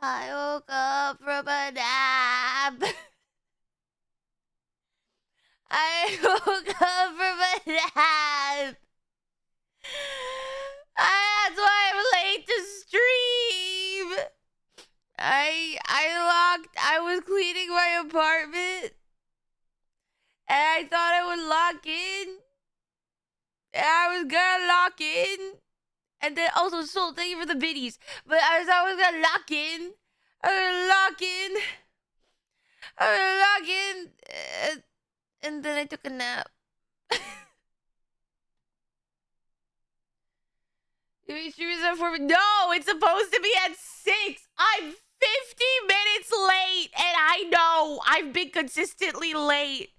I woke up from a nap. I woke up from a nap. That's why I'm late to stream. I was cleaning my apartment and I thought I would lock in. And I was gonna lock in. And then also, Soul, thank you for the biddies. But I was gonna lock in. And then I took a nap. No, it's supposed to be at 6. I'm 50 minutes late, and I know I've been consistently late.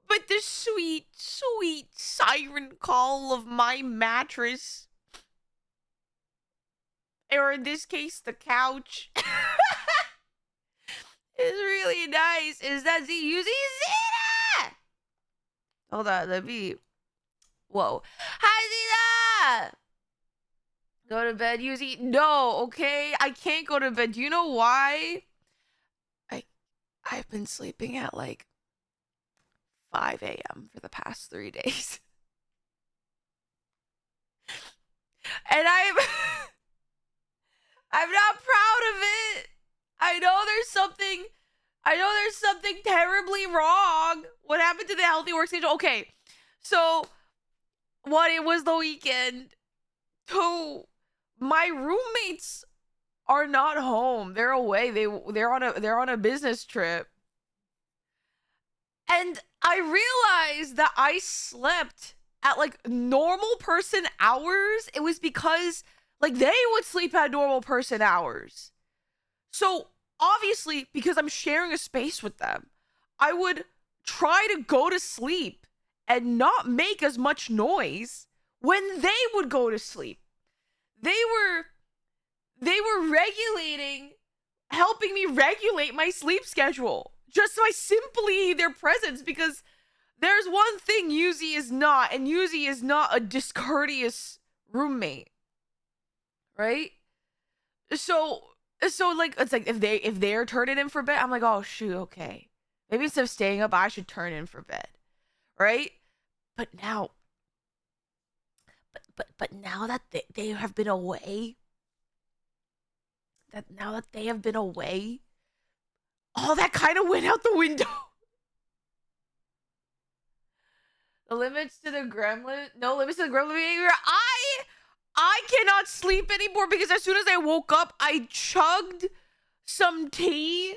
But the sweet, sweet siren call of my mattress, or in this case, the couch, is really nice. Is that the Yuzimii? Hold on, let me. Whoa. Hi, Zena! Go to bed, Yuzi. No, okay? I can't go to bed. Do you know why? I've been sleeping at like 5 a.m. for the past 3 days. And I'm not proud of it. I know there's something terribly wrong. What happened to the healthy work schedule? Okay. So it was the weekend. So my roommates are not home. They're away. They're on a business trip. And I realized that I slept at like normal person hours. It was because like they would sleep at normal person hours. So obviously, because I'm sharing a space with them, I would try to go to sleep and not make as much noise when they would go to sleep. They were helping me regulate my sleep schedule just by simply their presence, because there's one thing Yuzi is not, and Yuzi is not a discourteous roommate, right? So like it's like if they're turning in for bed, I'm like, oh shoot, okay, maybe instead of staying up, I should turn in for bed, right? But now that they have been away, all that kind of went out the window. The limits to the gremlin, no limits to the gremlin behavior. I cannot sleep anymore because as soon as I woke up, I chugged some tea.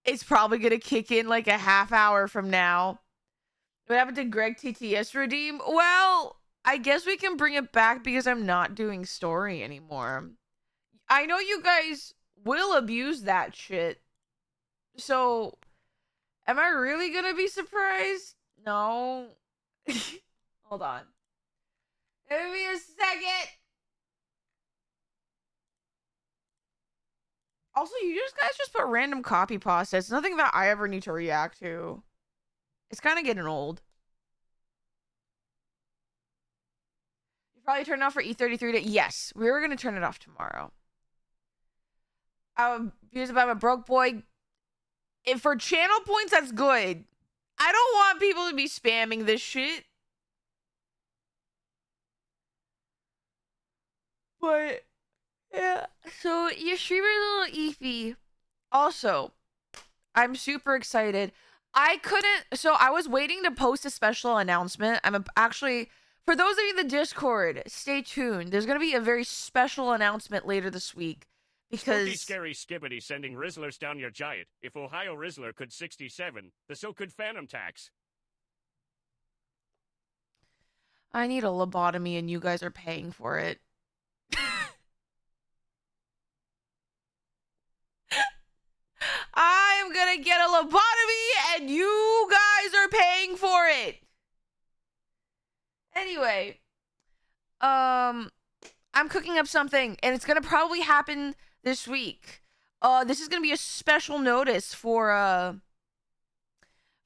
It's probably gonna kick in like a half hour from now. What happened to Greg TTS redeem? Well, I guess we can bring it back because I'm not doing story anymore. I know you guys will abuse that shit. So, am I really gonna be surprised? No. Hold on. Give me a second. Also, you guys just put random copy pasta. It's nothing that I ever need to react to. It's kind of getting old. You probably turned off for E33 yes, we were gonna turn it off tomorrow. I'm abused about a broke boy. If for channel points, that's good. I don't want people to be spamming this shit. But yeah, so your streamer's a little iffy. Also, I'm super excited. I was waiting to post a special announcement. Actually, for those of you in the Discord, stay tuned. There's going to be a very special announcement later this week. Because Spooky scary skibbity sending Rizzlers down your giant. If Ohio Rizzler could 67, the so could Phantom Tax. I need a lobotomy and you guys are paying for it. I'm gonna get a lobotomy and you guys are paying for it. Anyway, I'm cooking up something and it's gonna probably happen this week. This is gonna be a special notice for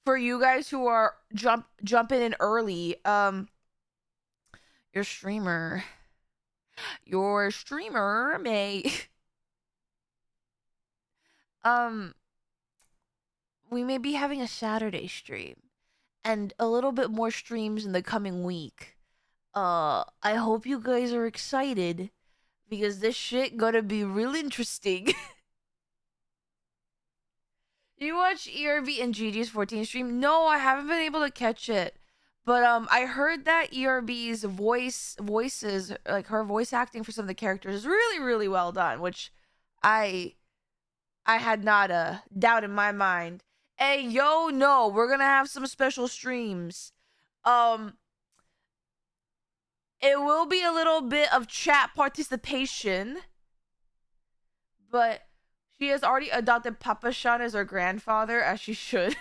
for you guys who are jumping in early, your streamer may we may be having a Saturday stream and a little bit more streams in the coming week. I hope you guys are excited because this shit gonna be real interesting. You watch ERV and Gigi's 14 stream? No, I haven't been able to catch it. But I heard that ERB's voices, like her voice acting for some of the characters is really, really well done, which I had not a doubt in my mind. Hey, yo, no, we're gonna have some special streams. It will be a little bit of chat participation, but she has already adopted Papa Shan as her grandfather, as she should.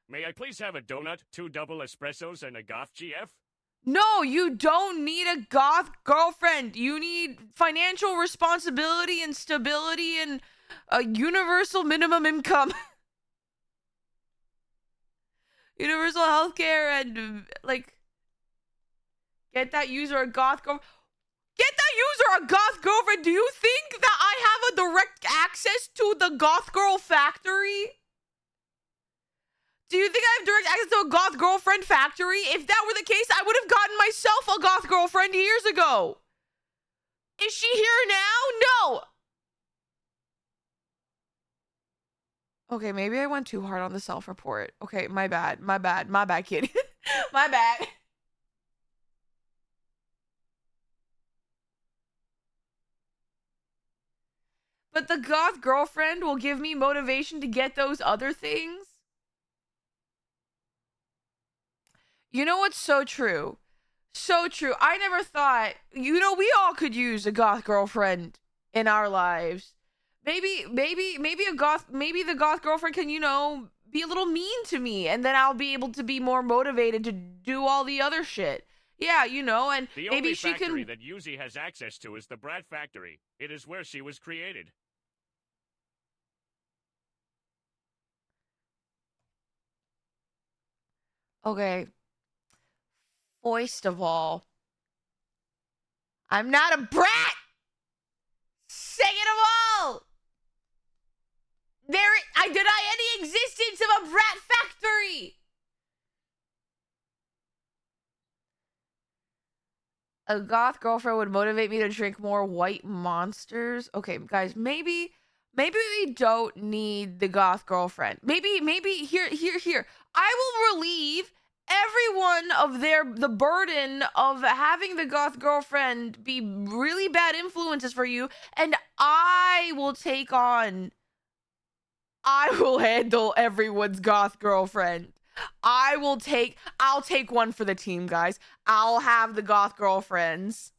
May I please have a donut, 2 double espressos, and a goth GF? No, you don't need a goth girlfriend. You need financial responsibility and stability and a universal minimum income. Universal healthcare and, like, get that user a goth girlfriend. Get that user a goth girlfriend. Do you think that I have a direct access to the goth girl factory? Do you think I have direct access to a goth girlfriend factory? If that were the case, I would have gotten myself a goth girlfriend years ago. Is she here now? No. Okay, maybe I went too hard on the self-report. Okay, my bad, kid. My bad. But the goth girlfriend will give me motivation to get those other things. You know what's so true? So true. I never thought, we all could use a goth girlfriend in our lives. Maybe the goth girlfriend can, be a little mean to me, and then I'll be able to be more motivated to do all the other shit. Yeah, and the maybe she can. The only factory that Yuzimii has access to is the Brat Factory. It is where she was created. Okay. First of all, I'm not a brat. Second of all, I deny any existence of a brat factory. A goth girlfriend would motivate me to drink more white monsters. Okay, guys, maybe we don't need the goth girlfriend. Maybe here. I will relieve everyone of the burden of having the goth girlfriend be really bad influences for you, and I will handle everyone's goth girlfriend. I'll take one for the team, guys. I'll have the goth girlfriends.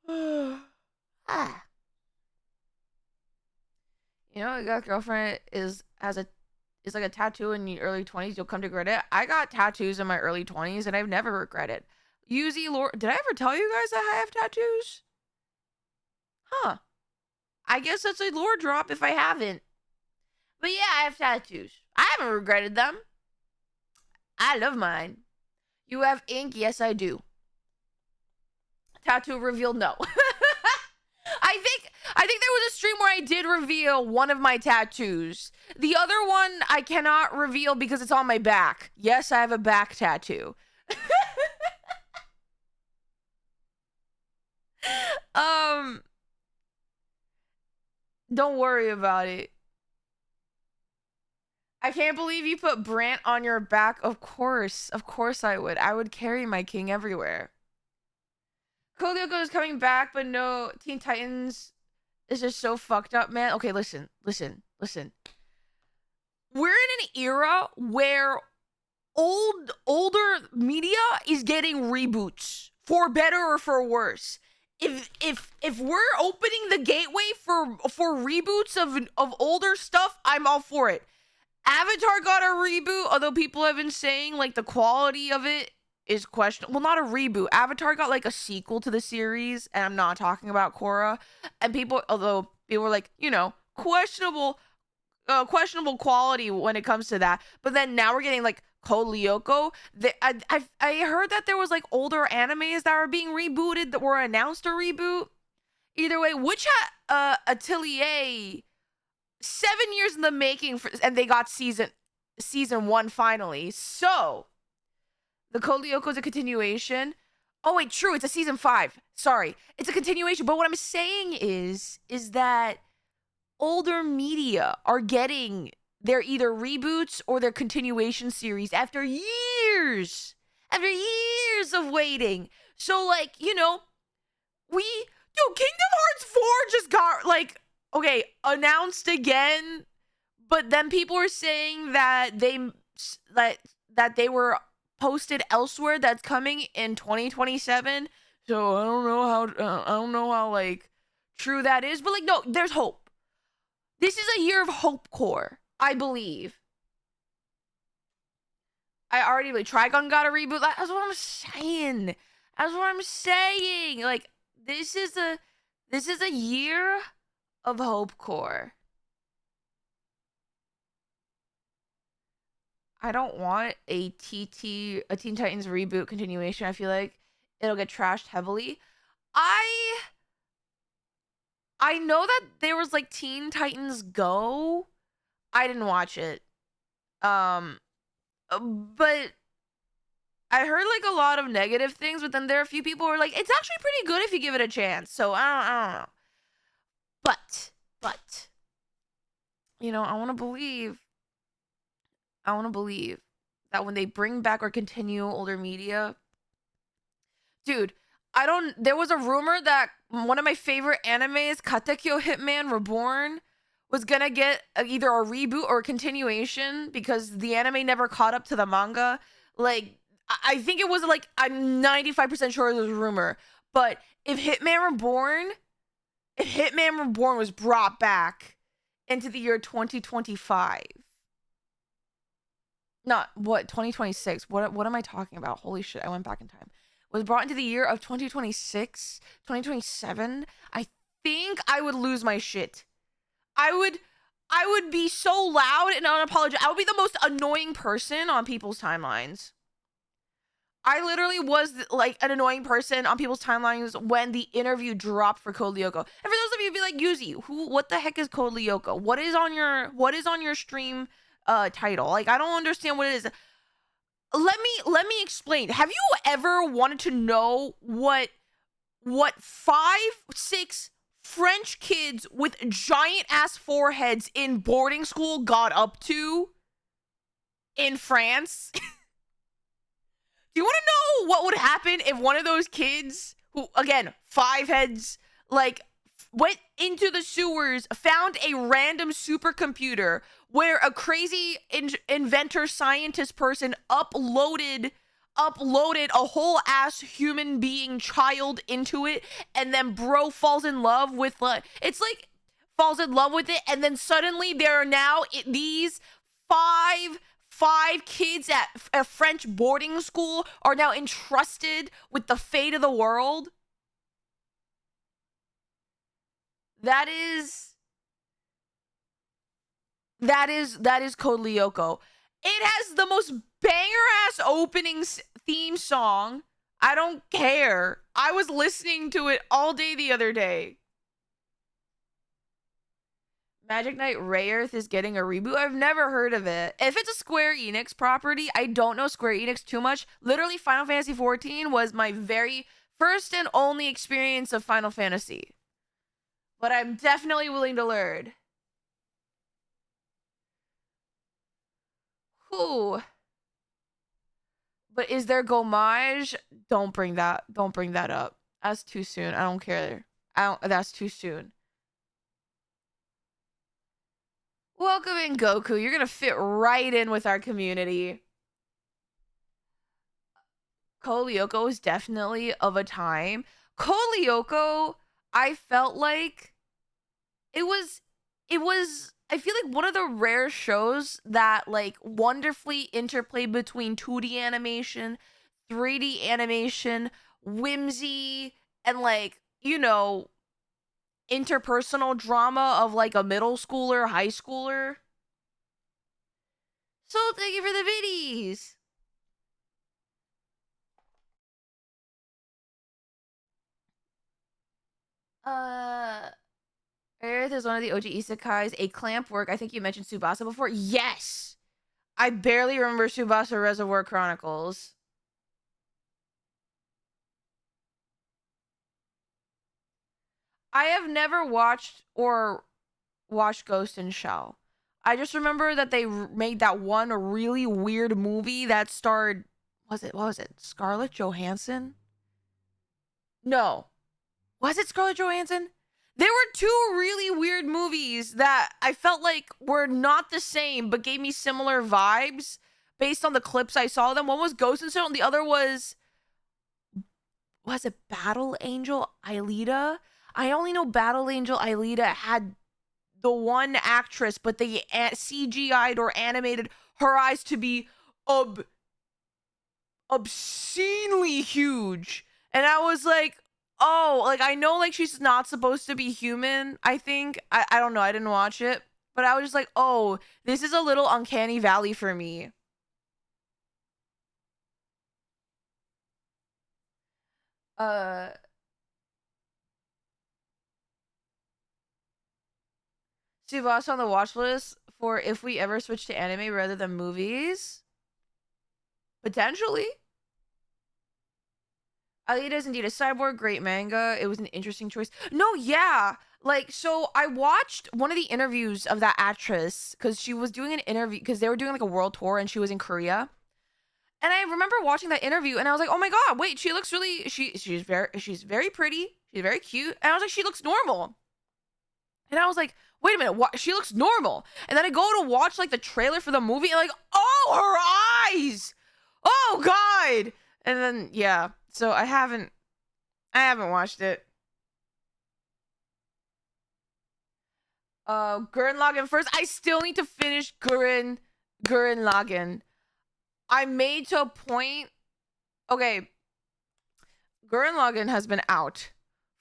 Ah. A goth girlfriend is like a tattoo in your early 20s. You'll come to regret it. I got tattoos in my early 20s, and I've never regretted. Yuzimii, did I ever tell you guys that I have tattoos? Huh. I guess that's a lore drop if I haven't. But yeah, I have tattoos. I haven't regretted them. I love mine. You have ink? Yes, I do. Tattoo reveal? No. I think there was a stream where I did reveal one of my tattoos. The other one I cannot reveal because it's on my back. Yes, I have a back tattoo. Don't worry about it. I can't believe you put Brant on your back. Of course I would. I would carry my king everywhere. Code Lyoko is coming back, but no, Teen Titans is just so fucked up, man. Okay, listen. We're in an era where older media is getting reboots, for better or for worse. If we're opening the gateway for reboots of older stuff, I'm all for it. Avatar got a reboot, although people have been saying like the quality of it is questionable. Well, not a reboot. Avatar got like a sequel to the series, and I'm not talking about Korra. And people, although people were like, questionable quality when it comes to that. But then now we're getting like Code Lyoko. I heard that there was like older animes that were being rebooted that were announced a reboot. Either way, which Atelier 7 years in the making and they got season 1 finally. So the Code Lyoko is a continuation. Oh wait, true, it's a season 5. Sorry, it's a continuation. But what I'm saying is that older media are getting their either reboots or their continuation series after years of waiting. So like, Kingdom Hearts 4 just got like, okay, announced again, but then people were saying that they were posted elsewhere that's coming in 2027. So I don't know how like true that is, but like no, there's hope. This is a year of hope core, I believe. I already like Trigun got a reboot. That's what I'm saying. Like this is a year of hope core. I don't want a Teen Titans reboot continuation. I feel like it'll get trashed heavily. I know that there was like Teen Titans Go. I didn't watch it. But I heard like a lot of negative things, but then there are a few people who are like, it's actually pretty good if you give it a chance. So I don't know. But I want to believe that when they bring back or continue older media, dude, there was a rumor that one of my favorite animes, Katekyo Hitman Reborn, was gonna get either a reboot or a continuation because the anime never caught up to the manga. Like, I think it was like, I'm 95% sure it was a rumor. But if Hitman Reborn was brought back into the year 2025, not what 2026, what am I talking about? Holy shit, I went back in time. Was brought into the year of 2026, 2027, I think I would lose my shit. I would be so loud and unapologetic. I would be the most annoying person on people's timelines. I literally was like an annoying person on people's timelines when the interview dropped for Code Lyoko. And for those of you be like, Yuzi, what the heck is Code Lyoko? What is on your stream title? Like, I don't understand what it is. Let me explain. Have you ever wanted to know what 5-6 French kids with giant ass foreheads in boarding school got up to in France? Do you want to know what would happen if one of those kids, who, again, 5 heads, like, went into the sewers, found a random supercomputer where a crazy inventor scientist person uploaded a whole ass human being child into it, and then bro falls in love with falls in love with it, and then suddenly there are now these five kids at a French boarding school are now entrusted with the fate of the world. That is Code Lyoko. It has the most banger ass opening theme song. I don't care. I was listening to it all day the other day. Magic Knight Rayearth is getting a reboot. I've never heard of it. If it's a Square Enix property, I don't know Square Enix too much. Literally, Final Fantasy XIV was my very first and only experience of Final Fantasy. But I'm definitely willing to learn. Whew. But is there Gomage? Don't bring that up. That's too soon. I don't care. That's too soon. Welcome in, Goku. You're gonna fit right in with our community. Code Lyoko is definitely of a time. Code Lyoko, I felt like it was I feel like one of the rare shows that like wonderfully interplayed between 2D animation, 3D animation, whimsy, and like, you know, interpersonal drama of like a middle schooler, high schooler. So thank you for the biddies. Earth is one of the OG isekais. A clamp work. I think you mentioned Tsubasa before. Yes! I barely remember Tsubasa Reservoir Chronicles. I have never watched Ghost in Shell. I just remember that they made that one really weird movie that starred, what was it? Scarlett Johansson? No. Was it Scarlett Johansson? There were two really weird movies that I felt like were not the same but gave me similar vibes based on the clips I saw of them. One was Ghost in Shell and the other was it Battle Angel Alita? I only know Battle Angel Alita had the one actress, but they CGI'd or animated her eyes to be obscenely huge. And I was like, oh, like I know like she's not supposed to be human, I think. I don't know, I didn't watch it. But I was just like, oh, this is a little uncanny valley for me. Tsubasa on the watch list for if we ever switch to anime rather than movies. Potentially. Alita is indeed a cyborg. Great manga. It was an interesting choice. No, yeah. Like, so I watched one of the interviews of that actress because she was doing an interview because they were doing like a world tour and she was in Korea. And I remember watching that interview and I was like, oh my god, wait, she looks really she's very pretty. She's very cute. And I was like, she looks normal. And I was like, wait a minute, what? She looks normal. And then I go to watch like the trailer for the movie and like, oh, her eyes. Oh god. And then yeah. So I haven't watched it. Gurren Lagann first. I still need to finish Gurren Lagann. I made to a point. Okay. Gurren Lagann has been out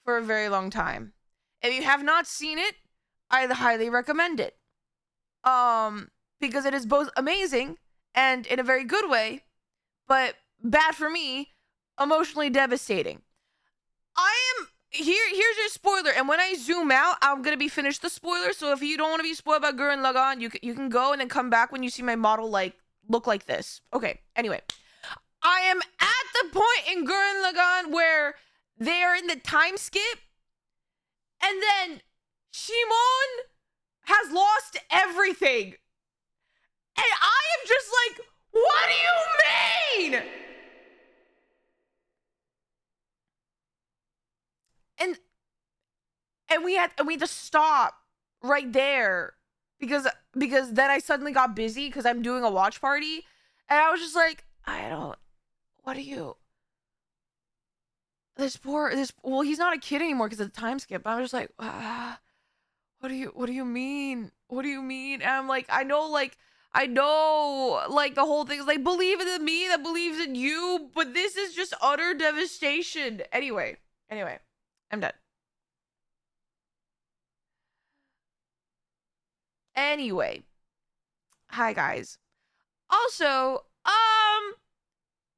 for a very long time. If you have not seen it, I highly recommend it. Because it is both amazing and in a very good way, but bad for me, emotionally devastating. Here's your spoiler, and when I zoom out, I'm gonna be finished the spoiler. So if you don't want to be spoiled by Gurren Lagann, you can go and then come back when you see my model like look like this. Okay. Anyway, I am at the point in Gurren Lagann where they are in the time skip, and then Shimon has lost everything, and I am just like, what do you mean? And we had to stop right there because then I suddenly got busy because I'm doing a watch party, and I was just like, what are you? Well, he's not a kid anymore because of the time skip. I was just like, what do you mean? What do you mean? And I'm like, I know like the whole thing is like, believe in the me that believes in you, but this is just utter devastation. Anyway, I'm done. Anyway, hi guys. Also,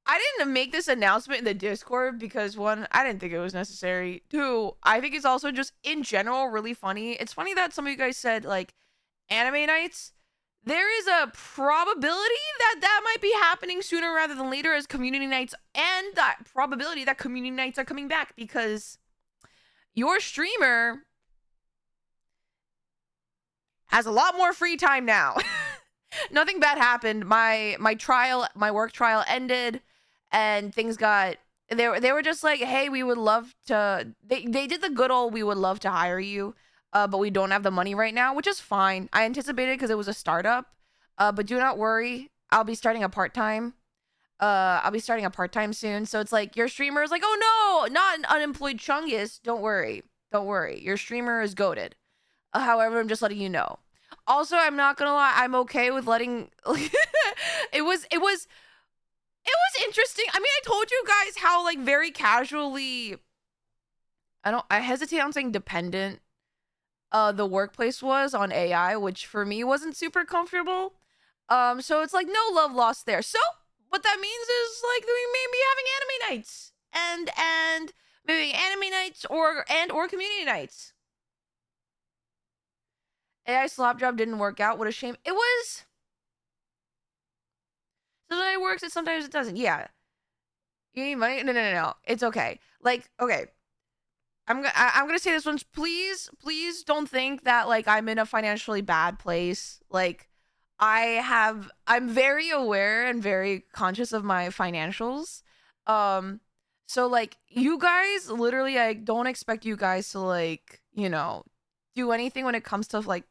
I didn't make this announcement in the Discord because one, I didn't think it was necessary. Two, I think it's also just in general really funny. It's funny that some of you guys said like anime nights. There is a probability that might be happening sooner rather than later as community nights, and that probability that community nights are coming back because your streamer has a lot more free time now. Nothing bad happened. My work trial ended, and things got. They were just like, hey, we would love to. They did the good old, we would love to hire you, but we don't have the money right now, which is fine. I anticipated because it was a startup, but do not worry. I'll be starting a part time. I'll be starting a part time soon. So it's like your streamer is like, oh no, not an unemployed Chungus. Don't worry. Your streamer is goated. However, I'm just letting you know. Also, I'm not gonna lie, I'm okay with letting it was was interesting. I mean, I told you guys how like very casually, I hesitate on saying dependent the workplace was on AI, which for me wasn't super comfortable. So it's like no love lost there. So what that means is like we may be having anime nights and maybe anime nights or community nights. AI slop job didn't work out. What a shame. It was. Sometimes it works and sometimes it doesn't. Yeah. You need money? No. It's okay. Like, okay. I'm gonna say this one. Please don't think that like I'm in a financially bad place. Like, I'm very aware and very conscious of my financials. So like you guys, literally, I don't expect you guys to like, do anything when it comes to like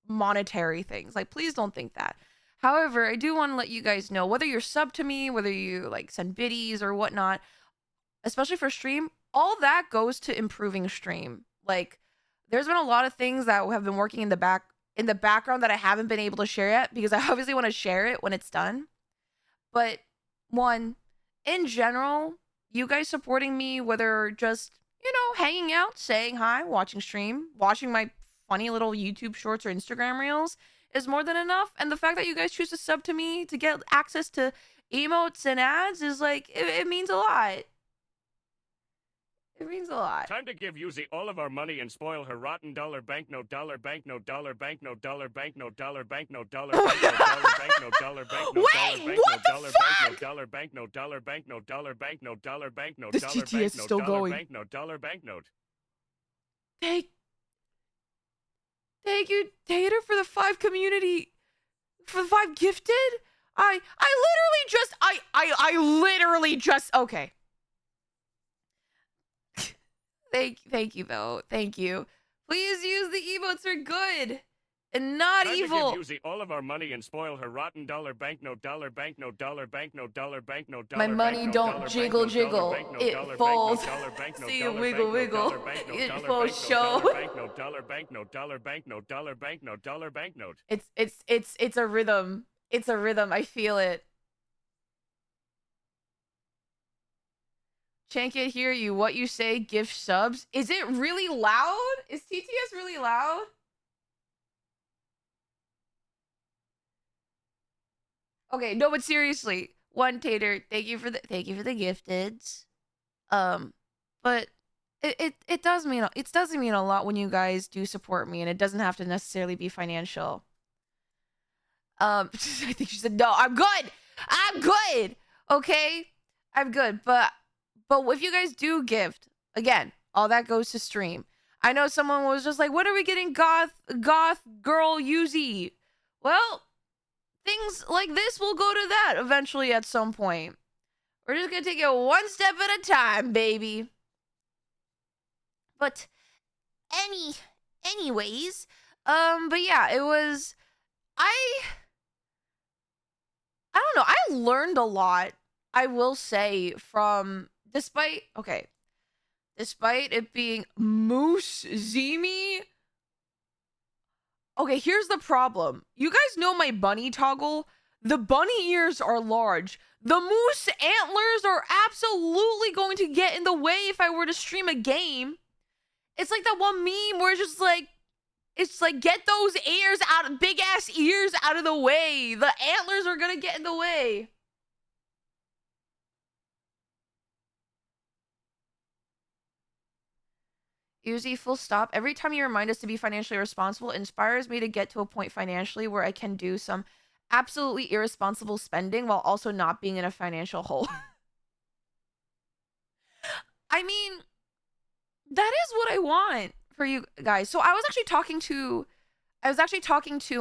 monetary things. Like, please don't think that. However, I do want to let you guys know, whether you're sub to me, whether you like send biddies or whatnot, especially for stream, all that goes to improving stream. Like, there's been a lot of things that have been working in the background that I haven't been able to share yet because I obviously want to share it when it's done. But one, in general, you guys supporting me, whether just, hanging out, saying hi, watching stream, watching my funny little YouTube shorts or Instagram reels is more than enough. And the fact that you guys choose to sub to me to get access to emotes and ads is like, it means a lot. It means a lot. Time to give Yuzi all of our money and spoil her rotten dollar banknote, dollar banknote, dollar banknote, dollar banknote, dollar banknote, dollar banknote, dollar banknote, dollar banknote, dollar banknote, dollar banknote, dollar banknote, dollar banknote, this TT is still going. Dollar banknote. Thank you, Tater, for the 5 community, for the 5 gifted. I literally just okay. Thank you though. Thank you. Please use the emotes. They're good and not evil. To give Yuzi all of our money and spoil her rotten dollar banknote, dollar banknote, dollar banknote, dollar banknote, dollar My money don't jiggle jiggle. It falls. See it wiggle wiggle. It falls show. Dollar banknote, dollar banknote, dollar banknote, dollar banknote. It's a rhythm. It's a rhythm. I feel it. Can't hear you. What you say, gift subs. Is it really loud? Is TTS really loud? Okay, no, but seriously, one Tater, thank you for the gifteds. But it does mean a lot when you guys do support me, and it doesn't have to necessarily be financial. I think she said no. I'm good. I'm good. Okay, I'm good. But if you guys do gift, again, all that goes to stream. I know someone was just like, "When are we getting goth girl Yuzimii?" Well, things like this will go to that eventually at some point. We're just gonna take it one step at a time, baby. But anyways, but yeah, it was. I don't know. I learned a lot. I will say despite it being Yuzimii. Okay, here's the problem. You guys know my bunny toggle? The bunny ears are large. The moose antlers are absolutely going to get in the way if I were to stream a game. It's like that one meme where it's like, get those big ass ears out of the way. The antlers are gonna get in the way. Uzi, full stop. Every time you remind us to be financially responsible, it inspires me to get to a point financially where I can do some absolutely irresponsible spending while also not being in a financial hole. I mean, that is what I want for you guys. So I was actually talking to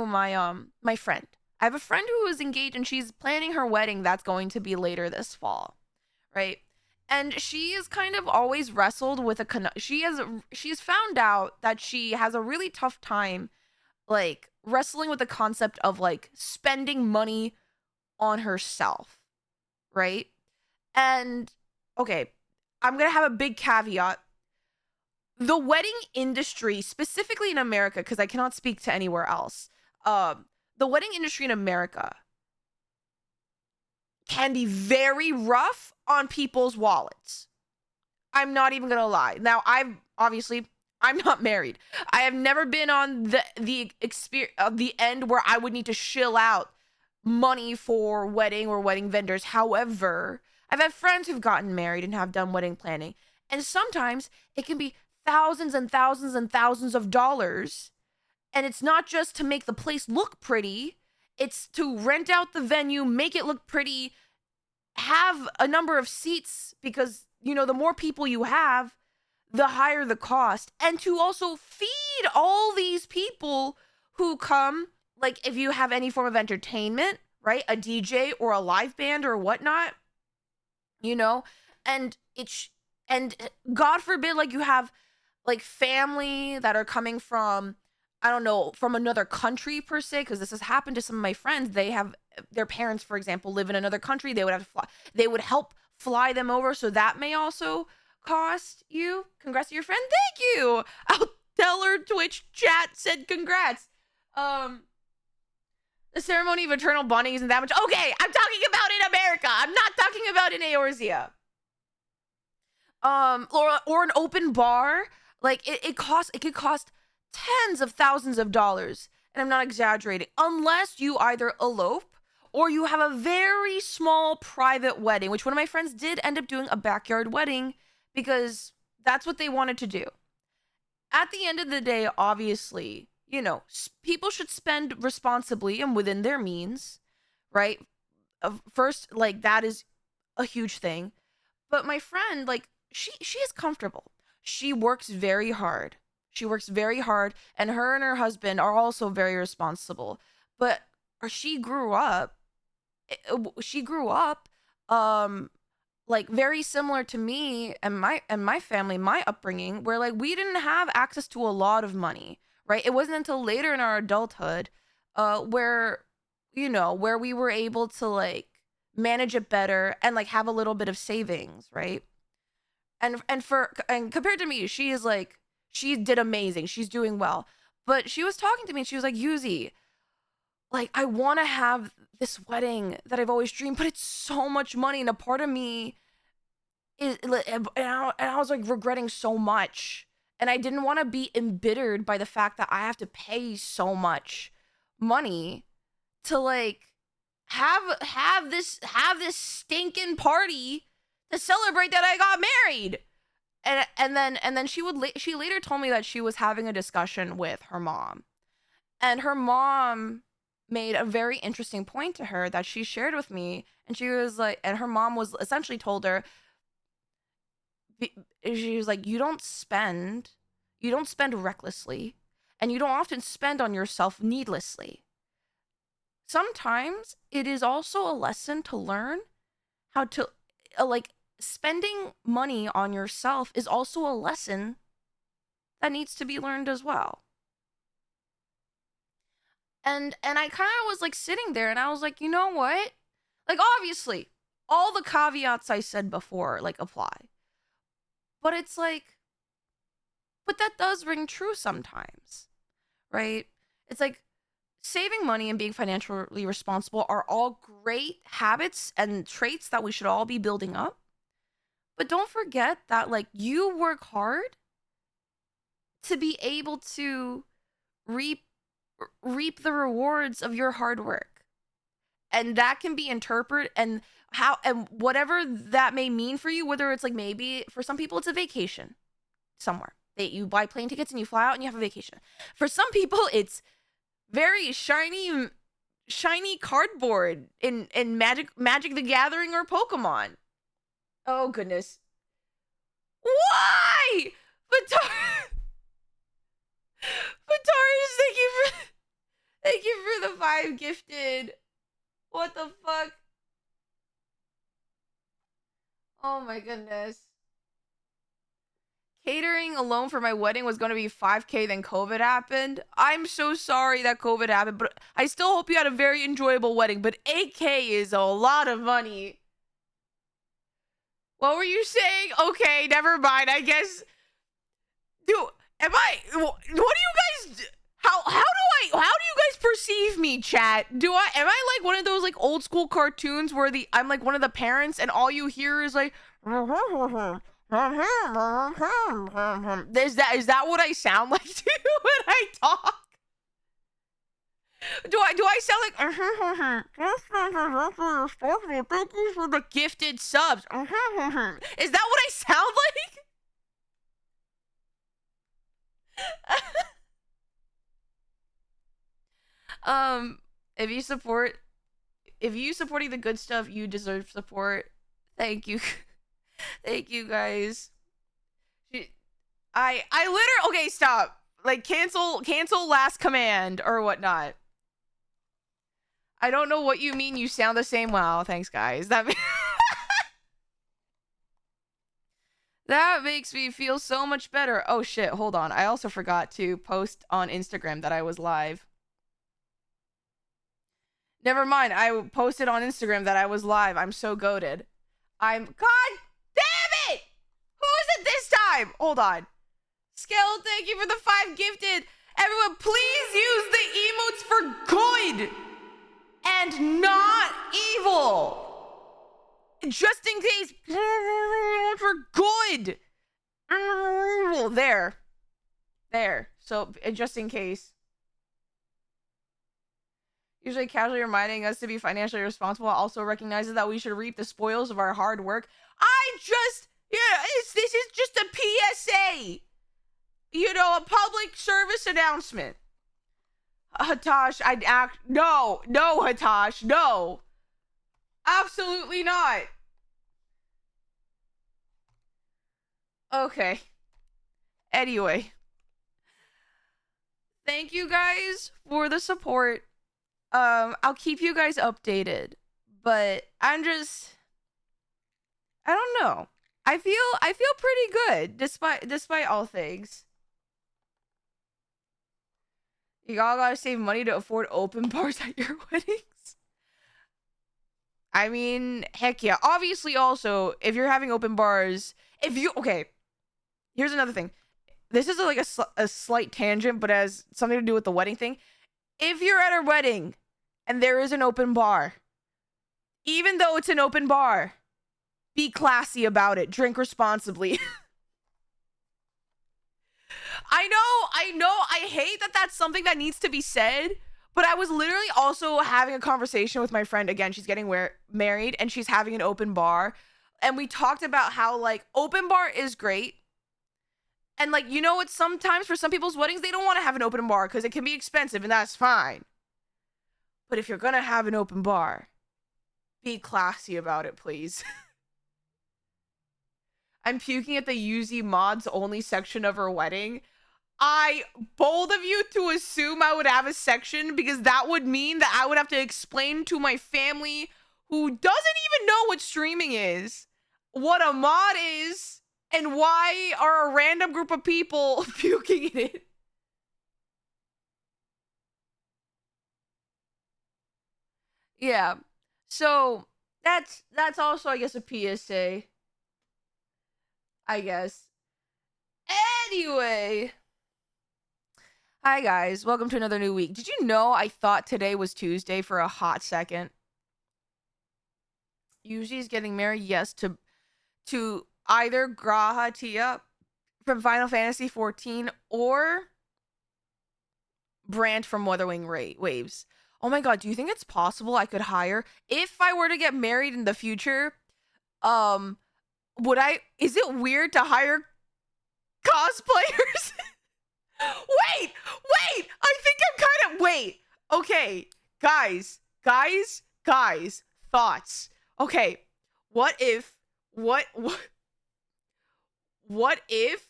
my my friend. I have a friend who is engaged and she's planning her wedding that's going to be later this fall, right? And she has kind of always wrestled with she's found out that she has a really tough time like wrestling with the concept of like spending money on herself, right? And okay, I'm going to have a big caveat. The wedding industry, specifically in America, because I cannot speak to anywhere else, the wedding industry in America can be very rough on people's wallets. I'm not even gonna lie. Now, I'm not married. I have never been on the experience the end where I would need to shill out money for wedding or wedding vendors. However, I've had friends who've gotten married and have done wedding planning, and sometimes it can be thousands and thousands and thousands of dollars. And it's not just to make the place look pretty, it's to rent out the venue, make it look pretty, have a number of seats, because, you know, the more people you have, the higher the cost. And to also feed all these people who come, like if you have any form of entertainment, right? A DJ or a live band or whatnot, you know, and and God forbid, like you have like family that are coming from, I don't know, from another country per se, because this has happened to some of my friends. They have their parents, for example, live in another country. They would have to fly. They would help fly them over, so that may also cost you. Congrats to your friend. Thank you. I'll tell her Twitch chat said congrats. The ceremony of eternal bonding isn't that much. Okay, I'm talking about in America. I'm not talking about in Eorzea. Or an open bar. Like it could cost tens of thousands of dollars, and I'm not exaggerating, unless you either elope or you have a very small private wedding, which one of my friends did end up doing a backyard wedding because that's what they wanted to do. At the end of the day, obviously, you know, people should spend responsibly and within their means, right? First, like, that is a huge thing. But my friend, like, she is comfortable. She works very hard. She works very hard, and her husband are also very responsible. But she grew up, like very similar to me and my family, my upbringing, where like we didn't have access to a lot of money, right? It wasn't until later in our adulthood, where, you know, where we were able to like manage it better and like have a little bit of savings, right? And compared to me, she is like, she did amazing. She's doing well. But she was talking to me and she was like, Yuzi, like, I want to have this wedding that I've always dreamed, but it's so much money. And a part of me is, and I was like regretting so much. And I didn't want to be embittered by the fact that I have to pay so much money to like have this stinking party to celebrate that I got married. And then she later told me that she was having a discussion with her mom, and her mom made a very interesting point to her that she shared with me. And she was like, and her mom was essentially told her, she was like, you don't spend recklessly, and you don't often spend on yourself needlessly. Sometimes it is also a lesson to learn how to like, spending money on yourself is also a lesson that needs to be learned as well. And I kind of was like sitting there and I was like, you know what? Like, obviously, all the caveats I said before like apply. But it's like, but that does ring true sometimes, right? It's like saving money and being financially responsible are all great habits and traits that we should all be building up. But don't forget that like you work hard to be able to reap the rewards of your hard work. And that can be interpreted and whatever that may mean for you, whether it's like, maybe for some people it's a vacation somewhere. You buy plane tickets and you fly out and you have a vacation. For some people it's very shiny cardboard in Magic the Gathering or Pokemon. Oh goodness. Why? Vitaris, thank you for the 5 gifted. What the fuck? Oh my goodness. Catering alone for my wedding was going to be $5K, then COVID happened. I'm so sorry that COVID happened, but I still hope you had a very enjoyable wedding. But $8K is a lot of money. What were you saying? Okay, never mind. I guess. Dude, what do you guys? How do you guys perceive me? me, chat. Am I like one of those like old school cartoons where I'm like one of the parents and all you hear is like is that what I sound like to you when I talk? Do I sound like thank you for the gifted subs? Is that what I sound like? If you supporting the good stuff, you deserve support. Thank you. Thank you guys. I literally, okay, stop. Like cancel last command or whatnot. I don't know what you mean. You sound the same. Wow, thanks guys. That makes me feel so much better. Oh shit, hold on. I also forgot to post on Instagram that I was live. Never mind. I posted on Instagram that I was live. I'm so goated. God damn it! Who is it this time? Hold on. Skill, thank you for the 5 gifted. Everyone, please use the emotes for good and not evil. Just in case. For good. There. So, just in case. Usually casually reminding us to be financially responsible also recognizes that we should reap the spoils of our hard work. This is just a PSA. You know, a public service announcement. Hatash, no, Hatash, no. Absolutely not. Okay. Anyway. Thank you guys for the support. I'll keep you guys updated, but I don't know. I feel pretty good despite all things. You all gotta save money to afford open bars at your weddings. I mean, heck yeah. Obviously, also, if you're having open bars, okay, here's another thing. This is like a slight tangent, but has something to do with the wedding thing. If you're at a wedding and there is an open bar, even though it's an open bar, be classy about it. Drink responsibly. I know. I hate that that's something that needs to be said, but I was literally also having a conversation with my friend. Again, she's getting married and she's having an open bar. And we talked about how, like, open bar is great. And, like, you know, it's sometimes for some people's weddings, they don't want to have an open bar because it can be expensive, and that's fine. But if you're going to have an open bar, be classy about it, please. I'm puking at the Yuzimii mods only section of her wedding. Bold of you to assume I would have a section, because that would mean that I would have to explain to my family who doesn't even know what streaming is, what a mod is, and why are a random group of people puking in it. Yeah. So that's also, I guess, a PSA. I guess. Anyway. Hi guys, welcome to another new week. Did you know I thought today was Tuesday for a hot second? Yuji's getting married, yes, to either Graha Tia from Final Fantasy XIV or Brant from Wuthering Waves. Oh my god, do you think it's possible I could hire, if I were to get married in the future, is it weird to hire cosplayers? Wait, I think I'm kind of, okay, guys, thoughts. Okay, what if what if what if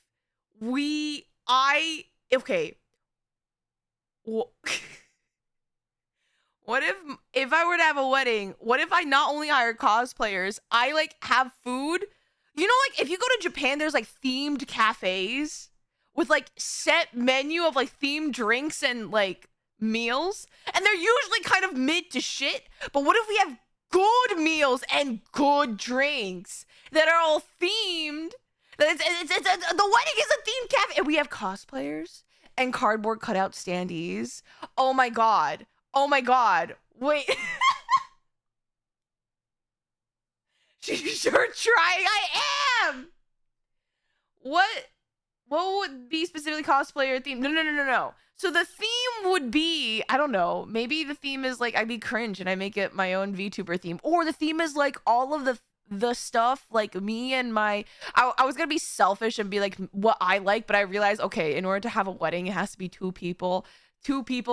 I were to have a wedding, what if I not only hire cosplayers, I, like, have food? You know, like, if you go to Japan, there's, like, themed cafes with, like, set menu of, like, themed drinks and, like, meals. And they're usually kind of mid to shit. But what if we have good meals and good drinks that are all themed? The wedding is a themed cafe. And we have cosplayers and cardboard cutout standees. Oh my god. Oh my god. Wait. She's sure trying. I am. What would be specifically cosplayer theme? No. So the theme would be, I don't know, maybe the theme is like I'd be cringe and I make it my own VTuber theme. Or the theme is like all of the stuff, like me and my I was gonna be selfish and be like what I like, but I realized, okay, in order to have a wedding, it has to be two people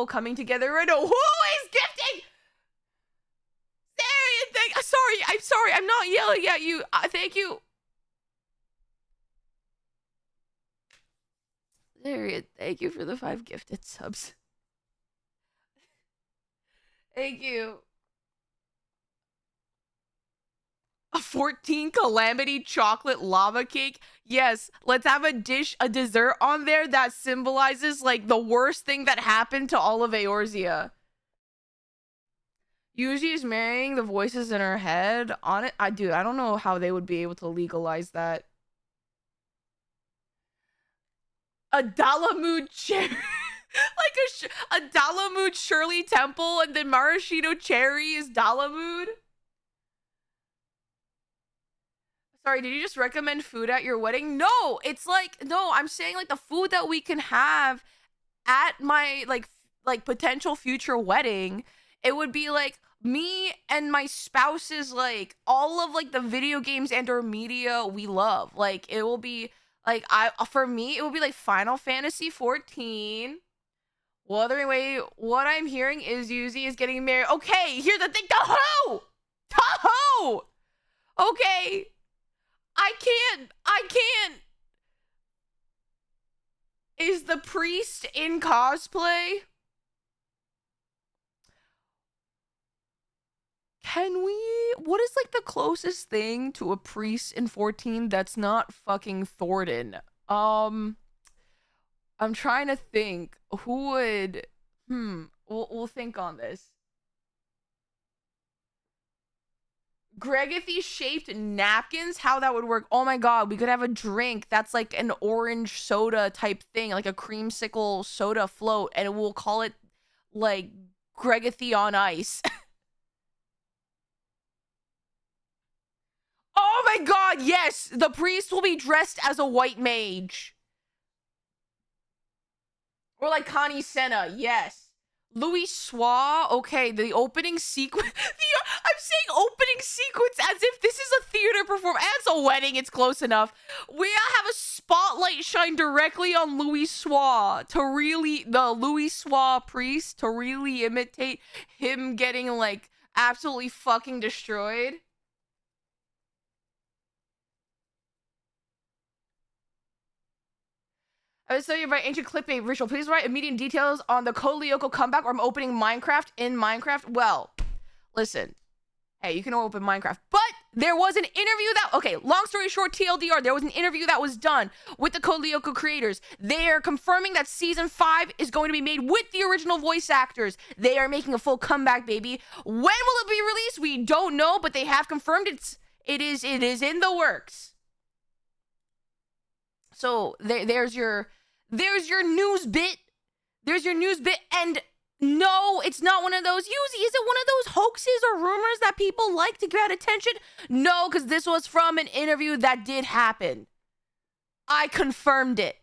coming together. I know who is gifting. I'm sorry. I'm not yelling at you. Thank you. Darian, thank you for the 5 gifted subs. Thank you. A 14 calamity chocolate lava cake. Yes, let's have a dessert on there that symbolizes like the worst thing that happened to all of Eorzea. Yuji is marrying the voices in her head. On it, I don't know how they would be able to legalize that. A Dalamud cherry, like a Dalamud Shirley Temple, and then Maraschino cherry is Dalamud. Sorry, did you just recommend food at your wedding? No, it's like, no, I'm saying like the food that we can have at my like potential future wedding. It would be like me and my spouse's like all of like the video games and or media we love. Like it will be like for me it will be like Final Fantasy 14. Well, other way, what I'm hearing is Yuzi is getting married. Okay, here's the thing. Tahoe! Tahoe! Okay. I can't. Is the priest in cosplay? Can we? What is like the closest thing to a priest in 14 that's not fucking Thornton? I'm trying to think. Who would? We'll think on this. Gregothy shaped napkins, how that would work. Oh my god, we could have a drink that's like an orange soda type thing, like a creamsicle soda float, and we'll call it like Gregothy on ice. Oh my god, yes! The priest will be dressed as a white mage. Or like Connie Senna, yes. Louis Soir, okay, the opening sequence. I'm saying opening sequence as if this is a theater performance. As a wedding, it's close enough. We have a spotlight shine directly on Louis Soir to really, the Louis Soir priest, to really imitate him getting like absolutely fucking destroyed. I was telling you about ancient clickbait ritual. Please write immediate details on the Kolyoko comeback or I'm opening Minecraft in Minecraft. Well, listen. Hey, you can open Minecraft. But there was an interview that... Okay, long story short, TLDR. There was an interview that was done with the Kolyoko creators. They are confirming that Season 5 is going to be made with the original voice actors. They are making a full comeback, baby. When will it be released? We don't know, but they have confirmed it is in the works. So there's your news bit. There's your news bit. And no, it's not one of those. Yuzi, is it one of those hoaxes or rumors that people like to get attention? No, because this was from an interview that did happen. I confirmed it.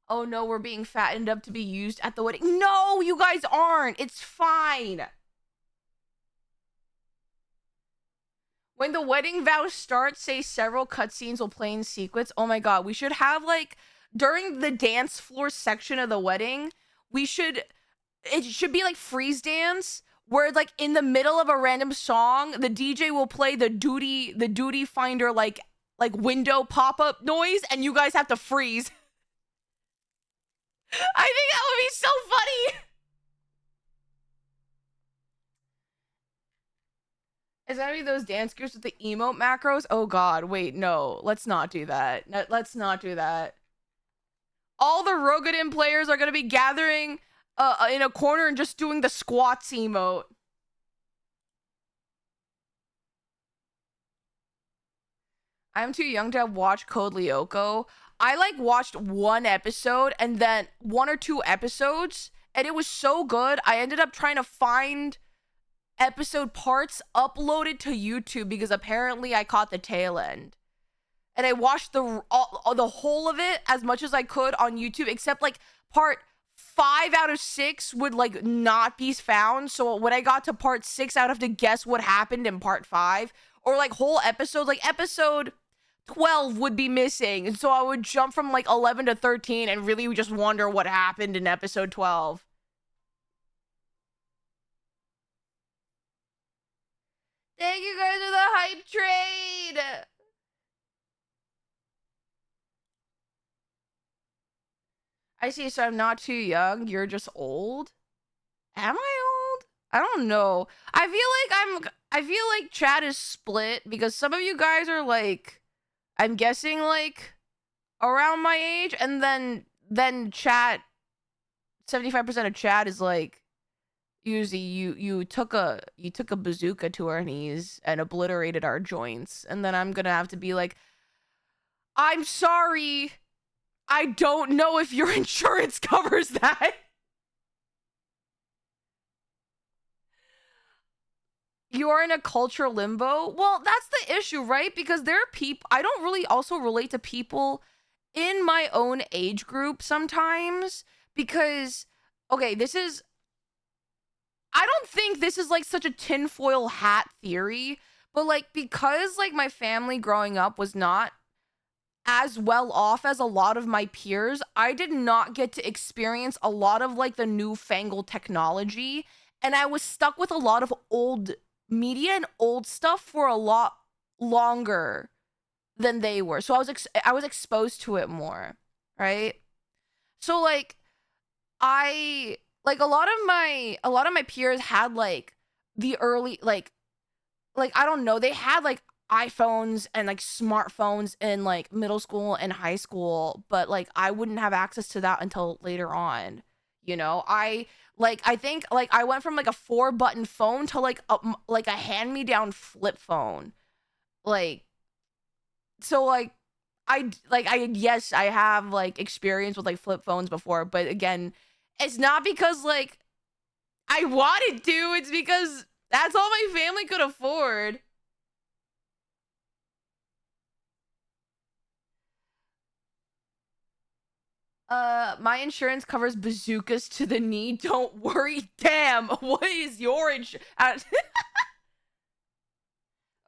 Oh no, we're being fattened up to be used at the wedding. No, you guys aren't. It's fine. When the wedding vows start, say several cutscenes will play in sequence. Oh my god, we should have like during the dance floor section of the wedding, it should be like freeze dance where like in the middle of a random song, the DJ will play the duty finder like window pop-up noise and you guys have to freeze. I think that would be so funny. Is that gonna be those dance groups with the emote macros? Oh god, wait, no. Let's not do that. Let's not do that. All the Rogadin players are gonna be gathering in a corner and just doing the squats emote. I'm too young to have watched Code Lyoko. I like watched one episode and then 1 or 2 episodes, and it was so good. I ended up trying to find episode parts uploaded to YouTube because apparently I caught the tail end. And I watched the whole of it as much as I could on YouTube, except like part 5 out of 6 would like not be found. So when I got to part 6, I would have to guess what happened in part 5, or like whole episodes, like episode 12 would be missing. And so I would jump from like 11 to 13 and really just wonder what happened in episode 12. Thank you guys for the hype trade. I see, so I'm not too young. You're just old? Am I old? I don't know. I feel like chat is split because some of you guys are like, I'm guessing like around my age, and then chat, 75% of chat is like, usually you took a bazooka to our knees and obliterated our joints, and then I'm gonna have to be like, I'm sorry, I don't know if your insurance covers that. You are in a cultural limbo. Well, that's the issue, right? Because there are people, I don't really also relate to people in my own age group sometimes because, okay, I don't think this is like such a tinfoil hat theory, but like because like my family growing up was not as well off as a lot of my peers, I did not get to experience a lot of like the newfangled technology, and I was stuck with a lot of old media and old stuff for a lot longer than they were. So I was exposed to it more, right? So like I like a lot of my peers had like the early like I don't know, they had like iPhones and like smartphones in like middle school and high school, but like I wouldn't have access to that until later on. You know, I think like I went from like a 4-button phone to like a hand-me-down flip phone. Like so I yes, I have like experience with like flip phones before, but again, it's not because like I wanted to, it's because that's all my family could afford. My insurance covers bazookas to the knee. Don't worry. Damn, what is your insurance?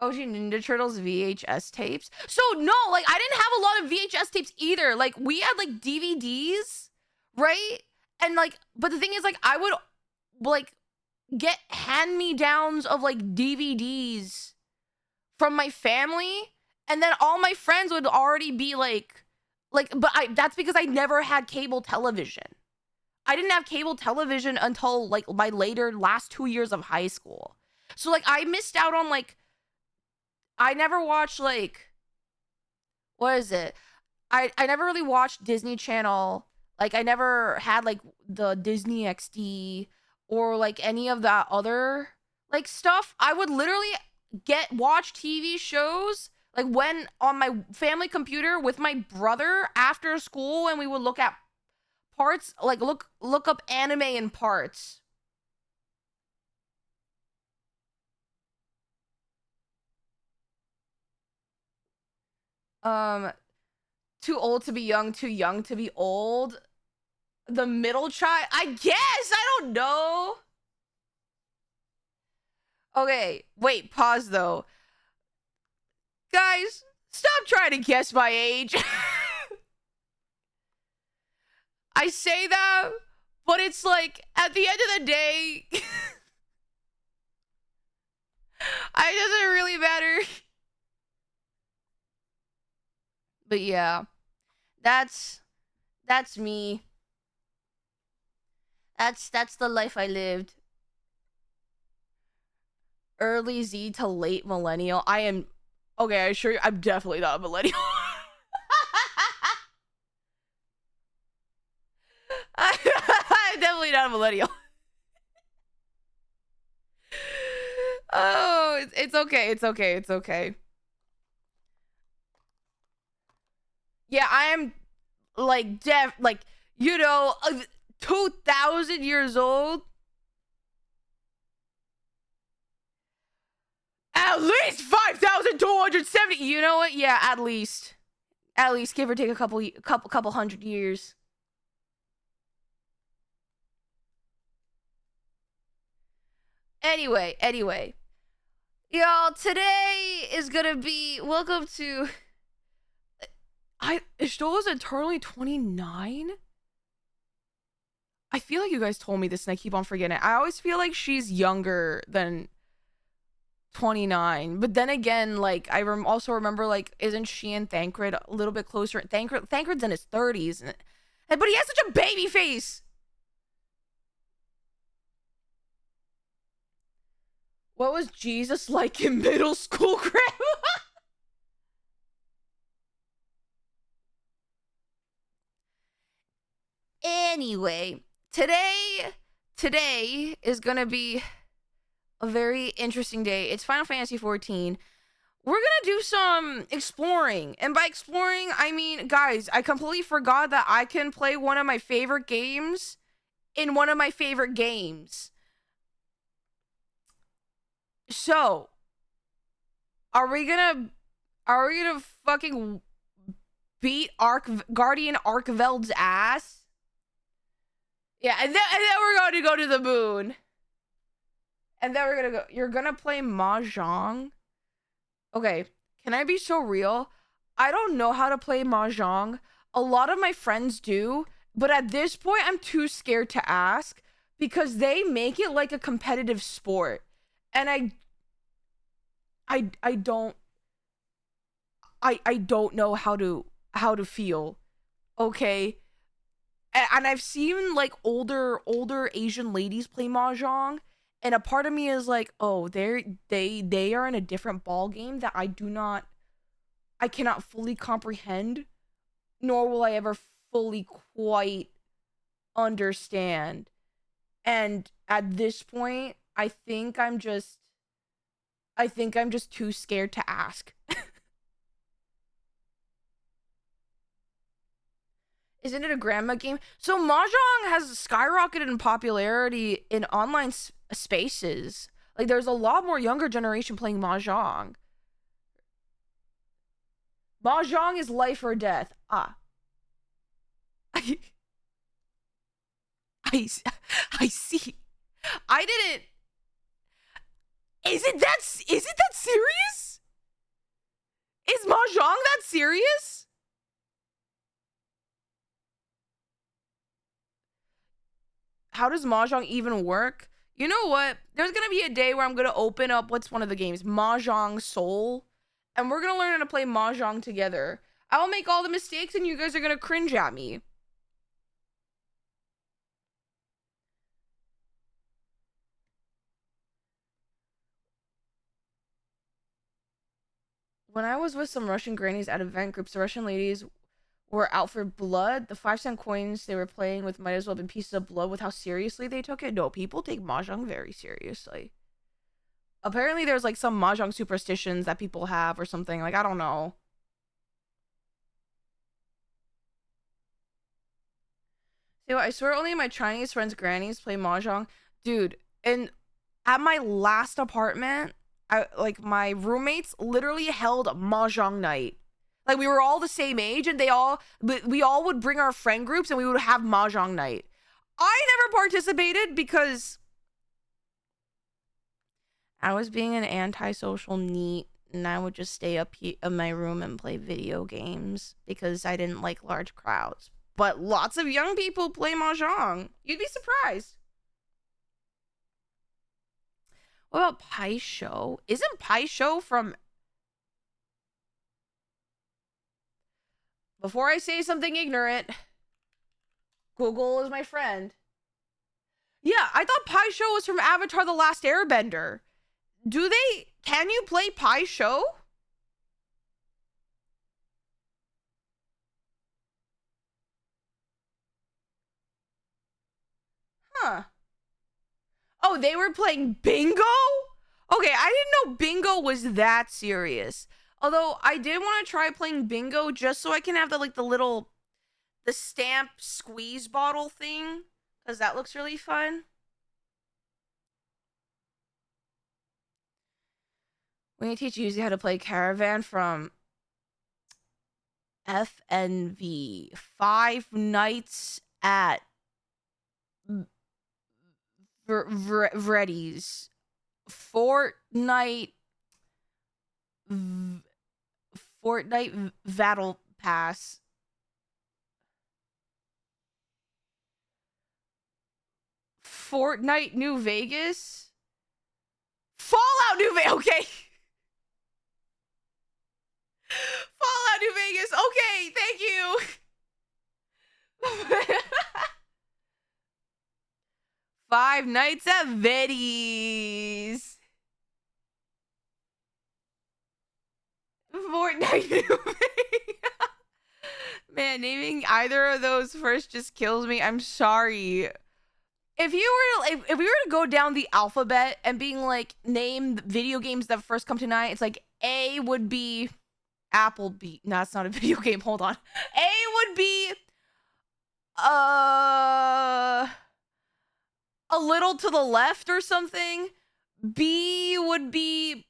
OG Ninja Turtles VHS tapes. So no, like I didn't have a lot of VHS tapes either. Like we had like DVDs, right? And like, but the thing is, like, I would like get hand-me-downs of like DVDs from my family, and then all my friends would already be like, but that's because I never had cable television. I didn't have cable television until like my last 2 years of high school. So like I missed out on like, I never watched like, what is it? I never really watched Disney Channel. Like I never had like the Disney XD or like any of that other like stuff. I would literally watch TV shows like when on my family computer with my brother after school, and we would look at parts, like look up anime in parts. Um Too old to be young, too young to be old. The middle child, I guess. I don't know. Okay, wait, pause though. Guys, stop trying to guess my age. I say that, but it's like at the end of the day, it doesn't really matter. But yeah, that's me. That's the life I lived. Early Z to late millennial. I am okay. I assure you, I'm definitely not a millennial. I'm definitely not a millennial. Oh, it's okay. It's okay. It's okay. Yeah, I am like 2,000 years old. At least 5,270. You know what? Yeah, at least give or take a couple hundred years. Anyway. Y'all, today is gonna be welcome to Ishtola's eternally 29? I feel like you guys told me this and I keep on forgetting it. I always feel like she's younger than 29. But then again, like, I also remember, like, isn't she and Thancred a little bit closer? Thancred's in his 30s. But he has such a baby face! What was Jesus like in middle school, Grandma? Anyway, today is gonna be a very interesting day. It's Final Fantasy 14. We're gonna do some exploring. And by exploring, I mean, guys, I completely forgot that I can play one of my favorite games in one of my favorite games. So, are we gonna fucking beat Guardian Arkveld's ass? Yeah, and then we're going to go to the moon. And then we're gonna go. You're gonna play Mahjong? Okay, can I be so real? I don't know how to play Mahjong. A lot of my friends do, but at this point, I'm too scared to ask because they make it like a competitive sport, and I don't know how to feel. Okay, and I've seen like older Asian ladies play Mahjong. And a part of me is like, oh, they are in a different ball game that I cannot fully comprehend, nor will I ever fully quite understand. And at this point, I think I'm just too scared to ask. Isn't it a grandma game? So Mahjong has skyrocketed in popularity in online spaces. Like, there's a lot more younger generation playing Mahjong. Mahjong is life or death. Ah. I see. I didn't. Is it that serious? Is Mahjong that serious? How does Mahjong even work? You know what? There's gonna be a day where I'm gonna open up what's one of the games, Mahjong Soul, and we're gonna learn how to play Mahjong together. I'll make all the mistakes and you guys are gonna cringe at me. When I was with some Russian grannies at event groups, the Russian ladies were out for blood. The 5-cent coins they were playing with might as well have been pieces of blood with how seriously they took it. No, people take Mahjong very seriously. Apparently there's like some Mahjong superstitions that people have or something. Like, I don't know. See what? I swear only my Chinese friends' grannies play Mahjong. Dude, and at my last apartment, my roommates literally held Mahjong night. Like, we were all the same age and we all would bring our friend groups and we would have Mahjong night. I never participated because I was being an antisocial neat and I would just stay up in my room and play video games because I didn't like large crowds. But lots of young people play Mahjong. You'd be surprised. What about Pai Sho? Isn't Pai Sho from... Before I say something ignorant, Google is my friend. Yeah, I thought Pai Sho was from Avatar: The Last Airbender. Can you play Pai Sho? Huh. Oh, they were playing bingo? Okay, I didn't know bingo was that serious. Although I did want to try playing bingo just so I can have the stamp squeeze bottle thing, because that looks really fun. We need to teach Yuzi how to play Caravan from FNV. 5 Nights at Freddy's. Fortnite Battle Pass. Fortnite New Vegas. Fallout New Vegas. Okay. Fallout New Vegas. Okay, thank you. 5 Nights at Freddy's. Fortnite New Vegas. Man, naming either of those first just kills me. I'm sorry. If we were to go down the alphabet and being like, name video games that first come to mind, it's like A would be Applebee. No, it's not a video game. Hold on. A would be a little to the left or something. B would be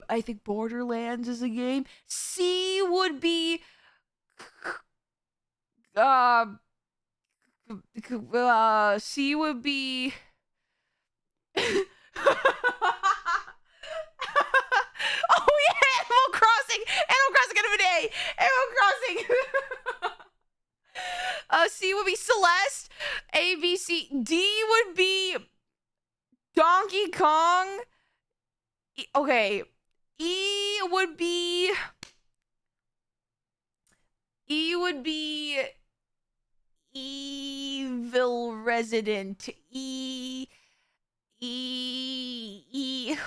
I think Borderlands is a game. C would be C would be oh yeah, Animal Crossing. Animal Crossing out of an A. Animal Crossing. C would be Celeste. A, B, C. D would be Donkey Kong. Okay. E would be Evil Resident.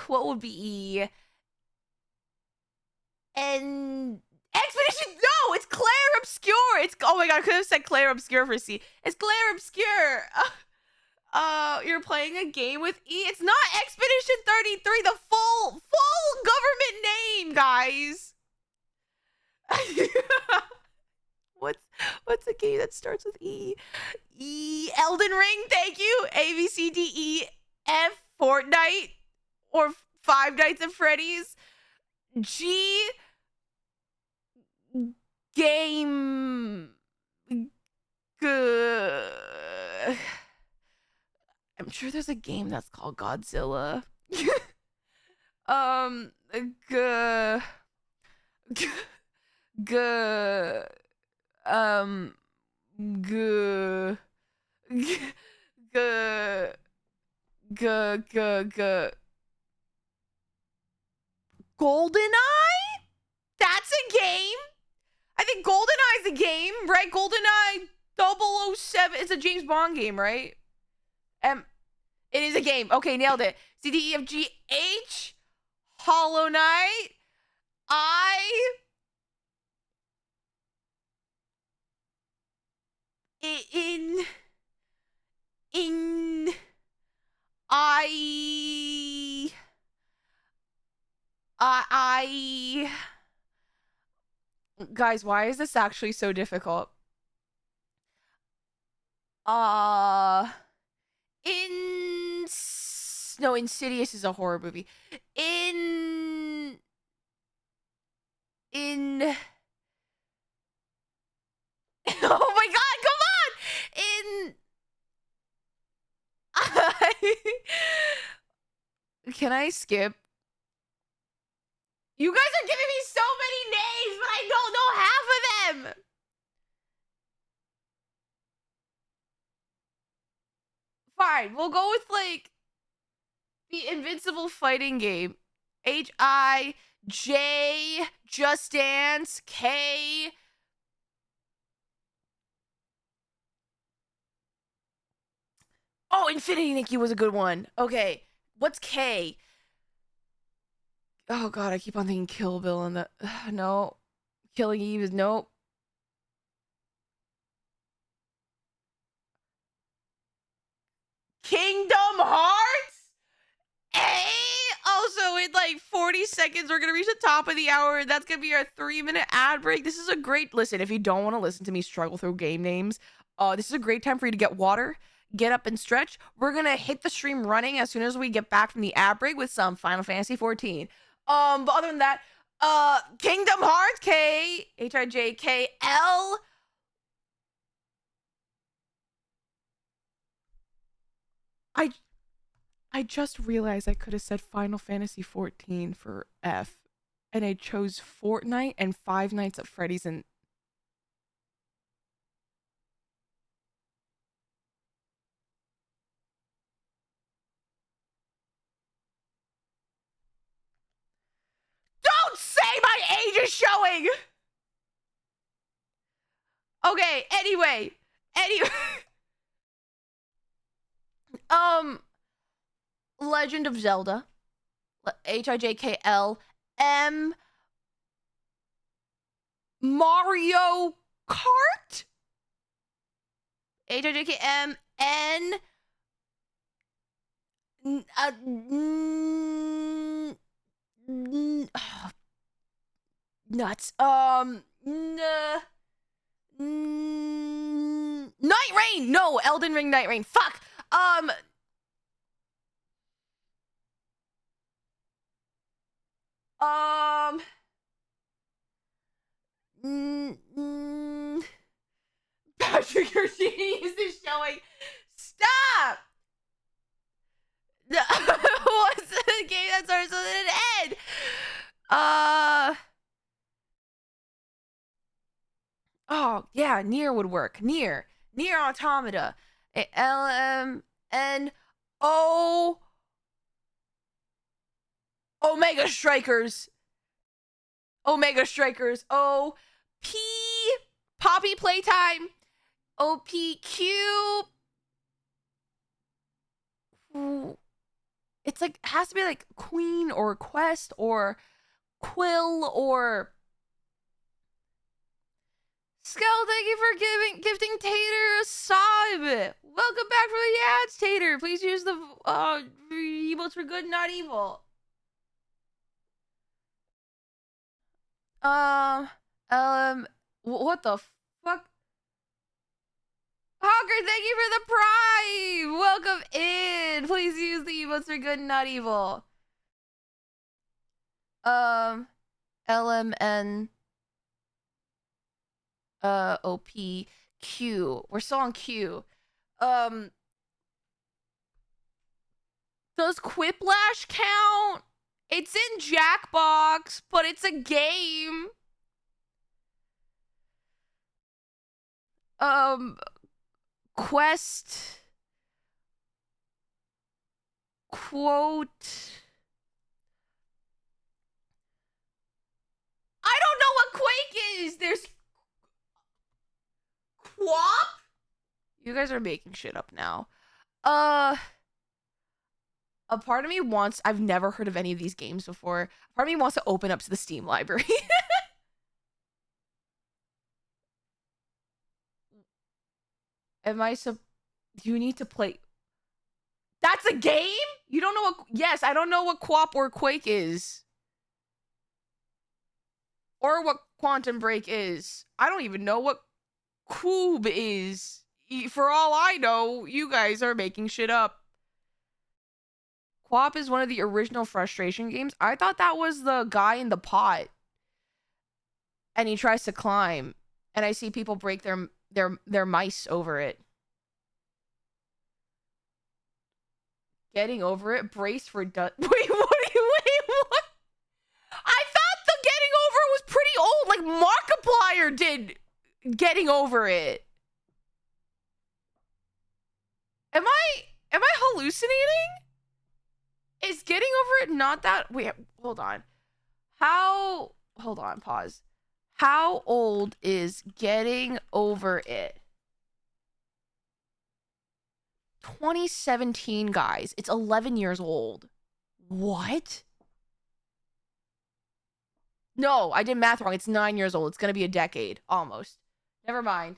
What would be E? And Expedition. No, it's Claire Obscure. It's, oh my god, I could have said Claire Obscure for C. It's Claire Obscure. You're playing a game with E. It's not Expedition 33, the full government name, guys. What's a game that starts with E? Elden Ring, thank you. A, B, C, D, E, F, Fortnite, or 5 Nights at Freddy's. G, game. I'm sure there's a game that's called Godzilla. GoldenEye? That's a game? I think GoldenEye's a game, right? GoldenEye 007. It's a James Bond game, right? It is a game. Okay, nailed it. C, D, E, F, G, H. Hollow Knight. I. Guys, why is this actually so difficult? No, Insidious is a horror movie. Oh my god, come on! Can I skip? You guys are giving me so many names, but I don't know half of them! Fine, we'll go with, like, the Invincible fighting game. H-I-J, Just Dance, K. Oh, Infinity Nikki was a good one. Okay, what's K? Oh god, I keep on thinking Kill Bill and the... no. Killing Eve is... nope. Kingdom Hearts? in like 40 seconds, we're gonna reach the top of the hour. That's gonna be our 3-minute ad break. This is a great listen. If you don't want to listen to me struggle through game names, this is a great time for you to get water, get up and stretch. We're gonna hit the stream running as soon as we get back from the ad break with some Final Fantasy 14. But other than that, Kingdom Hearts KHIJKL. I just realized I could have said Final Fantasy 14 for F, and I chose Fortnite and Five Nights at Freddy's and don't say my age is showing. Okay, anyway. Legend of Zelda. HIJKL. Mario Kart. HIJKM. Nuts. Night Rain. No, Elden Ring Night Rain. Fuck. Patrick, your genius is showing. Stop. What's the game that starts with an N? Oh yeah, Nier would work. Nier Automata. LMNO. Omega Strikers. OP. Poppy Playtime. OPQ. It's like, has to be like Queen or Quest or Quill or Skull. Thank you for gifting Tater a sub. Welcome back from the ads, Tater. Please use the emotes for good, not evil. What the fuck? Hawker, thank you for the prime. Welcome in. Please use the emotes for good and not evil. LMN. OPQ. We're still on Q. Does Quiplash count? It's in Jackbox, but it's a game. Quest. Quote. I don't know what Quake is. There's Quap? You guys are making shit up now. A part of me wants, I've never heard of any of these games before. A part of me wants to open up to the Steam library. You need to play. That's a game? You don't know what, yes, I don't know what Quap or Quake is. Or what Quantum Break is. I don't even know what Cube is. For all I know, you guys are making shit up. Quap is one of the original Frustration games. I thought that was the guy in the pot. And he tries to climb. And I see people break their mice over it. Getting over it. Brace for Wait, what? I thought the Getting Over it was pretty old. Like Markiplier did Getting Over it. Am I hallucinating? Is Getting Over it not that... Wait, hold on. Hold on, pause. How old is Getting Over it? 2017, guys. It's 11 years old. What? No, I did math wrong. It's 9 years old. It's gonna be a decade. Almost. Never mind.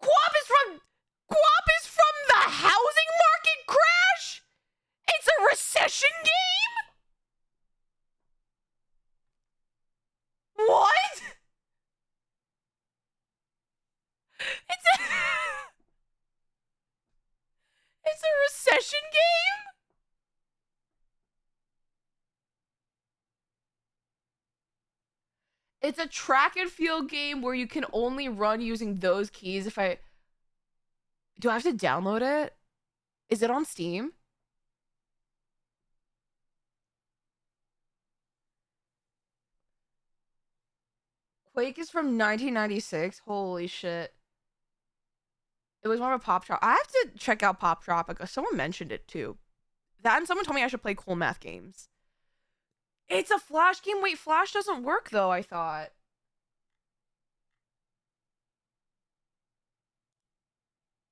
Quap is from the housing market crash? recession game? What? It's a it's a recession game? It's a track and field game where you can only run using those keys. Do I have to download it? Is it on Steam? Quake is from 1996. Holy shit. It was more of a Pop Trop. I have to check out Pop Tropica. Someone mentioned it too. That and someone told me I should play Cool Math Games. It's a Flash game. Wait, Flash doesn't work though, I thought.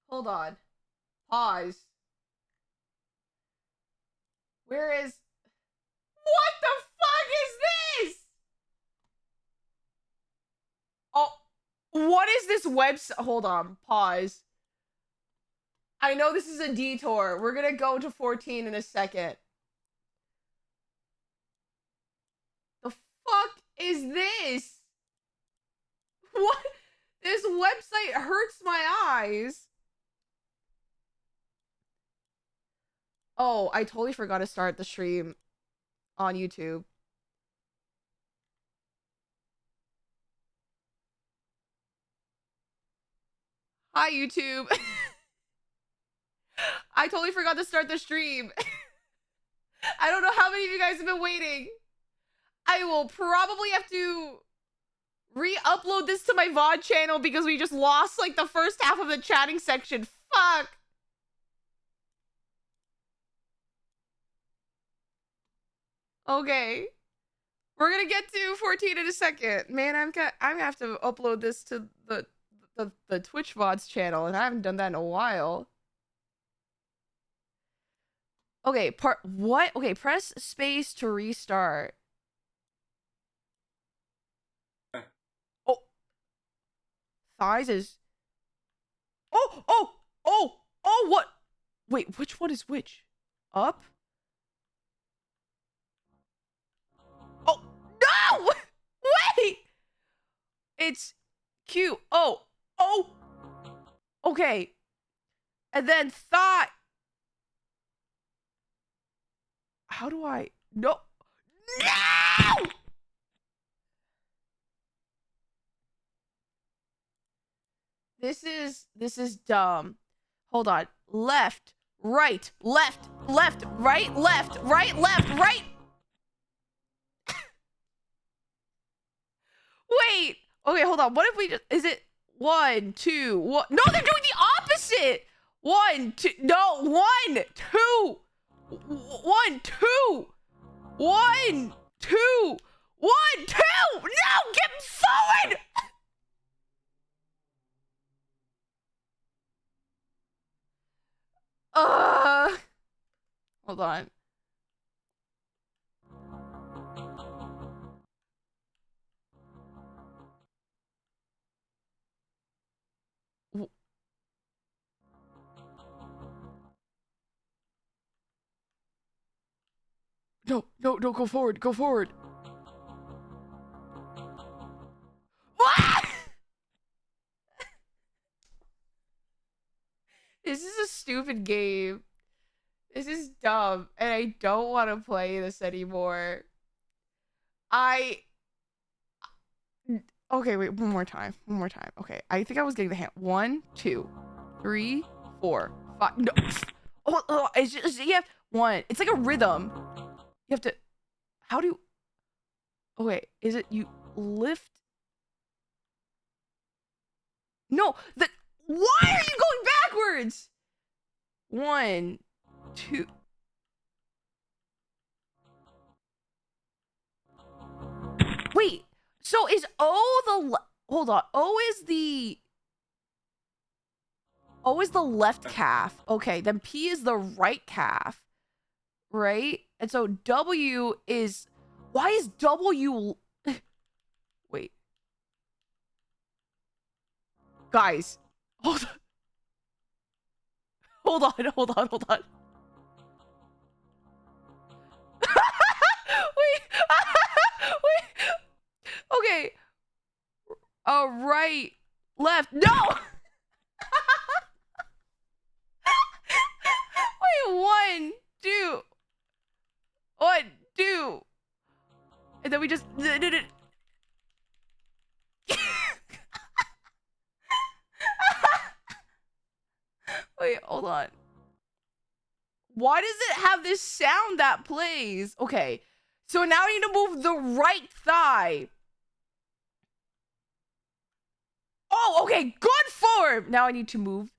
Hold on. Pause. Where is... What the fuck is this? Oh, what is this website? Hold on. Pause. I know this is a detour. We're gonna go to 14 in a second. The fuck is this? What? This website hurts my eyes. Oh, I totally forgot to start the stream on YouTube. Hi, YouTube. I totally forgot to start the stream. I don't know how many of you guys have been waiting. I will probably have to re-upload this to my VOD channel because we just lost like the first half of the chatting section. Fuck. Okay. We're gonna get to 14 in a second. Man, I'm gonna have to upload this to the Twitch VODs channel, and I haven't done that in a while. Okay, what? Okay, press space to restart. Oh. Thighs is... Oh, what? Wait, which one is which? Up? Oh, no! Wait! It's Q. Oh. Okay. And then thigh. How do I... No! This is dumb. Hold on. Left, right, left, right, left, right, right. Wait. Okay, hold on. What if we just... Is it 1, 2, 1? No, they're doing the opposite. 1, 2. No, 1, 2. 1, 2. 1, 2. 1, 2. No, get forward. Hold on. No, go forward, go forward. What? This is a stupid game. This is dumb, and I don't want to play this anymore. Okay, wait, one more time. Okay, I think I was getting the hint. 1, 2, 3, 4, 5. No. Oh, it's just, you have 1. It's like a rhythm. You have to... How do you... Okay, is it you lift? No, why are you going backwards? 1, 2. Wait, so is O the... Hold on. O is the left calf. Okay, then P is the right calf. Right? And so W is... Why is W... Wait. Guys. Hold on. right, left. No! Wait, 1, 2. 1, 2. And then we just... Wait, hold on. Why does it have this sound that plays? Okay, so now I need to move the right thigh. Oh, okay, good form. Now I need to move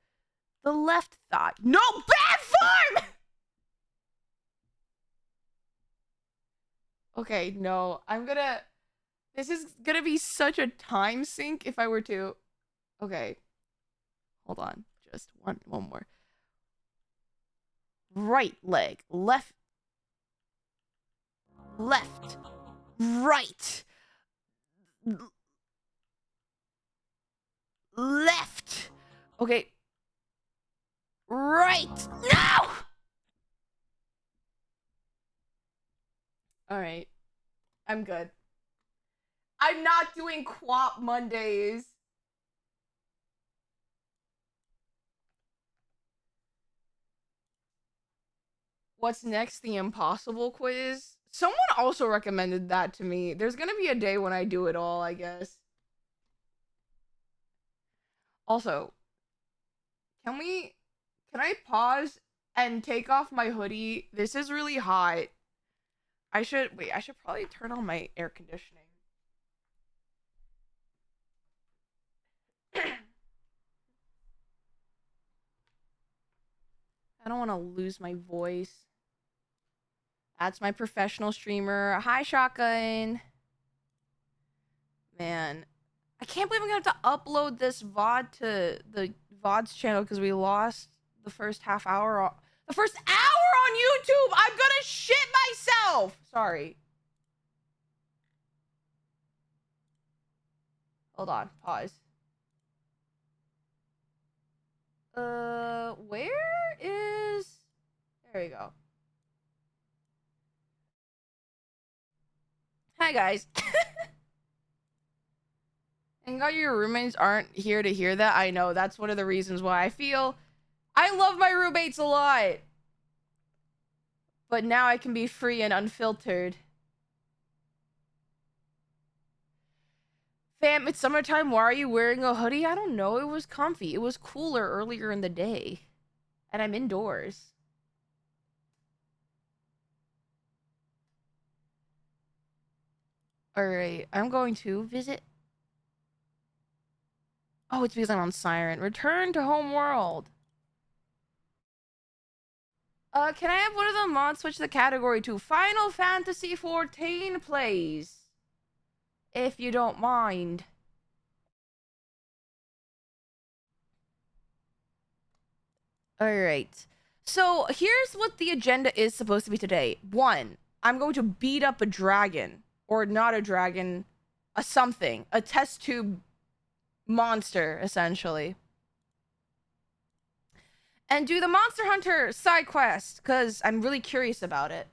the left thigh. No, bad form! Okay, no, this is gonna be such a time sink if I were to... Okay, hold on, just one more. Right leg, left, right, left. Okay, right. No! All right, I'm good. I'm not doing Quap Mondays. What's next? The impossible quiz? Someone also recommended that to me. There's gonna be a day when I do it all, I guess. Also, can I pause and take off my hoodie? This is really hot. I should probably turn on my air conditioning. I don't want to lose my voice. That's my professional streamer. Hi, Shotgun. Man, I can't believe I'm gonna have to upload this VOD to the VOD's channel because we lost the first half hour. The first hour on YouTube! I'm gonna shit myself! Sorry. Hold on. Pause. Where is... There we go. Hi, guys. And God, your roommates aren't here to hear that. I know. That's one of the reasons why I feel... I love my roommates a lot. But now I can be free and unfiltered. Fam, it's summertime. Why are you wearing a hoodie? I don't know. It was comfy. It was cooler earlier in the day. And I'm indoors. Alright, I'm going to visit... Oh, it's because I'm on Siren. Return to home world. Can I have one of the mods switch the category to Final Fantasy XIV, please? If you don't mind. Alright. So, here's what the agenda is supposed to be today. 1, I'm going to beat up a dragon. Or not a dragon. A something. A test tube monster, essentially. And do the Monster Hunter side quest, because I'm really curious about it.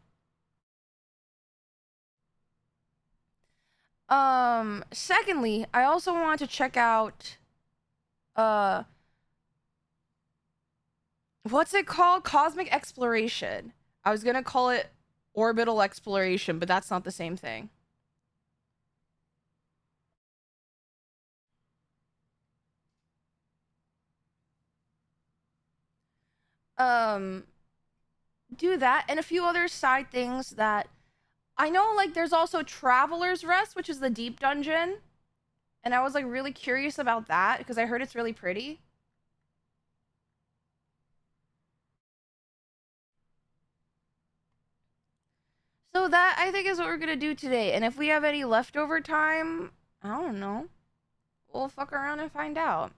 Secondly, I also want to check out, what's it called? Cosmic Exploration. I was gonna call it Orbital Exploration, but that's not the same thing. Do that and a few other side things that I know, like there's also Traveler's Rest, which is the deep dungeon. And I was like really curious about that because I heard it's really pretty. So that I think is what we're gonna do today. And if we have any leftover time, I don't know. We'll fuck around and find out.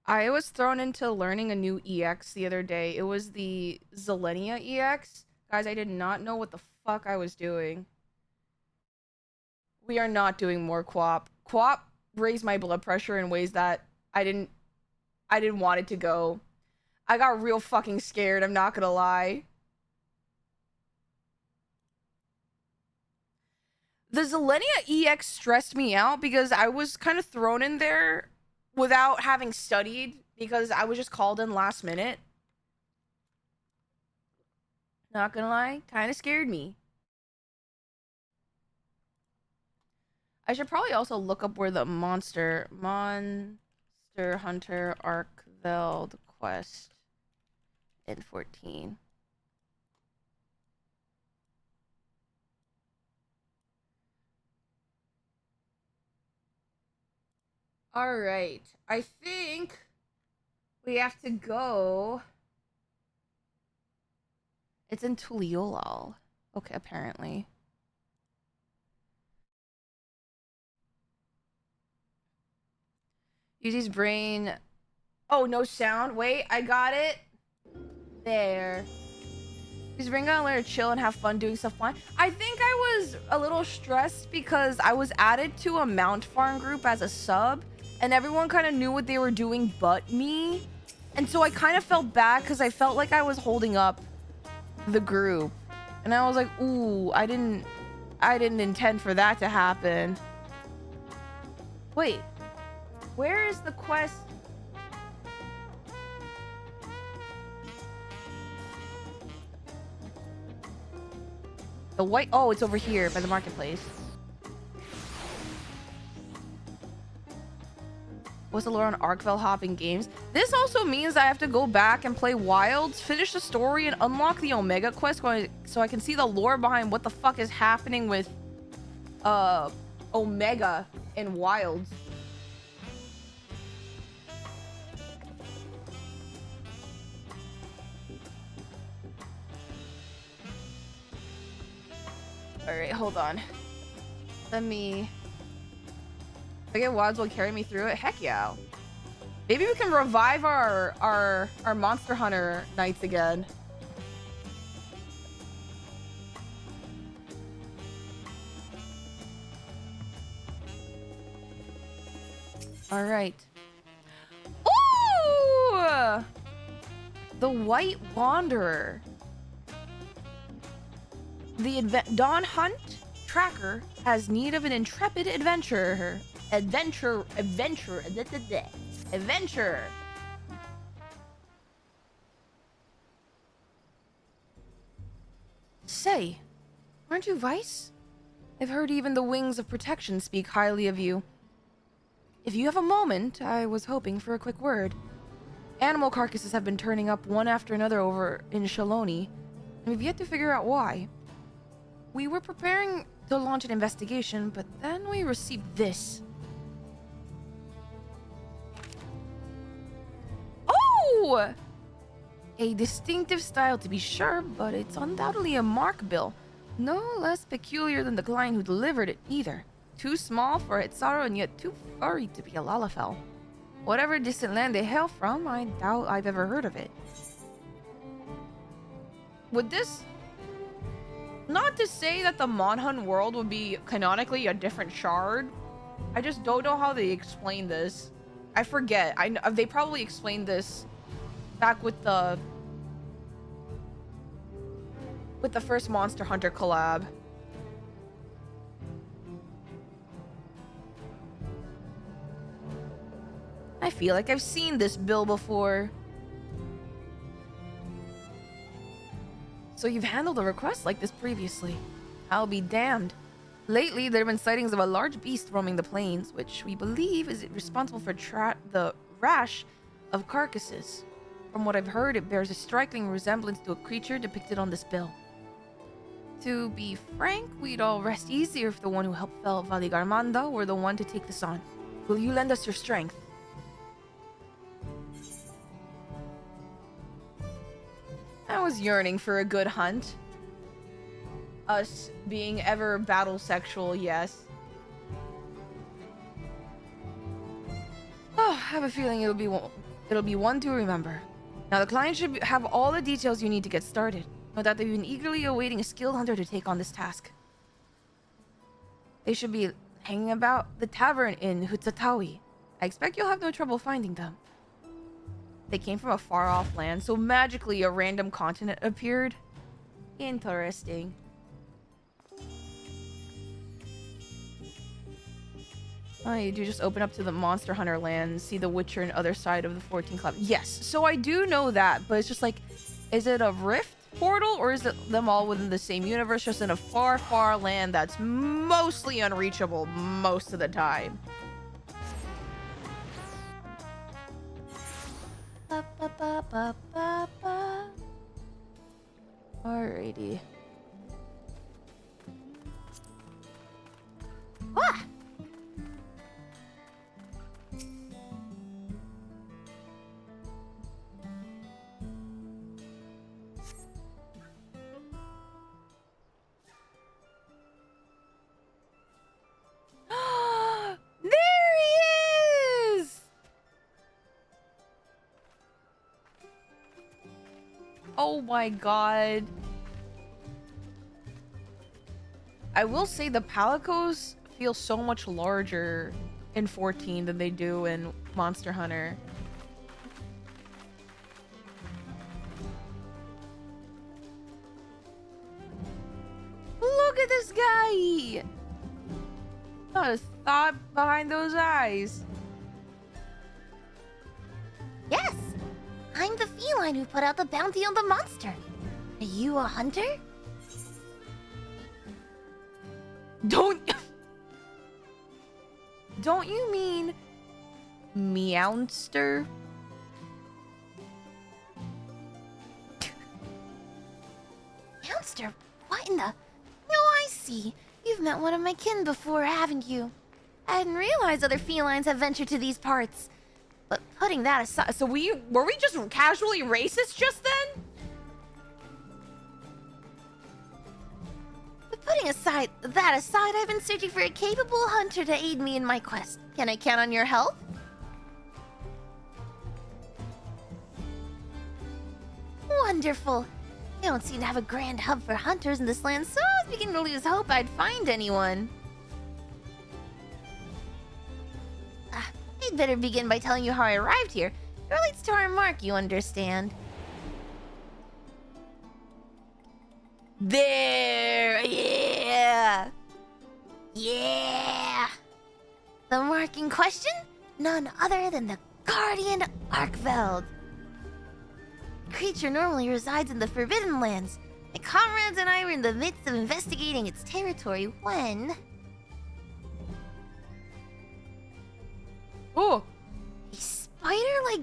I was thrown into learning a new EX the other day. It was the Zilenia EX. Guys, I did not know what the fuck I was doing. We are not doing more Quap. Quap raised my blood pressure in ways that I didn't want it to go. I got real fucking scared, I'm not gonna lie. The Zilenia EX stressed me out because I was kind of thrown in there without having studied because I was just called in last minute. Not gonna lie, kind of scared me. I should probably also look up where the Monster Hunter Arkveld quest in 14. All right, I think we have to go. It's in Tuliolal. Okay, apparently. Yuzi's brain. Oh, no sound. Wait, I got it. There. Yuzi's brain gonna learn to chill and have fun doing stuff fun. I think I was a little stressed because I was added to a mount farm group as a sub, and everyone kind of knew what they were doing but me. And so I kind of felt bad because I felt like I was holding up the group. And I was like, ooh, I didn't intend for that to happen. Wait. Where is the quest? The white... Oh, it's over here by the marketplace. What's the lore on Arkveld hopping games? This also means I have to go back and play Wilds, finish the story, and unlock the Omega quest so I can see the lore behind what the fuck is happening with Omega and Wilds. Alright, hold on. Let me... If I get Wilds will carry me through it? Heck yeah. Maybe we can revive our Monster Hunter nights again. Alright. Ooh! The White Wanderer. The Dawn Hunt Tracker has need of an intrepid adventurer. Adventure. Say, aren't you Vice? I've heard even the Wings of Protection speak highly of you. If you have a moment, I was hoping for a quick word. Animal carcasses have been turning up one after another over in Shaloni, and we've yet to figure out why. We were preparing to launch an investigation, but then we received this. Oh! A distinctive style to be sure, but it's undoubtedly a mark bill. No less peculiar than the client who delivered it, either. Too small for Hitsaru and yet too furry to be a Lalafell. Whatever distant land they hail from, I doubt I've ever heard of it. Would this... Not to say that the Monhun world would be canonically a different shard. I just don't know how they explain this. I forget. They probably explained this back with the first Monster Hunter collab. I feel like I've seen this bill before. So you've handled a request like this previously. I'll be damned. Lately, there have been sightings of a large beast roaming the plains, which we believe is responsible for the rash of carcasses. From what I've heard, it bears a striking resemblance to a creature depicted on this bill. To be frank, we'd all rest easier if the one who helped fell Valigarmanda were the one to take this on. Will you lend us your strength? I was yearning for a good hunt. Us being ever battle sexual, yes. Oh, I have a feeling it'll be one to remember. Now the client should have all the details you need to get started. No doubt they've been eagerly awaiting a skilled hunter to take on this task. They should be hanging about the tavern in Hutsatawi. I expect you'll have no trouble finding them. They came from a far-off land, so magically a random continent appeared. Interesting. Oh, you do just open up to the Monster Hunter land, see the Witcher and other side of the 14 Club. Yes, so I do know that, but it's just like, is it a rift portal or is it them all within the same universe, just in a far, far land that's mostly unreachable most of the time? Alrighty. Ah! There he is! Oh my god. I will say the Palicos feel so much larger in 14 than they do in Monster Hunter. Look at this guy! Not a thought behind those eyes. Yes! I'm the feline who put out the bounty on the monster. Are you a hunter? Don't you mean Meowster? Monster? What in the... Oh, I see. You've met one of my kin before, haven't you? I hadn't realized other felines have ventured to these parts. But putting that aside... So were we just casually racist just then? But putting that aside, I've been searching for a capable hunter to aid me in my quest. Can I count on your help? Wonderful. I don't seem to have a grand hub for hunters in this land, so I was beginning to lose hope I'd find anyone. I'd better begin by telling you how I arrived here. It relates to our mark, you understand. There! Yeah! Yeah! The mark in question? None other than the Guardian Arkveld. The creature normally resides in the Forbidden Lands. My comrades and I were in the midst of investigating its territory when... Oh, a spider-like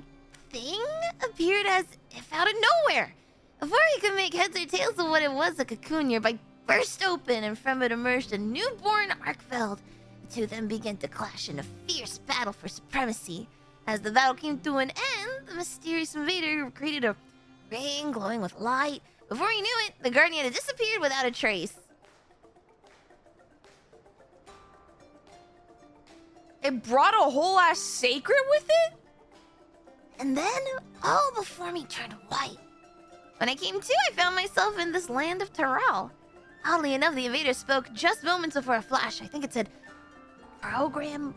thing appeared as if out of nowhere. Before he could make heads or tails of what it was, the cocoon nearby burst open, and from it emerged a newborn Arkveld. The two then began to clash in a fierce battle for supremacy. As the battle came to an end, the mysterious invader created a ring glowing with light. Before he knew it, the Guardian had disappeared without a trace. it brought a whole ass sacred with it? And then, all before me turned white. When I came to, I found myself in this land of Terrell. Oddly enough, the invader spoke just moments before a flash. I think it said, program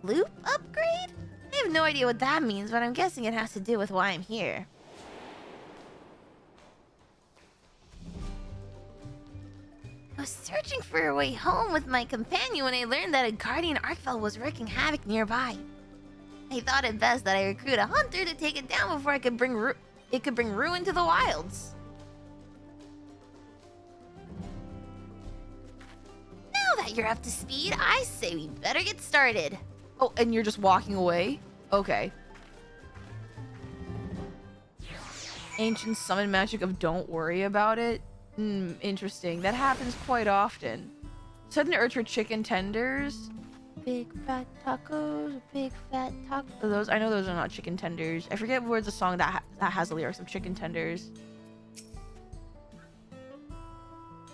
loop upgrade? I have no idea what that means, but I'm guessing it has to do with why I'm here. I was searching for a way home with my companion when I learned that a Guardian Arkveld was wreaking havoc nearby. I thought it best that I recruit a hunter to take it down before it could bring ruin to the wilds. Now that you're up to speed, I say we better get started. Oh, and you're just walking away? Okay. Ancient summon magic of don't worry about it? Interesting. That happens quite often. Sudden urge for chicken tenders. Big fat tacos, big fat tacos. Those, I know those are not chicken tenders. I forget where's the song that has the lyrics of chicken tenders.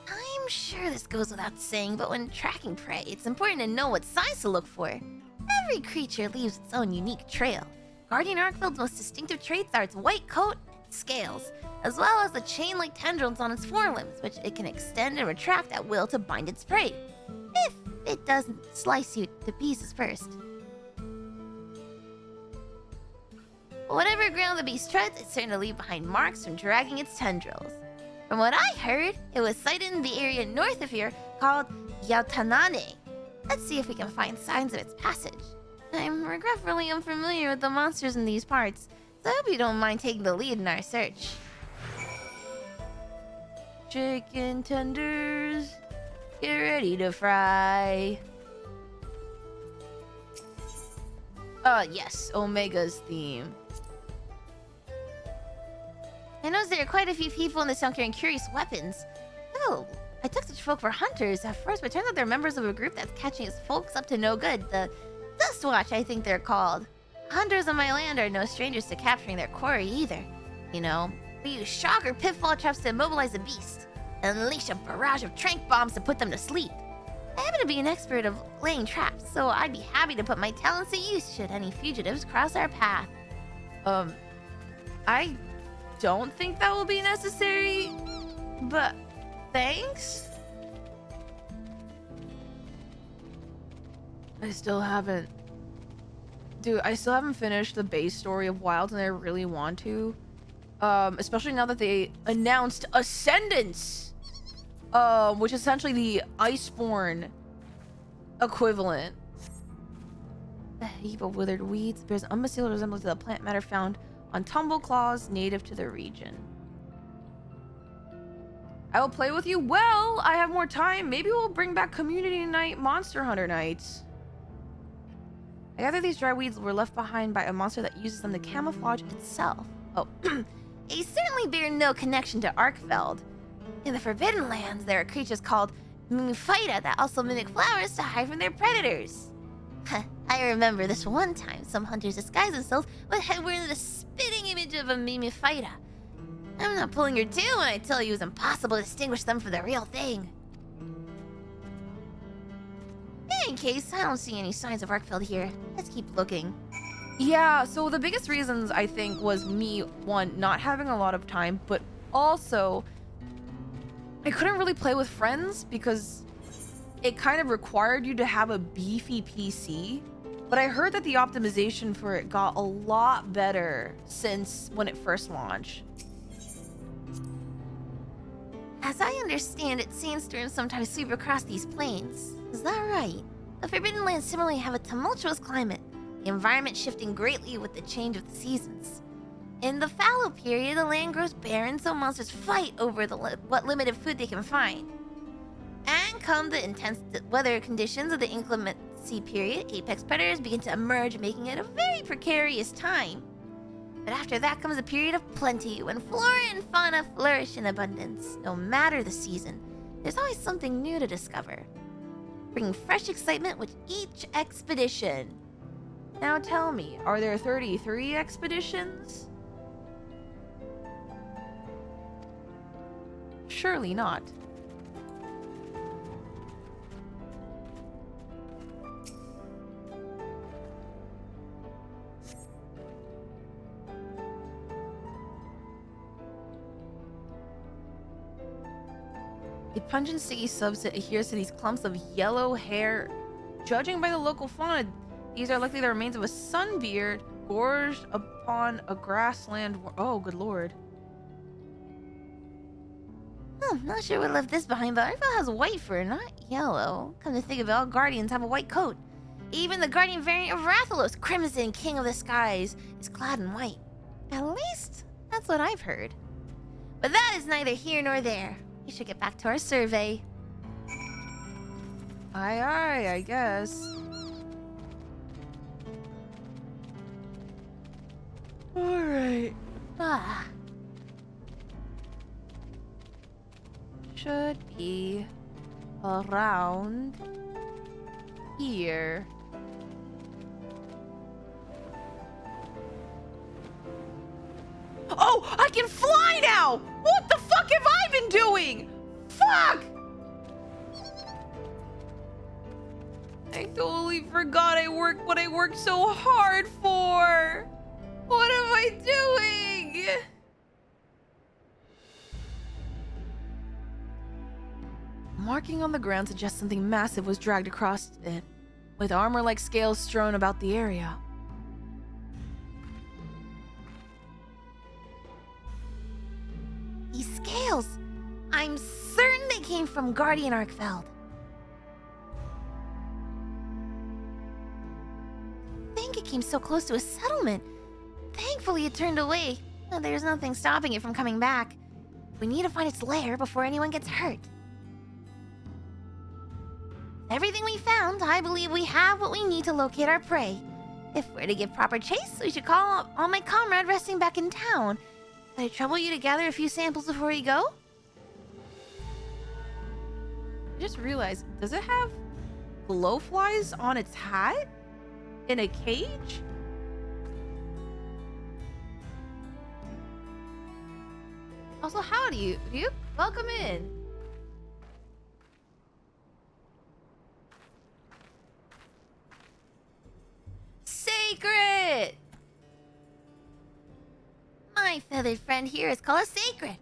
I'm sure this goes without saying, but when tracking prey, it's important to know what signs to look for. Every creature leaves its own unique trail. Guardian Arkveld's most distinctive traits are its white coat and scales, as well as the chain-like tendrils on its forelimbs, which it can extend and retract at will to bind its prey, if it doesn't slice you to pieces first. Whatever ground the beast treads, it's certain to leave behind marks from dragging its tendrils. From what I heard, it was sighted in the area north of here called Yautanane. Let's see if we can find signs of its passage. I'm regretfully unfamiliar with the monsters in these parts, so I hope you don't mind taking the lead in our search. Chicken tenders, get ready to fry. Yes, Omega's theme. I noticed there are quite a few people in this town carrying curious weapons. Oh, I took such folk for hunters at first, but it turns out they're members of a group that's catching its folks up to no good. The Dust Watch, I think they're called. Hunters on my land are no strangers to capturing their quarry either. You know, we use shock or pitfall traps to immobilize the beast, and unleash a barrage of trank bombs to put them to sleep. I happen to be an expert of laying traps, so I'd be happy to put my talents to use should any fugitives cross our path. I don't think that will be necessary, but thanks. I still haven't finished the base story of Wilds, and I really want to. Especially now that they announced Ascendance, which is essentially the Iceborne equivalent. A heap of withered weeds bears an unmistakable resemblance to the plant matter found on tumble claws native to the region. I will play with you. Well, I have more time. Maybe we'll bring back Community Night Monster Hunter nights. I gather these dry weeds were left behind by a monster that uses them to camouflage itself. Oh, They certainly bear no connection to Arkfeld. In the Forbidden Lands, there are creatures called Mimiphyta that also mimic flowers to hide from their predators. I remember this one time some hunters disguised themselves with head wearing the spitting image of a Mimiphyta. I'm not pulling your tail when I tell you it's impossible to distinguish them from the real thing. In any case, I don't see any signs of Arkfeld here. Let's keep looking. yeah, so the biggest reasons I think was me, one, not having a lot of time, but also I couldn't really play with friends because it kind of required you to have a beefy PC. But I heard that the optimization for it got a lot better since when it first launched. As I understand it, sandstorms sometimes sweep across these plains. Is that right? The Forbidden Lands similarly have a tumultuous climate, the environment shifting greatly with the change of the seasons. In the fallow period, the land grows barren, so monsters fight over what limited food they can find. And come the intense weather conditions of the inclemency period, apex predators begin to emerge, making it a very precarious time. But after that comes a period of plenty, when flora and fauna flourish in abundance. No matter the season, there's always something new to discover, bringing fresh excitement with each expedition. Now tell me, are there 33 expeditions? Surely not. A pungent sticky substance adheres to these clumps of yellow hair. Judging by the local fauna, these are likely the remains of a sunbeard gorged upon a grassland. Oh, good lord. Not sure what left this behind, but Arkfeld has white fur, not yellow. Come to think of it, all guardians have a white coat. Even the guardian variant of Rathalos, Crimson, King of the Skies, is clad in white. At least, that's what I've heard. But that is neither here nor there. We should get back to our survey. Aye, aye, I guess. Alright. Should be around here. Oh, I can fly now! What the fuck have I been doing? Fuck! I totally forgot what I worked so hard for. What am I doing? Marking on the ground suggests something massive was dragged across it, with armor-like scales strewn about the area. These scales! I'm certain they came from Guardian Arkfeld. came so close to a settlement. Thankfully, it turned away. There's nothing stopping it from coming back. We need to find its lair before anyone gets hurt. Everything we found, I believe we have what we need to locate our prey. If we're to give proper chase, we should call on my comrade resting back in town. Could I trouble you to gather a few samples before you go? I just realized, does it have blowflies on its hat? In a cage? Also, howdy, you? Welcome in. Sacred! My feathered friend here is called a sacred.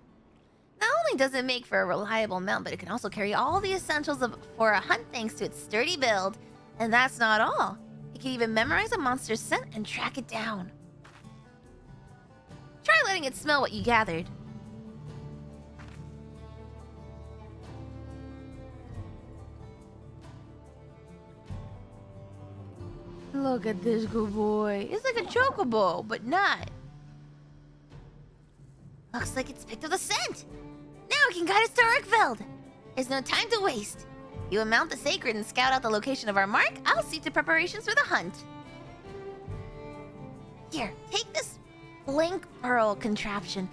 Not only does it make for a reliable mount, but it can also carry all the essentials for a hunt thanks to its sturdy build. And that's not all. It can even memorize a monster's scent and track it down. Try letting it smell what you gathered. Look at this good boy. It's like a chocobo, but not. Looks like it's picked up the scent. Now it can guide us to Arkveld. There's no time to waste. You mount the sacred and scout out the location of our mark. I'll see to preparations for the hunt. Here, take this blink pearl contraption.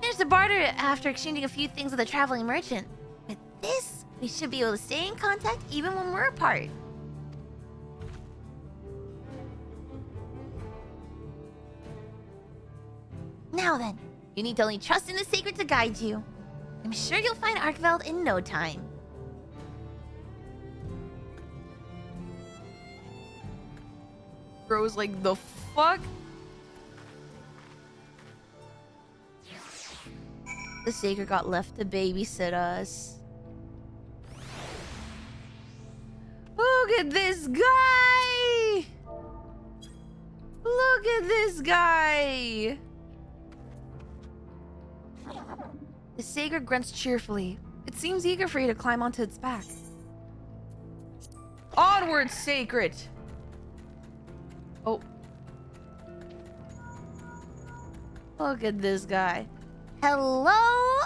There's the barter after exchanging a few things with a traveling merchant. With this, we should be able to stay in contact even when we're apart. Now then, you need to only trust in the sacred to guide you. I'm sure you'll find Arkveld in no time. Bro's like, the fuck? The sacred got left to babysit us. Look at this guy! Look at this guy! The sacred grunts cheerfully. It seems eager for you to climb onto its back. Onward, sacred! Oh. Look at this guy. Hello?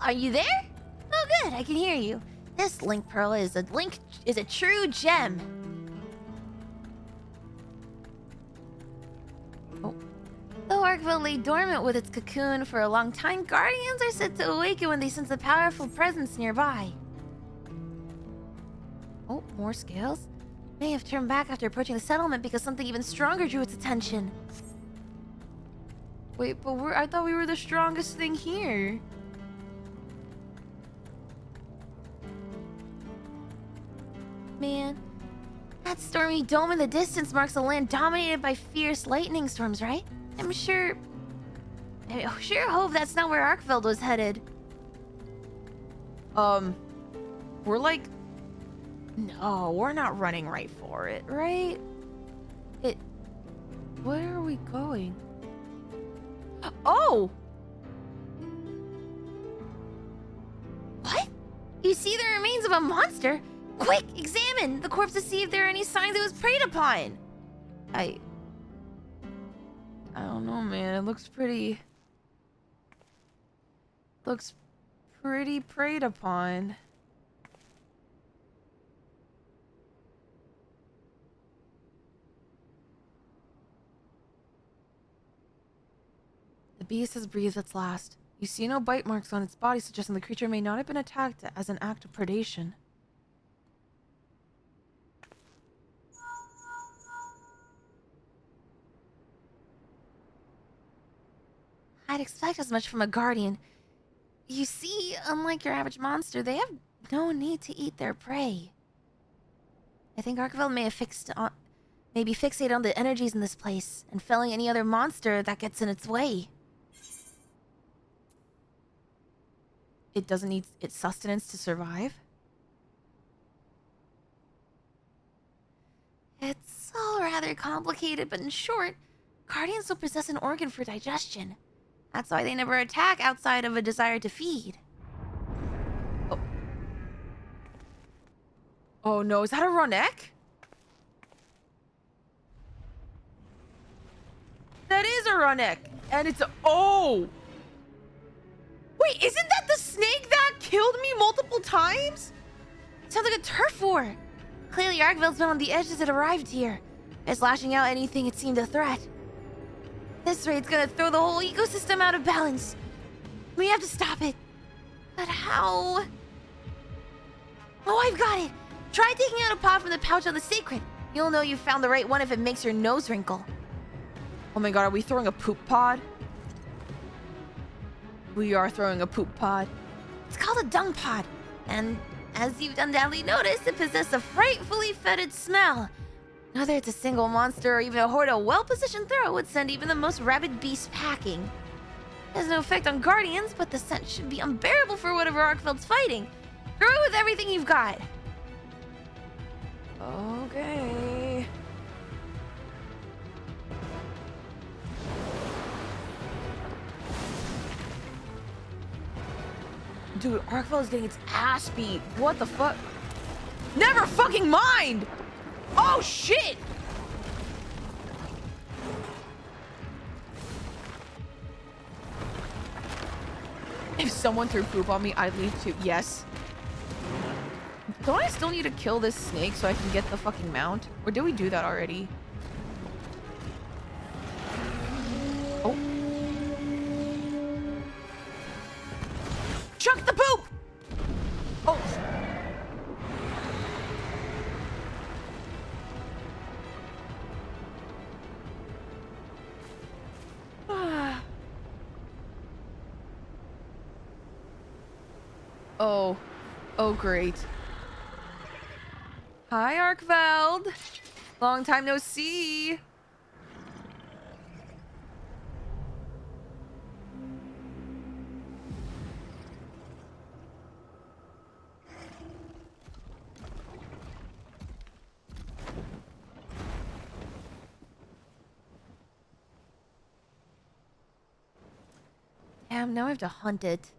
Are you there? Oh good, I can hear you. This link pearl is a true gem. Oh. Though Arkville lay dormant with its cocoon for a long time, guardians are said to awaken when they sense a powerful presence nearby. Oh, more scales? May have turned back after approaching the settlement because something even stronger drew its attention. Wait, but I thought we were the strongest thing here. Man, that stormy dome in the distance marks a land dominated by fierce lightning storms, right? I sure hope that's not where Arkveld was headed. We're like... No, we're not running right for it, right? Where are we going? Oh! What? You see the remains of a monster? Quick, examine the corpse to see if there are any signs it was preyed upon. I don't know, man. It looks pretty... Looks pretty preyed upon. The beast has breathed its last. You see no bite marks on its body, suggesting the creature may not have been attacked as an act of predation. I'd expect as much from a guardian. You see, unlike your average monster, they have no need to eat their prey. I think Arkville may be fixated on the energies in this place and felling any other monster that gets in its way. It doesn't need its sustenance to survive? It's all rather complicated, but in short, guardians will possess an organ for digestion. That's why they never attack outside of a desire to feed. Oh. Oh no, is that a Ronek? That is a Runek. And it's oh. Wait, isn't that the snake that killed me multiple times? Sounds like a turf war. Clearly, Arkveld's been on the edge as it arrived here. It's lashing out anything it seemed a threat. This raid's gonna throw the whole ecosystem out of balance. We have to stop it. But how? Oh, I've got it. Try taking out a pod from the pouch on the sacred. You'll know you found the right one if it makes your nose wrinkle. Oh my god, are we throwing a poop pod? We are throwing a poop pod. It's called a dung pod. And as you've undoubtedly noticed, it possesses a frightfully fetid smell. Whether it's a single monster or even a horde of well-positioned throw would send even the most rabid beast packing. It has no effect on guardians, but the scent should be unbearable for whatever Arkveld's fighting. Throw it with everything you've got. Okay. Dude, Arkveld is getting its ass beat. What the fuck? Never fucking mind! Oh shit! If someone threw poop on me, I'd leave too. Yes. Don't I still need to kill this snake so I can get the fucking mount? Or did we do that already? Oh. Chuck the poop! Oh. Oh. Oh, great. Hi, Arkveld. Long time no see. Damn, now I have to hunt it.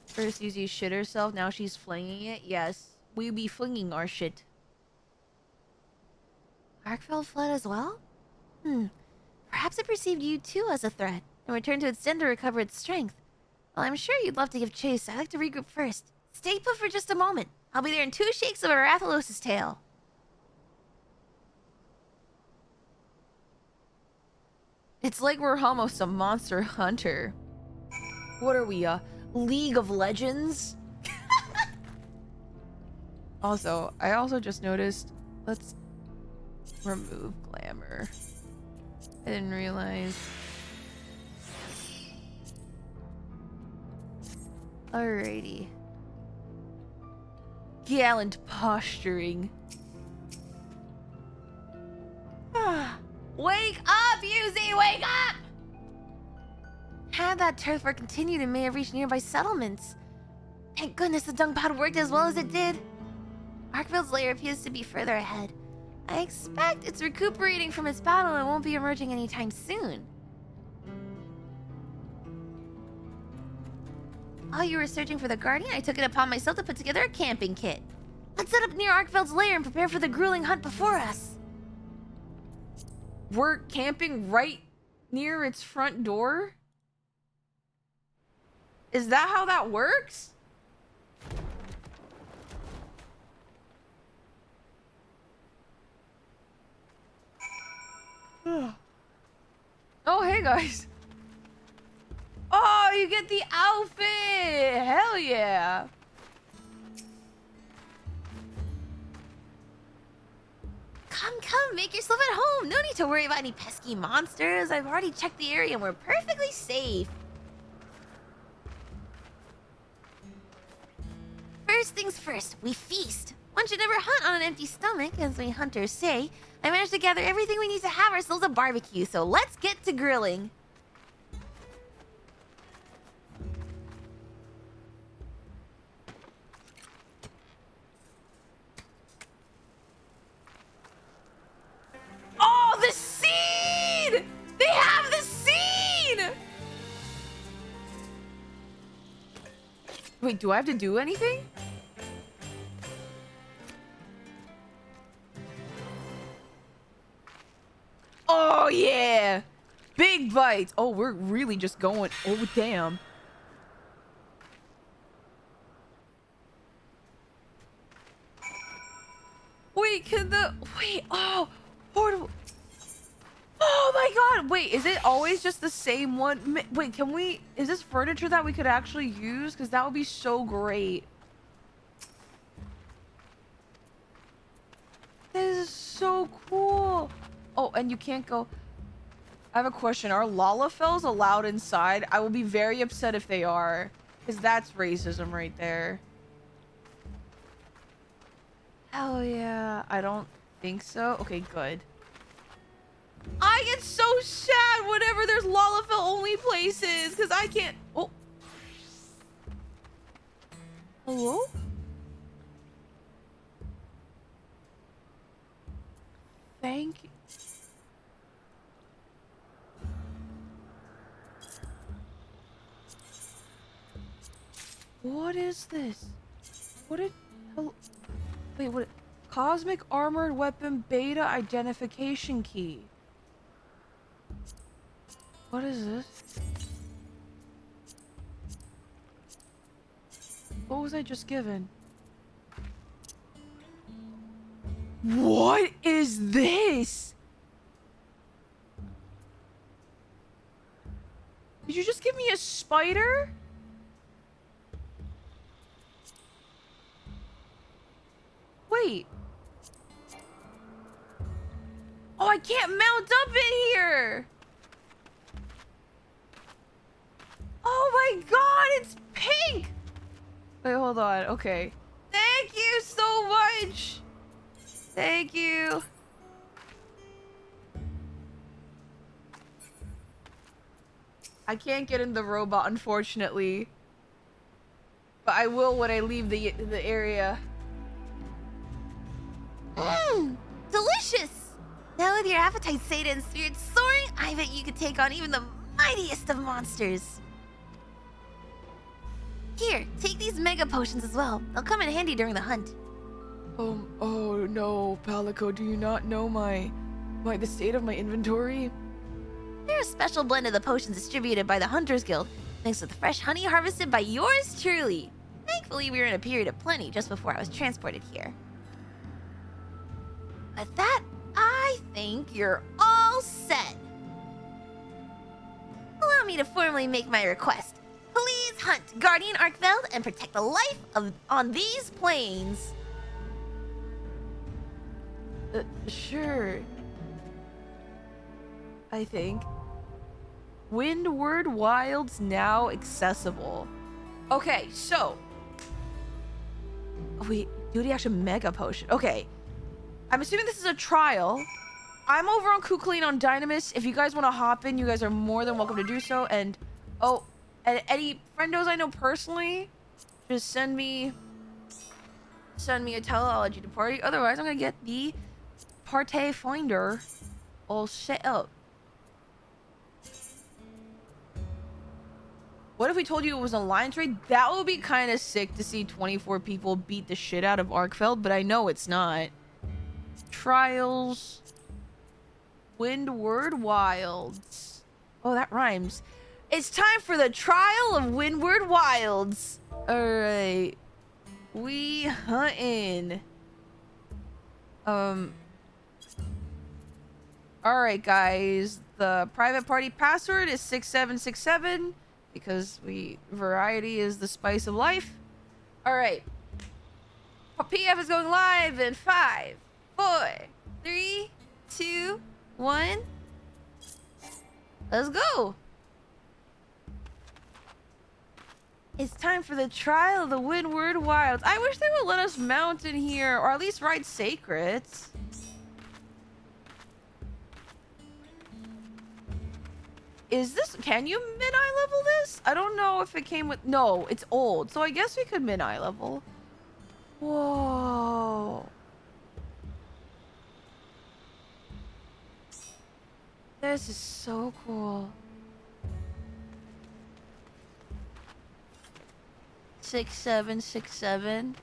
First Yuzi shit herself, now she's flinging it. Yes, we be flinging our shit. Arkveld fled as well? Perhaps it perceived you too as a threat, and returned to its den to recover its strength. Well, I'm sure you'd love to give chase. I'd like to regroup first. Stay put for just a moment. I'll be there in 2 shakes of a Rathalos' tail. It's like we're almost a monster hunter. What are we, League of Legends? Also, I also just noticed, let's remove glamour. I didn't realize. Alrighty. Gallant posturing. Wake up, Yuzi! Wake up! Had that turf war continued, it may have reached nearby settlements. Thank goodness the dung pod worked as well as it did. Arkveld's lair appears to be further ahead. I expect it's recuperating from its battle and won't be emerging anytime soon. While you were searching for the Guardian, I took it upon myself to put together a camping kit. Let's set up near Arkveld's lair and prepare for the grueling hunt before us. We're camping right near its front door? Is that how that works? Oh, hey guys. Oh, you get the outfit. Hell yeah. Come, make yourself at home. No need to worry about any pesky monsters. I've already checked the area and we're perfectly safe. First things first, we feast. One should never hunt on an empty stomach, as we hunters say. I managed to gather everything we need to have ourselves a barbecue, so let's get to grilling. Oh, the seed! They have the seed! Wait, do I have to do anything? Oh, yeah! Big bites. Oh, we're really just going. Oh, damn. Wait, oh, portable. Oh my god, wait, is it always just the same one? Wait, is this furniture that we could actually use? Because that would be so great. This is so cool. Oh, and you can't go. I have a question. Are Lalafels allowed inside? I will be very upset if they are. Because that's racism right there. Hell yeah. I don't think so. Okay, good. I get so sad whenever there's Lalafell only places. Because I can't... Oh. Hello? Thank you. What is this? What did... Wait, what? Cosmic Armored Weapon Beta Identification Key. What is this? What was I just given? What is this? Did you just give me a spider? Wait. Oh, I can't mount up in here. Oh my god, it's pink. Wait, hold on. Okay. Thank you so much. Thank you. I can't get in the robot, unfortunately. But I will when I leave the area. Mmm, delicious! Now with your appetite sated and spirit soaring, I bet you could take on even the mightiest of monsters. Here, take these mega potions as well. They'll come in handy during the hunt. Oh no, Palico, do you not know the state of my inventory? They're a special blend of the potions distributed by the Hunters Guild, thanks to the fresh honey harvested by yours truly. Thankfully, we were in a period of plenty just before I was transported here. With that, I think you're all set. Allow me to formally make my request. Please hunt Guardian Arkveld and protect the life on these plains. Sure. I think. Windward Wilds now accessible. Okay, so. Oh, wait, duty action mega potion. Okay. I'm assuming this is a trial. I'm over on Kuklein on Dynamis. If you guys want to hop in, you guys are more than welcome to do so. And, oh, and any friendos I know personally, just send me a teleology to party. Otherwise, I'm going to get the Partay Finder all set up. What if we told you it was an alliance raid? That would be kind of sick to see 24 people beat the shit out of Arkfeld, but I know it's not. Trials. Windward Wilds. Oh, that rhymes. It's time for the trial of Windward Wilds. Alright. We hunting. Alright, guys. The private party password is 6767 because variety is the spice of life. Alright. PF is going live in 5, 4, 3, 2, 1. Let's go. It's time for the trial of the Windward Wilds. I wish they would let us mount in here, or at least ride Sacrets. Is this... Can you mid-eye level this? I don't know if it came with... No, it's old, so I guess we could mid-eye level. Whoa. This is so cool. 6767.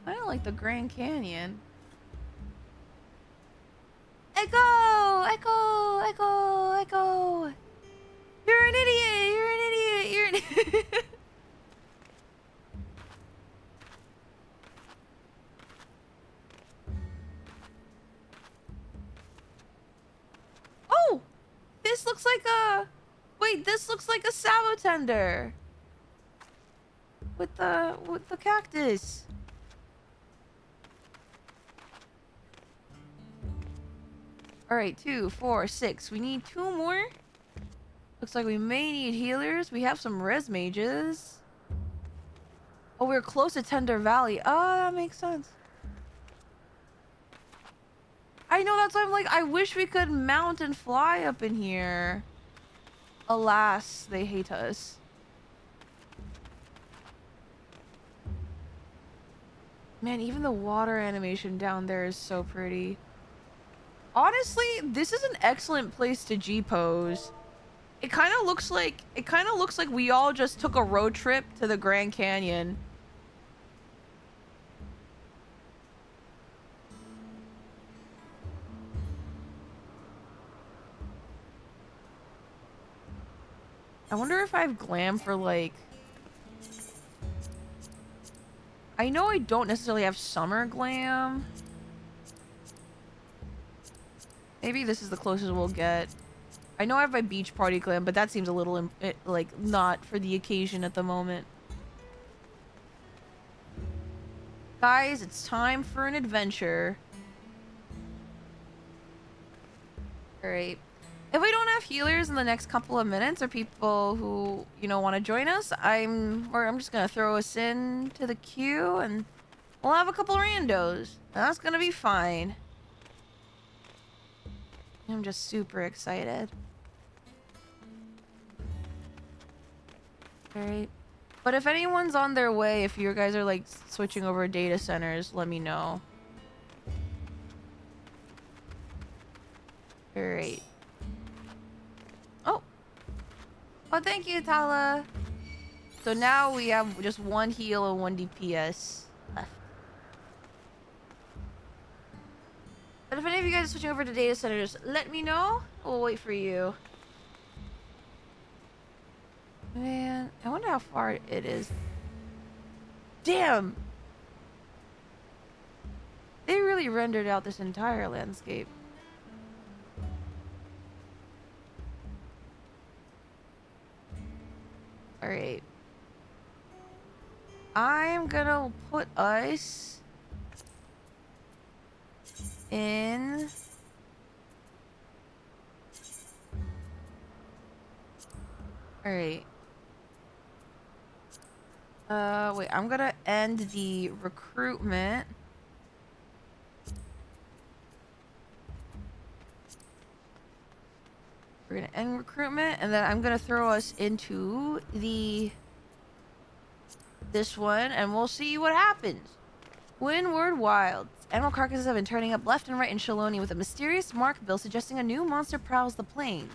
I don't like the Grand Canyon. Echo! this looks like a... Wait, this looks like a sallow tender. With the cactus. Alright, 2, 4, 6. We need 2 more. Looks like we may need healers. We have some res mages. Oh, we're close to Tender Valley. Oh, that makes sense. I know, that's why I'm like, I wish we could mount and fly up in here. Alas, they hate us. Man, even the water animation down there is so pretty. Honestly, this is an excellent place to G-pose. It kind of looks like we all just took a road trip to the Grand Canyon. I wonder if I have glam for like... I know I don't necessarily have summer glam. Maybe this is the closest we'll get. I know I have my beach party glam, but that seems a little, like, not for the occasion at the moment. Guys, it's time for an adventure. Alright. If we don't have healers in the next couple of minutes, or people who, you know, want to join us, I'm just gonna throw us into the queue, and we'll have a couple randos. That's gonna be fine. I'm just super excited. Alright. But if anyone's on their way, if you guys are like switching over data centers, let me know. Alright. Oh! Oh, thank you, Tala! So now we have just 1 heal and 1 DPS left. But if any of you guys are switching over to data centers, let me know. We'll wait for you. Man, I wonder how far it is. Damn! They really rendered out this entire landscape. Alright. I'm gonna put us in... Alright. Wait, I'm gonna end the recruitment. We're gonna end recruitment, and then I'm gonna throw us into this one, and we'll see what happens. Windward Wilds. Animal carcasses have been turning up left and right in Shaloni with a mysterious mark bill suggesting a new monster prowls the plains.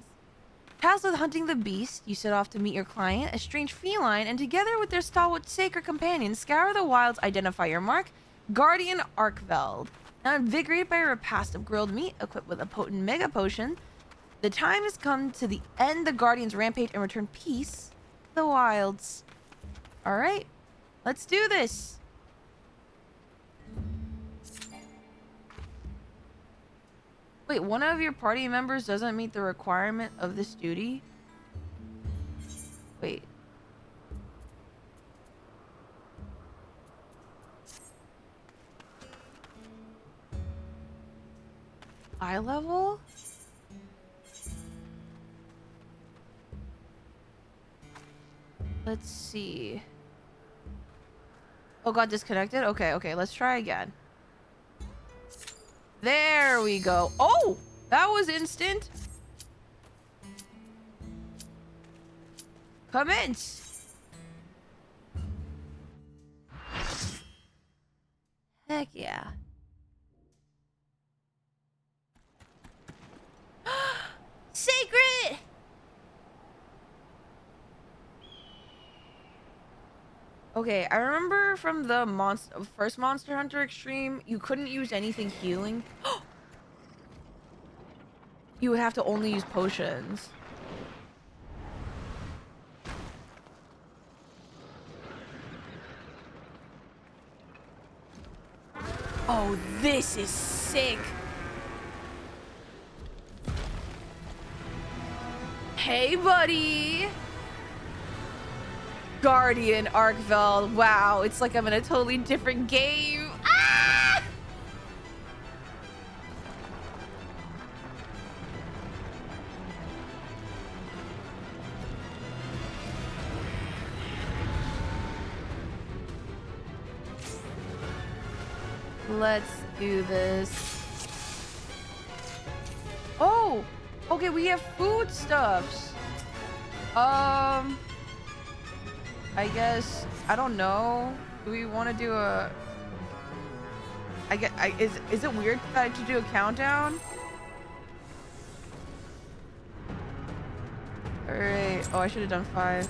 Tasked with hunting the beast, you set off to meet your client, a strange feline, and together with their stalwart sacred companions, scour the wilds, identify your mark, Guardian Arkveld. Now invigorated by a repast of grilled meat, equipped with a potent mega potion, the time has come to end the Guardian's rampage and return peace to the wilds. Alright, let's do this! Wait, one of your party members doesn't meet the requirement of this duty? Wait. Eye level? Let's see. Oh, got disconnected? Okay, let's try again. There we go. Oh, that was instant. Commence. Heck yeah. Secret! Okay, I remember from the first Monster Hunter Extreme, you couldn't use anything healing. You would have to only use potions. Oh, this is sick. Hey, buddy. Guardian Arkveld. Wow, it's like I'm in a totally different game. Ah! Let's do this. Oh, okay, we have foodstuffs. I guess, I don't know. Do we want to do a... is it weird that I should do a countdown? Alright. Oh, I should have done 5.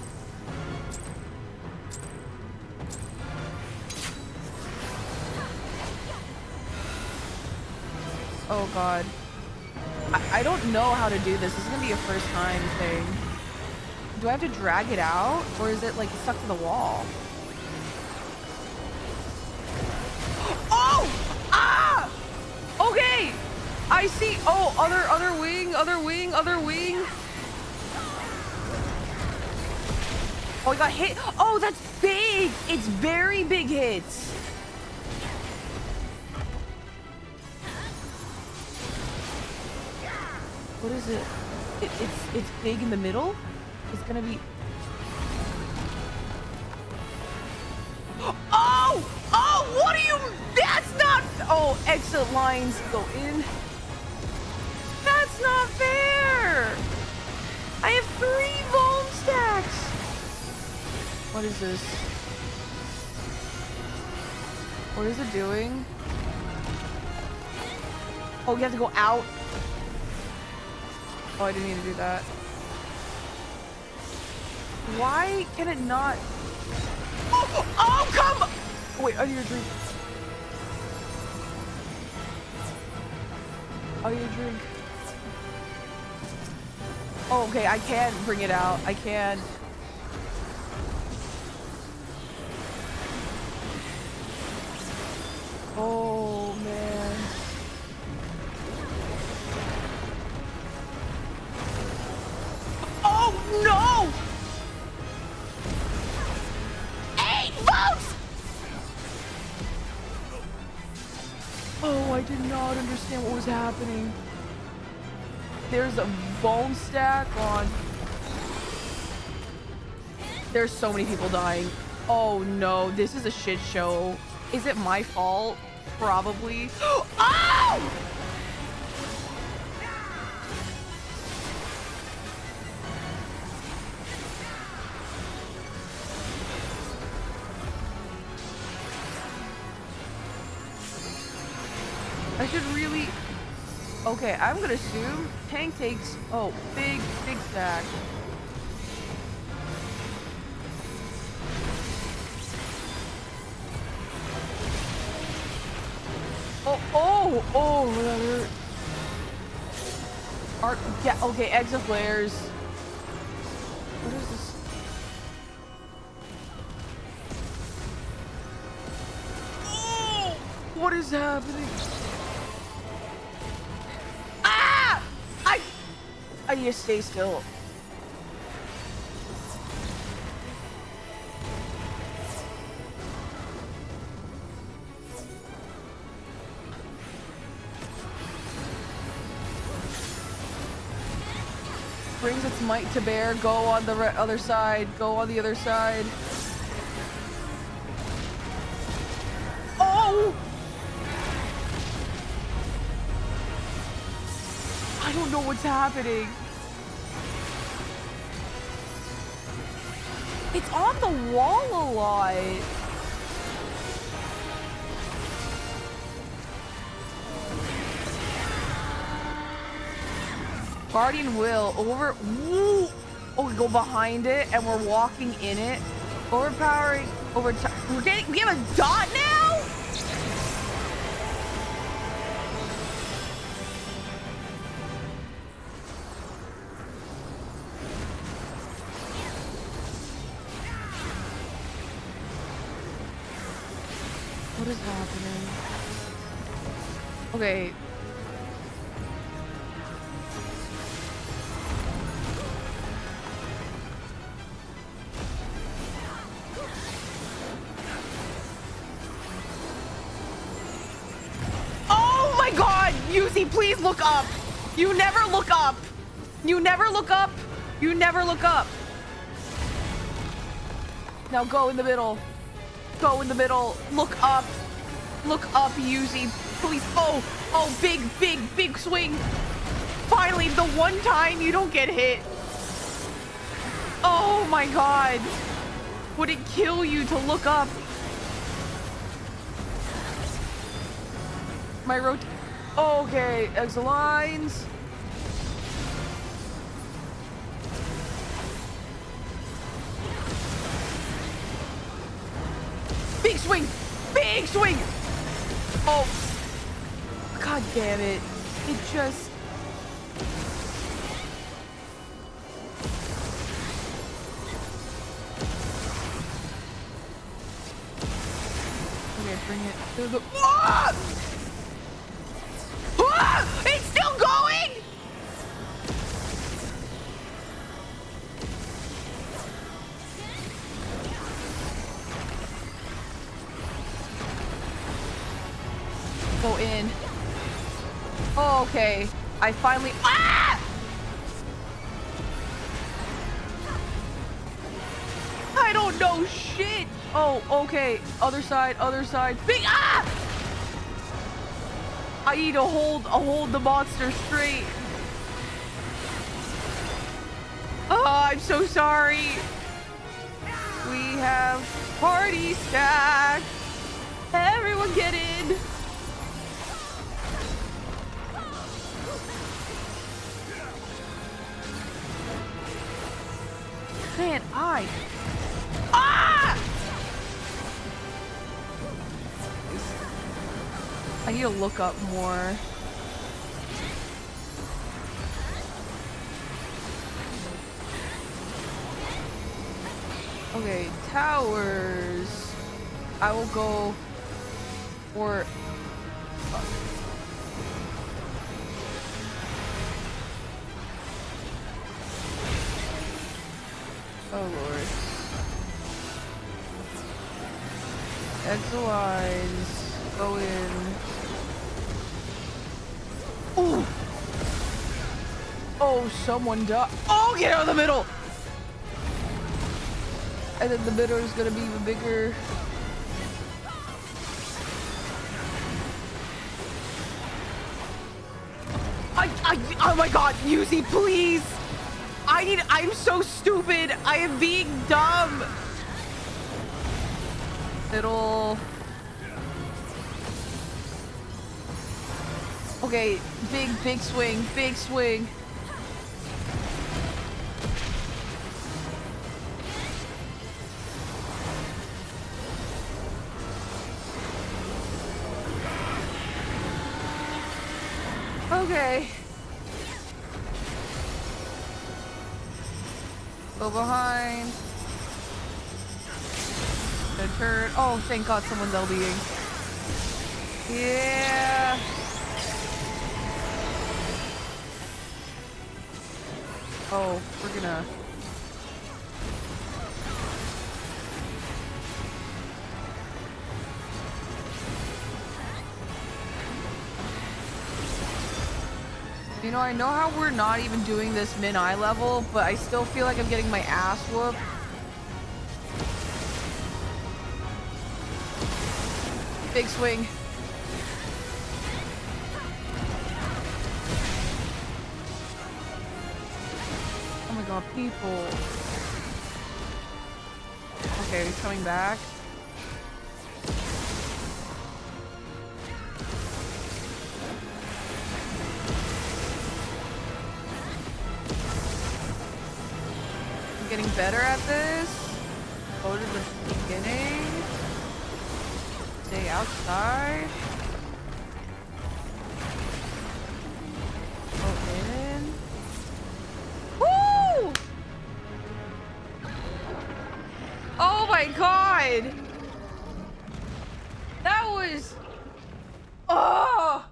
Oh god. I don't know how to do this. This is gonna be a first time thing. Do I have to drag it out? Or is it like stuck to the wall? Oh! Ah! Okay! I see. Oh, other wing, other wing, other wing. Oh, I got hit. Oh, that's big. It's very big hits. What is it? It's big in the middle? It's gonna be... Oh! Oh, what are you... That's not... Oh, exit lines go in. That's not fair! I have 3 bone stacks! What is this? What is it doing? Oh, you have to go out. Oh, I didn't need to do that. Why can it not? Oh, oh, come! Wait, I need a drink. I need a drink. Oh, okay, I can bring it out. I can. Oh, man. Oh, no! 8 votes! Oh, I did not understand what was happening. There's a bone stack on. There's so many people dying. Oh no, this is a shit show. Is it my fault? Probably. Oh! I should really... Okay, I'm gonna assume tank takes... Oh, big stack. Oh, that hurt. Yeah, okay, exit flares. What is this? Oh! What is happening? Ah! I need to stay still. Brings its might to bear. Go on the other side. Go on the other side. Oh! I don't know what's happening. It's on the wall a lot. Guardian will over. Woo! Oh, we go behind it and we're walking in it. Overpowering. We have a dot now? What is happening? Okay. Yuzi, please look up. You never look up. You never look up. You never look up. Now go in the middle. Go in the middle. Look up. Look up, Yuzi. Please. Oh, oh, big swing. Finally, the one time you don't get hit. Oh my god. Would it kill you to look up? My okay, exit lines. Big swing! Big swing! Oh. God damn it. It just... Okay, bring it to the... Ah! Ah! It's still going! Go in. Oh, okay. I finally... Ah! I don't know shit. Oh, okay. Other side, other side. Big... Ah! I need to hold the monster straight. Oh, I'm so sorry. We have party stack. Everyone get in. Man, I need to look up more. Okay, towers. I will go for... Oh lord. Exit lines. Go in. Ooh! Oh, someone died. Oh, get out of the middle! And then the middle is gonna be even bigger. Oh my god, Yuzi, please! I'm so stupid. I am being dumb. Middle. Okay, big swing, big swing. Okay. Go behind. The turn. Oh, thank God someone's LBing. Yeah. Oh, we're gonna... You know, I know how we're not even doing this min-eye level, but I still feel like I'm getting my ass whooped. Big swing. Oh my god, people. Okay, he's coming back. Getting better at this. Go to the beginning. Stay outside. Go in. Woo! Oh my god! That was... Oh!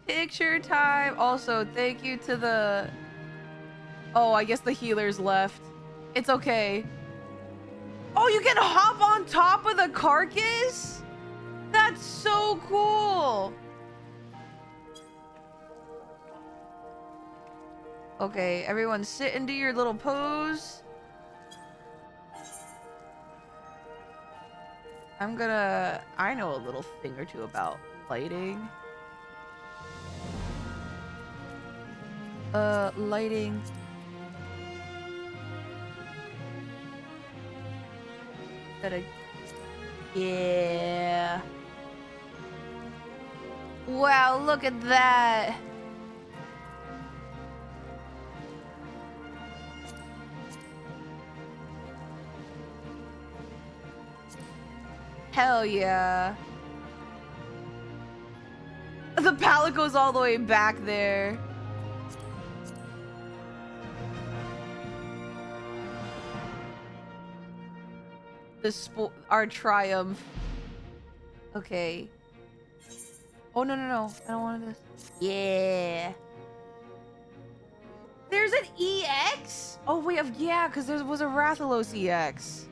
Picture time. Also, thank you to the... Oh, I guess the healers left. It's okay. Oh, you can hop on top of the carcass? That's so cool. Okay, everyone sit into your little pose. I know a little thing or two about lighting. Lighting. Yeah. Wow, look at that. Hell yeah. The pallet goes all the way back there. Our triumph. Okay. Oh, no. I don't want this. Yeah. There's an EX? Oh, wait. Yeah, because there was a Rathalos EX.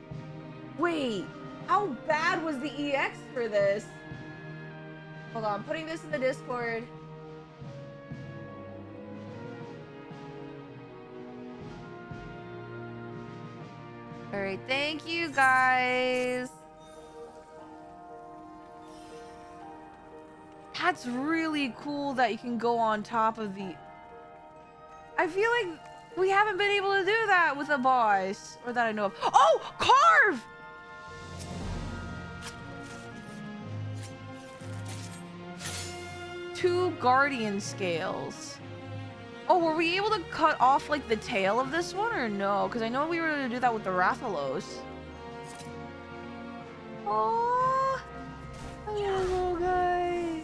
Wait. How bad was the EX for this? Hold on. I'm putting this in the Discord. All right, thank you guys. That's really cool that you can go on top of the... I feel like we haven't been able to do that with a boss, or that I know of. Oh, carve! Two guardian scales. Oh, were we able to cut off, like, the tail of this one, or no? Because I know we were going to do that with the Rathalos. Oh, little guy.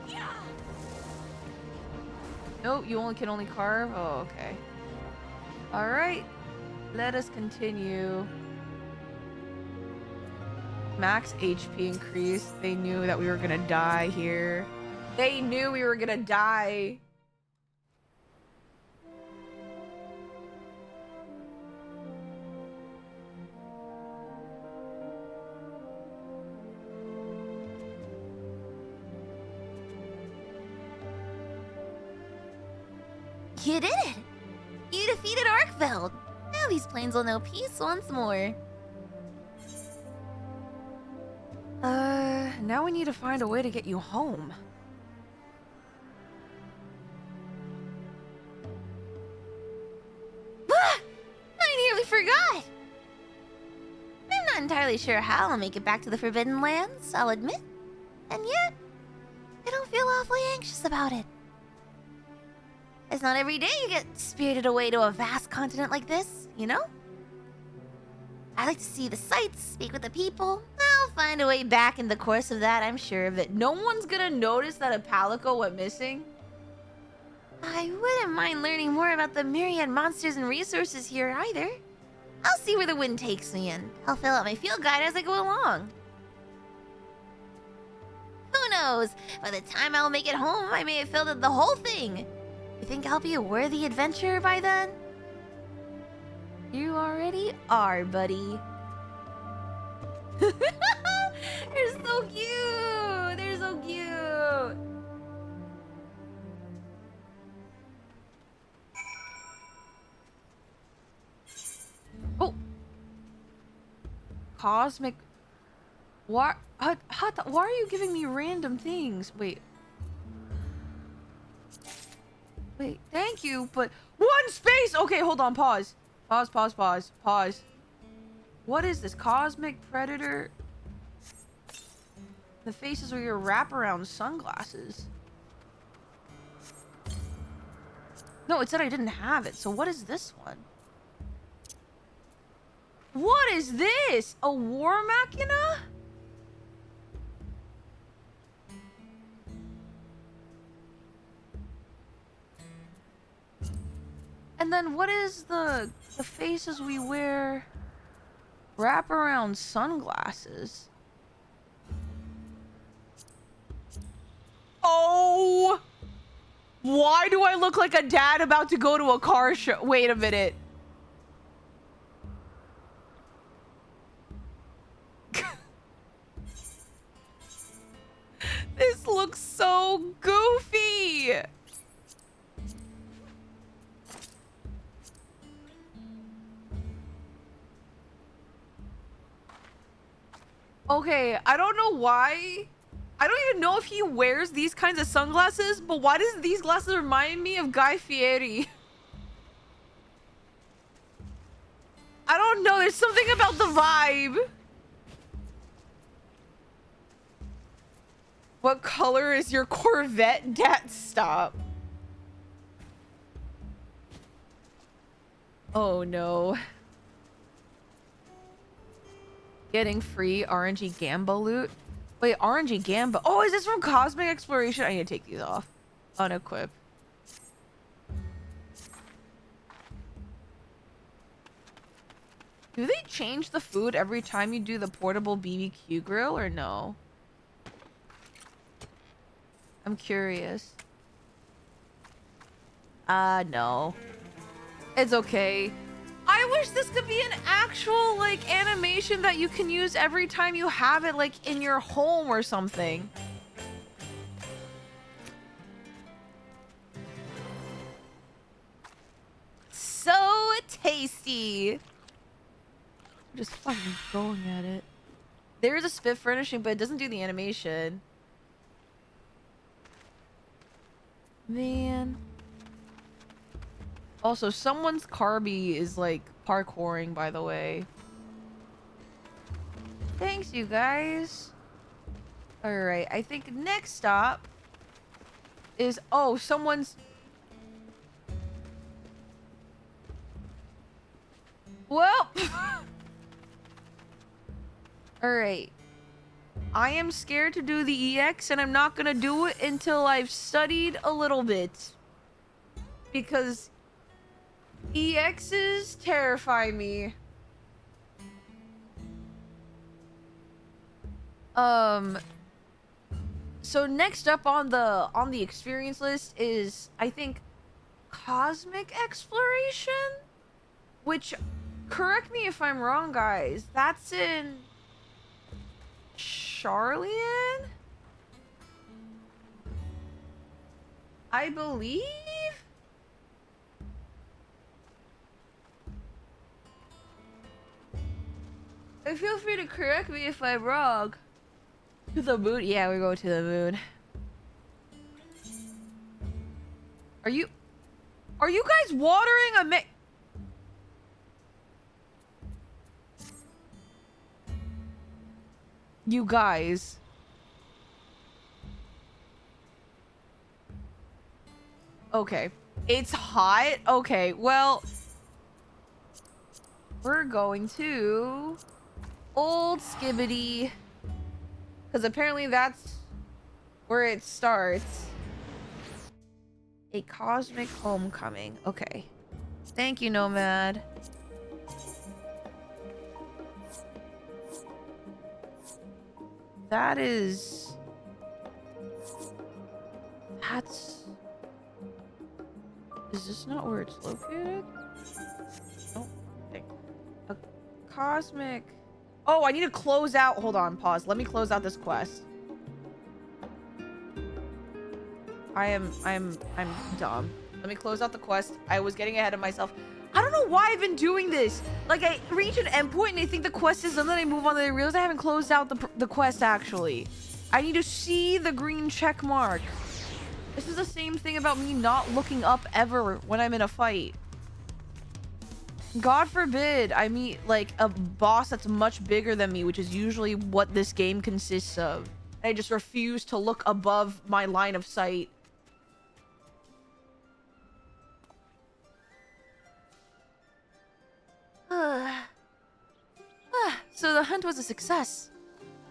Yeah. Nope, you can only carve? Oh, okay. Alright. Let us continue. Max HP increase. They knew that we were going to die here. They knew we were going to die. You did it! You defeated Arkveld! Now these planes will know peace once more. Now we need to find a way to get you home. Ah! I nearly forgot! I'm not entirely sure how I'll make it back to the Forbidden Lands, I'll admit. And yet, I don't feel awfully anxious about it. It's not every day you get spirited away to a vast continent like this, you know? I like to see the sights, speak with the people. I'll find a way back in the course of that, I'm sure of it. No one's gonna notice that a Palico went missing. I wouldn't mind learning more about the myriad monsters and resources here either. I'll see where the wind takes me and I'll fill out my field guide as I go along. Who knows? By the time I'll make it home, I may have filled out the whole thing. You think I'll be a worthy adventurer by then? You already are, buddy. They're so cute! They're so cute! Oh! Cosmic... Why are you giving me random things? Wait, thank you, but... One space! Okay, hold on, pause. Pause. What is this? Cosmic Predator? The faces are your wraparound sunglasses. No, it said I didn't have it, so what is this one? What is this? A war machina? And then what is the faces we wear? Wraparound sunglasses. Oh Why do I look like a dad about to go to a car show? Wait a minute. This looks so goofy. Okay, I don't know why. I don't even know if he wears these kinds of sunglasses, but why does these glasses remind me of Guy Fieri? I don't know. There's something about the vibe. What color is your Corvette? Dad, stop. Oh no. Getting free RNG Gamba loot. Wait, RNG Gamba. Oh, is this from Cosmic Exploration? I need to take these off. Unequip. Do they change the food every time you do the portable BBQ grill or no? I'm curious. No. It's okay. I wish this could be an actual, like, animation that you can use every time you have it, like, in your home or something. So tasty. I'm just fucking going at it. There's a spit furnishing, but it doesn't do the animation. Man. Also, someone's Carby is, like, parkouring, by the way. Thanks, you guys. Alright, I think next stop is... Oh, someone's... Well... Alright. I am scared to do the EX, and I'm not gonna do it until I've studied a little bit. Because... EXs terrify me. So next up on the experience list is, I think, Cosmic Exploration? Which, correct me if I'm wrong, guys. That's in Charlian? I believe? Feel free to correct me if I'm wrong. To the moon? Yeah, we're going to the moon. Are you guys watering a You guys. Okay. It's hot? Okay, well... We're going to... Old Skibbity. Because apparently that's where it starts. A cosmic homecoming. Okay. Thank you, Nomad. That is... That's... Is this not where it's located? Oh, a cosmic... Oh, I need to close out. Hold on, pause. Let me close out this quest. I'm dumb. Let me close out the quest. I was getting ahead of myself. I don't know why I've been doing this. Like, I reach an endpoint and I think the quest is done, then I move on and I realize I haven't closed out the quest, actually. I need to see the green check mark. This is the same thing about me not looking up ever when I'm in a fight. God forbid I meet, like, a boss that's much bigger than me, which is usually what this game consists of. I just refuse to look above my line of sight. So the hunt was a success.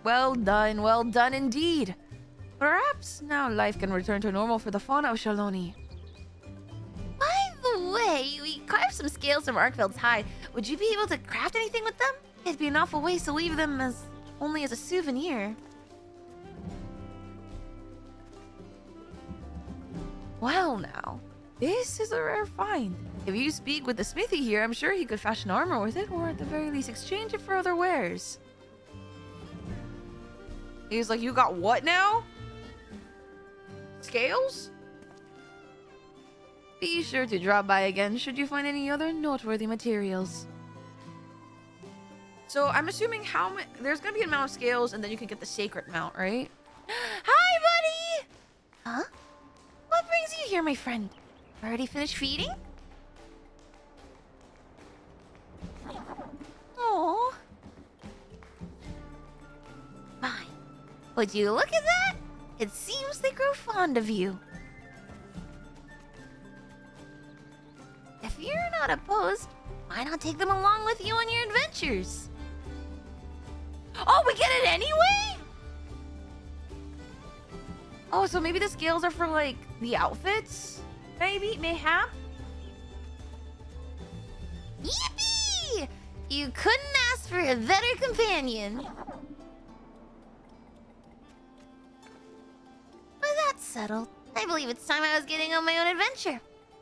Well done indeed. Perhaps now life can return to normal for the fauna of Shaloni. By the way, we carved some scales from Arkveld's hide. Would you be able to craft anything with them? It'd be an awful waste to leave them only as a souvenir. Well now, this is a rare find. If you speak with the smithy here, I'm sure he could fashion armor with it, or at the very least exchange it for other wares. He's like, you got what now? Scales? Be sure to drop by again should you find any other noteworthy materials. So I'm assuming there's gonna be an amount of scales, and then you can get the sacred mount, right? Hi, buddy! Huh? What brings you here, my friend? Already finished feeding? Oh. Fine. Would you look at that? It seems they grow fond of you. If you're not opposed, why not take them along with you on your adventures? Oh, we get it anyway? Oh, so maybe the scales are for, like, the outfits? Maybe? Mayhap? Yippee! You couldn't ask for a better companion. With that settled, I believe it's time I was getting on my own adventure.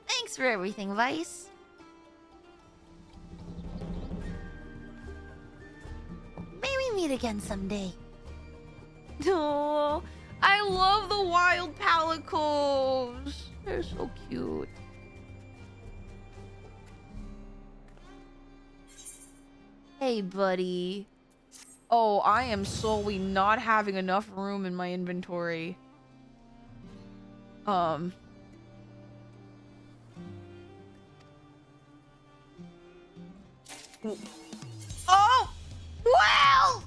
Thanks for everything, Vice. May we meet again someday. Oh, I love the wild palicos. They're so cute. Hey, buddy. Oh, I am slowly not having enough room in my inventory. Oh! Well!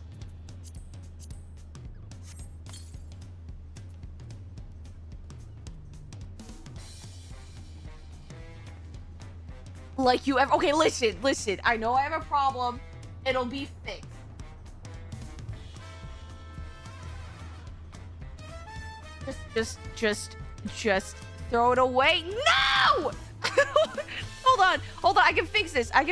Like you ever... Okay, listen. I know I have a problem. It'll be fixed. Just throw it away. No! Hold on. I can fix this. I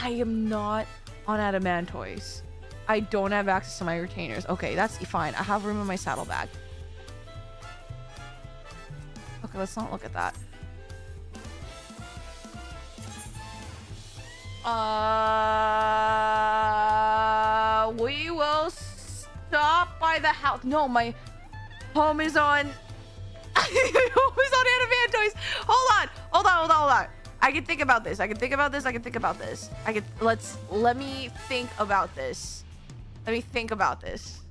am not on adamantoise. I don't have access to my retainers. Okay, that's fine. I have room in my saddlebag. Okay, let's not look at that. We will stop by the house. No, my home is on... home is on adamantoise. Hold on. I can think about this. Let me think about this.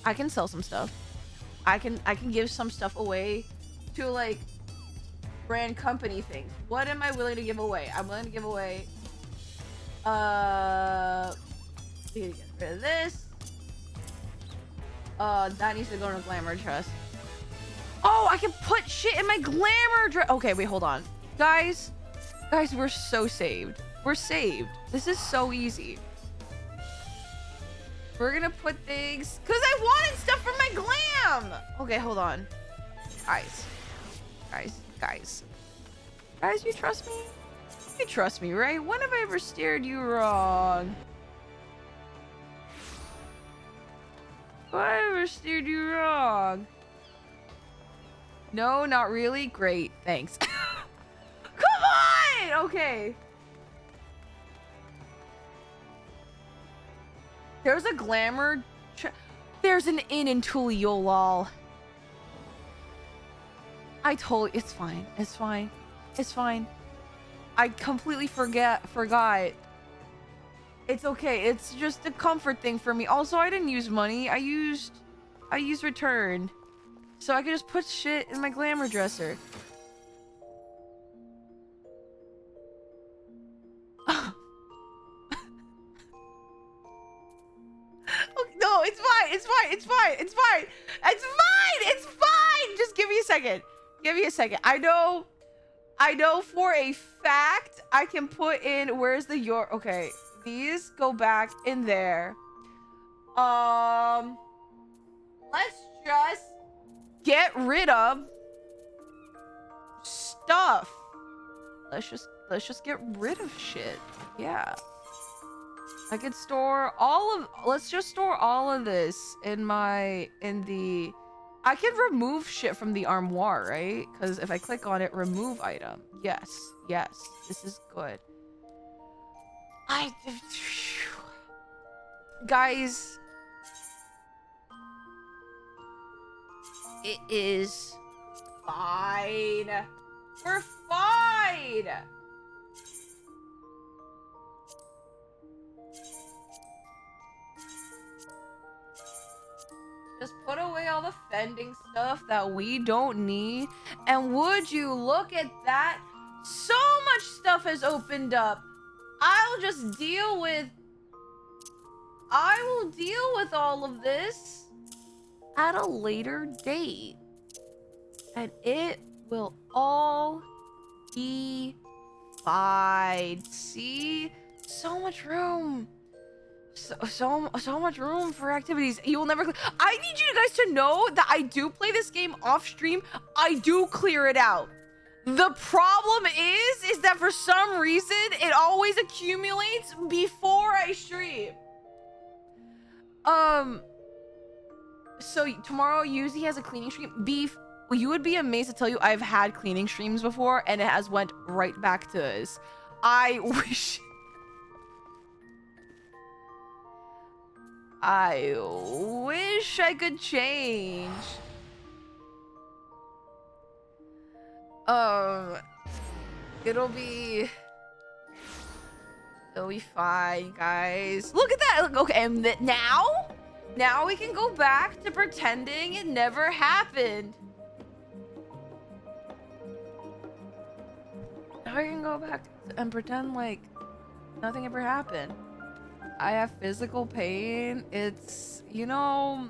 I can sell some stuff. I can give some stuff away to, like, brand company things. What am I willing to give away? I'm willing to give away we need to get rid of this. That needs to go in a glamour chest. Oh, I can put shit in my glamour dress. Okay, wait, hold on. Guys, we're so saved. We're saved. This is so easy. We're gonna put things... Because I wanted stuff for my glam! Okay, hold on. Guys, you trust me? You trust me, right? When have I ever steered you wrong? When have I ever steered you wrong? No, not really? Great, thanks. Come on! Okay. There's a glamour... There's an inn in Tuliolol. It's fine. I completely forgot. It's okay. It's just a comfort thing for me. Also, I didn't use money. I used return. So I could just put shit in my glamour dresser. No, it's fine. Just give me a second. I know for a fact I can put in, where's the your... Okay, these go back in there. Let's just get rid of stuff. Let's just get rid of shit. Yeah. I could store all of, let's just store all of this in I can remove shit from the armoire, right? Because if I click on it, remove item. Yes, this is good. Guys, it is fine. We're fine. Just put away all the fending stuff that we don't need. And would you look at that? So much stuff has opened up. I will deal with all of this at a later date. And it will all be fine. See? So much room. So much room for activities. You will never. I need you guys to know that I do play this game off stream. I do clear it out. The problem is that for some reason it always accumulates before I stream. So tomorrow Yuzimii has a cleaning stream. Beef, you would be amazed to tell you I've had cleaning streams before and it has went right back to this. I wish I could change. It'll be fine, guys. Look at that. Look, okay, and now we can go back to pretending it never happened. Now I can go back and pretend like nothing ever happened. I have physical pain. It's, you know,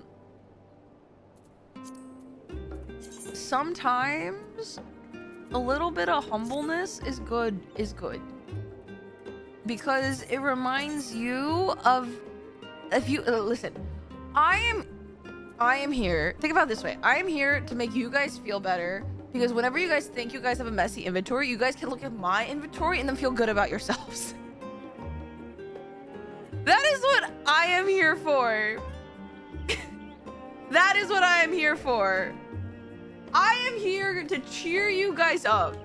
sometimes a little bit of humbleness is good. Because it reminds you of, if you listen, I am here. Think about it this way. I am here to make you guys feel better, because whenever you guys think you guys have a messy inventory, you guys can look at my inventory and then feel good about yourselves. That is what I am here for. That is what I am here for. I am here to cheer you guys up.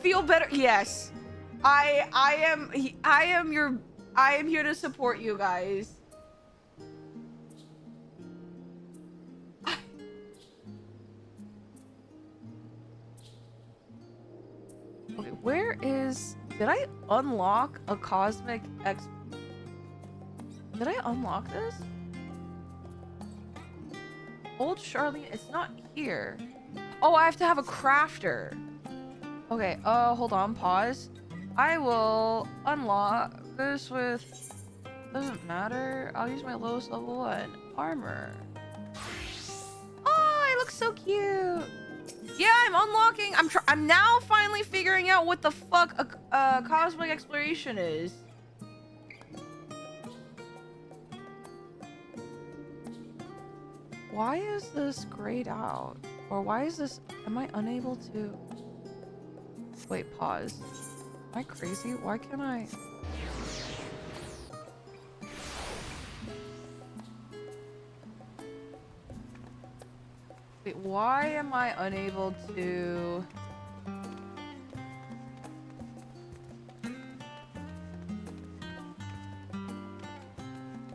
Feel better. Yes. I am here to support you guys. Okay, where is, did I unlock a cosmic X? Did I unlock this? Old Charlene, it's not here. Oh, I have to have a crafter. Okay, hold on, pause. I will unlock this with, doesn't matter. I'll use my lowest level 1 armor. Oh, I look so cute. Yeah, I'm unlocking, I'm now finally figuring out what the fuck a cosmic exploration is. Why is this grayed out? Or why is this, am I unable to? Wait, pause. Am I crazy? Why can't I? Wait, why am I unable to?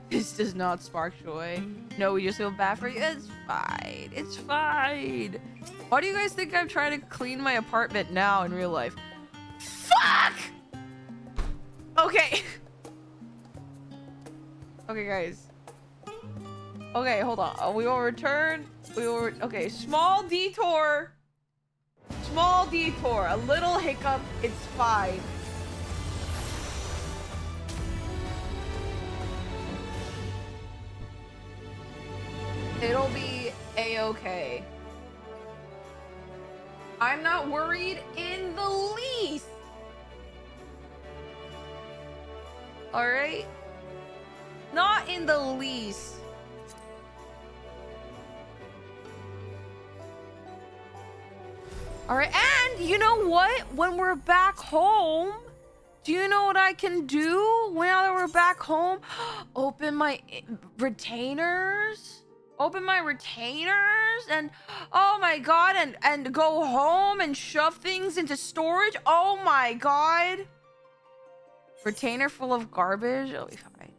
This does not spark joy. No, we just feel bad for you. It's fine. It's fine. Why do you guys think I'm trying to clean my apartment now in real life? Fuck! Okay. Okay, guys. Okay, hold on. We will return. Okay, small detour. Small detour. A little hiccup. It's fine. It'll be a-okay. I'm not worried in the least. All right? Not in the least. All right, and you know what? When we're back home, Do you know what I can do now that we're back home? Open my retainers. Open my retainers and oh my god, and go home and shove things into storage. Oh my god. Retainer full of garbage. It'll be fine.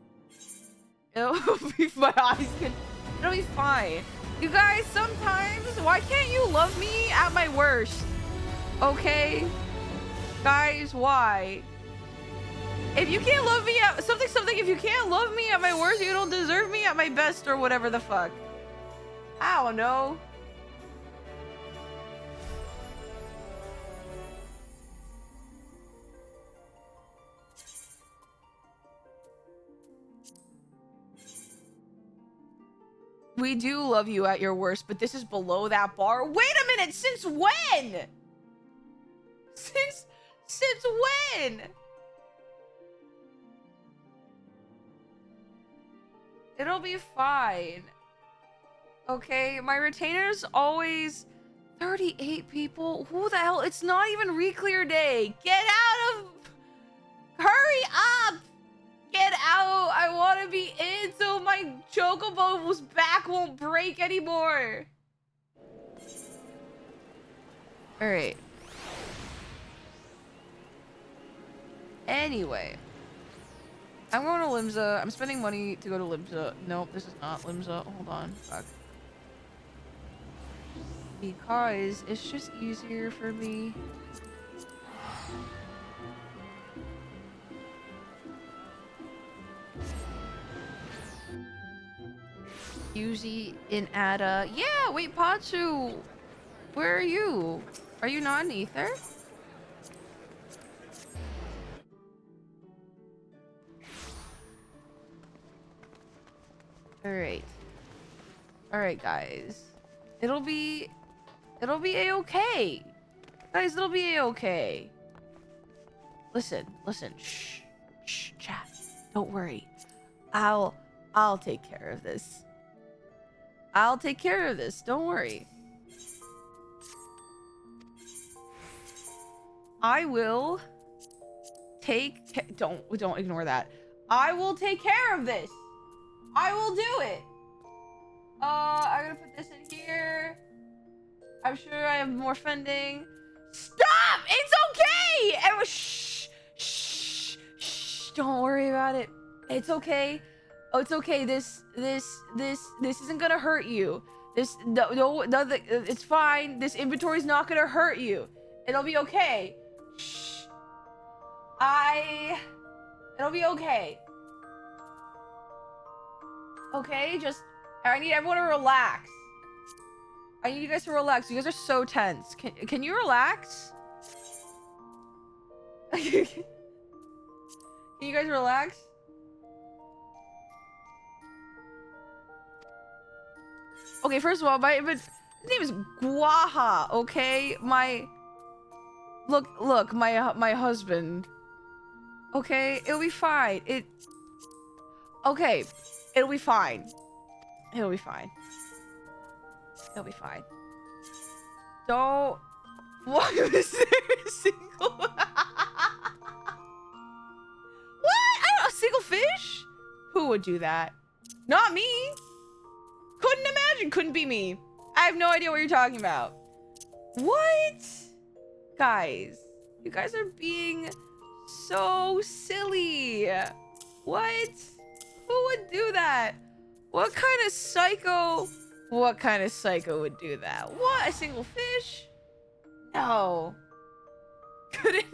It'll be my eyes can. It'll be fine. You guys, sometimes why can't you love me at my worst? Okay, guys, why? If you can't love me at something, if you can't love me at my worst, you don't deserve me at my best or whatever the fuck. I don't know. We do love you at your worst, but this is below that bar. Wait a minute, since when? Since when? It'll be fine. Okay, my retainer's always 38 people. Who the hell? It's not even re-clear day. Get out of... Hurry up! Get out! I want to be in so my chocobo's back won't break anymore. Alright. Anyway. I'm going to Limsa. I'm spending money to go to Limsa. Nope, this is not Limsa. Hold on. Fuck. Because it's just easier for me. Yuzi in Ada. Yeah, wait, Patsu. Where are you? Are you not in Ether? Alright. Alright, guys. It'll be a-okay. Guys, it'll be a-okay. Listen. Shh. Shh, chat. Don't worry. I'll take care of this. I'll take care of this. Don't worry. I will take don't ignore that. I will take care of this. I will do it. I'm gonna put this in here. I'm sure I have more funding. Stop! It's okay! And shh. Don't worry about it. It's okay. Oh, it's okay. This isn't gonna hurt you. No, it's fine. This inventory's not gonna hurt you. It'll be okay. Shh. It'll be okay. Okay, I need everyone to relax. I need you guys to relax. You guys are so tense. Can you relax? Can you guys relax? Okay, first of all, his name is Guaha, okay? Look, my husband. Okay, it'll be fine. Okay, it'll be fine. It'll be fine. It'll be fine. Don't... Why was there a single... What? A single fish? Who would do that? Not me. Couldn't imagine. Couldn't be me. I have no idea what you're talking about. What? Guys. You guys are being so silly. What? Who would do that? What kind of psycho would do that? What? A single fish? No. Couldn't.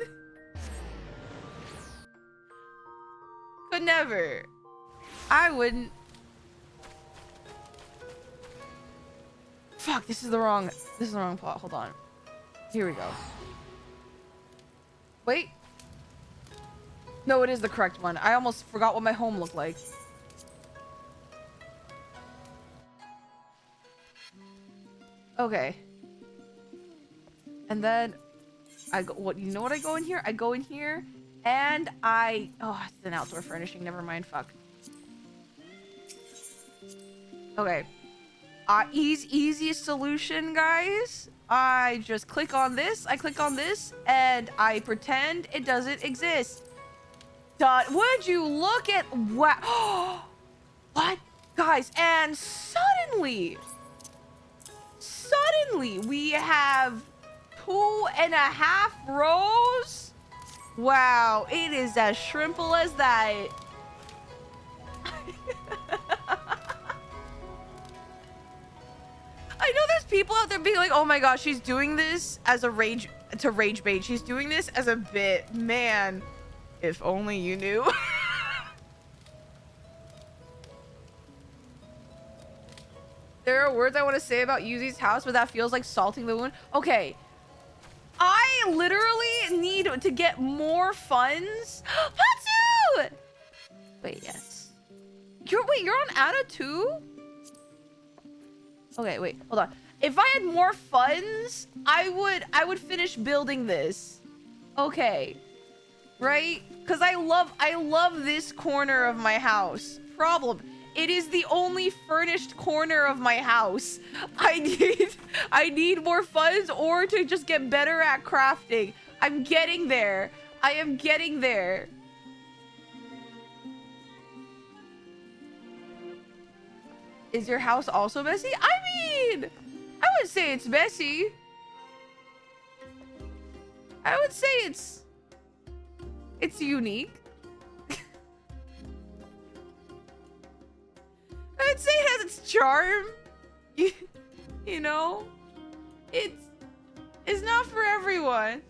Could never. I wouldn't. Fuck, this is the wrong plot. Hold on. Here we go. Wait. No, it is the correct one. I almost forgot what my home looked like. Okay. And then you know what I go in here? I go in here and oh, it's an outdoor furnishing. Never mind. Fuck. Okay. Easiest solution, guys. I just click on this. I click on this and I pretend it doesn't exist. done. Would you look at what? What? Guys, and suddenly we have 2.5 rows. Wow, it is as shrimple as that. I know there's people out there being like, oh my gosh, she's doing this as a rage bait. She's doing this as a bit. Man, if only you knew. There are words I want to say about Yuzi's house, but that feels like salting the wound. Okay. I literally need to get more funds. Patsu! Wait, yes. You're on Ada too? Okay, wait, hold on. If I had more funds, I would finish building this. Okay. Right? Because I love this corner of my house. Problem. It is the only furnished corner of my house. I need more funds or to just get better at crafting. I'm getting there. I am getting there. Is your house also messy? I mean, I would say it's messy. I would say it's unique. I'd say it has its charm. You know? It's not for everyone.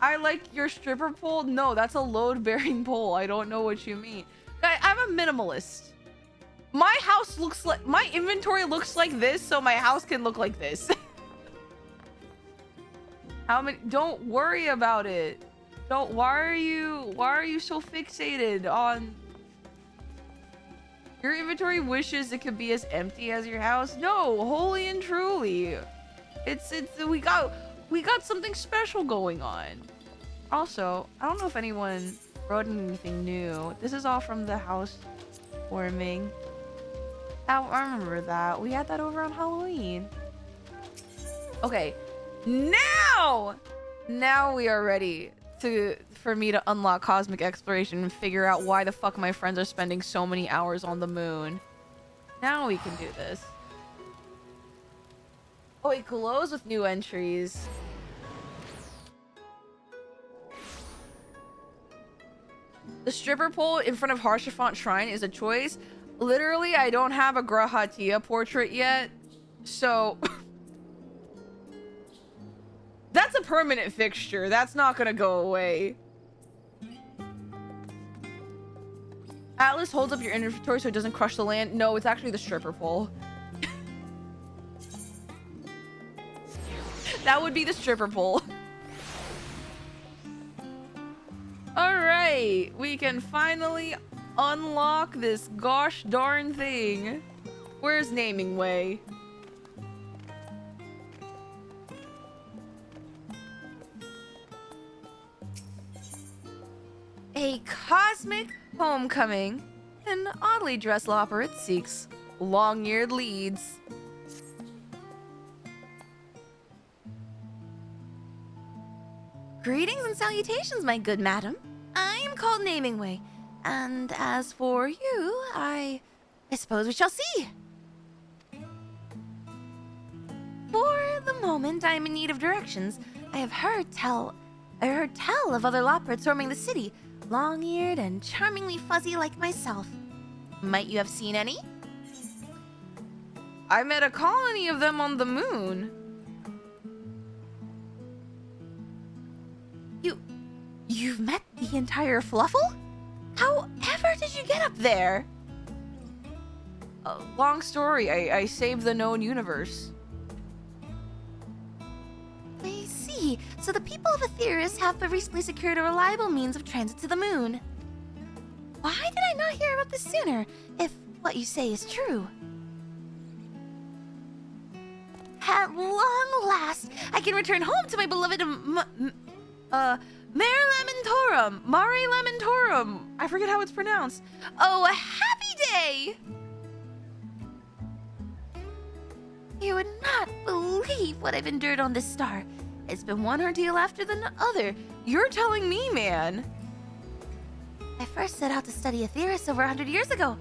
I like your stripper pole. No, that's a load-bearing pole. I don't know what you mean. Guys, I'm a minimalist. My house looks like... My inventory looks like this, so my house can look like this. How many? Don't worry about it. Why are you so fixated on... Your inventory wishes it could be as empty as your house? No, wholly and truly. We got something special going on. Also, I don't know if anyone wrote anything new. This is all from the house warming. I remember that. We had that over on Halloween. Okay. Now we are ready for me to unlock cosmic exploration and figure out why the fuck my friends are spending so many hours on the moon. Now we can do this. Oh, it glows with new entries. The stripper pole in front of Harshafont Shrine is a choice. Literally, I don't have a Grahatia portrait yet, so... That's a permanent fixture. That's not gonna go away. Atlas holds up your inventory so it doesn't crush the land. No, it's actually the stripper pole. That would be the stripper pole. Alright, we can finally unlock this gosh darn thing. Where's Naming Way? A cosmic homecoming. An oddly dressed Loperate seeks long-eared leads. Greetings and salutations, my good madam. I am called Naming Way, and as for you, I suppose we shall see. For the moment, I am in need of directions. I heard tell of other Loperates roaming the city, long-eared and charmingly fuzzy like myself. Might you have seen any? I met a colony of them on the moon. You've met the entire Fluffle? However did you get up there? Long story. I saved the known universe. I see. So the people of Aetheris have recently secured a reliable means of transit to the moon. Why did I not hear about this sooner, if what you say is true? At long last, I can return home to my beloved Mare Lamentorum. I forget how it's pronounced. Oh, a happy day! You would not believe what I've endured on this star. It's been one ordeal after the other. You're telling me, man. I first set out to study Aetheris over 100 years ago.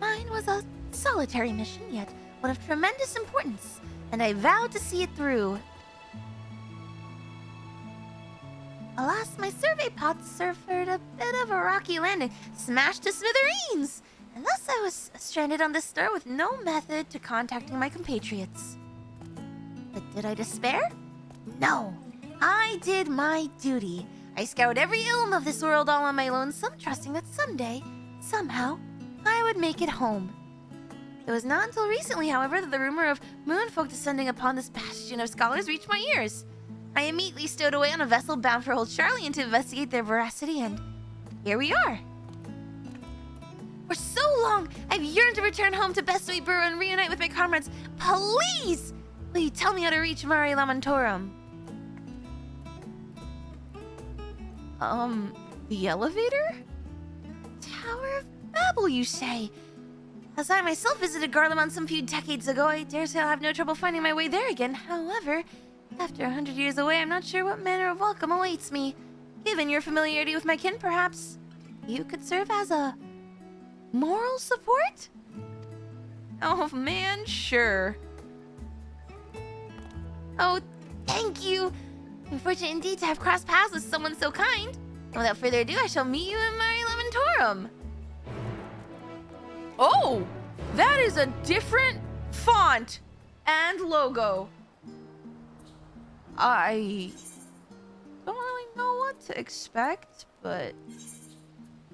Mine was a solitary mission, yet one of tremendous importance, and I vowed to see it through. Alas, my survey pod suffered a bit of a rocky landing, smashed to smithereens, and thus I was stranded on this star with no method to contacting my compatriots. But did I despair? No. I did my duty. I scoured every ilm of this world all on my lonesome, trusting that someday, somehow, I would make it home. It was not until recently, however, that the rumor of moonfolk descending upon this bastion of scholars reached my ears. I immediately stowed away on a vessel bound for Old Charlian to investigate their veracity, and here we are. For so long, I've yearned to return home to Bestway Burrow and reunite with my comrades. Please, will you tell me how to reach Mare Lamentorum? The elevator? Tower of Babel, you say? As I myself visited Garlemald some few decades ago, I dare say I'll have no trouble finding my way there again. However, after 100 years away, I'm not sure what manner of welcome awaits me. Given your familiarity with my kin, perhaps you could serve as a moral support? Oh man, sure. Oh, thank you. I'm fortunate indeed to have crossed paths with someone so kind. And without further ado, I shall meet you in Mare Lamentorum. Oh, that is a different font and logo. I don't really know what to expect, but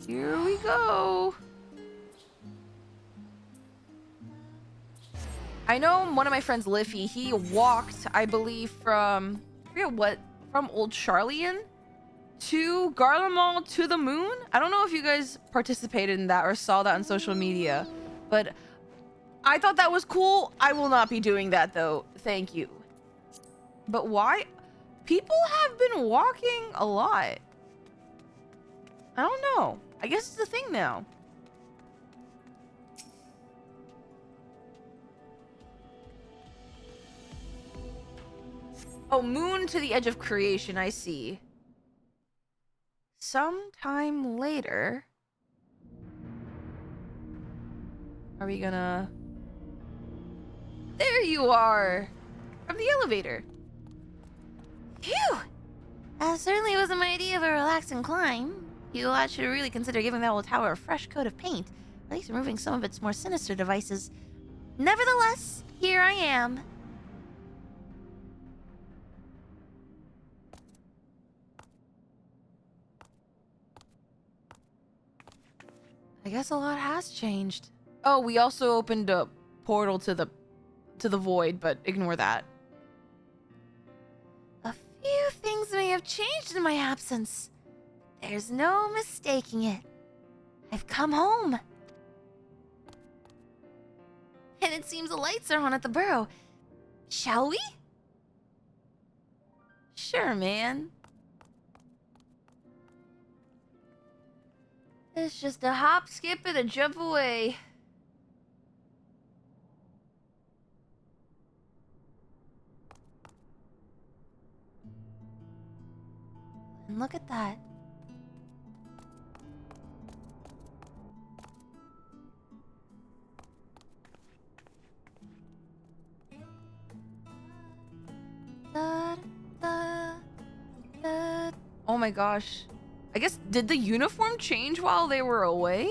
here we go. I know one of my friends, Liffy, he walked, I believe, from, I forget what, from Old Charlian to Garlemald to the moon. I don't know if you guys participated in that or saw that on social media, but I thought that was cool. I will not be doing that though. Thank you. But why? People have been walking a lot. I don't know. I guess it's a thing now. Oh, moon to the edge of creation, I see. Sometime later... Are we gonna... There you are! From the elevator. Phew! That certainly wasn't my idea of a relaxing climb. You lot should really consider giving that old tower a fresh coat of paint, at least removing some of its more sinister devices. Nevertheless, here I am. I guess a lot has changed. Oh, we also opened a portal to the void, but ignore that. A few things may have changed in my absence. There's no mistaking it. I've come home. And it seems the lights are on at the burrow. Shall we? Sure, man. It's just a hop, skip, and a jump away. And look at that. Da, da, da. Oh my gosh. I guess, did the uniform change while they were away?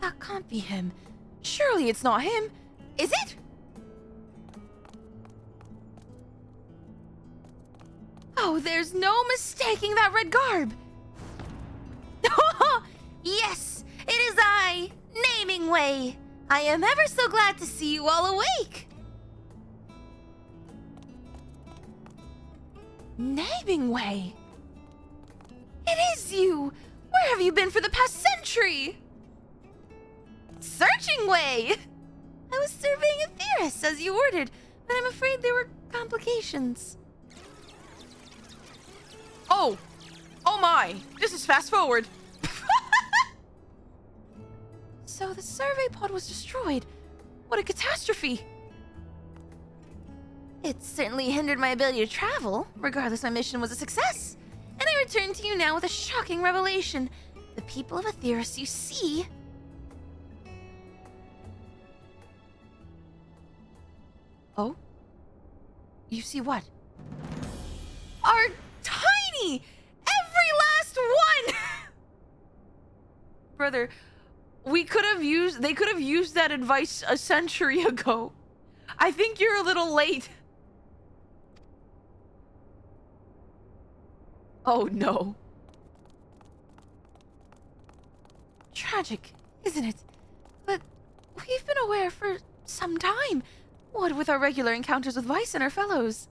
That can't be him. Surely it's not him. Is it? Oh, there's no mistaking that red garb. Yes, it is I, Naming Way. I am ever so glad to see you all awake. Naming Way. It is you. Where have you been for the past century? Searching Way. I was surveying Aetheris as you ordered, but I'm afraid there were complications. Oh. Oh my. This is fast forward. So the survey pod was destroyed. What a catastrophe! It certainly hindered my ability to travel. Regardless, my mission was a success. And I return to you now with a shocking revelation. The people of Aetheris you see... Oh? You see what? Are tiny! Every last one! Brother, they could have used that advice a century ago. I think you're a little late. Oh no. Tragic, isn't it? But we've been aware for some time. What with our regular encounters with Vice and our fellows?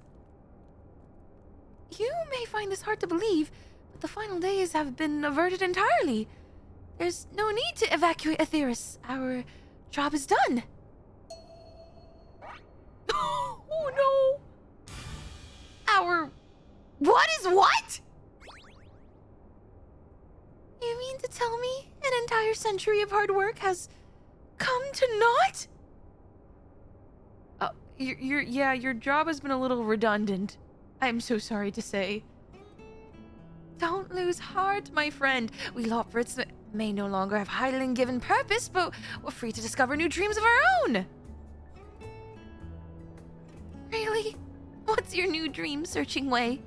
You may find this hard to believe, but the final days have been averted entirely. There's no need to evacuate Aetheris. Our job is done. Oh no! Our... What is what? You mean to tell me an entire century of hard work has come to naught? Your job has been a little redundant. I'm so sorry to say. Don't lose heart, my friend. We Lopritz may no longer have Heidelin given purpose, but we're free to discover new dreams of our own. Really? What's your new dream searching way?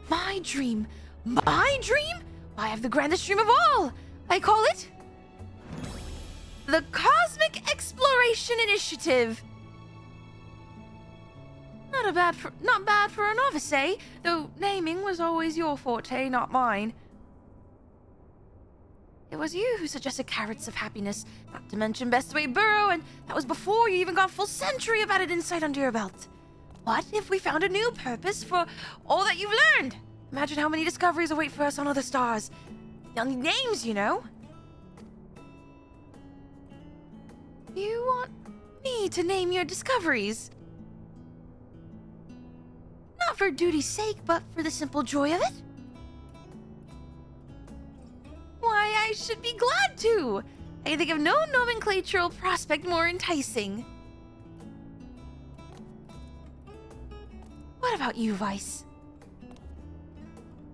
My dream? My dream? I have the grandest dream of all. I call it the Cosmic Exploration Initiative. Not bad for a novice, eh? Though naming was always your forte, not mine. It was you who suggested carrots of happiness, not to mention best way burrow, and that was before you even got a full century of added insight under your belt. What if we found a new purpose for all that you've learned? Imagine how many discoveries await for us on other stars. Young names, you know. You want me to name your discoveries? Not for duty's sake, but for the simple joy of it? Why, I should be glad to. I can think of no nomenclatural prospect more enticing. What about you, Vice?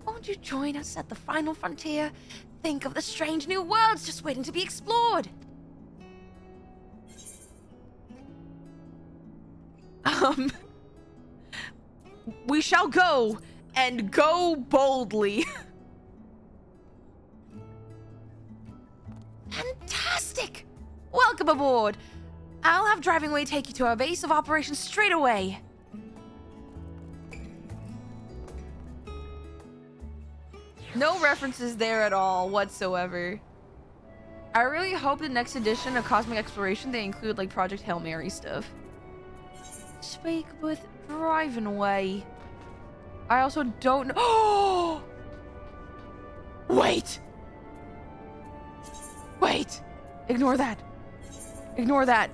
Won't you join us at the final frontier? Think of the strange new worlds just waiting to be explored. We shall go, and go boldly. Fantastic! Welcome aboard. I'll have Driving Way take you to our base of operations straight away. No references there at all whatsoever. I really hope the next edition of Cosmic Exploration they include like Project Hail Mary stuff. Speak with Driving Away. I also don't know. Oh! Wait! Wait! Ignore that. Ignore that.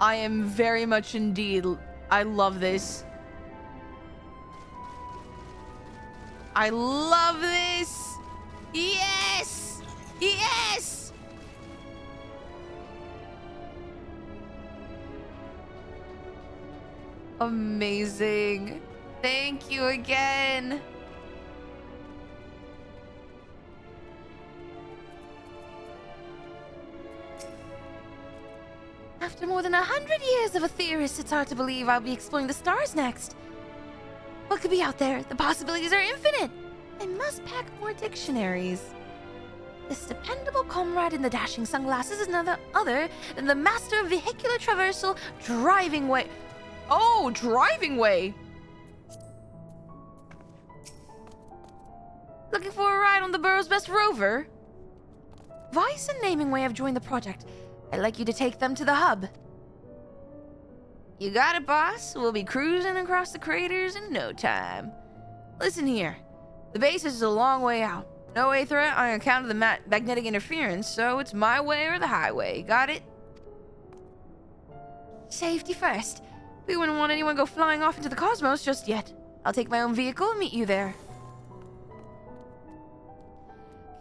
I am very much indeed. I love this. I love this. Yes! Yes! Amazing. Thank you again. After more than 100 years of Aetheris, it's hard to believe I'll be exploring the stars next. What could be out there? The possibilities are infinite. I must pack more dictionaries. This dependable comrade in the dashing sunglasses is none other than the master of vehicular traversal, Driving Way. Oh, Driving Way. Looking for a ride on the borough's best rover? Vice and Naming Way have joined the project. I'd like you to take them to the hub. You got it, boss. We'll be cruising across the craters in no time. Listen here. The base is a long way out. No aether on account of the magnetic interference, so it's my way or the highway. Got it? Safety first. We wouldn't want anyone to go flying off into the cosmos just yet. I'll take my own vehicle and meet you there.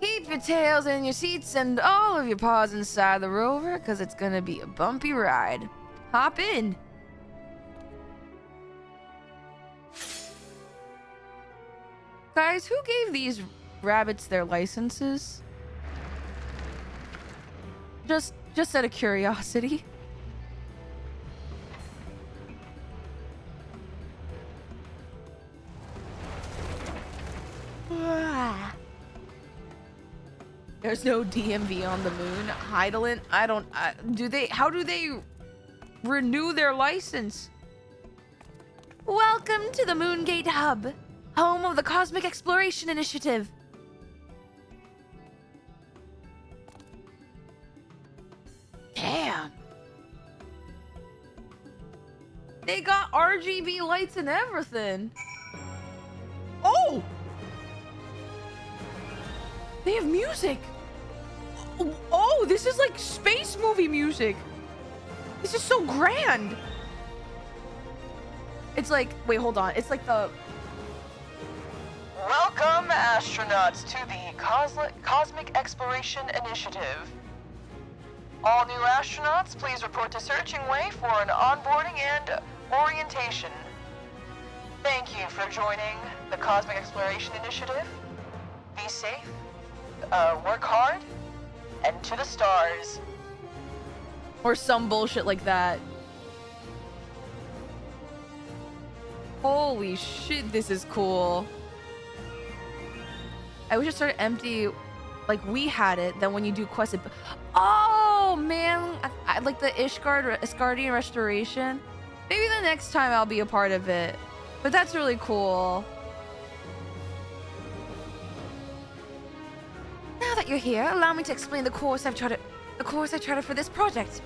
Keep your tails in your seats and all of your paws inside the rover, because it's gonna be a bumpy ride. Hop in. Guys, who gave these rabbits their licenses? Just out of curiosity. There's no DMV on the moon. Heidelin, how do they renew their license? Welcome to the Moongate Hub, home of the Cosmic Exploration Initiative. Damn. They got RGB lights and everything. Oh! They have music. Oh, this is like space movie music. This is so grand. It's like, wait, hold on. It's like the... Welcome, astronauts, to the Cosmic Exploration Initiative. All new astronauts, please report to Searching Way for an onboarding and orientation. Thank you for joining the Cosmic Exploration Initiative. Be safe, work hard, and to the stars. Or some bullshit like that. Holy shit, this is cool. I wish it started empty like we had it, then when you do quests it... Oh, man! I like the Iscardian Restoration. Maybe the next time I'll be a part of it. But that's really cool. Now that you're here, allow me to explain the course I've charted for this project.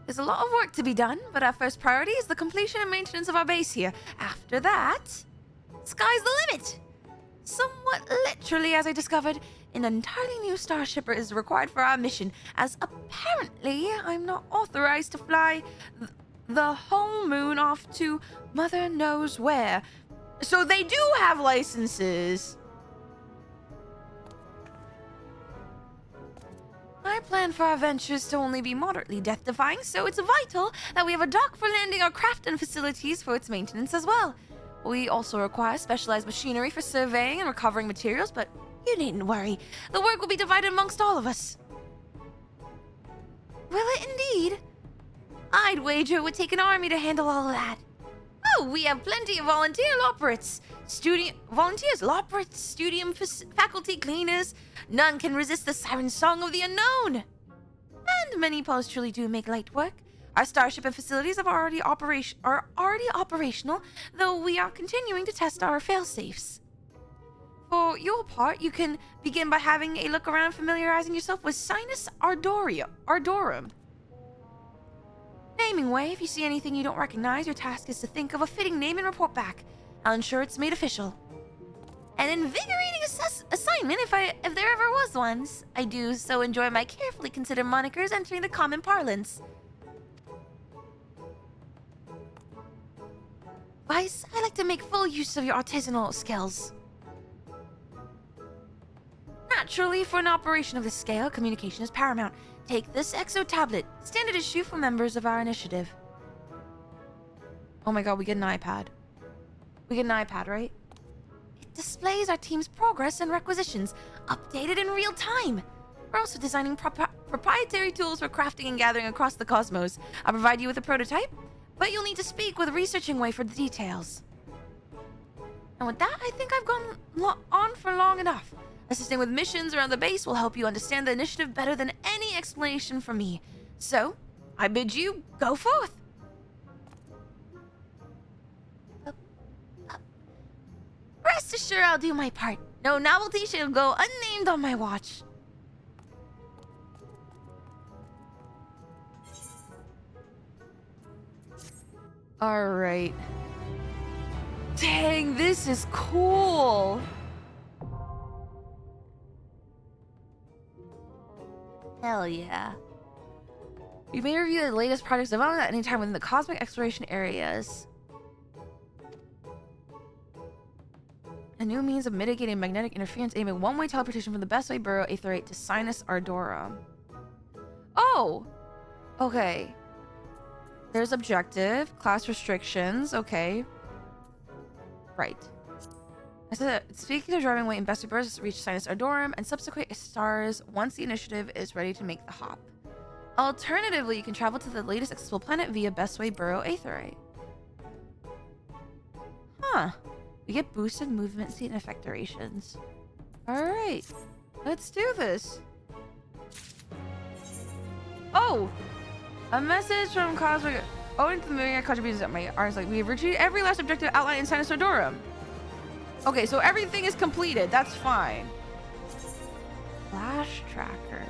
There's a lot of work to be done, but our first priority is the completion and maintenance of our base here. After that, sky's the limit. Somewhat literally, as I discovered, an entirely new starshipper is required for our mission, as apparently I'm not authorized to fly the whole moon off to mother knows where. So they do have licenses. I plan for our ventures to only be moderately death-defying, so it's vital that we have a dock for landing our craft and facilities for its maintenance as well. We also require specialized machinery for surveying and recovering materials, but you needn't worry. The work will be divided amongst all of us. Will it indeed? I'd wager it would take an army to handle all of that. Oh, we have plenty of volunteer loporits. Volunteers, loporits, studium faculty cleaners. None can resist the siren song of the unknown. And many pods truly do make light work. Our starship and facilities are already operational, though we are continuing to test our fail-safes. For your part, you can begin by having a look around, familiarizing yourself with Sinus Ardorum. Naming way, if you see anything you don't recognize, your task is to think of a fitting name and report back. I'll ensure it's made official. An invigorating assignment if there ever was one. I do so enjoy my carefully considered monikers entering the common parlance. Vice, I like to make full use of your artisanal skills. Naturally, for an operation of this scale, communication is paramount. Take this Exo tablet, standard issue for members of our initiative. Oh my god, we get an iPad. We get an iPad, right? It displays our team's progress and requisitions, updated in real time. We're also designing proprietary tools for crafting and gathering across the cosmos. I'll provide you with a prototype, but you'll need to speak with a researching way for the details. And with that, I think I've gone on for long enough. Assisting with missions around the base will help you understand the initiative better than any explanation from me. So, I bid you go forth. Rest assured I'll do my part. No novelty shall go unnamed on my watch. Alright. Dang, this is cool. Hell yeah. You may review the latest projects development at any time within the cosmic exploration areas. A new means of mitigating magnetic interference, aiming one-way teleportation from the Bestway Burrow Aetherite to Sinus Ardorum. Oh! Okay. There's objective, class restrictions, okay. Right. I said, speaking of driving weight in Bestway Burrows, reach Sinus Ardorum and subsequent stars once the initiative is ready to make the hop. Alternatively, you can travel to the latest accessible planet via Bestway Burrow Aetherite. Huh. We get boosted movement speed and effect durations. Alright. Let's do this. Oh! A message from Cosmic... Owing to the moving contributions at my arms, like, we have retrieved every last objective outlined in Sinus Ardorum. Okay, so everything is completed. That's fine. Flash tracker.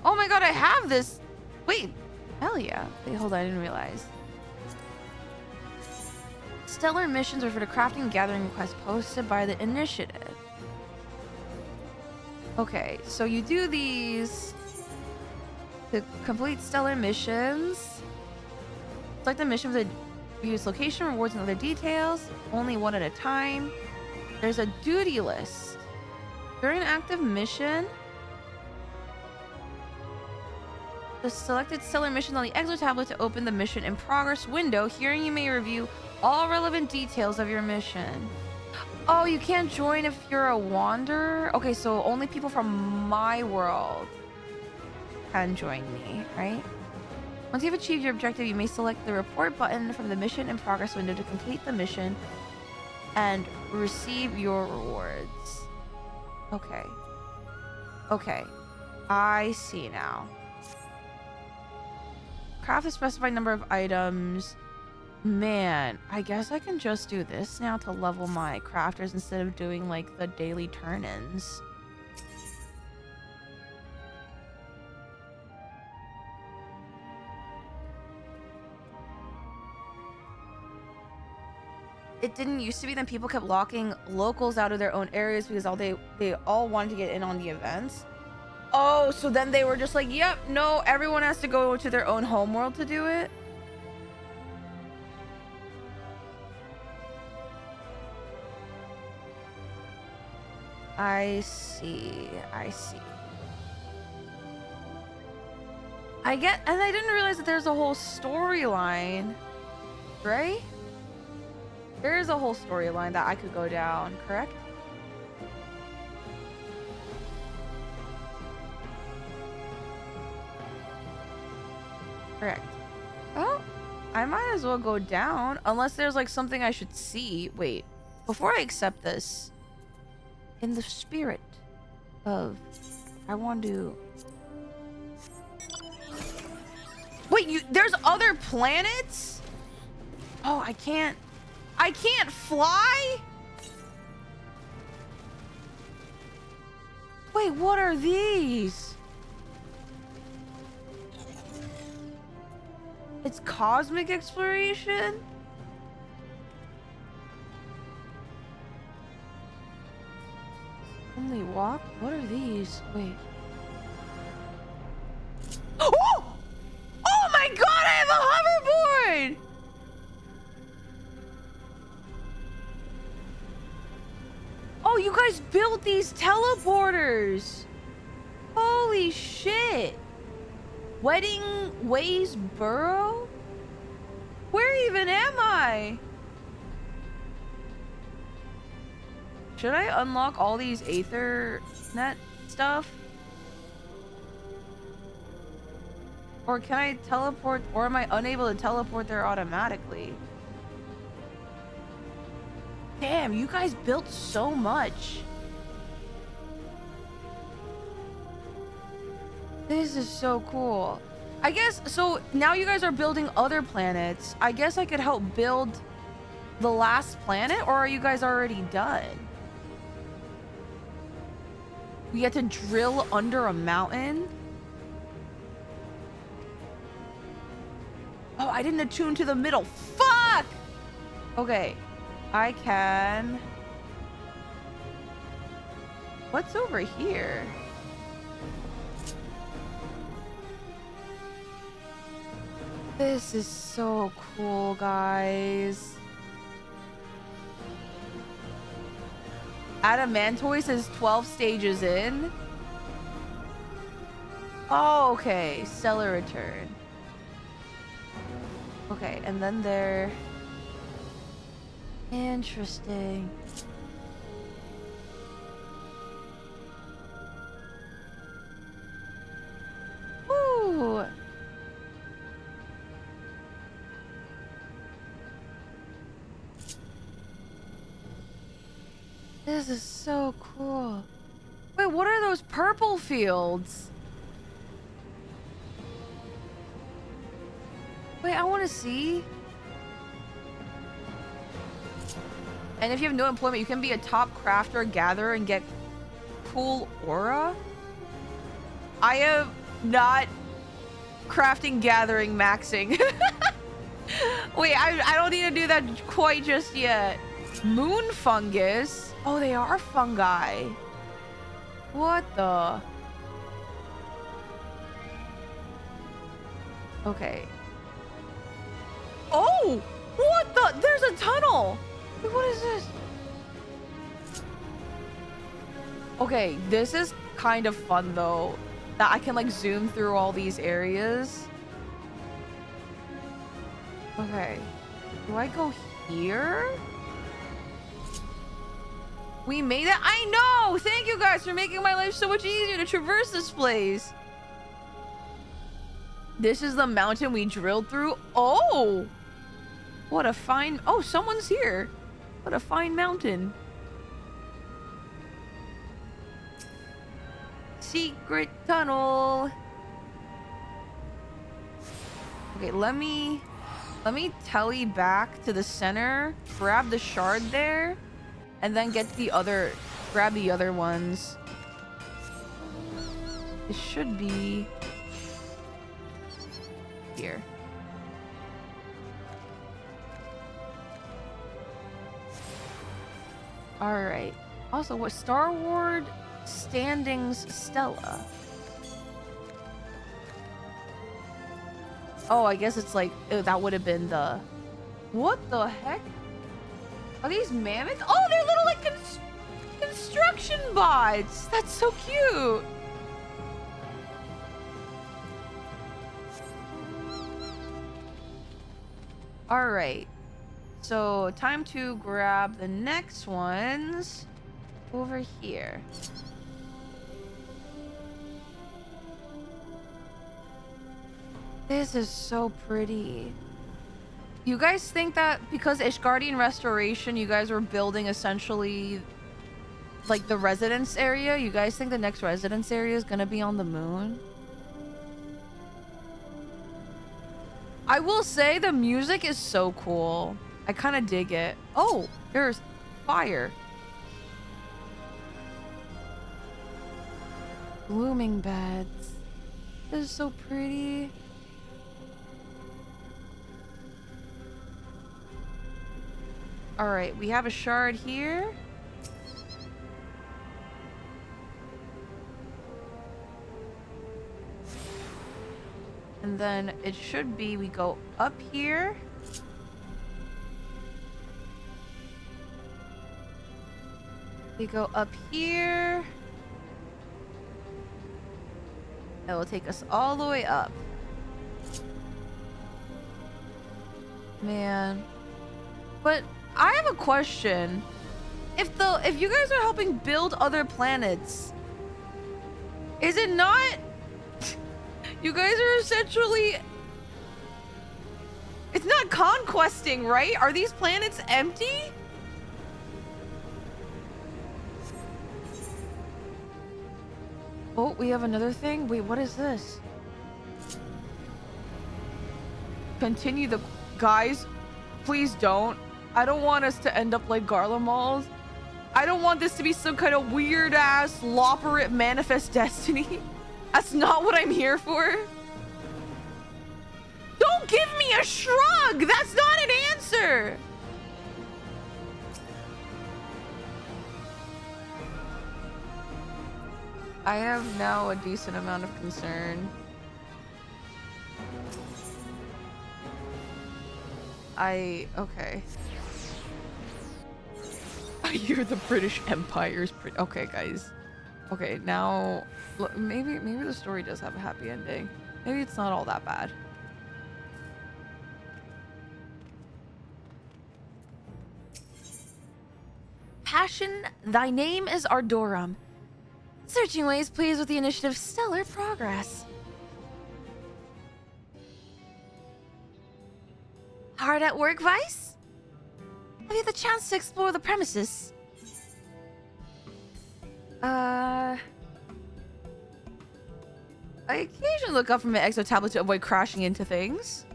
Oh my god, I have this. Wait. Hell yeah. Wait, hold on. I didn't realize. Stellar missions refer to crafting and gathering requests posted by the initiative. Okay, so you do these to complete stellar missions. Select the mission with the use location, rewards, and other details. Only one at a time. There's a duty list. During an active mission, the selected stellar missions on the Exo tablet to open the mission in progress window. Here you may review all relevant details of your mission. Oh, you can't join if you're a wanderer? Okay, so only people from my world can join me, right? Once you've achieved your objective, you may select the report button from the mission in progress window to complete the mission and receive your rewards. Okay. Okay. I see now. Craft a specified number of items. Man, I guess I can just do this now to level my crafters instead of doing like the daily turn-ins. It didn't used to be, then people kept locking locals out of their own areas because they all wanted to get in on the events. Oh, so then they were just like, yep, no, everyone has to go to their own homeworld to do it. I see. I see. I get, and I didn't realize that there's a whole storyline, right? There is a whole storyline that I could go down, correct? Correct. Oh, I might as well go down, unless there's like something I should see. Wait, before I accept this, in the spirit of, I want to... Wait, there's other planets? Oh, I can't fly? Wait, what are these? It's cosmic exploration? Only walk? What are these? Wait. Oh! Oh my god, I have a hoverboard! Oh, you guys built these teleporters! Holy shit! Wedding Ways Burrow? Where even am I? Should I unlock all these Aethernet stuff? Or can I teleport, or am I unable to teleport there automatically? Damn, you guys built so much. This is so cool. I guess, so now you guys are building other planets. I guess I could help build the last planet, or are you guys already done? We get to drill under a mountain? Oh, I didn't attune to the middle. Fuck! Okay. I can What's over here? This is so cool, guys. Adamantoise is 12 stages in. Oh, okay. Stellar return. Okay, and then they're... Interesting. Ooh. This is so cool. Wait, what are those purple fields? Wait, I want to see. And if you have no employment, you can be a top crafter, gatherer, and get cool aura. I am not crafting, gathering, maxing. Wait, I don't need to do that quite just yet. Moon fungus. Oh, they are fungi. What the? Okay. Oh! What the? There's a tunnel! Wait, what is this? Okay, this is kind of fun though. That I can like zoom through all these areas. Okay. Do I go here? We made it. I know! Thank you guys for making my life so much easier to traverse this place. This is the mountain we drilled through. Oh! What a fine... Oh, someone's here. What a fine mountain. Secret tunnel. Okay, let me telly back to the center, grab the shard there, and then get the other, grab the other ones. It should be here. All right. Also, what Star Wars standings Stella? Oh, I guess it's like that would have been the. What the heck? Are these mammoths? Oh, they're little like construction bots. That's so cute. All right. So time to grab the next ones over here. This is so pretty. You guys think that because Ishgardian Restoration, you guys were building essentially like the residence area? You guys think the next residence area is gonna be on the moon? I will say the music is so cool. I kind of dig it. Oh, there's fire. Blooming beds. This is so pretty. All right, we have a shard here. And then it should be we go up here. We go up here. It will take us all the way up. Man. But I have a question. If you guys are helping build other planets, is it not you guys are essentially, it's not conquesting, right? Are these planets empty? Oh, we have another thing. Wait, what is this? Continue the... Guys, please don't. I don't want us to end up like Garlemald's. I don't want this to be some kind of weird-ass, lopperate manifest destiny. That's not what I'm here for. Don't give me a shrug! That's not an answer! I have now a decent amount of concern. Okay. I hear the British Empire's okay, guys. Okay, now maybe the story does have a happy ending. Maybe it's not all that bad. Passion, thy name is Ardorum. Searching ways pleased with the initiative's stellar progress. Hard at work, Vice? Have you the chance to explore the premises? I occasionally look up from my exo tablet to avoid crashing into things.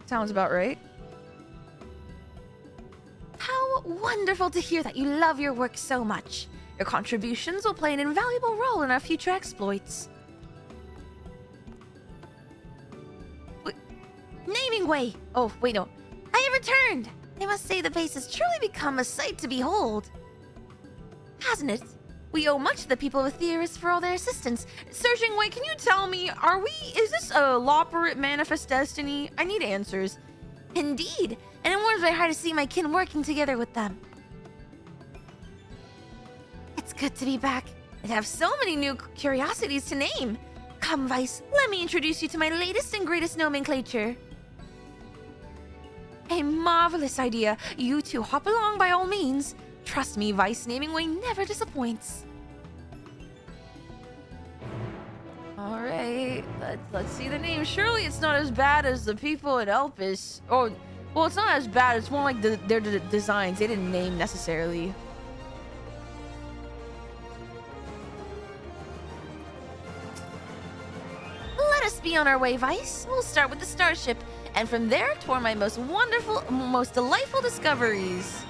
Sounds about right. How wonderful to hear that you love your work so much. Your contributions will play an invaluable role in our future exploits. Naming way! Oh, wait, no. I have returned! I must say the place has truly become a sight to behold. Hasn't it? We owe much to the people of Theorist for all their assistance. Searching way, can you tell me, is this a Loperate Manifest Destiny? I need answers. Indeed, and it warms my heart to see my kin working together with them. It's good to be back and have so many new curiosities to name. Come, Vice, let me introduce you to my latest and greatest nomenclature. A marvelous idea. You two hop along by all means. Trust me, Vice naming way never disappoints. All right, let's see the name. Surely it's not as bad as the people at Elpis. Oh, well, it's not as bad. It's more like their designs. They didn't name necessarily. Let us be on our way, Vice. We'll start with the starship, and from there toward my most wonderful, most delightful discoveries.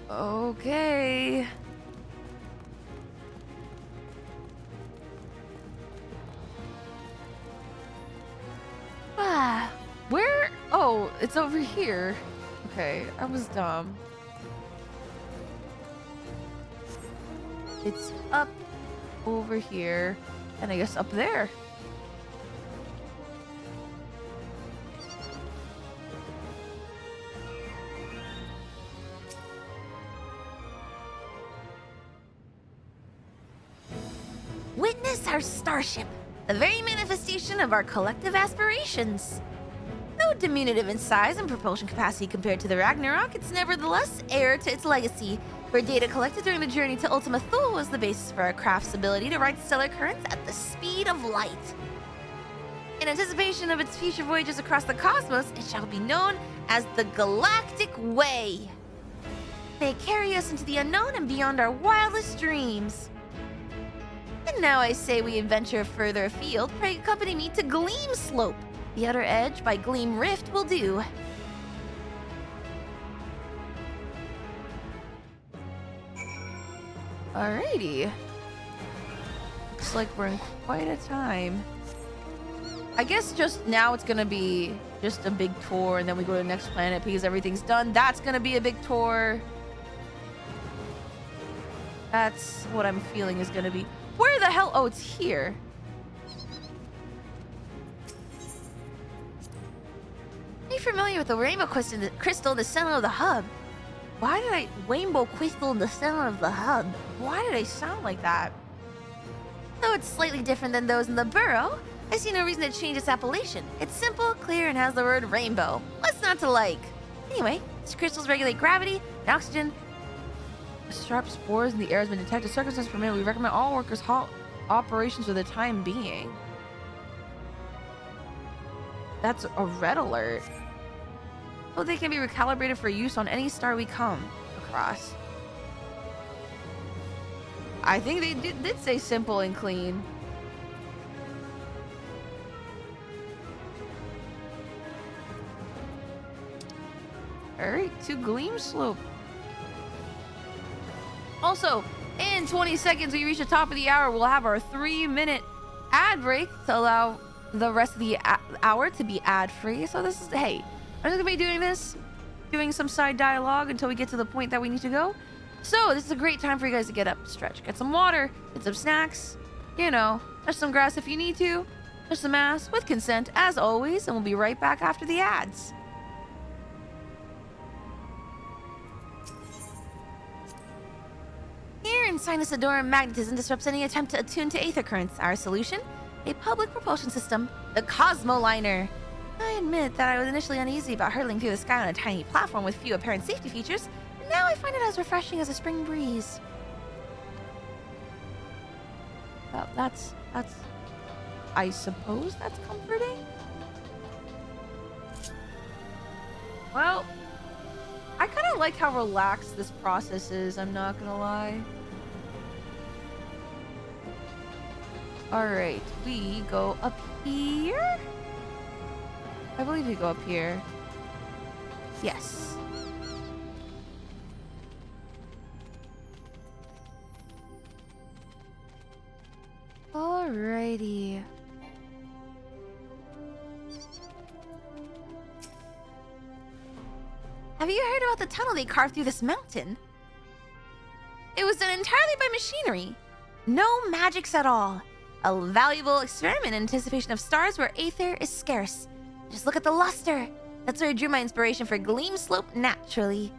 Okay. Where? Oh, it's over here. Okay, I was dumb. It's up over here, and I guess up there. Witness our starship, the very manifestation of our collective aspirations. Though diminutive in size and propulsion capacity compared to the Ragnarok, it's nevertheless heir to its legacy, where data collected during the journey to Ultima Thule was the basis for our craft's ability to ride stellar currents at the speed of light. In anticipation of its future voyages across the cosmos, it shall be known as the Galactic Way. May carry us into the unknown and beyond our wildest dreams. And now I say we adventure further afield. Pray accompany me to Gleam Slope. The outer edge by Gleam Rift will do. Alrighty. Looks like we're in quite a time. I guess just now it's gonna be just a big tour, and then we go to the next planet because everything's done. That's gonna be a big tour. That's what I'm feeling is gonna be. Where the hell? Oh, it's here. Are you familiar with the rainbow crystal in the center of the hub? Why did I... Rainbow crystal in the center of the hub? Why did I sound like that? Though it's slightly different than those in the burrow, I see no reason to change its appellation. It's simple, clear, and has the word rainbow. What's not to like? Anyway, these crystals regulate gravity and oxygen. Sharp spores in the air has been detected. Circumstances permit. We recommend all workers halt operations for the time being. That's a red alert. Oh, they can be recalibrated for use on any star we come across. I think they did say simple and clean. Alright, to Gleam Slope. Also, in 20 seconds, we reach the top of the hour. We'll have our 3-minute ad break to allow the rest of the hour to be ad-free. So this is, hey, I'm just gonna be doing some side dialogue until we get to the point that we need to go. So this is a great time for you guys to get up, stretch, get some water, get some snacks, you know, touch some grass if you need to, touch some ass with consent as always, and we'll be right back after the ads. Here in Sinus Adorum, magnetism disrupts any attempt to attune to aether currents. Our solution? A public propulsion system, the Cosmoliner. I admit that I was initially uneasy about hurtling through the sky on a tiny platform with few apparent safety features, and now I find it as refreshing as a spring breeze. Well, that's... I suppose that's comforting? Well, I kind of like how relaxed this process is, I'm not gonna lie. Alright, we go up here? I believe we go up here. Yes. Alrighty. Have you heard about the tunnel they carved through this mountain? It was done entirely by machinery. No magics at all. A valuable experiment in anticipation of stars where aether is scarce. Just look at the luster. That's where I drew my inspiration for Gleam Slope naturally.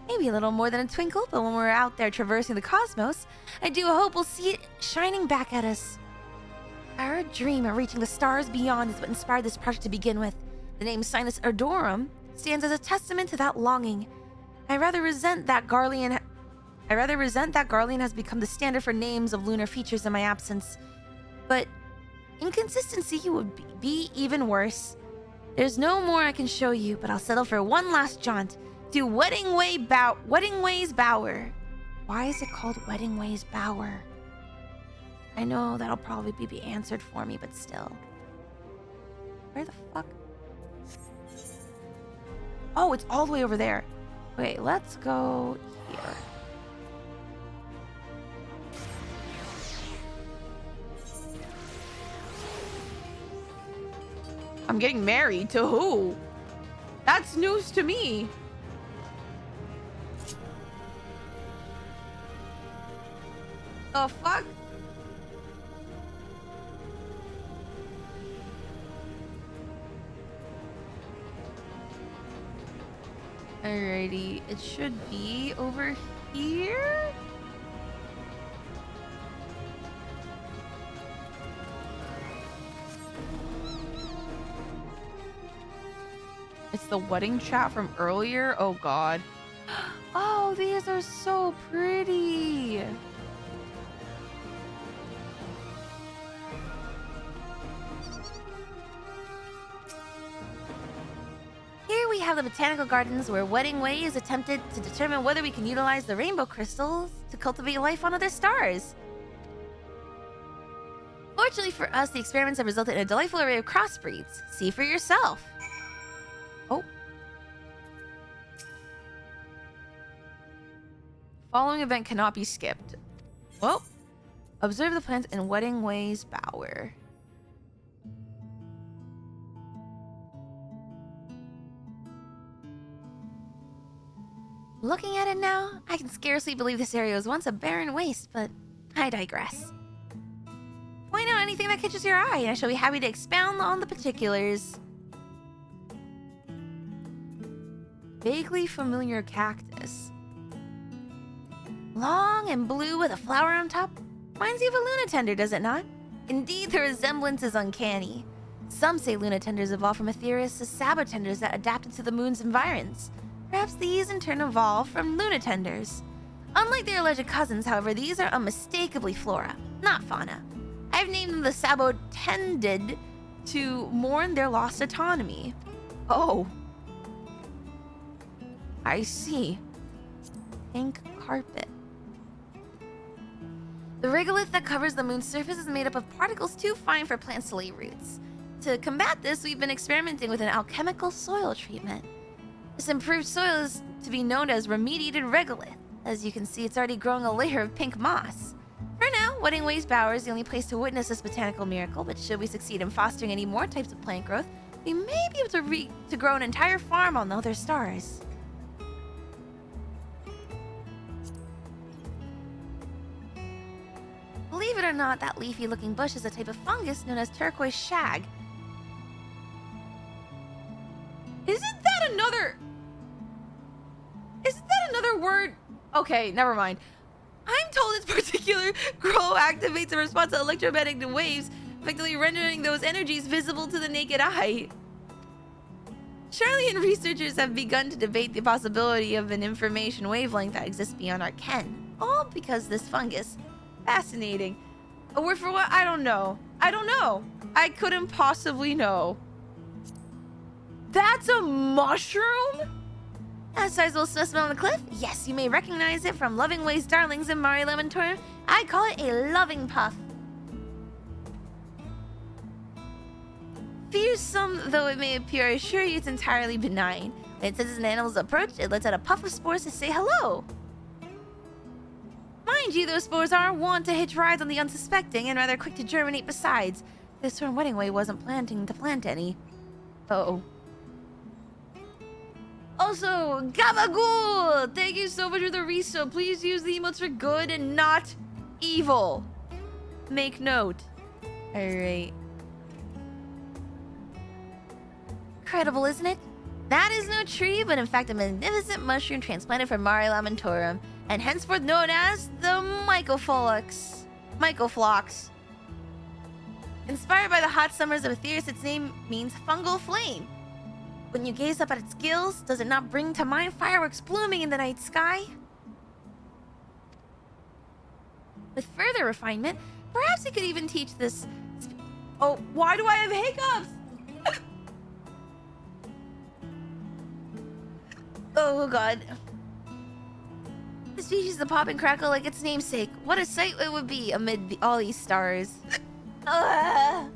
Maybe a little more than a twinkle, but when we're out there traversing the cosmos, I do hope we'll see it shining back at us. Our dream of reaching the stars beyond is what inspired this project to begin with. The name Sinus Adorum stands as a testament to that longing. I rather resent that Garlean has become the standard for names of lunar features in my absence. But inconsistency would be even worse. There's no more I can show you, but I'll settle for one last jaunt to Wedding Ways Bower. Why is it called Wedding Ways Bower? I know that'll probably be answered for me, but still. Where the fuck? Oh, it's all the way over there. Wait, let's go here. I'm getting married to who? That's news to me. The fuck? Alrighty, it should be over here? It's the wedding chat from earlier? Oh god. Oh, these are so pretty. Here we have the botanical gardens where Wedding Way is attempted to determine whether we can utilize the rainbow crystals to cultivate life on other stars. Fortunately for us, the experiments have resulted in a delightful array of crossbreeds. See for yourself. Oh. Following event cannot be skipped. Well, observe the plants in Wedding Ways Bower. Looking at it now, I can scarcely believe this area was once a barren waste, but I digress. Point out anything that catches your eye, and I shall be happy to expound on the particulars. Vaguely familiar cactus. Long and blue with a flower on top. Reminds you of a lunatender, does it not? Indeed, the resemblance is uncanny. Some say lunatenders evolved from Aetherius as sabotenders that adapted to the moon's environs. Perhaps these in turn evolved from lunatenders. Unlike their alleged cousins, however, these are unmistakably flora, not fauna. I've named them the sabotended to mourn their lost autonomy. Oh. I see. Pink carpet. The regolith that covers the moon's surface is made up of particles too fine for plants to lay roots. To combat this, we've been experimenting with an alchemical soil treatment. This improved soil is to be known as remediated regolith. As you can see, it's already growing a layer of pink moss. For now, Wedding Ways Bower is the only place to witness this botanical miracle, but should we succeed in fostering any more types of plant growth, we may be able to grow an entire farm on the other stars. it or not, that leafy-looking bush is a type of fungus known as turquoise shag. Isn't that another word? Okay, never mind. I'm told its particular grow activates a response to electromagnetic waves, effectively rendering those energies visible to the naked eye. Charlie and researchers have begun to debate the possibility of an information wavelength that exists beyond our ken. All because this fungus. Fascinating. A word for what? I don't know. I couldn't possibly know. That's a mushroom? A sizable specimen on the cliff? Yes, you may recognize it from Lovingway's darlings in Mari Lamentorum. I call it a loving puff. Fearsome though it may appear, I assure you it's entirely benign. When it senses an animal's approach, it lets out a puff of spores to say hello. Mind you, those spores are wont to hitch rides on the unsuspecting and rather quick to germinate besides. This Storm Weddingway wasn't planting to plant any. Uh-oh. Also, Gabagool! Thank you so much for the resub. Please use the emotes for good and not evil. Make note. Alright. Incredible, isn't it? That is no tree, but in fact a magnificent mushroom transplanted from Mari Lamentorum, and henceforth known as the Mycoflox. Inspired by the hot summers of Aetherius, its name means fungal flame. When you gaze up at its gills, does it not bring to mind fireworks blooming in the night sky? With further refinement, perhaps you could even teach this... Oh, why do I have hiccups? Oh god. The species to pop and crackle like its namesake. What a sight it would be amid all these stars. Have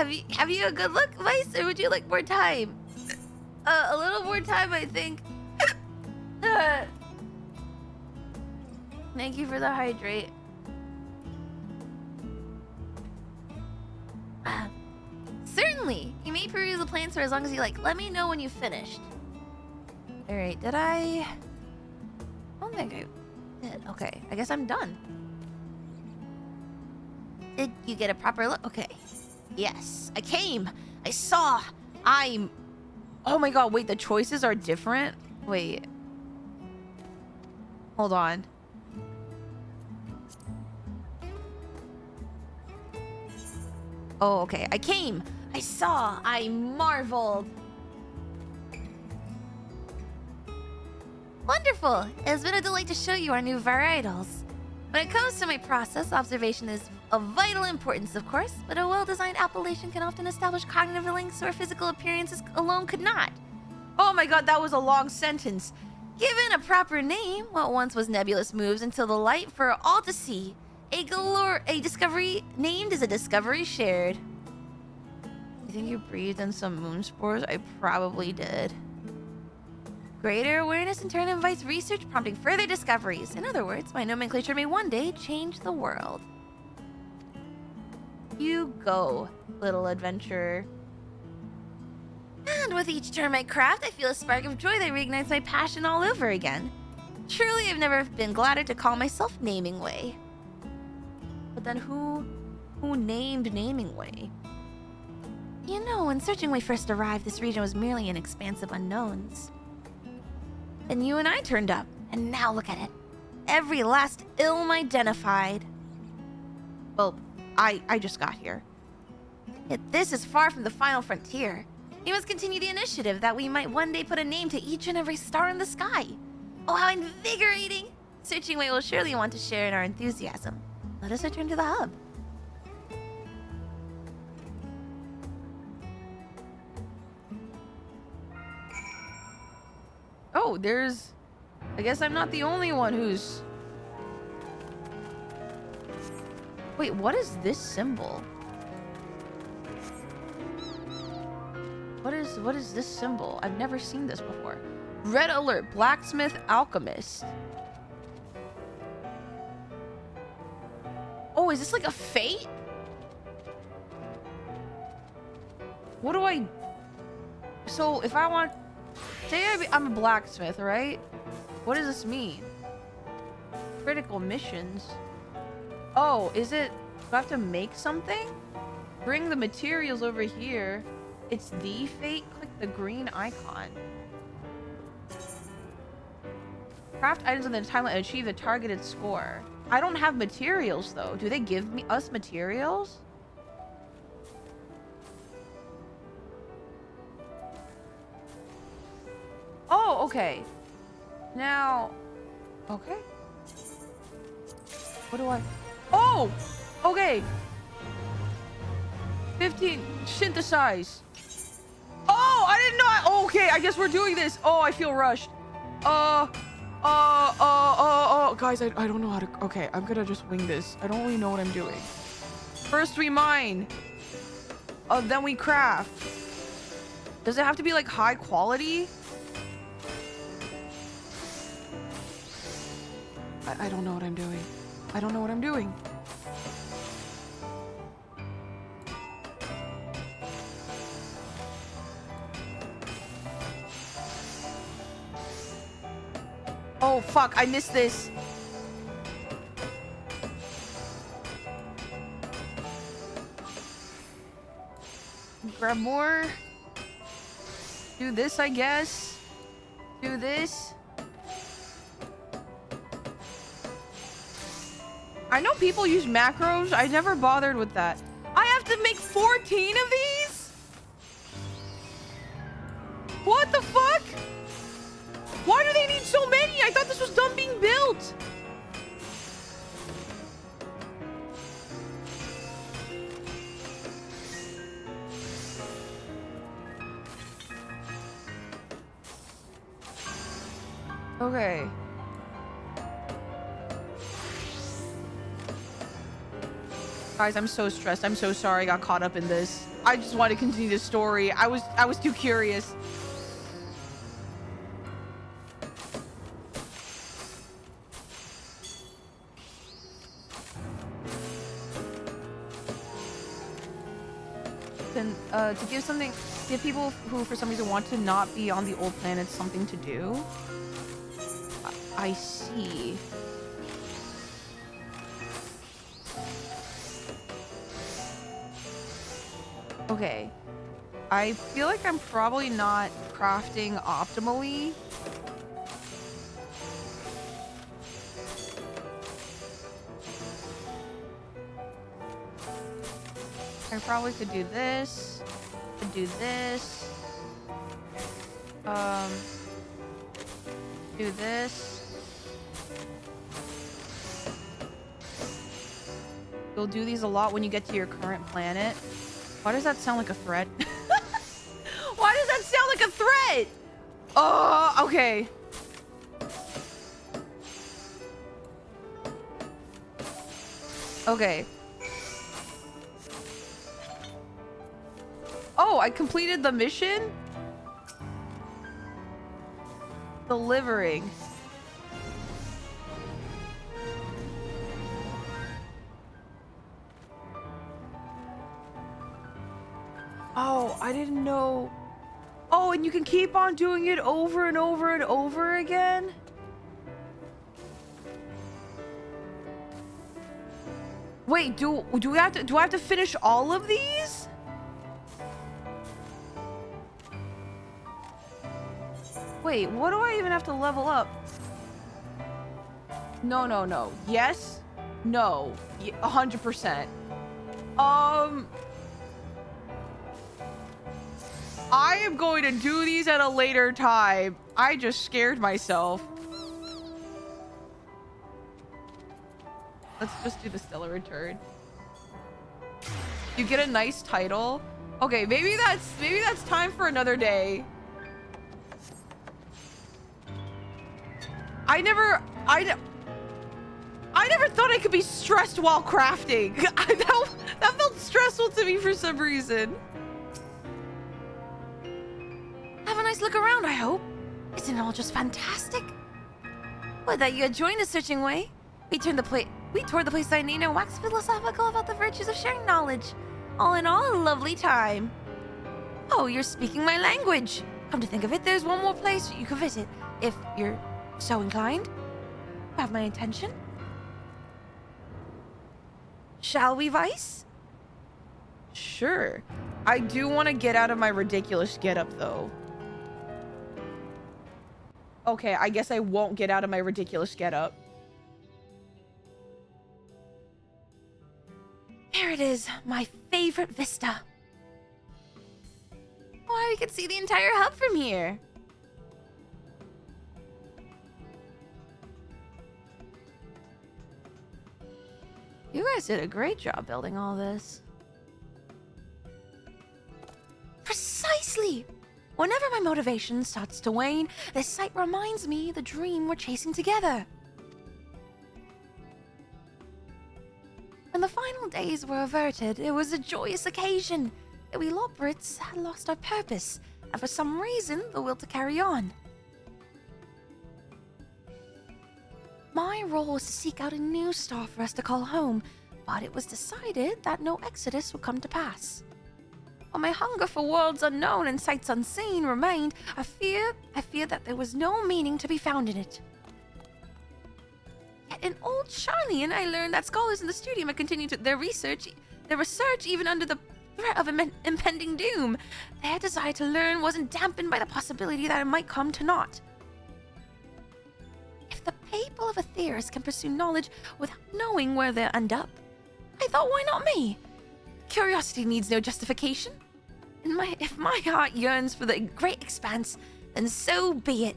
you a good look, Vice, or would you like more time? A little more time, I think. Thank you for the hydrate. Certainly. You may peruse the plants for as long as you like. Let me know when you've finished. Alright, did I don't think I did. Okay, I guess I'm done. Did you get a proper look? Okay. Yes, I came. I saw. I'm... Oh my god, wait, the choices are different? Wait. Hold on. Oh, okay. I came. I saw. I marveled. Wonderful. It has been a delight to show you our new varietals. When it comes to my process, observation is of vital importance, of course, but a well-designed appellation can often establish cognitive links where physical appearances alone could not. Oh my god, that was a long sentence. Given a proper name, what once was nebulous moves into the light for all to see. A discovery named is a discovery shared. You think you breathed in some moon spores? I probably did. Greater awareness in turn invites research, prompting further discoveries. In other words, my nomenclature may one day change the world. You go, little adventurer. And with each term I craft, I feel a spark of joy that reignites my passion all over again. Truly, I've never been gladder to call myself Namingway. But then who named Namingway? You know, when Searchingway first arrived, this region was merely an expanse of unknowns. Then you and I turned up, and now look at it. Every last ilm identified. Well, I just got here. Yet this is far from the final frontier. We must continue the initiative that we might one day put a name to each and every star in the sky. Oh, how invigorating! Searchingway will surely want to share in our enthusiasm. Let us return to the hub. Oh, there's... I guess I'm not the only one who's... Wait, what is this symbol? What is this symbol? I've never seen this before. Red alert, blacksmith alchemist. Oh, is this like a fate? What do I... So if I want... Say I'm a blacksmith, right? What does this mean? Critical missions. Oh, is it? Do I have to make something? Bring the materials over here. It's the fate. Click the green icon. Craft items in the timeline and achieve the targeted score. I don't have materials though. Do they give us materials? Oh, okay. Now, okay. What do I? Oh, okay. 15, synthesize. Oh, I didn't know. Okay, I guess we're doing this. Oh, I feel rushed. Guys, I don't know how to. Okay, I'm gonna just wing this. I don't really know what I'm doing. First we mine. Then we craft. Does it have to be like high quality? I don't know what I'm doing. I don't know what I'm doing. Oh, fuck. I missed this. Grab more. Do this, I guess. Do this. I know people use macros. I never bothered with that. I have to make 14 of these? What the fuck? Why do they need so many? I thought this was done being built. Okay. Guys, I'm so stressed. I'm so sorry I got caught up in this. I just want to continue the story. I was too curious. Then, to give people who for some reason want to not be on the old planet something to do. I see. Okay. I feel like I'm probably not crafting optimally. I probably could do this. Could do this. Do this. You'll do these a lot when you get to your current planet. Why does that sound like a threat? Why does that sound like a threat? Oh, okay. Okay. Oh, I completed the mission? Delivering. Oh, I didn't know. Oh, and you can keep on doing it over and over and over again? Wait, do I have to finish all of these? Wait, what do I even have to level up? No. Yes? No. 100%. I am going to do these at a later time. I just scared myself. Let's just do the Stellar Return. You get a nice title. Okay, maybe that's time for another day. I never thought I could be stressed while crafting. That felt stressful to me for some reason. Have a nice look around, I hope. Isn't it all just fantastic? Well, that you had joined us searching way. We toured the place I need and waxed philosophical about the virtues of sharing knowledge. All in all, a lovely time. Oh, you're speaking my language. Come to think of it, there's one more place you could visit, if you're so inclined. You have my attention. Shall we, Vice? Sure. I do want to get out of my ridiculous getup, though. Okay, I guess I won't get out of my ridiculous getup. There it is, my favorite vista. Why, we can see the entire hub from here. You guys did a great job building all this. Precisely! Whenever my motivation starts to wane, this sight reminds me the dream we're chasing together. When the final days were averted, it was a joyous occasion. We Lobrits had lost our purpose, and for some reason, the will to carry on. My role was to seek out a new star for us to call home, but it was decided that no exodus would come to pass. While my hunger for worlds unknown and sights unseen remained, I feared that there was no meaning to be found in it. Yet in Old Charlian, I learned that scholars in the studium had continued their research even under the threat of impending doom. Their desire to learn wasn't dampened by the possibility that it might come to naught. If the people of Aetheris can pursue knowledge without knowing where they'll end up, I thought, why not me? Curiosity needs no justification. And if my heart yearns for the great expanse, then so be it.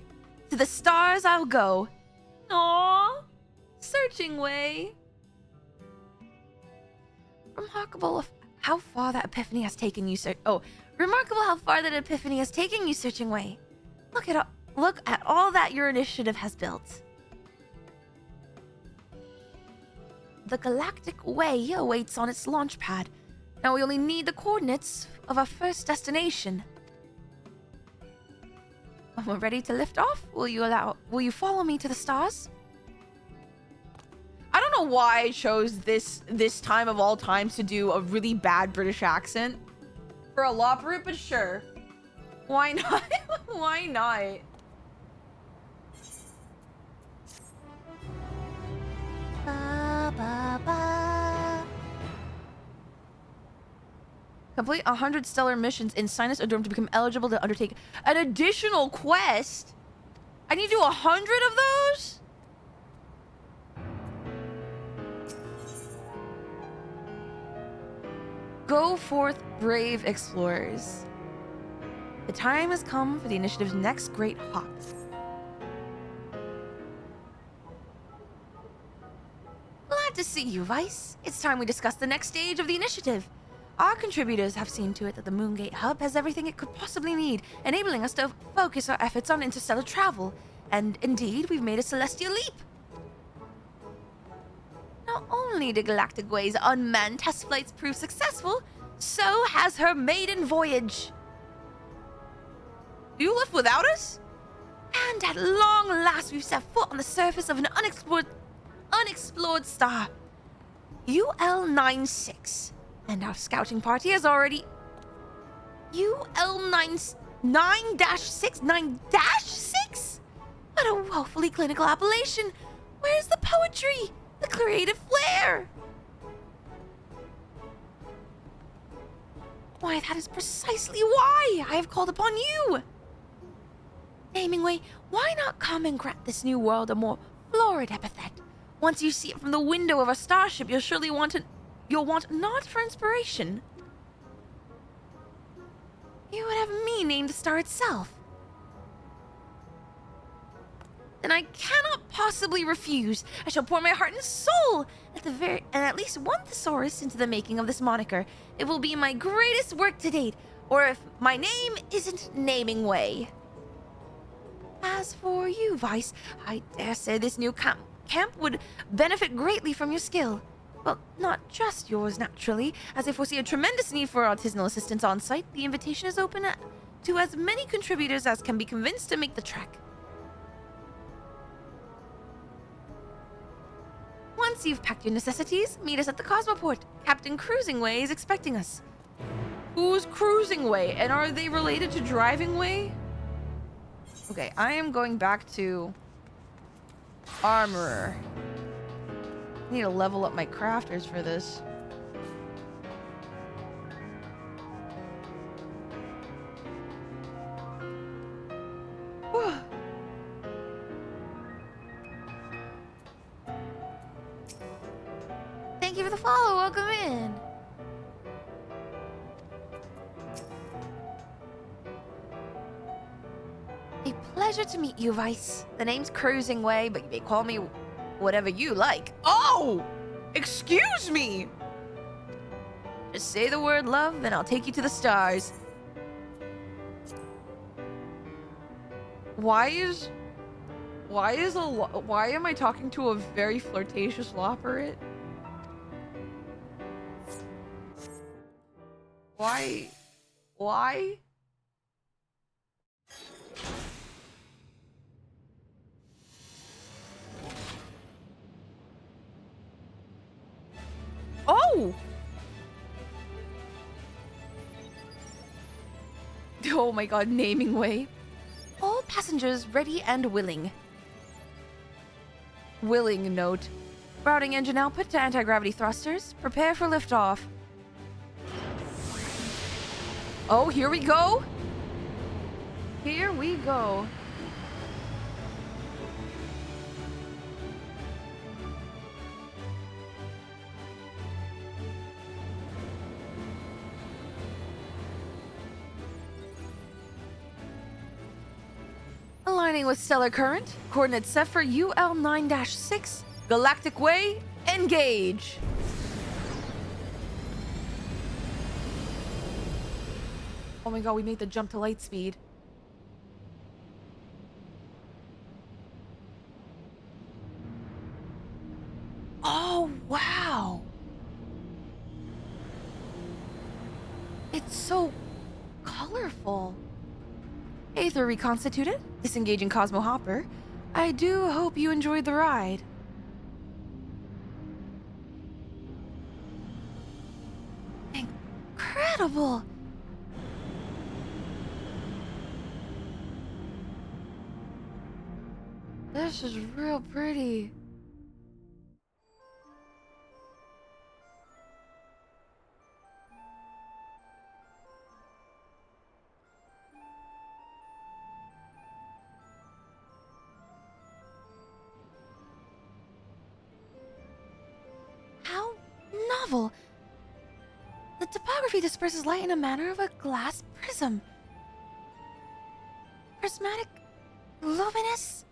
To the stars I'll go. Aww. Searching way. Remarkable how far that epiphany has taken you, remarkable how far that epiphany has taken you, searching way. Look at all that your initiative has built. The Galactic Way awaits on its launch pad. Now we only need the coordinates of our first destination. When we're ready to lift off, will you follow me to the stars? I don't know why I chose this time of all times to do a really bad British accent for a Loprit, but sure. Why not? Why not? Ba, ba, ba. Complete 100 stellar missions in Sinus Odorm to become eligible to undertake an additional quest. I need to do 100 of those? Go forth, brave explorers. The time has come for the initiative's next great hop. Glad to see you, Vice. It's time we discuss the next stage of the initiative. Our contributors have seen to it that the Moongate Hub has everything it could possibly need, enabling us to focus our efforts on interstellar travel. And indeed, we've made a celestial leap. Not only did Galactic Way's unmanned test flights prove successful, so has her maiden voyage. You left without us? And at long last, we've set foot on the surface of an unexplored star, UL-96. And our scouting party has already... UL-9-6? 9-6? What a woefully clinical appellation. Where's the poetry? The creative flair? Why, that is precisely why I have called upon you. Namingway, why not come and grant this new world a more florid epithet? Once you see it from the window of a starship, you'll surely want not for inspiration. You would have me name the star itself. Then I cannot possibly refuse. I shall pour my heart and soul and at least one thesaurus into the making of this moniker. It will be my greatest work to date, or if my name isn't Namingway. As for you, Vice, I dare say this new camp would benefit greatly from your skill. Well, not just yours, naturally. As I foresee a tremendous need for artisanal assistance on site, the invitation is open to as many contributors as can be convinced to make the trek. Once you've packed your necessities, meet us at the Cosmoport. Captain Cruisingway is expecting us. Who's Cruisingway? And are they related to Drivingway? Okay, I am going back to Armorer. I need to level up my crafters for this. thank you for the follow. Welcome in. A pleasure to meet you, Vice. The name's Cruising Way, but you may call me whatever you like. Oh! Excuse me! Just say the word love, and I'll take you to the stars. Why am I talking to a very flirtatious Loperate? Why? Oh! Oh my god, naming way. All passengers ready and willing. Willing note. Routing engine output to anti-gravity thrusters. Prepare for liftoff. Oh, here we go. Here we go. Aligning with stellar current. Coordinates set for UL9-6. Galactic Way, engage. Oh my god, we made the jump to light speed. Oh, wow. It's so colorful. Aether reconstituted, disengaging Cosmo Hopper. I do hope you enjoyed the ride. Incredible! This is real pretty. How novel! The topography disperses light in a manner of a glass prism. Prismatic, luminous.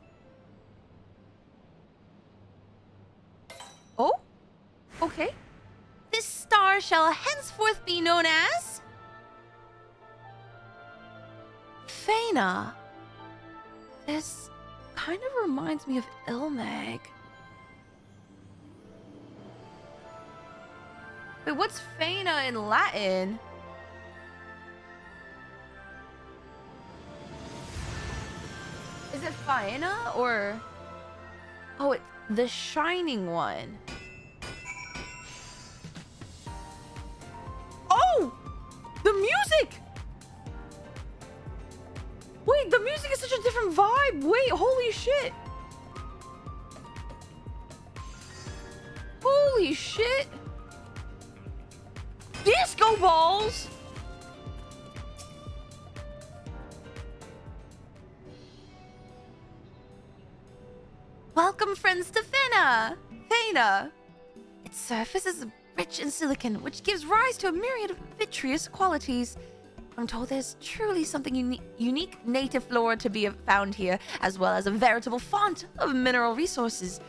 Oh? Okay. This star shall henceforth be known as Faina. This kind of reminds me of Ilmag. Wait, what's Faina in Latin? Is it Faina or... Oh, it's the Shining One. Oh! The music! Wait, the music is such a different vibe. Wait, holy shit. Holy shit. Disco balls! Welcome, friends, to Faina. Faina. Its surface is rich in silicon, which gives rise to a myriad of vitreous qualities. I'm told there's truly something unique native flora to be found here, as well as a veritable font of mineral resources.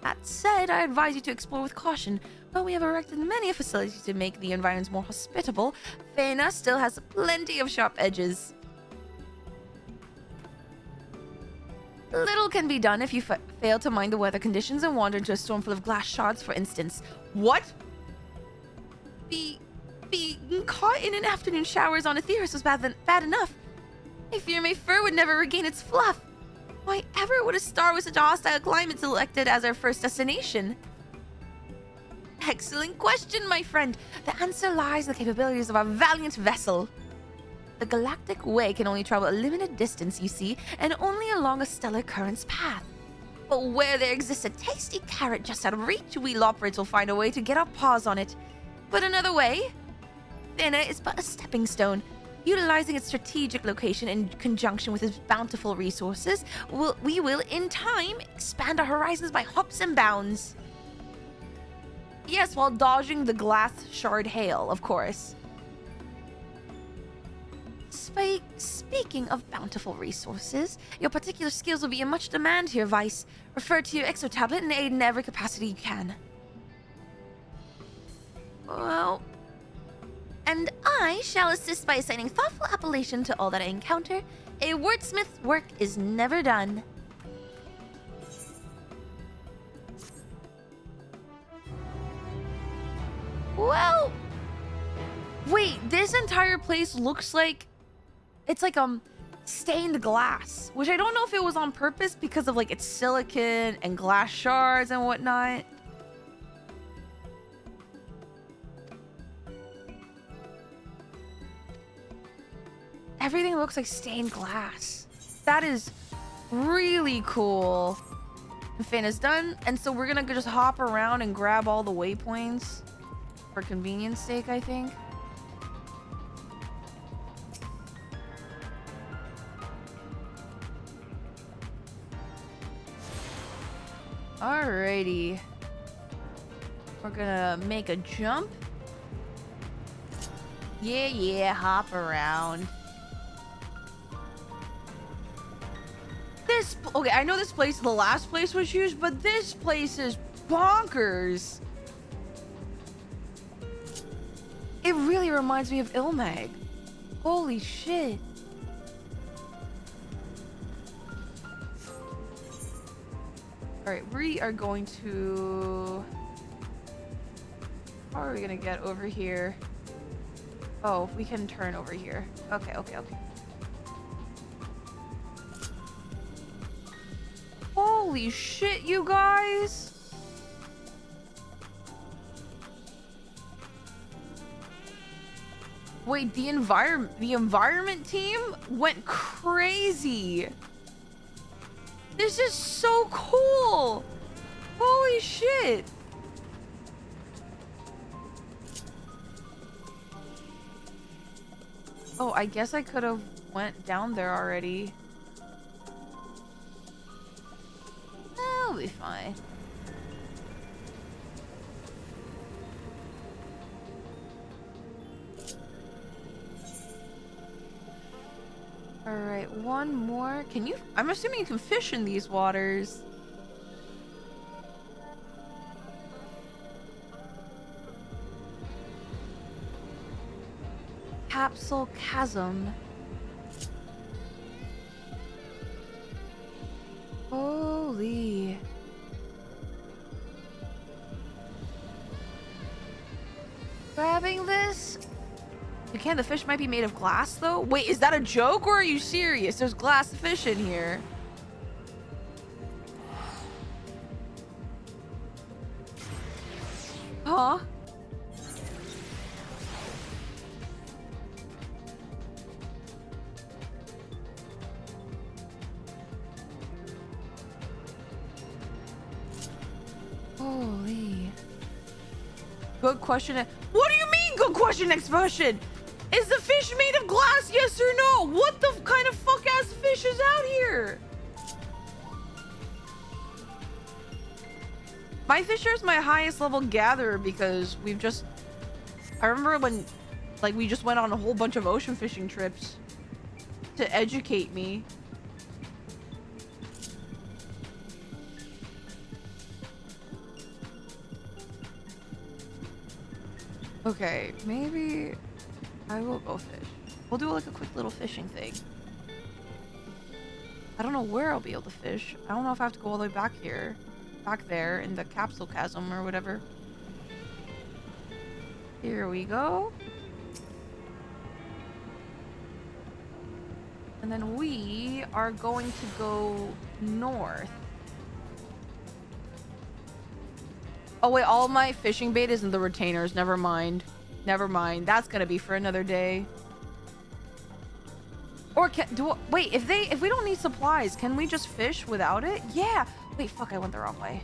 That said, I advise you to explore with caution. While we have erected many facilities to make the environs more hospitable, Faina still has plenty of sharp edges. Little can be done if you fail to mind the weather conditions and wander into a storm full of glass shards, for instance. What? Being caught in an afternoon showers on Aetheris was bad enough. I fear my fur would never regain its fluff. Why ever would a star with such a hostile climate selected as our first destination? Excellent question, my friend. The answer lies in the capabilities of our valiant vessel. The Galactic Way can only travel a limited distance, you see, and only along a stellar current's path. But where there exists a tasty carrot just out of reach, we Loperids will find a way to get our paws on it. But another way? Faina is but a stepping stone. Utilizing its strategic location in conjunction with its bountiful resources, we will, in time, expand our horizons by hops and bounds. Yes, while dodging the glass shard hail, of course. Speaking of bountiful resources, your particular skills will be in much demand here, Vice. Refer to your exo tablet and aid in every capacity you can. Well, and I shall assist by assigning thoughtful appellation to all that I encounter. A wordsmith's work is never done. Well, wait, this entire place looks like it's like stained glass, which I don't know if it was on purpose because of like its silicon and glass shards and whatnot. Everything looks like stained glass. That is really cool. And Finn is done, and so we're gonna just hop around and grab all the waypoints for convenience sake, I think. Alrighty. We're gonna make a jump. Yeah, hop around. Okay, I know this place, the last place was huge, but this place is bonkers. It really reminds me of Ilmag. Holy shit. Alright, we are going to... How are we gonna get over here? Oh, we can turn over here. Okay. Holy shit, you guys! Wait, the environment team went crazy. This is so cool. Holy shit. Oh, I guess I could have went down there already. I'll be fine. Alright, one more. Can you... I'm assuming you can fish in these waters. Capsule Chasm. Holy. Grabbing this? You can. The fish might be made of glass, though. Wait, is that a joke or are you serious? There's glass fish in here. Huh? Holy. Good question. What do you mean, good question, next question? Is the fish made of glass, yes or no? What the kind of fuck-ass fish is out here? My fisher is my highest level gatherer because we've just... I remember when, like, we just went on a whole bunch of ocean fishing trips to educate me. Okay, maybe I will go fish. We'll do like a quick little fishing thing. I don't know where I'll be able to fish. I don't know if I have to go all the way back here. Back there in the capsule chasm or whatever. Here we go. And then we are going to go north. Oh wait, all my fishing bait is in the retainers. Never mind. Never mind. That's gonna be for another day. Or wait, if we don't need supplies, can we just fish without it? Yeah. Wait, fuck, I went the wrong way.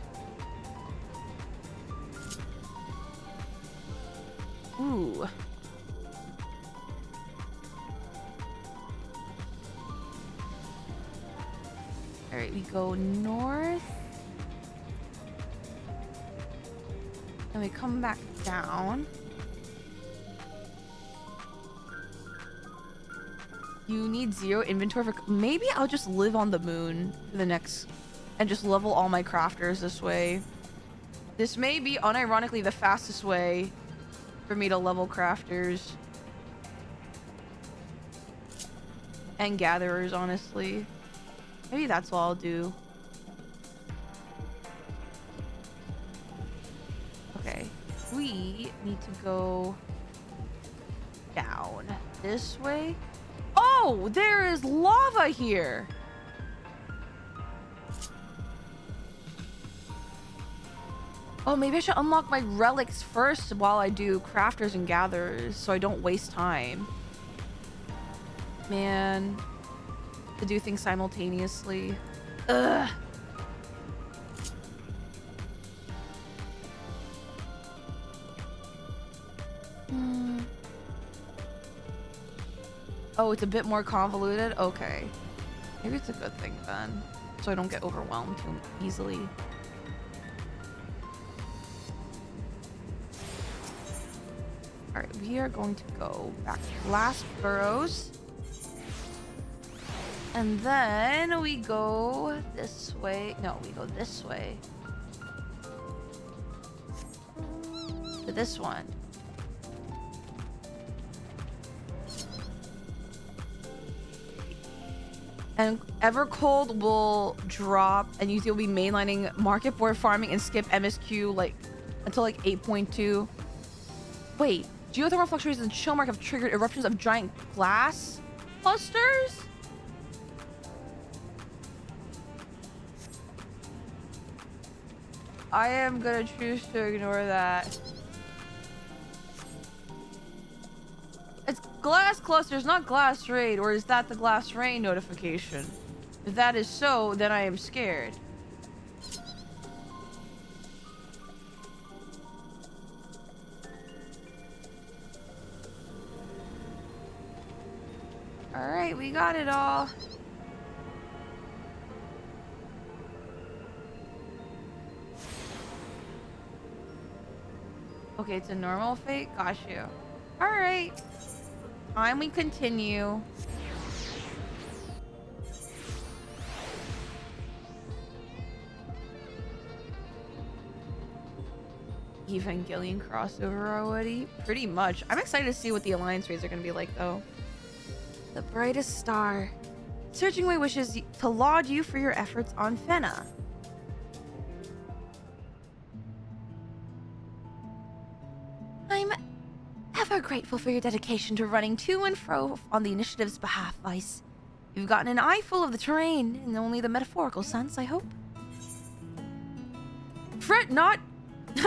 Ooh. Alright, we go north. And we come back down. You need 0 inventory for... Maybe I'll just live on the moon for the next... And just level all my crafters this way. This may be, unironically, the fastest way for me to level crafters. And gatherers, honestly. Maybe that's what I'll do. Okay. We need to go down this way. Oh, there is lava here. Oh, maybe I should unlock my relics first while I do crafters and gatherers so I don't waste time. Man. To do things simultaneously. Ugh. Oh, it's a bit more convoluted? Okay. Maybe it's a good thing then. So I don't get overwhelmed too easily. Alright, we are going to go back to Last Burrows. And then we go this way. No, we go this way. To this one. And Evercold will drop, and Yuzimii will be mainlining market board farming and skip MSQ like until like 8.2. Wait, geothermal fluctuations in Shellmark have triggered eruptions of giant glass clusters? I am gonna choose to ignore that. It's glass clusters, not glass raid, or is that the glass rain notification? If that is so, then I am scared. Alright, we got it all. Okay, it's a normal fate? Got you. Alright. Time we continue. Evangelion crossover already? Pretty much. I'm excited to see what the alliance raids are going to be like, though. The brightest star. Searching my wishes to laud you for your efforts on Fena. I'm ever grateful for your dedication to running to and fro on the initiative's behalf, Vice. You've gotten an eye full of the terrain, in only the metaphorical sense, I hope. Fret not,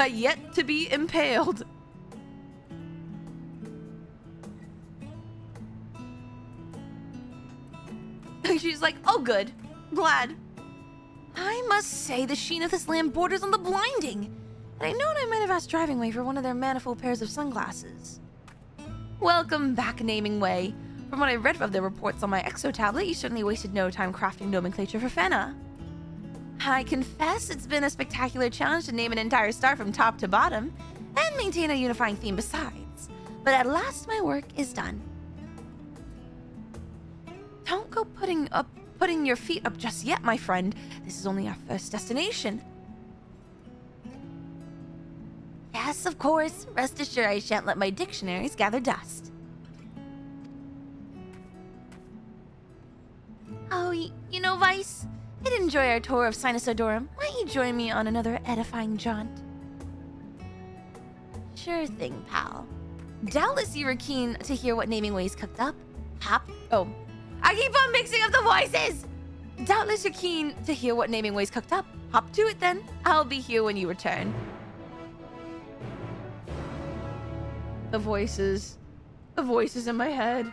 yet to be impaled. She's like, oh good, glad. I must say the sheen of this land borders on the blinding. And I know I might have asked Driving Way for one of their manifold pairs of sunglasses. Welcome back, Naming Way. From what I read of the reports on my exo tablet, you certainly wasted no time crafting nomenclature for Fena. I confess it's been a spectacular challenge to name an entire star from top to bottom, and maintain a unifying theme besides. But at last my work is done. Don't go putting your feet up just yet, my friend. This is only our first destination. Yes, of course. Rest assured I shan't let my dictionaries gather dust. Oh, you know, Vice, I did enjoy our tour of Sinusodorum. Why don't you join me on another edifying jaunt? Sure thing, pal. Doubtless you were keen to hear what Naming Way's cooked up. Oh, I keep on mixing up the voices! Doubtless you're keen to hear what Naming Way's cooked up. Hop to it then. I'll be here when you return. The voices in my head.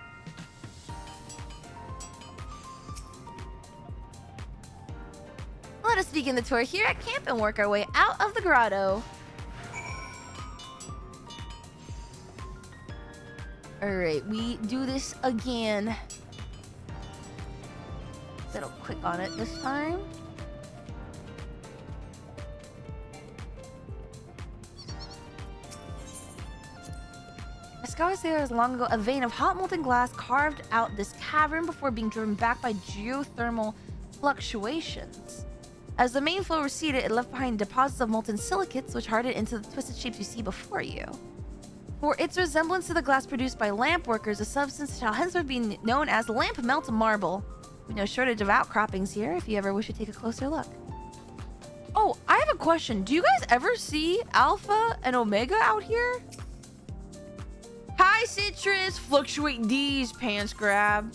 Let us begin the tour here at camp and work our way out of the grotto. Alright, we do this again. That'll click on it this time. scholars say there was long ago a vein of hot molten glass carved out this cavern before being driven back by geothermal fluctuations. As the main flow receded, it left behind deposits of molten silicates which hardened into the twisted shapes you see before you. For its resemblance to the glass produced by lamp workers, the substance shall henceforth be known as lamp melt marble. With no shortage of outcroppings here if you ever wish to take a closer look. Oh, I have a question. Do you guys ever see Alpha and Omega out here? Hi, Citrus! Fluctuate these, pants grab.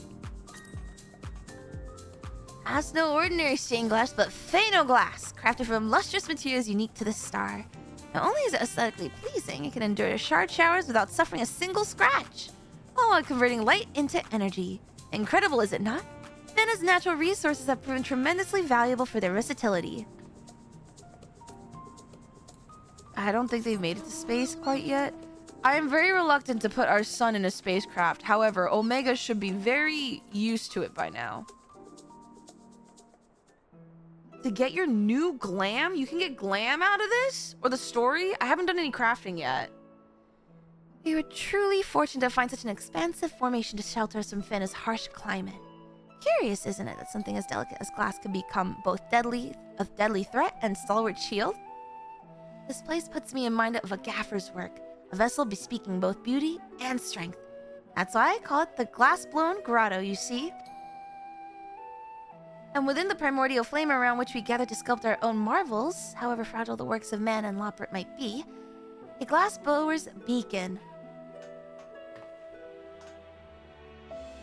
That's no ordinary stained glass, but phano glass, crafted from lustrous materials unique to the star. Not only is it aesthetically pleasing, it can endure shard showers without suffering a single scratch, all while converting light into energy. Incredible, is it not? Fena's natural resources have proven tremendously valuable for their versatility. I don't think they've made it to space quite yet. I am very reluctant to put our sun in a spacecraft. However, Omega should be very used to it by now. To get your new glam? You can get glam out of this? Or the story? I haven't done any crafting yet. We were truly fortunate to find such an expansive formation to shelter us from Fena's harsh climate. Curious, isn't it, that something as delicate as glass can become both a deadly threat and stalwart shield? This place puts me in mind of a gaffer's work, a vessel bespeaking both beauty and strength. That's why I call it the glass-blown grotto, you see? And within the primordial flame around which we gather to sculpt our own marvels, however fragile the works of man and Lopert might be, a glass blower's beacon.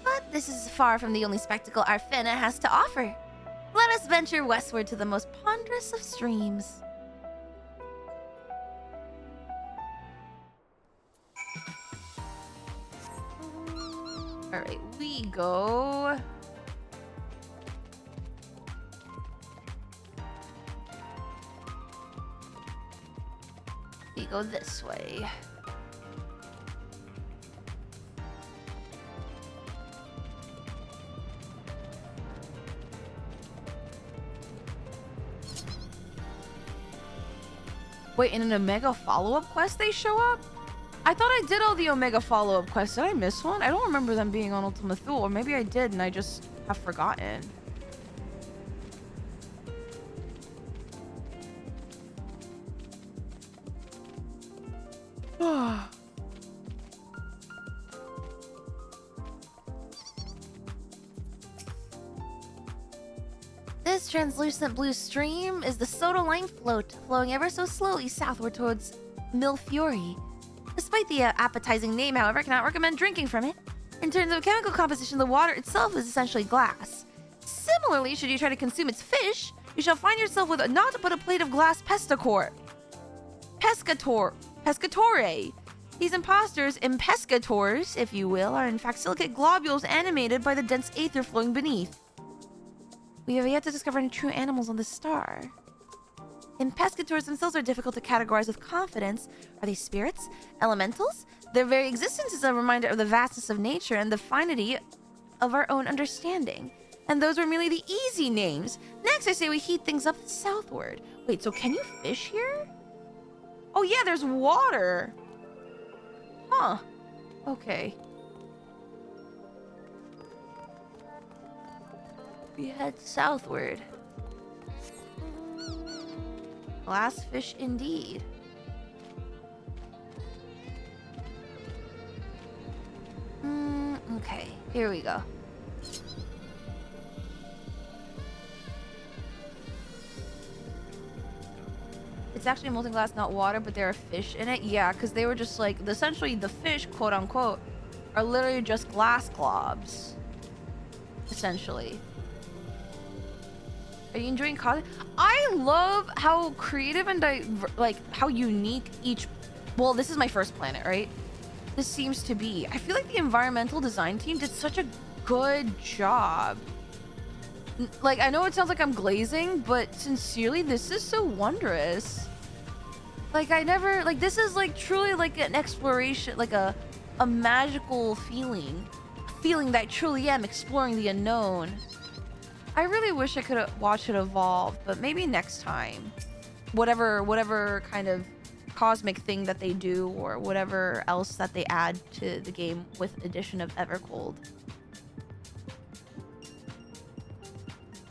But this is far from the only spectacle our Fena has to offer. Let us venture westward to the most ponderous of streams. Alright, we go... We go this way. Wait, in an Omega follow-up quest they show up? I thought I did all the Omega follow-up quests. Did I miss one? I don't remember them being on Ultima Thule, or maybe I did and I just have forgotten. This translucent blue stream is the Soda Lime Float, flowing ever so slowly southward towards Milfiori. Despite the appetizing name, however, I cannot recommend drinking from it. In terms of chemical composition, the water itself is essentially glass. Similarly, should you try to consume its fish, you shall find yourself with naught but a plate of glass pescatore. These impescators, if you will, are in fact silicate globules animated by the dense aether flowing beneath. We have yet to discover any true animals on this star. Impescators themselves are difficult to categorize with confidence. Are they spirits? Elementals? Their very existence is a reminder of the vastness of nature and the finity of our own understanding. And those were merely the easy names. Next, I say we heat things up southward. Wait, so can you fish here? Oh yeah, there's water. Huh. Okay. We head southward. Glass fish indeed. Okay, here we go. It's actually molten glass, not water, but there are fish in it. Yeah, because they were just like, essentially the fish, quote unquote, are literally just glass globs. Essentially. Are you enjoying college? I love how creative and how unique each... Well, this is my first planet, right? This seems to be. I feel like the environmental design team did such a good job. Like, I know it sounds like I'm glazing, but sincerely, this is so wondrous. Like, I never... Like, this is, like, truly, like, an exploration, like, a magical feeling. A feeling that I truly am exploring the unknown. I really wish I could watch it evolve, but maybe next time. Whatever kind of cosmic thing that they do, or whatever else that they add to the game with addition of Evercold.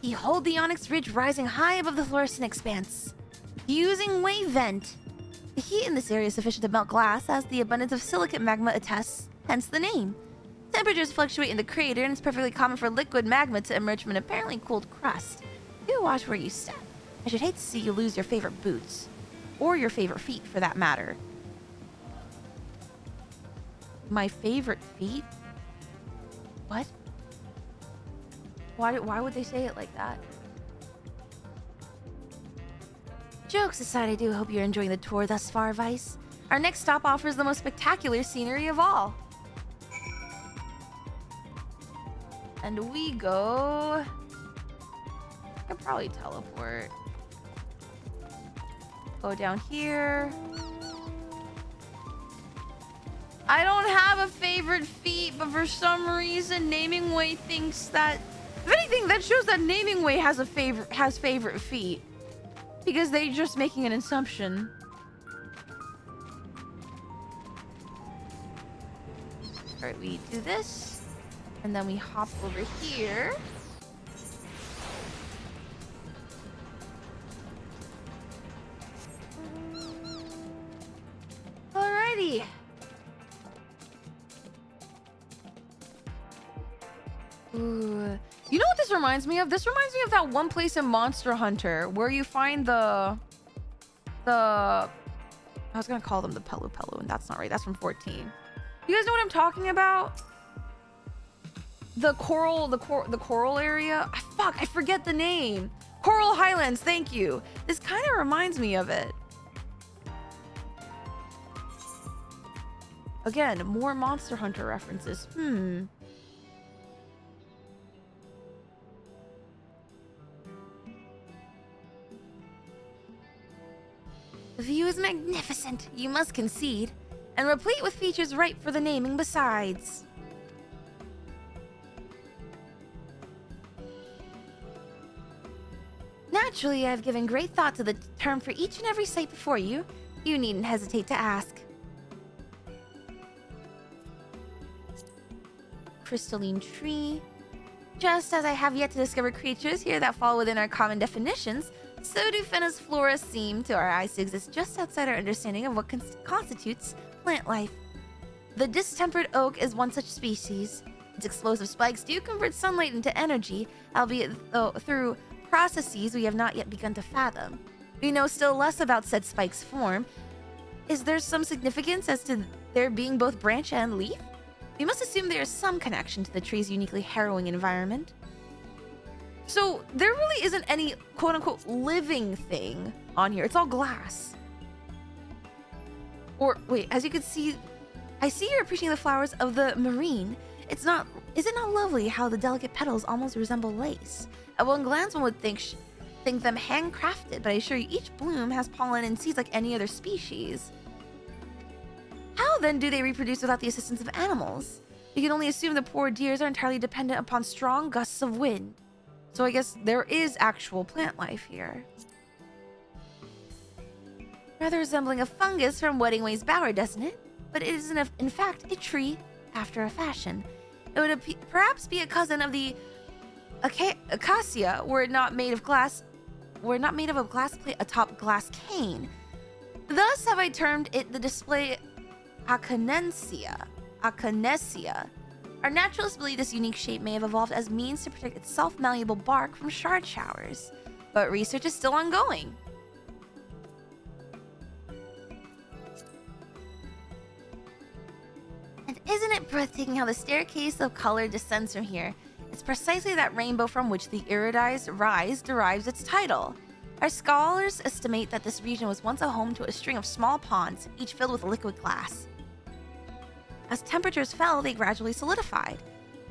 Behold the onyx ridge rising high above the fluorescent expanse. Using wave vent. The heat in this area is sufficient to melt glass, as the abundance of silicate magma attests, hence the name. Temperatures fluctuate in the crater, and it's perfectly common for liquid magma to emerge from an apparently cooled crust. Do watch where you step. I should hate to see you lose your favorite boots. Or your favorite feet, for that matter. My favorite feet? What? Why would they say it like that? Jokes aside, I do hope you're enjoying the tour thus far, Vice. Our next stop offers the most spectacular scenery of all. And we go... I could probably teleport. Go down here. I don't have a favorite feat, but for some reason, Naming Way thinks that... If anything, that shows that Naming Way has favorite feat. Because they're just making an assumption. Alright, we do this. And then we hop over here. Alrighty. Ooh. You know what this reminds me of? This reminds me of that one place in Monster Hunter where you find the I was gonna call them the Pelu Pelu, and that's not right. That's from 14. You guys know what I'm talking about? The coral area. I forget the name. Coral Highlands. Thank you. This kind of reminds me of it. Again, more Monster Hunter references. The view is magnificent, you must concede, and replete with features ripe for the naming besides. Naturally, I've given great thought to the term for each and every site before you. You needn't hesitate to ask. Crystalline tree. Just as I have yet to discover creatures here that fall within our common definitions, so do Fenna's flora seem to our eyes to exist just outside our understanding of what constitutes plant life. The distempered oak is one such species. Its explosive spikes do convert sunlight into energy, albeit through processes we have not yet begun to fathom. We know still less about said spike's form. Is there some significance as to there being both branch and leaf? We must assume there is some connection to the tree's uniquely harrowing environment. So there really isn't any quote-unquote living thing on here. It's all glass. Or wait, as you can see, I see you're appreciating the flowers of the marine. Is it not lovely how the delicate petals almost resemble lace? At one glance, one would think them handcrafted, but I assure you each bloom has pollen and seeds like any other species. How then do they reproduce without the assistance of animals? You can only assume the poor deers are entirely dependent upon strong gusts of wind. So I guess there is actual plant life here. Rather resembling a fungus from Wedding Way's bower, doesn't it? But it is in fact a tree after a fashion. It would perhaps be a cousin of the acacia were it not made of a glass plate atop glass cane. Thus have I termed it the display Acanesia. Our naturalists believe this unique shape may have evolved as means to protect its self-malleable bark from shard showers, but research is still ongoing. And isn't it breathtaking how the staircase of color descends from here? It's precisely that rainbow from which the iridized rise derives its title. Our scholars estimate that this region was once a home to a string of small ponds, each filled with liquid glass. As temperatures fell, they gradually solidified.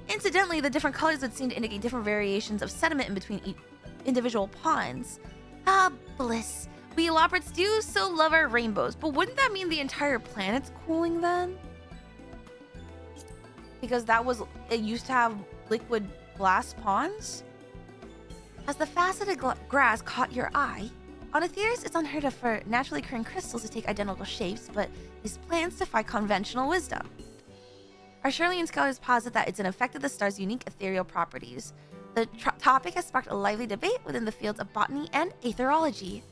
Incidentally, the different colors would seem to indicate different variations of sediment in between individual ponds. Ah, bliss. We Lobrits do so love our rainbows, but wouldn't that mean the entire planet's cooling then? Because it used to have liquid glass ponds? As the faceted grass caught your eye, On Aetheris, it's unheard of for naturally occurring crystals to take identical shapes, but these plans defy conventional wisdom. Arshurlian scholars posit that it's an effect of the star's unique ethereal properties. The topic has sparked a lively debate within the fields of botany and aetherology.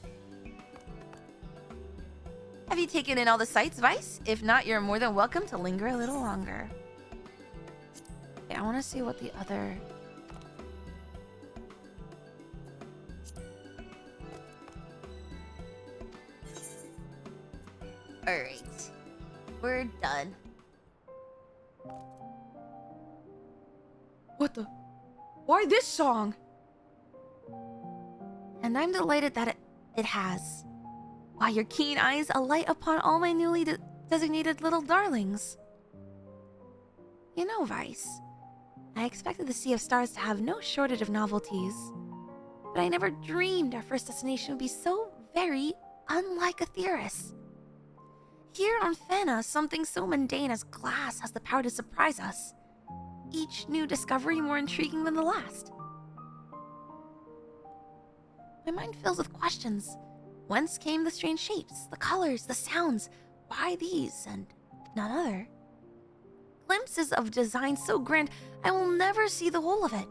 Have you taken in all the sights, Vice? If not, you're more than welcome to linger a little longer. Okay, I want to see what the other... Alright. We're done. What the? Why this song? And I'm delighted that it has. Why, your keen eyes alight upon all my newly designated little darlings. You know, Vice, I expected the Sea of Stars to have no shortage of novelties. But I never dreamed our first destination would be so very unlike Aetheris. Here on Fena, something so mundane as glass has the power to surprise us. Each new discovery more intriguing than the last. My mind fills with questions. Whence came the strange shapes, the colors, the sounds? Why these and none other? Glimpses of design so grand, I will never see the whole of it,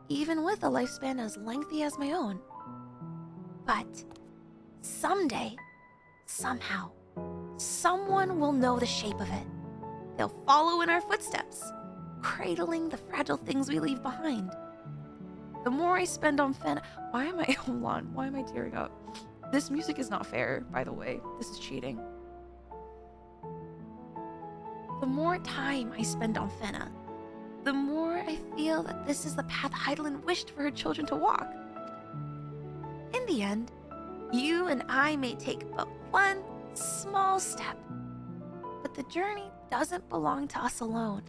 even with a lifespan as lengthy as my own. But someday, somehow, someone will know the shape of it. They'll follow in our footsteps, cradling the fragile things we leave behind. The more I spend on Fena... Hold on. Why am I tearing up? This music is not fair, by the way. This is cheating. The more time I spend on Fena, the more I feel that this is the path Heidelin wished for her children to walk. In the end, you and I may take but one small step, but the journey doesn't belong to us alone.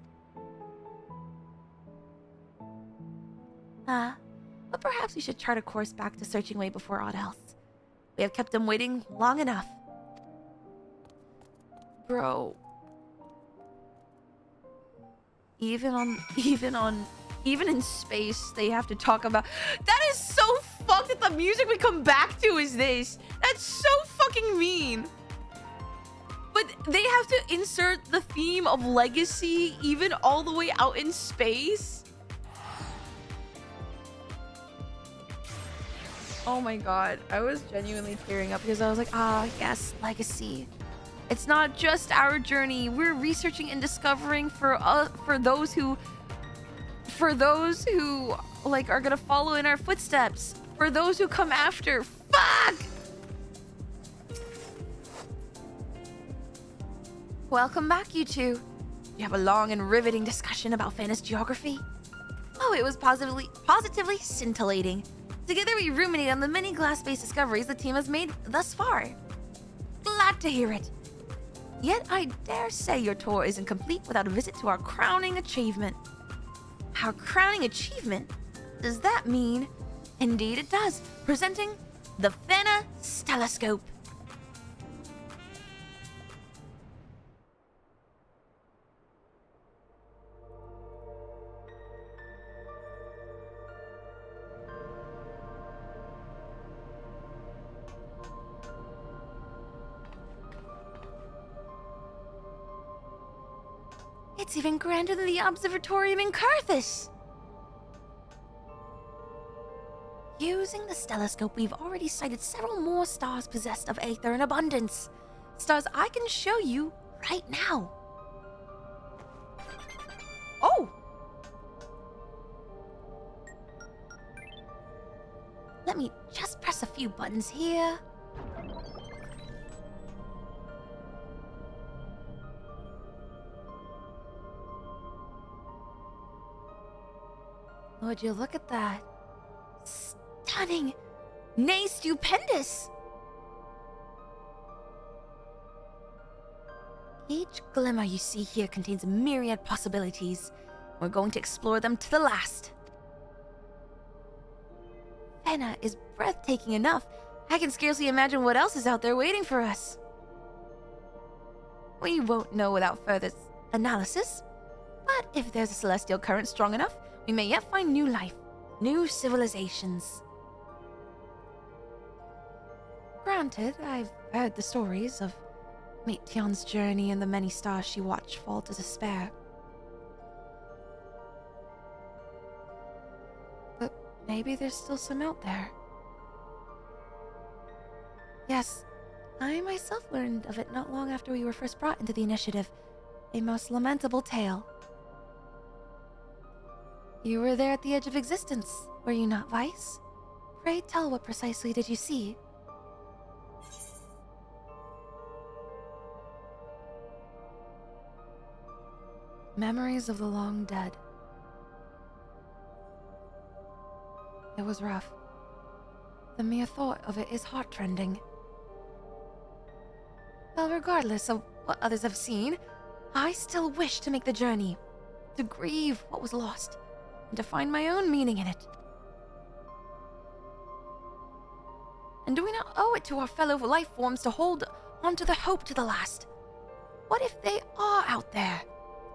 But perhaps we should chart a course back to Searching Way before aught else. We have kept them waiting long enough. Bro. Even in space, they have to talk about... That is so fucked that the music we come back to is this. That's so fucking mean. But they have to insert the theme of legacy even all the way out in space. Oh my god, I was genuinely tearing up because I was like, yes, legacy. It's not just our journey. We're researching and discovering for those who like are gonna follow in our footsteps. For those who come after. Fuck! Welcome back, you two. You have a long and riveting discussion about Fena's geography. Oh, it was positively scintillating. Together we ruminate on the many glass-based discoveries the team has made thus far. Glad to hear it. Yet I dare say your tour isn't complete without a visit to our crowning achievement. Our crowning achievement? Does that mean? Indeed it does. Presenting the Fena Stelloscope. It's even grander than the observatorium in Carthus. Using the stelloscope, we've already sighted several more stars possessed of aether in abundance. Stars I can show you right now. Oh! Let me just press a few buttons here. Would you look at that? Stunning! Nay, stupendous! Each glimmer you see here contains a myriad possibilities. We're going to explore them to the last. Fena is breathtaking enough. I can scarcely imagine what else is out there waiting for us. We won't know without further analysis. But if there's a celestial current strong enough, we may yet find new life, new civilizations. Granted, I've heard the stories of Mate Tian's journey and the many stars she watched fall to despair. But maybe there's still some out there. Yes, I myself learned of it not long after we were first brought into the initiative. A most lamentable tale. You were there at the edge of existence, were you not, Vice? Pray tell, what precisely did you see? Memories of the long dead. It was rough. The mere thought of it is heart-rending. Well, regardless of what others have seen, I still wish to make the journey, to grieve what was lost, and to find my own meaning in it. And do we not owe it to our fellow life forms to hold on to the hope to the last? What if they are out there?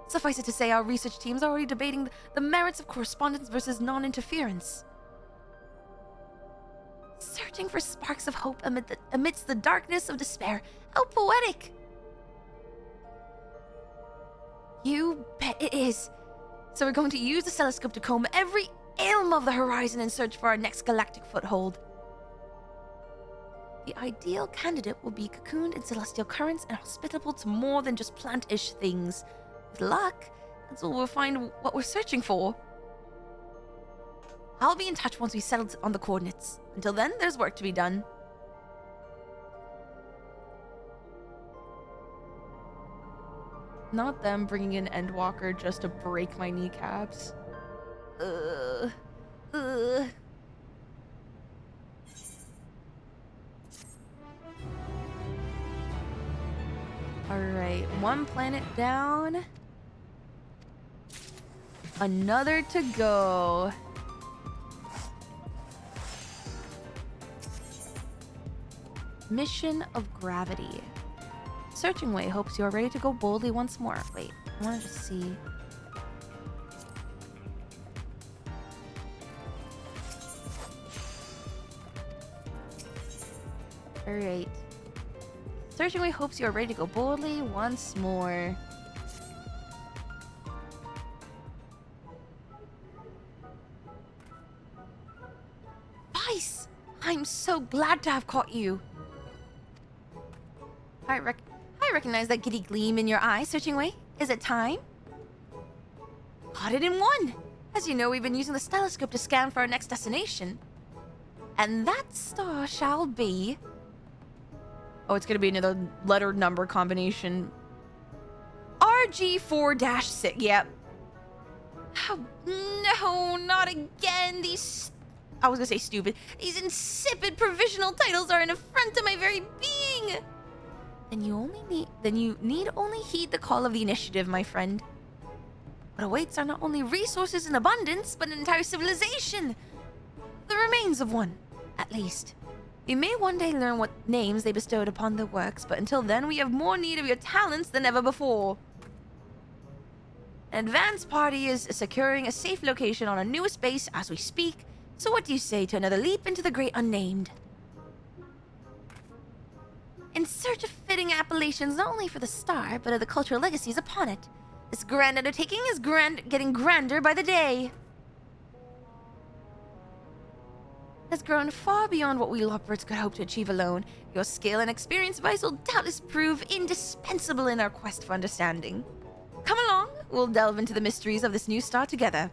Suffice it to say, our research teams are already debating the merits of correspondence versus non-interference. Searching for sparks of hope amidst the darkness of despair. How poetic! You bet it is. So we're going to use the telescope to comb every elm of the horizon in search for our next galactic foothold. The ideal candidate will be cocooned in celestial currents and hospitable to more than just plant-ish things. With luck, that's all we'll find what we're searching for. I'll be in touch once we settled on the coordinates. Until then, there's work to be done. Not them bringing in Endwalker just to break my kneecaps. Ugh. Alright, one planet down. Another to go. Mission of Gravity. Searching Way hopes you are ready to go boldly once more. Wait, I want to just see. Alright. Searching Way hopes you are ready to go boldly once more. Vice! I'm so glad to have caught you. I recognize that giddy gleam in your eye, Searching Way. Is it time? Caught it in one! As you know, we've been using the telescope to scan for our next destination. And that star shall be... Oh, it's gonna be another letter number combination. RG4-6, yep. Oh, no, not again. I was gonna say stupid. These insipid provisional titles are an affront to my very being. Then you need only heed the call of the initiative, my friend. What awaits are not only resources in abundance, but an entire civilization. The remains of one, at least. We may one day learn what names they bestowed upon their works, but until then we have more need of your talents than ever before. An advance party is securing a safe location on our newest base as we speak, so what do you say to another leap into the great unnamed? In search of fitting appellations not only for the star, but of the cultural legacies upon it. This grand undertaking is getting grander by the day. It has grown far beyond what we Lopperts could hope to achieve alone. Your skill and experience, Vice, will doubtless prove indispensable in our quest for understanding. Come along, we'll delve into the mysteries of this new star together.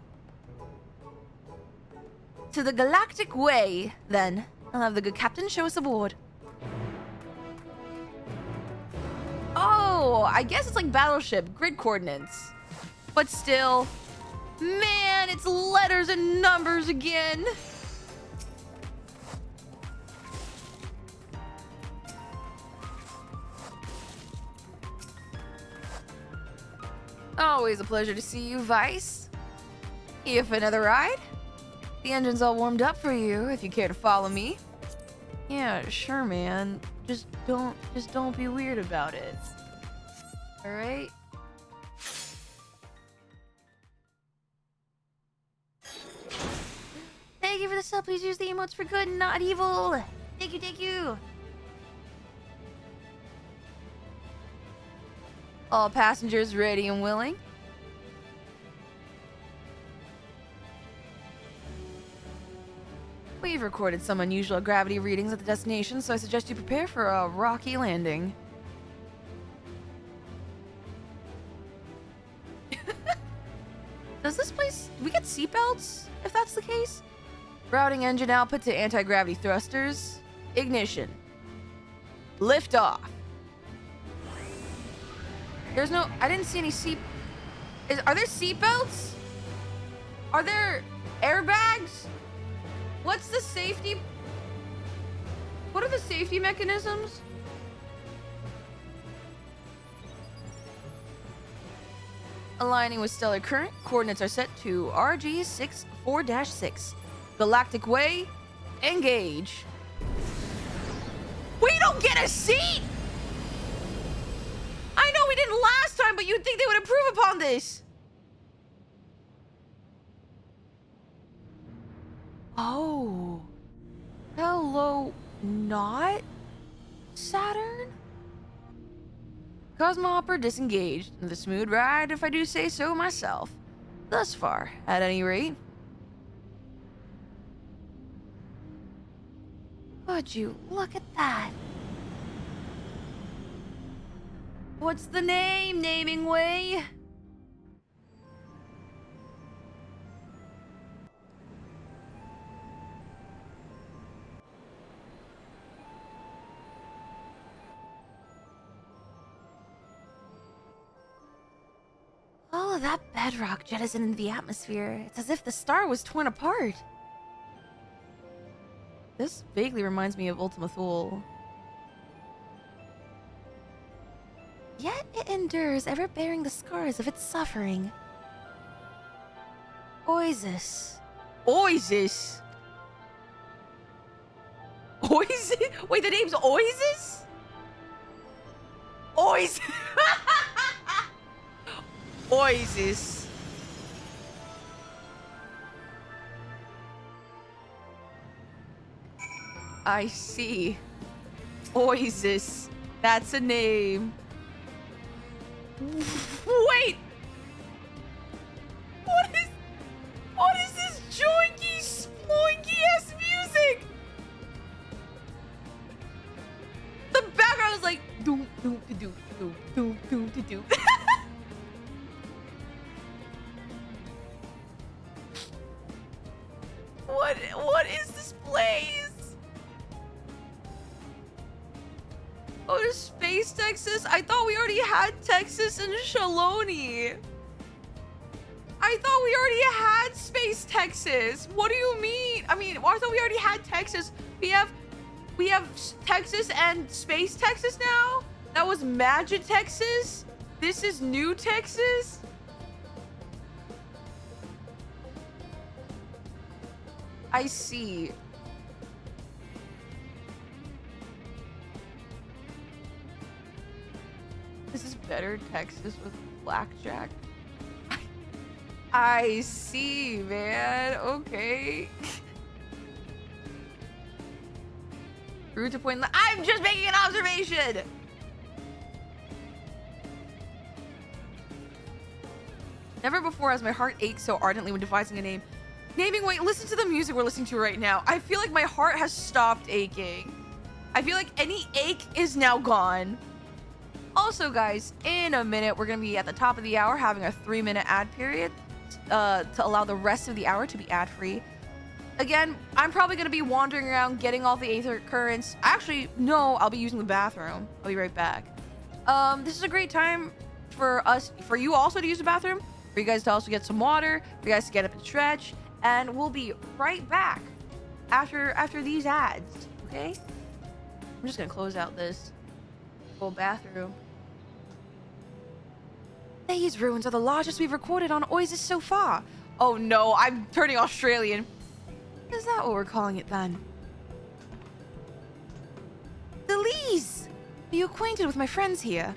To the Galactic Way, then. I'll have the good captain show us aboard. Oh, I guess it's like Battleship, grid coordinates. But still, man, it's letters and numbers again. Always a pleasure to see you, Vice. Here for another ride? The engine's all warmed up for you, if you care to follow me. Yeah, sure, man. Just don't be weird about it. Alright? Thank you for the sub. Please use the emotes for good and not evil. Thank you, thank you. All passengers ready and willing. We've recorded some unusual gravity readings at the destination, so I suggest you prepare for a rocky landing. Does this place... Do we get seatbelts, if that's the case? Routing engine output to anti-gravity thrusters. Ignition. Lift off. There's no... I didn't see any seat... Are there seatbelts? Are there airbags? What's the safety... What are the safety mechanisms? Aligning with stellar current, coordinates are set to RG64-6. Galactic Way, engage. We don't get a seat! I know we didn't last time, but you'd think they would improve upon this. Oh. Hello, not Saturn? Cosmopper disengaged. The smooth ride, if I do say so myself. Thus far, at any rate. Would you look at that? What's the name, naming way? All of that bedrock jettisoned into the atmosphere. It's as if the star was torn apart. This vaguely reminds me of Ultima Thule. Yet it endures, ever bearing the scars of its suffering. Oasis. Oasis? Oasis? Wait, the name's Oasis? Oasis. Oasis. I see. Oasis. That's a name. Wait! What is this joinky, sploinky-ass music? The background is like doom doom doom doom doom doom doom. What is this place? Oh, to Space Texas? I thought we already had Texas and Shaloni. I thought we already had Space Texas. What do you mean? I mean, I thought we already had Texas. We have Texas and Space Texas now? That was Magic Texas? This is New Texas? I see. This is better Texas with blackjack. I see, man. Okay. Route to point. I'm just making an observation. Never before has my heart ached so ardently when devising a name. Naming, wait, listen to the music we're listening to right now. I feel like my heart has stopped aching. I feel like any ache is now gone. Also, guys, in a minute, we're going to be at the top of the hour having a 3-minute ad period to allow the rest of the hour to be ad-free. Again, I'm probably going to be wandering around getting all the aether currents. Actually, no, I'll be using the bathroom. I'll be right back. This is a great time for you also to use the bathroom, for you guys to also get some water, for you guys to get up and stretch. And we'll be right back after these ads, okay? I'm just gonna close out this whole bathroom. These ruins are the largest we've recorded on Oasis so far. Oh no, I'm turning Australian. Is that what we're calling it then? Delise! Are you acquainted with my friends here?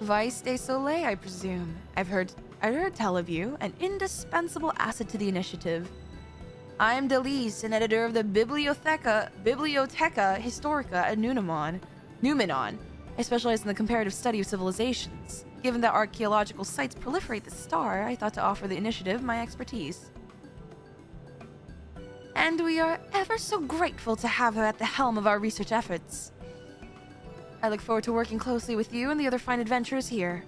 Vice de Soleil, I presume. I heard tell of you, an indispensable asset to the initiative. I am Delise, an editor of the Bibliotheca Historica at Numenon. I specialize in the comparative study of civilizations. Given that archaeological sites proliferate the star, I thought to offer the initiative my expertise. And we are ever so grateful to have her at the helm of our research efforts. I look forward to working closely with you and the other fine adventurers here.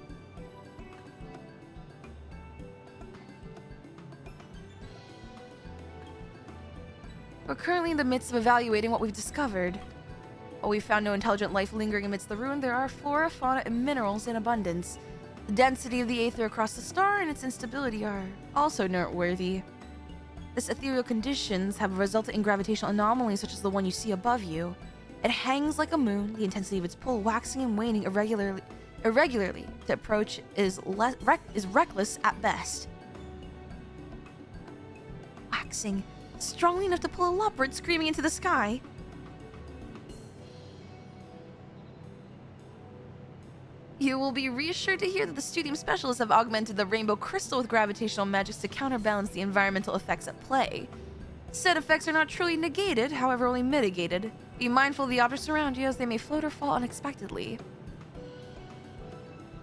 We're currently in the midst of evaluating what we've discovered. While we've found no intelligent life lingering amidst the ruin, there are flora, fauna, and minerals in abundance. The density of the aether across the star and its instability are also noteworthy. This ethereal conditions have resulted in gravitational anomalies such as the one you see above you. It hangs like a moon, the intensity of its pull waxing and waning irregularly. To approach is reckless at best. Waxing, strongly enough to pull a leopard screaming into the sky. You will be reassured to hear that the studium specialists have augmented the rainbow crystal with gravitational magics to counterbalance the environmental effects at play. Said effects are not truly negated, however only mitigated. Be mindful of the objects around you as they may float or fall unexpectedly.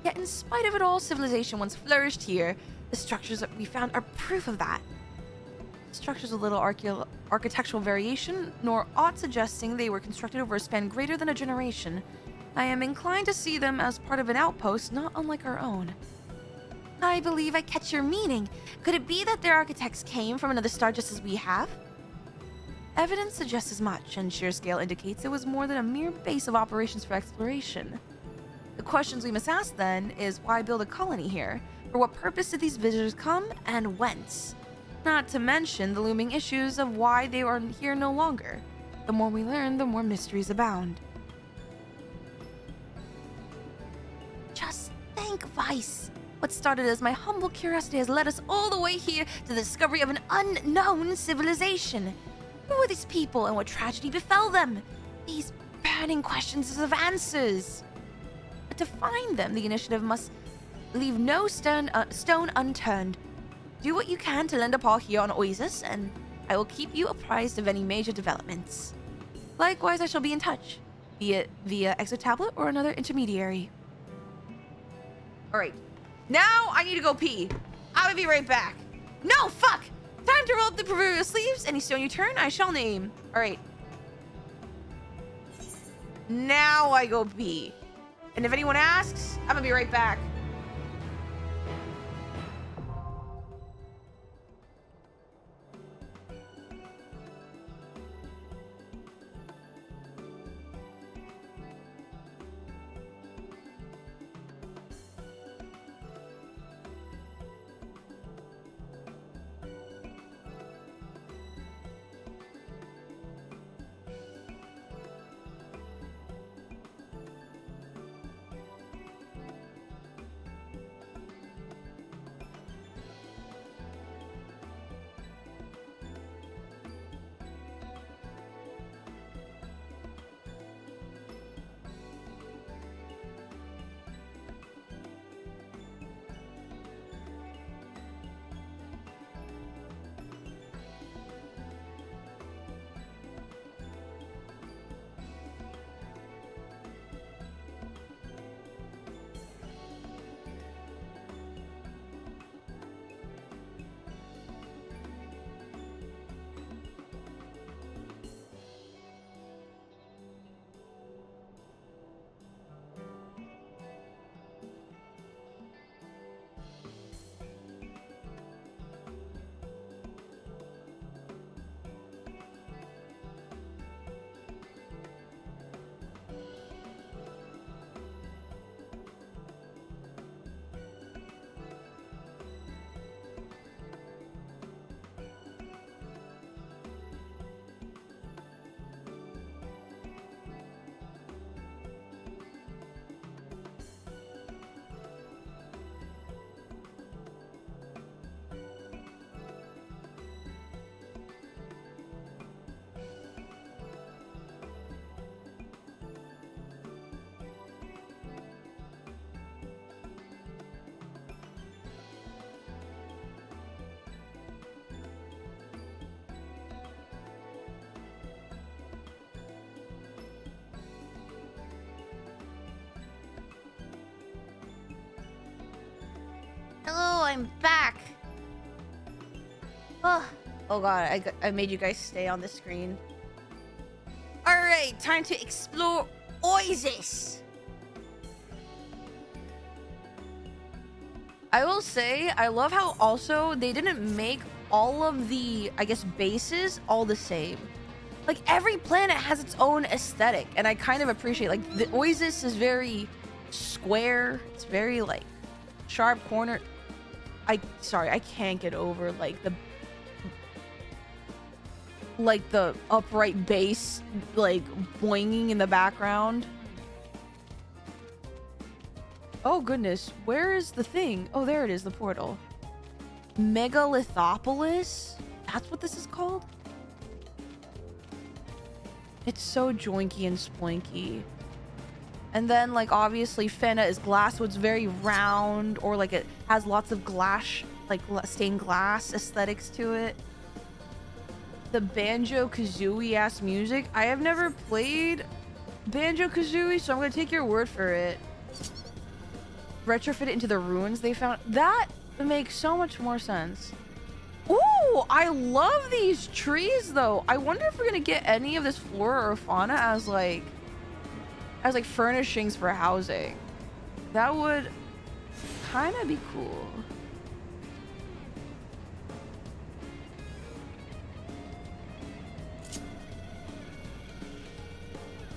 Yet in spite of it all, civilization once flourished here. The structures that we found are proof of that. Structures with little architectural variation, nor aught suggesting they were constructed over a span greater than a generation. I am inclined to see them as part of an outpost not unlike our own. I believe I catch your meaning. Could it be that their architects came from another star just as we have? Evidence suggests as much, and sheer scale indicates it was more than a mere base of operations for exploration. The questions we must ask then is why build a colony here? For what purpose did these visitors come, and whence? Not to mention the looming issues of why they are here no longer. The more we learn, the more mysteries abound. Just think, Vice. What started as my humble curiosity has led us all the way here to the discovery of an unknown civilization. Who are these people and what tragedy befell them? These burning questions deserve answers. But to find them, the initiative must leave no stone unturned. Do what you can to lend a paw here on Oasis, and I will keep you apprised of any major developments. Likewise, I shall be in touch, be it via exotablet or another intermediary. Alright, now I need to go pee. I will be right back. No, fuck! Time to roll up the proverbial sleeves. Any stone you turn, I shall name. Alright. Now I go pee. And if anyone asks, I'm gonna be right back. I'm back. Oh god, I made you guys stay on the screen. All right, time to explore Oasis. I will say, I love how also they didn't make all of the, I guess, bases all the same. Like, every planet has its own aesthetic, and I kind of appreciate, like, the Oasis is very square. It's very, like, sharp corner. Sorry, I can't get over, like, the upright bass, like, boinging in the background. Oh, goodness. Where is the thing? Oh, there it is, the portal. Megalithopolis? That's what this is called? It's so joinky and splinky. And then, like, obviously, Fena is glass, so it's very round, or, like, it has lots of glass, like, stained glass aesthetics to it. The Banjo-Kazooie-ass music. I have never played Banjo-Kazooie, so I'm gonna take your word for it. Retrofit it into the ruins they found. That makes so much more sense. Ooh, I love these trees, though. I wonder if we're gonna get any of this flora or fauna as like furnishings for housing. That would kind of be cool.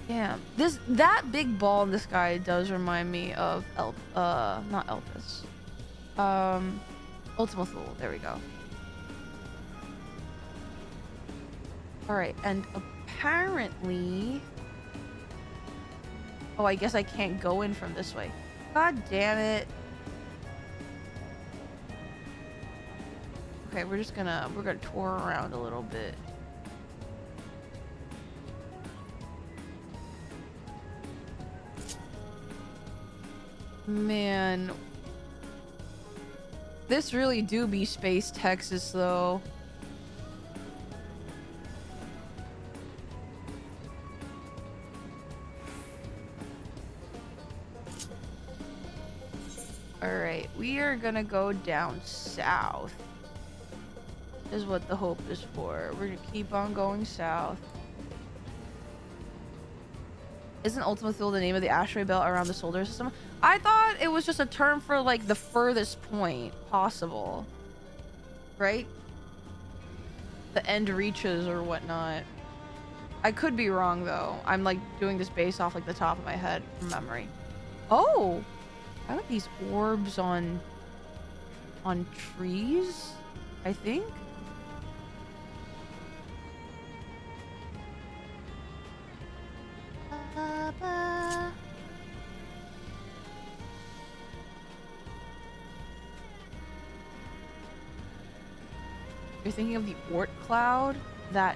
Damn, that big ball in the sky does remind me of not Elpis. Ultima Thule. There we go. All right, and apparently, oh, I guess I can't go in from this way. God damn it. Okay, we're gonna tour around a little bit. Man, this really do be Space Texas, though. Alright, we are gonna go down south. Is what the hope is for. We're gonna keep on going south. Isn't Ultima Thule the name of the asteroid belt around the solar system? I thought it was just a term for, like, the furthest point possible. Right? The end reaches or whatnot. I could be wrong, though. I'm, like, doing this based off, like, the top of my head from memory. Oh! I like these orbs on trees, I think? You're thinking of the Oort cloud? That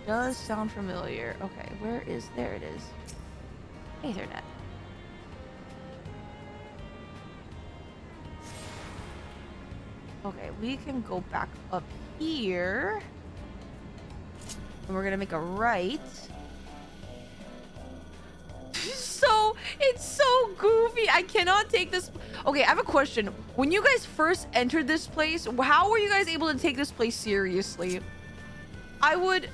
does sound familiar. Okay, there it is. Ethernet. Okay, we can go back up here. And we're gonna make a right. It's so goofy. I cannot take this. Okay, I have a question. When you guys first entered this place, how were you guys able to take this place seriously? I would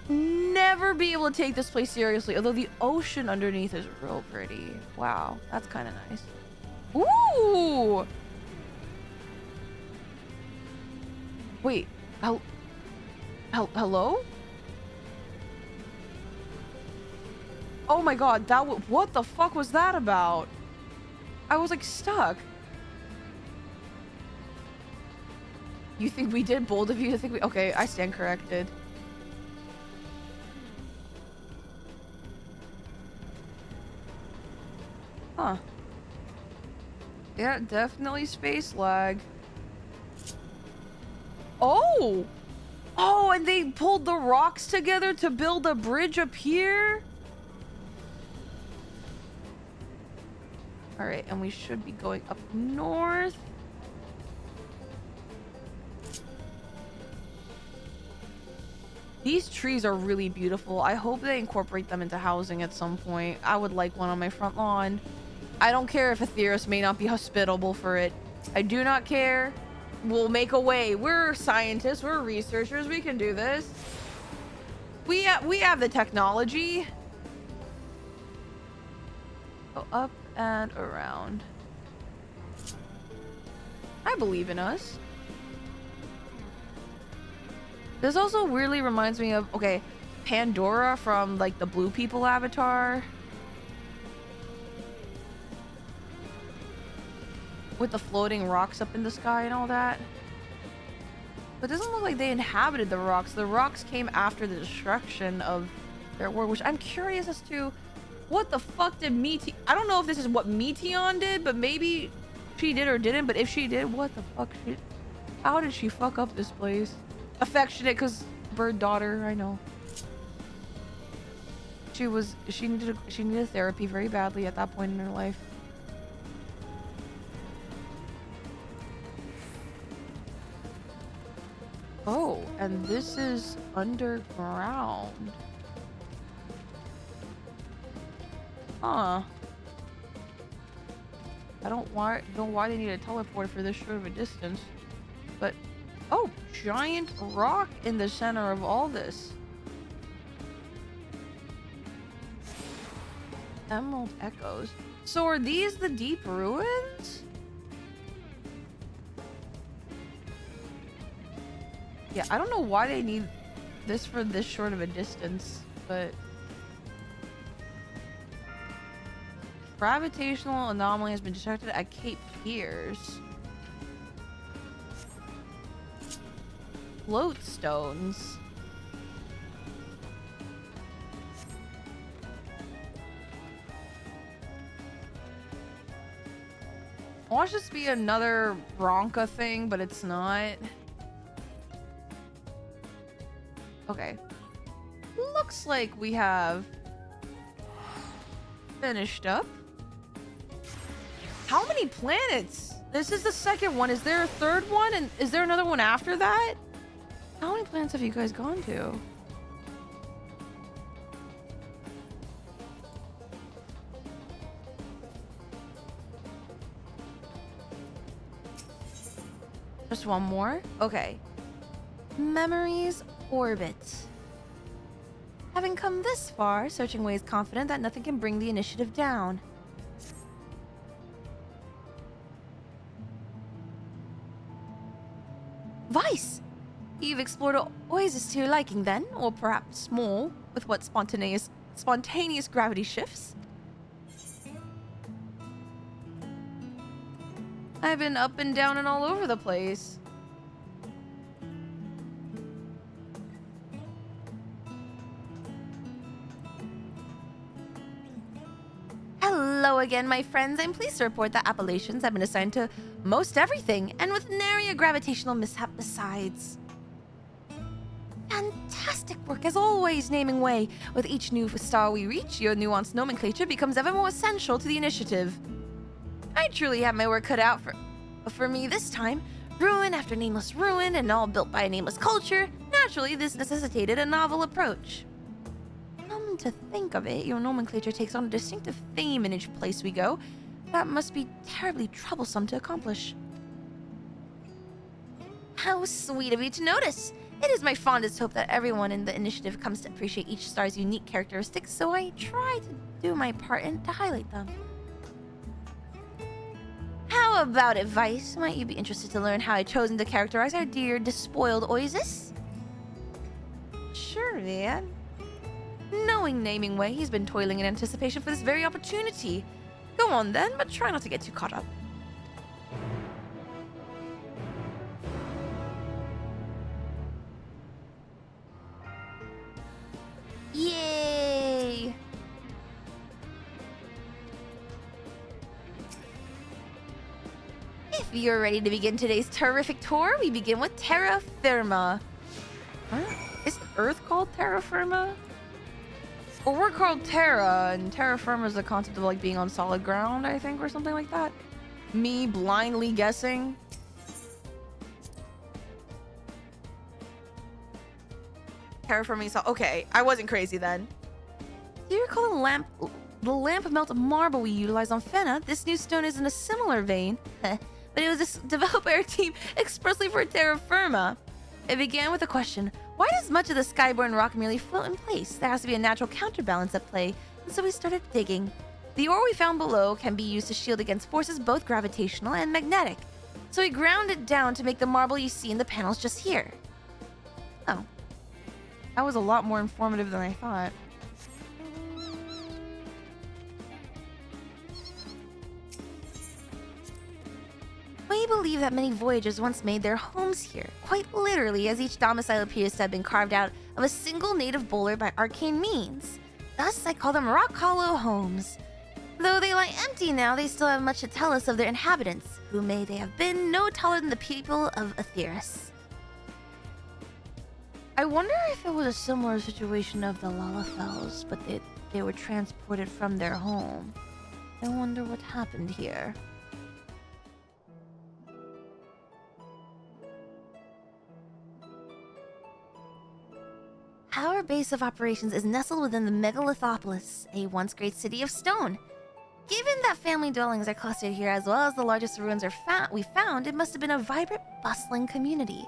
never be able to take this place seriously, although the ocean underneath is real pretty. Wow, that's kind of nice. Ooh! Wait, hello? Oh my god, what the fuck was that about? I was like stuck. You think we did? Bold of you to think we... Okay, I stand corrected. Huh. Yeah, definitely space lag. Oh! Oh, and they pulled the rocks together to build a bridge up here? Alright, and we should be going up north. These trees are really beautiful. I hope they incorporate them into housing at some point. I would like one on my front lawn. I don't care if Aetheris may not be hospitable for it. I do not care. We'll make a way. We're scientists. We're researchers. We can do this. We have the technology. Go up and around. I believe in us. This also weirdly reminds me of, okay, Pandora from like the Blue People avatar. With the floating rocks up in the sky and all that. But it doesn't look like they inhabited the rocks. The rocks came after the destruction of their world, which I'm curious as to what the fuck did I don't know if this is what Meteon did, but maybe she did or didn't. But if she did, what the fuck? How did she fuck up this place? Affectionate, cause bird daughter, I know. She needed therapy very badly at that point in her life. Oh, and this is underground. Huh. I don't know why they need a teleporter for this short of a distance. But, oh, giant rock in the center of all this. Emerald Echoes. So are these the deep ruins? Yeah, I don't know why they need this for this short of a distance, but... Gravitational anomaly has been detected at Cape Piers. Float stones. Watch this be another Bronca thing, but it's not. Okay. Looks like we have finished up. How many planets? This is the second one. Is there a third one? And is there another one after that? How many planets have you guys gone to? Just one more? Okay. Memories Orbit. Having come this far, Searching Way is confident that nothing can bring the initiative down. Vice! You've explored oasis to your liking then, or perhaps small, with what spontaneous gravity shifts? I've been up and down and all over the place. Hello again, my friends. I'm pleased to report that appellations have been assigned to most everything, and with nary a gravitational mishap besides. Fantastic work as always, Naming Way. With each new star we reach, your nuanced nomenclature becomes ever more essential to the initiative. I truly have my work cut out for me this time. Ruin after nameless ruin, and all built by a nameless culture. Naturally, this necessitated a novel approach. Come to think of it, your nomenclature takes on a distinctive theme in each place we go. That must be terribly troublesome to accomplish. How sweet of you to notice. It is my fondest hope that everyone in the initiative comes to appreciate each star's unique characteristics, so I try to do my part and to highlight them. How about it, Vice? Might you be interested to learn how I've chosen to characterize our dear, despoiled oasis? Sure, man. Knowing Naming Way, he's been toiling in anticipation for this very opportunity. Go on then, but try not to get too caught up. Yay! If you're ready to begin today's terrific tour, we begin with Terra Firma. Huh? Isn't Earth called Terra Firma? Well, we're called Terra, and Terra Firma is the concept of like being on solid ground, I think, or something like that. Me blindly guessing. Terra Firma, okay, I wasn't crazy then. Do you recall the lamp melt marble we utilized on Fena? This new stone is in a similar vein. but it was developed by our team expressly for terra firma. It began with a question: why does much of the skyborne rock merely float in place? There has to be a natural counterbalance at play, and so we started digging. The ore we found below can be used to shield against forces both gravitational and magnetic. So we ground it down to make the marble you see in the panels just here. Oh. That was a lot more informative than I thought. We believe that many voyagers once made their homes here, quite literally, as each domicile appears to have been carved out of a single native bowler by arcane means. Thus, I call them rock hollow homes. Though they lie empty now, they still have much to tell us of their inhabitants, who may they have been no taller than the people of Aetheris. I wonder if it was a similar situation of the Lalafels, but they were transported from their home. I wonder what happened here. Our base of operations is nestled within the Megalithopolis, a once great city of stone. Given that family dwellings are clustered here as well as the largest ruins we found, it must have been a vibrant, bustling community.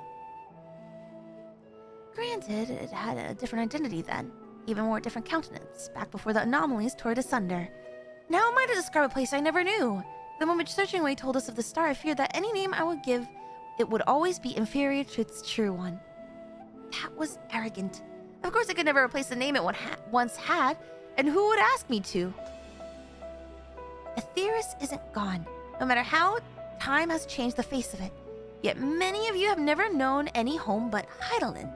Granted, it had a different identity then, even more different countenance, back before the anomalies tore it asunder. Now am I to describe a place I never knew? The moment Searching Away told us of the star, I feared that any name I would give, it would always be inferior to its true one. That was arrogant. Of course, I could never replace the name it once had, and who would ask me to? Aetheris isn't gone, no matter how time has changed the face of it. Yet many of you have never known any home but Heidelin.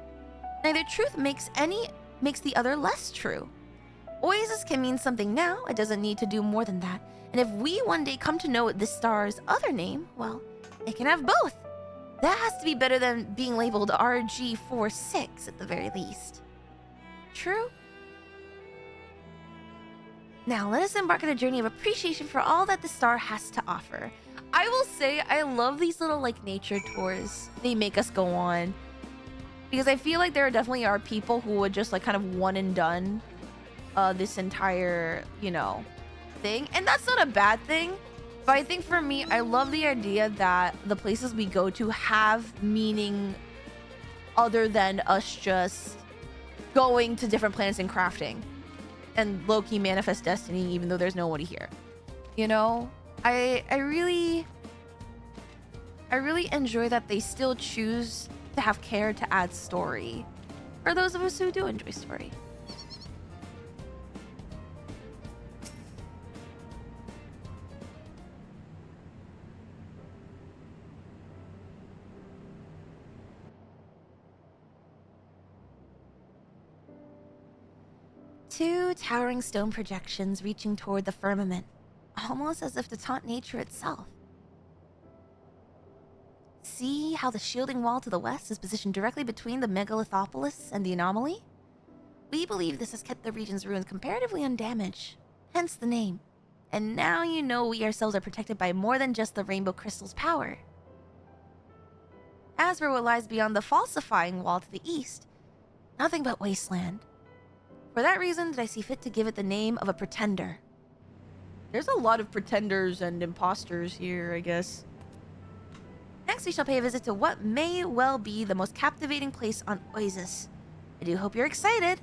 Neither truth makes the other less true. Oasis can mean something now, it doesn't need to do more than that. And if we one day come to know this star's other name, well, it can have both. That has to be better than being labeled RG46 at the very least. True? Now, let us embark on a journey of appreciation for all that the star has to offer. I will say, I love these little, nature tours they make us go on. Because I feel like there definitely are people who would just, kind of one and done this entire, thing. And that's not a bad thing. But I think for me, I love the idea that the places we go to have meaning other than us just going to different planets and crafting. And low-key manifest destiny, even though there's nobody here. I really enjoy that they still choose to have care to add story. For those of us who do enjoy story. Two towering stone projections reaching toward the firmament, almost as if to taunt nature itself. See how the shielding wall to the west is positioned directly between the Megalithopolis and the anomaly? We believe this has kept the region's ruins comparatively undamaged, hence the name. And now you know we ourselves are protected by more than just the rainbow crystal's power. As for what lies beyond the falsifying wall to the east, nothing but wasteland. For that reason did I see fit to give it the name of a pretender. There's a lot of pretenders and imposters here, I guess. Next, we shall pay a visit to what may well be the most captivating place on Oasis. I do hope you're excited.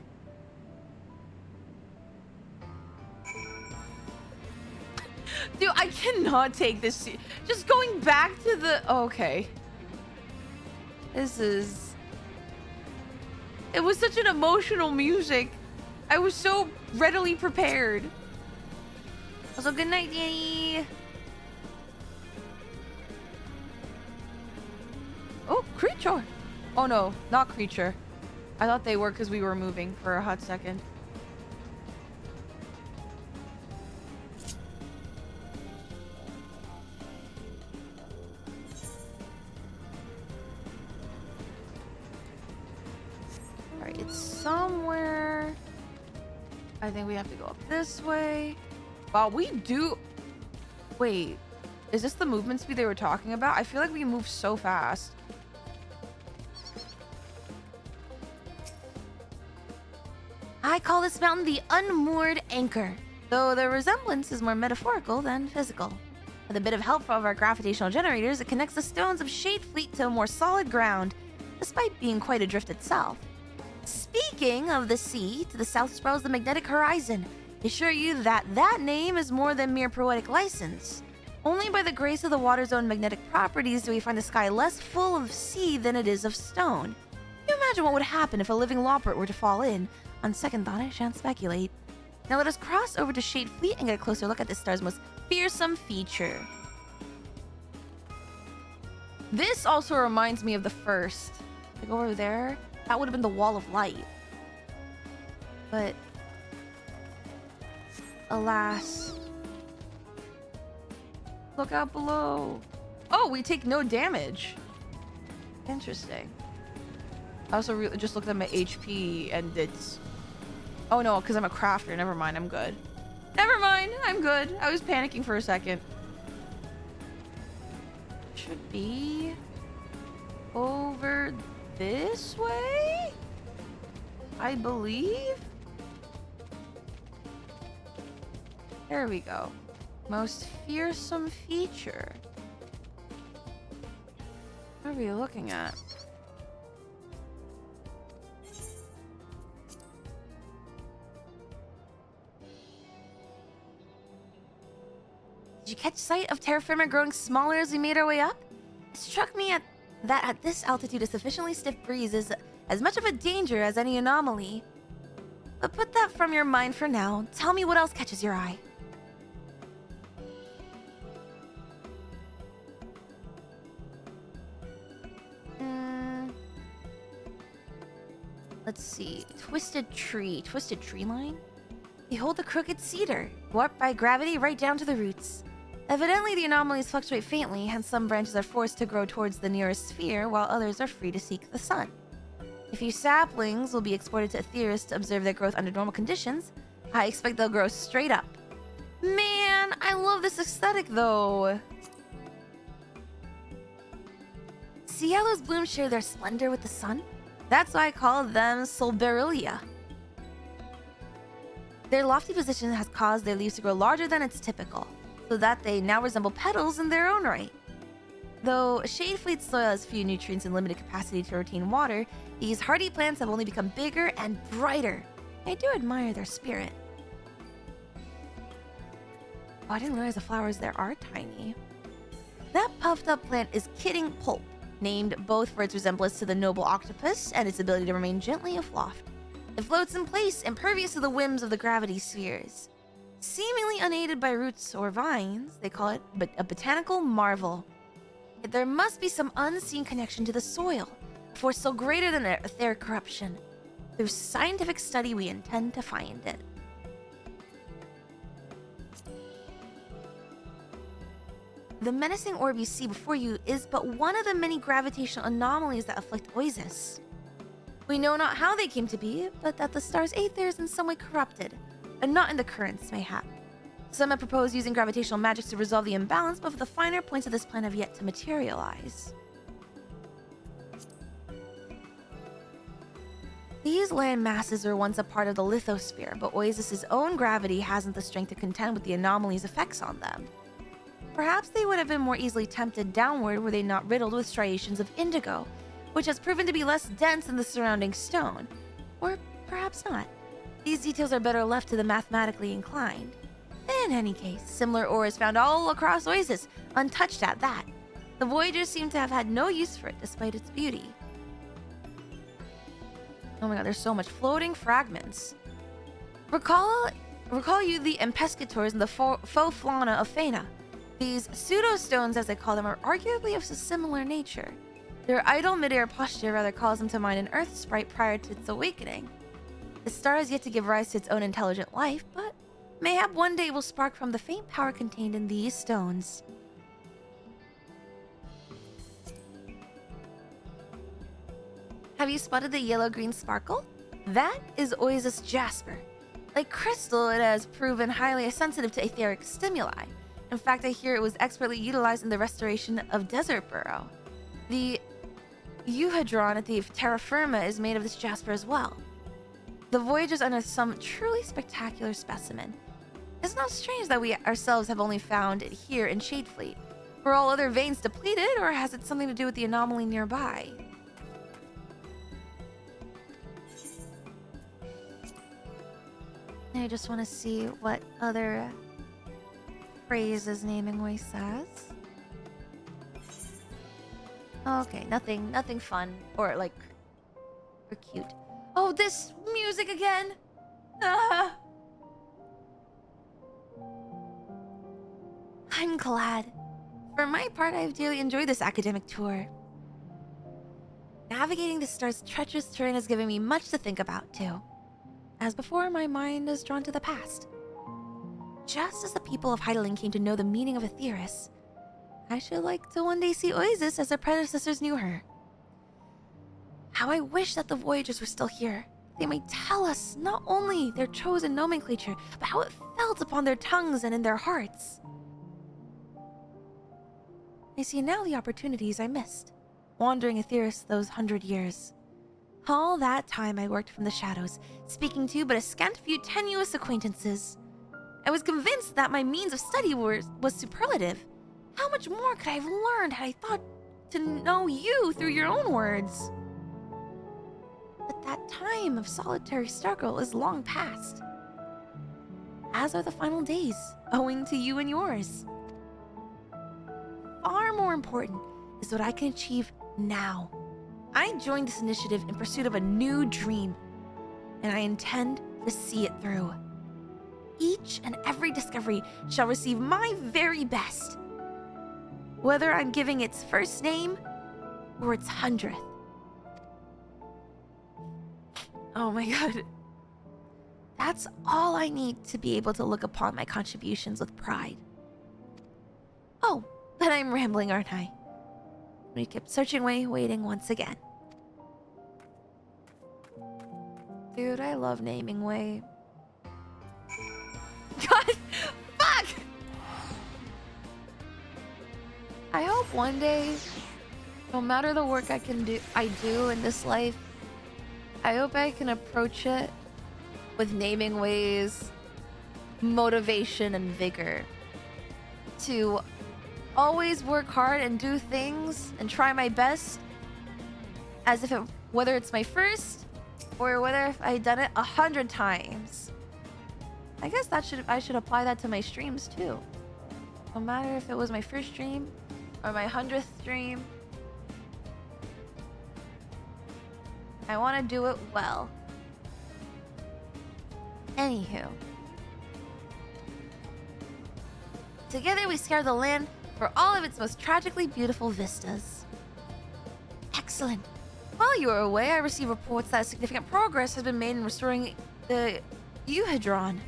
Dude, I cannot take this. Just going back to the... Okay. This is... It was such an emotional music. I was so readily prepared. Also, good night, Danny. Oh, creature. Oh no, not creature. I thought they were because we were moving for a hot second. Alright, it's somewhere. I think we have to go up this way. Wow, we do... Wait, is this the movement speed they were talking about? I feel like we move so fast. I call this mountain the unmoored anchor, though the resemblance is more metaphorical than physical. With a bit of help from our gravitational generators, it connects the stones of Shade Fleet to a more solid ground, despite being quite adrift itself. Speaking of the sea, to the south sprawls the magnetic horizon. I assure you that that name is more than mere poetic license. Only by the grace of the water's own magnetic properties do we find the sky less full of sea than it is of stone. Can you imagine what would happen if a living Loppert were to fall in? On second thought, I shan't speculate. Now let us cross over to Shade Fleet and get a closer look at this star's most fearsome feature. This also reminds me of the first. Like over there, that would have been the wall of light. But alas. Look out below. Oh, we take no damage. Interesting. I also just looked at my HP and it's... Oh no, because I'm a crafter. Never mind, I'm good. Never mind, I'm good. I was panicking for a second. Should be over this way, I believe. There we go. Most fearsome feature. What are we looking at? Did you catch sight of terra firma growing smaller as we made our way up? It struck me that at this altitude a sufficiently stiff breeze is as much of a danger as any anomaly. But put that from your mind for now. Tell me what else catches your eye. Let's see. Twisted tree line? Behold the crooked cedar, warped by gravity right down to the roots. Evidently, the anomalies fluctuate faintly, hence some branches are forced to grow towards the nearest sphere, while others are free to seek the sun. A few saplings will be exported to Aetheris to observe their growth under normal conditions. I expect they'll grow straight up. Man, I love this aesthetic, though. See how those blooms share their splendor with the sun? That's why I call them Solberilia. Their lofty position has caused their leaves to grow larger than it's typical, so that they now resemble petals in their own right. Though Shade Fleet's soil has few nutrients and limited capacity to retain water, these hardy plants have only become bigger and brighter. I do admire their spirit. Oh, I didn't realize the flowers there are tiny. That puffed up plant is Kidding Pulp, named both for its resemblance to the noble octopus and its ability to remain gently aloft. It floats in place, impervious to the whims of the gravity spheres. Seemingly unaided by roots or vines, they call it a botanical marvel. Yet there must be some unseen connection to the soil, a force so greater than etheric corruption. Through scientific study, we intend to find it. The menacing orb you see before you is but one of the many gravitational anomalies that afflict Oasis. We know not how they came to be, but that the star's aether is in some way corrupted, and not in the currents, mayhap. Some have proposed using gravitational magic to resolve the imbalance, but the finer points of this plan have yet to materialize. These land masses were once a part of the lithosphere, but Oasis's own gravity hasn't the strength to contend with the anomaly's effects on them. Perhaps they would have been more easily tempted downward were they not riddled with striations of indigo, which has proven to be less dense than the surrounding stone. Or perhaps not. These details are better left to the mathematically inclined. In any case, similar ore is found all across Oasis, untouched at that. The Voyagers seem to have had no use for it despite its beauty. Oh my god, there's so much floating fragments. Recall you the Empescators and the faux fauna of Fena. These pseudo-stones, as I call them, are arguably of a similar nature. Their idle mid-air posture rather calls them to mind an Earth sprite prior to its awakening. The star has yet to give rise to its own intelligent life, but mayhap one day will spark from the faint power contained in these stones. Have you spotted the yellow-green sparkle? That is Oasis jasper. Like crystal, it has proven highly sensitive to etheric stimuli. In fact, I hear it was expertly utilized in the restoration of Desert Burrow. The euhedron at the terra firma is made of this jasper as well. The Voyagers unearthed some truly spectacular specimen. It's not strange that we ourselves have only found it here in Shadefleet. Were all other veins depleted, or has it something to do with the anomaly nearby? I just want to see what other phrases Namingway says. Okay, nothing fun or like or cute. Oh, this music again. Ah. I'm glad. For my part, I've dearly enjoyed this academic tour. Navigating the star's treacherous terrain has given me much to think about, too. As before, my mind is drawn to the past. Just as the people of Heideling came to know the meaning of Aetheris, I should like to one day see Oasis as their predecessors knew her. How I wish that the Voyagers were still here. They might tell us not only their chosen nomenclature, but how it felt upon their tongues and in their hearts. I see now the opportunities I missed, wandering Aetheris those 100 years. All that time I worked from the shadows, speaking to but a scant few tenuous acquaintances. I was convinced that my means of study was superlative. How much more could I have learned had I thought to know you through your own words? But that time of solitary struggle is long past. As are the final days, owing to you and yours. Far more important is what I can achieve now. I joined this initiative in pursuit of a new dream, and I intend to see it through. Each and every discovery shall receive my very best, whether I'm giving its first name or its 100th. Oh my god. That's all I need to be able to look upon my contributions with pride. Oh, but I'm rambling, aren't I? We kept searching away, waiting once again. Dude, I love Namingway. God, fuck! I hope one day, no matter the work I do in this life, I hope I can approach it with Namingway's motivation and vigor to always work hard and do things and try my best as if whether it's my first or whether if I'd done it 100 times. I guess I should apply that to my streams too. No matter if it was my first stream or my 100th stream, I want to do it well. Anywho. Together we scour the land for all of its most tragically beautiful vistas. Excellent. While you are away, I receive reports that significant progress has been made in restoring the Euhedron.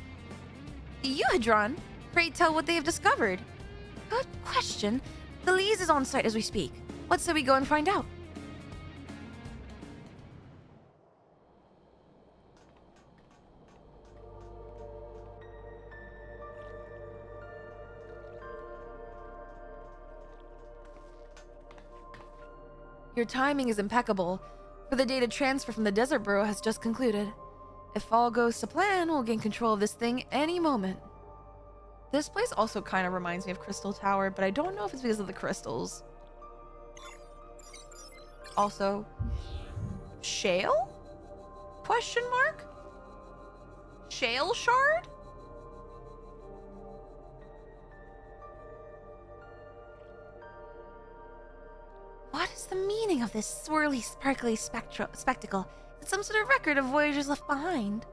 The Euhedron? Pray tell what they have discovered. Good question. The Lise is on site as we speak. What say we go and find out? Your timing is impeccable, for the data transfer from the Desert Bureau has just concluded. If all goes to plan, we'll gain control of this thing any moment. This place also kind of reminds me of Crystal Tower, but I don't know if it's because of the crystals. Also, shale? Question mark? Shale shard? What is the meaning of this swirly, sparkly spectacle? Is it some sort of record of voyagers left behind?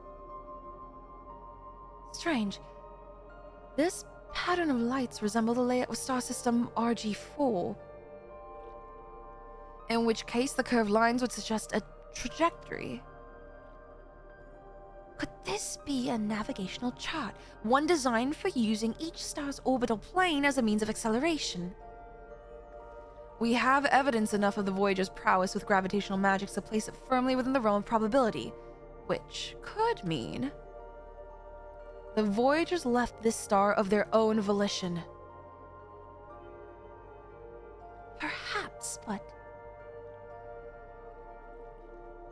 Strange. This pattern of lights resemble the layout of star system RG4. In which case, the curved lines would suggest a trajectory. Could this be a navigational chart? One designed for using each star's orbital plane as a means of acceleration. We have evidence enough of the Voyager's prowess with gravitational magics to place it firmly within the realm of probability, which could mean the Voyagers left this star of their own volition. Perhaps, but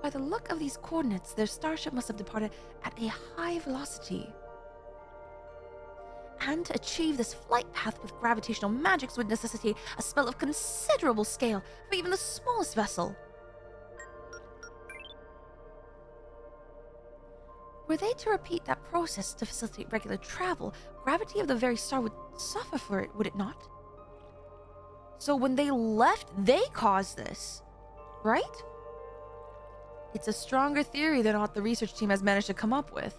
by the look of these coordinates, their starship must have departed at a high velocity. And to achieve this flight path with gravitational magics would necessitate a spell of considerable scale for even the smallest vessel. Were they to repeat that process to facilitate regular travel, gravity of the very star would suffer for it, would it not? So when they left, they caused this, right? It's a stronger theory than what the research team has managed to come up with.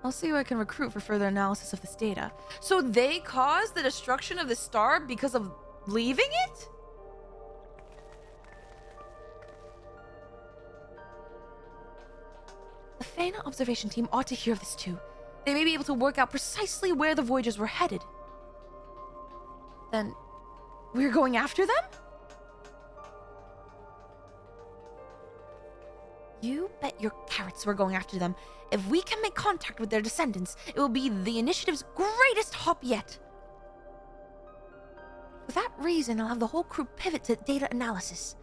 I'll see who I can recruit for further analysis of this data. So they caused the destruction of the star because of leaving it? The Fana observation team ought to hear of this too. They may be able to work out precisely where the Voyagers were headed. Then, we're going after them? You bet your carrots we're going after them. If we can make contact with their descendants, it will be the initiative's greatest hop yet. For that reason, I'll have the whole crew pivot to data analysis.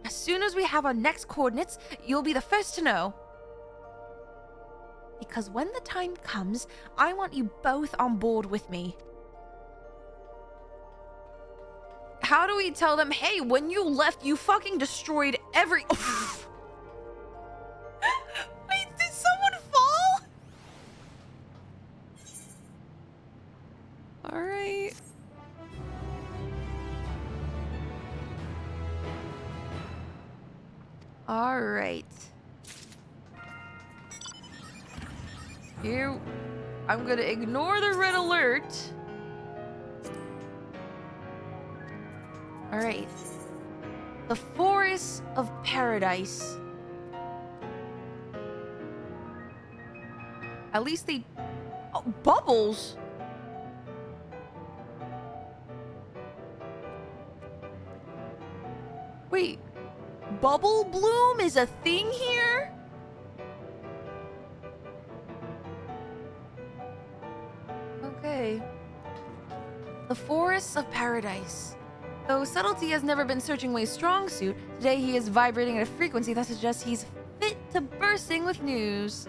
As soon as we have our next coordinates, you'll be the first to know. Because when the time comes, I want you both on board with me. How do we tell them, hey, when you left, you fucking destroyed every... Wait, did someone fall? Alright. Alright. Here, I'm gonna ignore the red alert. Alright. The Forest of Paradise. At least they... Oh, bubbles! Wait. Bubble bloom is a thing here? Okay. The Forests of Paradise. Though subtlety has never been Searching Way's strong suit, today he is vibrating at a frequency that suggests he's fit to bursting with news.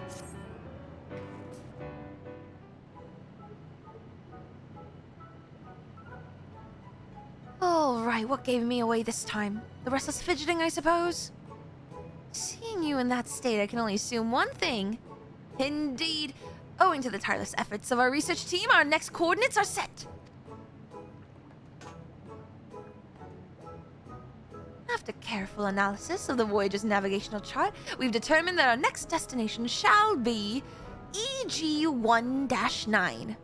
Alright, what gave me away this time? The restless fidgeting, I suppose? Seeing you in that state, I can only assume one thing. Indeed, owing to the tireless efforts of our research team, our next coordinates are set. After careful analysis of the Voyager's navigational chart, we've determined that our next destination shall be EG-1-9.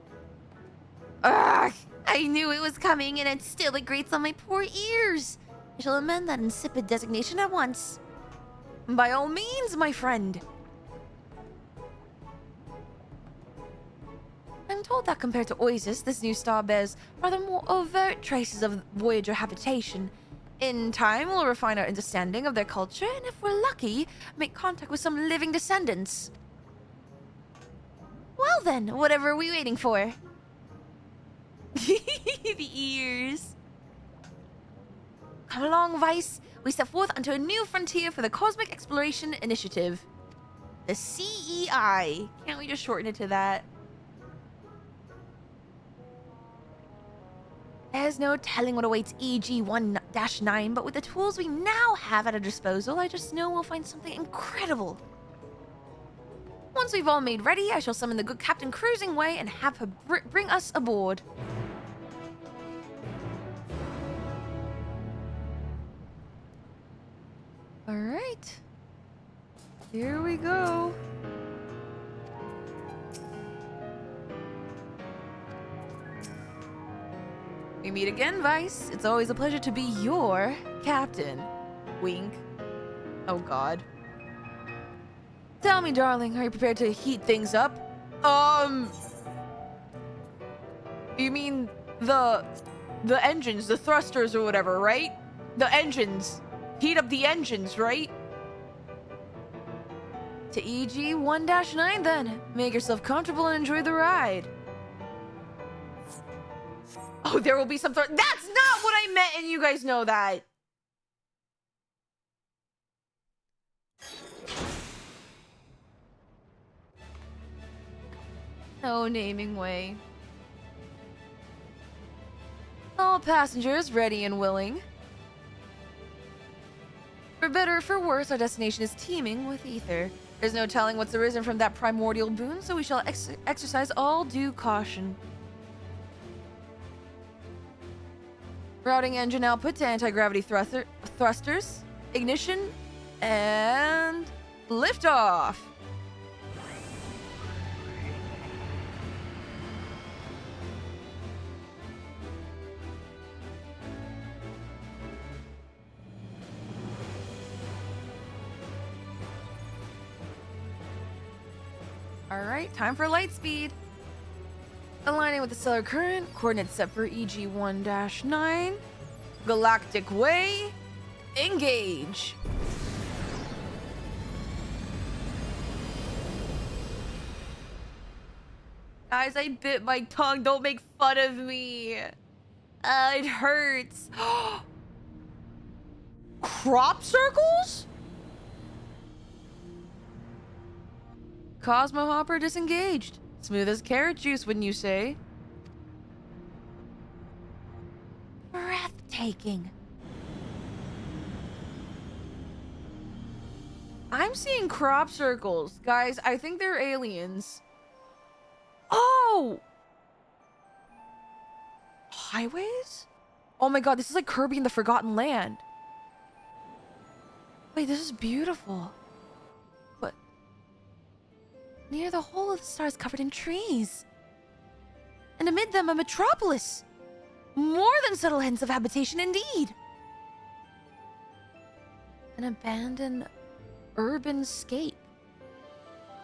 Ugh! I knew it was coming, and it still grates on my poor ears. I shall amend that insipid designation at once. By all means, my friend. I'm told that compared to Oasis, this new star bears rather more overt traces of Voyager habitation. In time, we'll refine our understanding of their culture, and if we're lucky, make contact with some living descendants. Well then, whatever are we waiting for? The ears. Come along, Vice. We step forth onto a new frontier for the Cosmic Exploration Initiative. The CEI. Can't we just shorten it to that? There's no telling what awaits EG-1-9, but with the tools we now have at our disposal, I just know we'll find something incredible. Once we've all made ready, I shall summon the good Captain Cruising Way and have her bring us aboard. Alright. Here we go. We meet again, Vice. It's always a pleasure to be your captain. Wink. Oh, God. Tell me, darling, are you prepared to heat things up? You mean the engines, the thrusters or whatever, right? The engines. Heat up the engines, right? To EG-1-9 then. Make yourself comfortable and enjoy the ride. Oh, there will be some sort. That's not what I meant, and you guys know that. No naming way. All passengers ready and willing. For better or for worse, our destination is teeming with ether. There's no telling what's arisen from that primordial boon, so we shall exercise all due caution. Routing engine output to anti-gravity thrusters. Ignition. And... liftoff! Alright, time for light speed. Aligning with the stellar current, coordinates set for EG-1-9. Galactic way, engage. Guys, I bit my tongue. Don't make fun of me. It hurts. Crop circles? Cosmo Hopper disengaged. Smooth as carrot juice, wouldn't you say? Breathtaking. I'm seeing crop circles. Guys, I think they're aliens. Oh! Highways? Oh my god, this is like Kirby in the Forgotten Land. Wait, this is beautiful. What? Near the whole of the stars covered in trees. And amid them a metropolis. More than subtle hints of habitation indeed. An abandoned urban scape.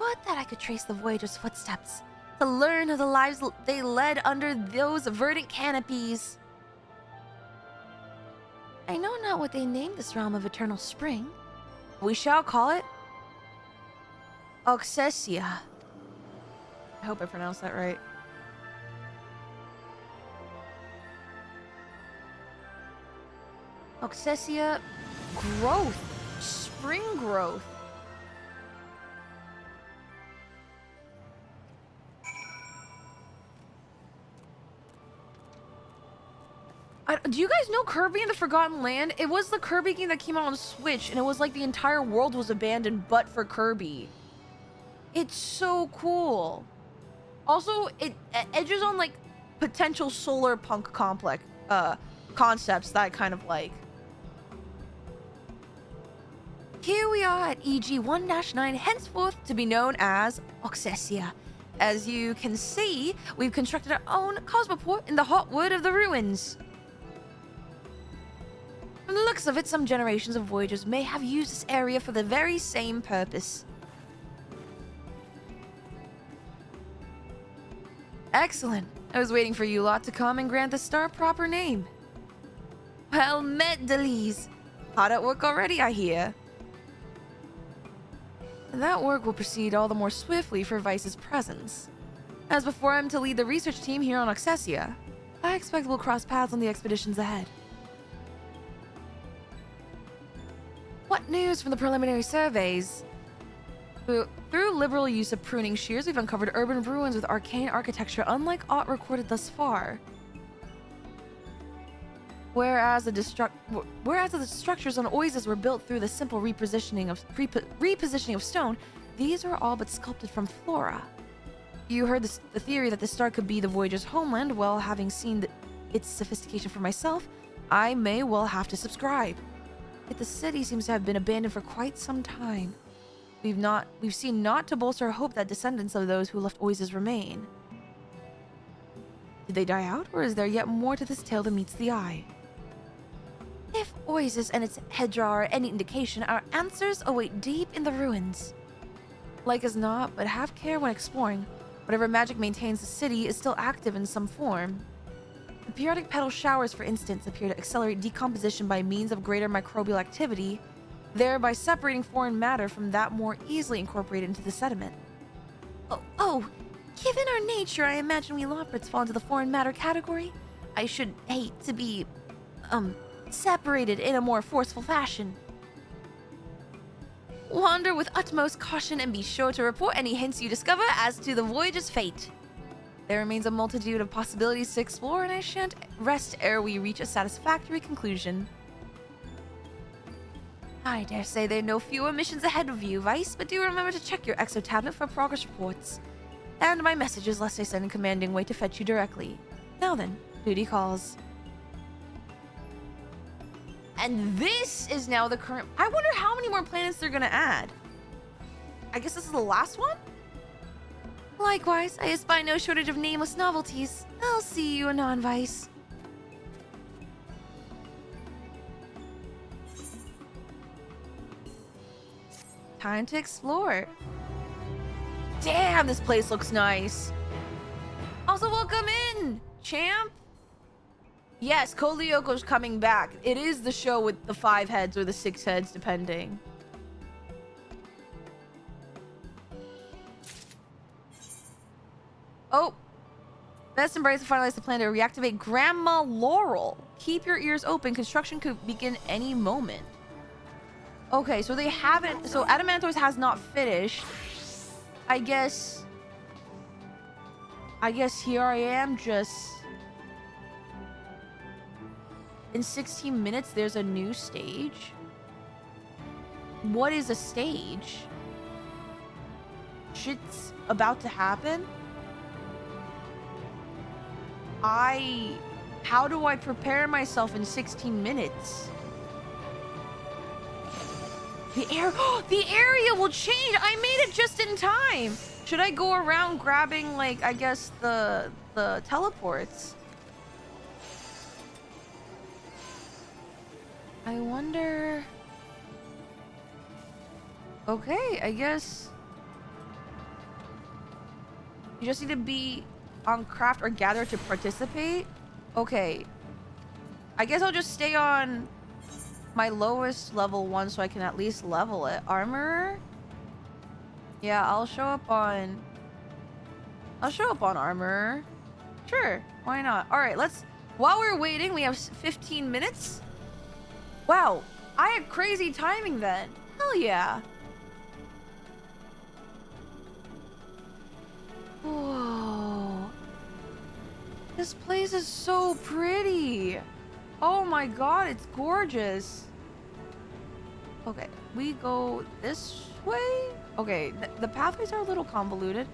Would that I could trace the Voyager's footsteps to learn of the lives they led under those verdant canopies. I know not what they named this realm of eternal spring. We shall call it Oxessia. I hope I pronounced that right. Oxessia growth. Spring growth. Do you guys know Kirby in the Forgotten Land? It was the Kirby game that came out on Switch, and it was like the entire world was abandoned but for Kirby. It's so cool. Also, it edges on like potential solar punk complex concepts that I kind of like. Here we are at EG-1-9, henceforth to be known as Oxessia. As you can see, we've constructed our own cosmoport in the hot wood of the ruins. From the looks of it, some generations of Voyagers may have used this area for the very same purpose. Excellent. I was waiting for you lot to come and grant the star proper name. Well met, Delise. Hot at work already, I hear. And that work will proceed all the more swiftly for Vice's presence. As before I'm to lead the research team here on Oxessia, I expect we'll cross paths on the expeditions ahead. What news from the preliminary surveys? Through liberal use of pruning shears, we've uncovered urban ruins with arcane architecture unlike aught recorded thus far. Whereas the structures on Oasis were built through the simple repositioning of stone, these are all but sculpted from flora. You heard the theory that the star could be the Voyager's homeland. Well, having seen its sophistication for myself, I may well have to subscribe. Yet the city seems to have been abandoned for quite some time. We've seen naught to bolster our hope that descendants of those who left Oasis remain. Did they die out, or is there yet more to this tale than meets the eye? If Oasis and its Hedra are any indication, our answers await deep in the ruins. Like as not, but have care when exploring. Whatever magic maintains the city is still active in some form. The periodic petal showers, for instance, appear to accelerate decomposition by means of greater microbial activity, thereby separating foreign matter from that more easily incorporated into the sediment. Oh, given our nature, I imagine we Loprits fall into the foreign matter category. I should hate to be, separated in a more forceful fashion. Wander with utmost caution and be sure to report any hints you discover as to the Voyager's fate. There remains a multitude of possibilities to explore, and I shan't rest ere we reach a satisfactory conclusion. I dare say there are no fewer missions ahead of you, Vice, but do remember to check your exo tablet for progress reports. And my messages lest I send a commanding way to fetch you directly. Now then, duty calls. And this is now the current... I wonder how many more planets they're gonna add. I guess this is the last one? Likewise, I espy no shortage of nameless novelties. I'll see you anon, Vice. Time to explore. Damn, this place looks nice. Also, welcome in, champ. Yes, Kolioko's coming back. It is the show with the 5 heads or the 6 heads, depending. Oh. Best embrace to finalize the plan to reactivate Grandma Laurel. Keep your ears open. Construction could begin any moment. Okay, so they haven't... So Adamantoise has not finished. I guess here I am just... In 16 minutes, there's a new stage. What is a stage? Shit's about to happen? How do I prepare myself in 16 minutes? The area will change! I made it just in time! Should I go around grabbing, like, I guess, the teleports? I wonder... Okay, I guess... You just need to be on craft or gather to participate? Okay. I guess I'll just stay on my lowest level one so I can at least level it. Armorer? Yeah, I'll show up on Armorer. Sure, why not? Alright, while we're waiting, we have 15 minutes. Wow, I had crazy timing then. Hell yeah. Whoa. This place is so pretty. Oh my god, it's gorgeous. Okay, we go this way? Okay, the pathways are a little convoluted.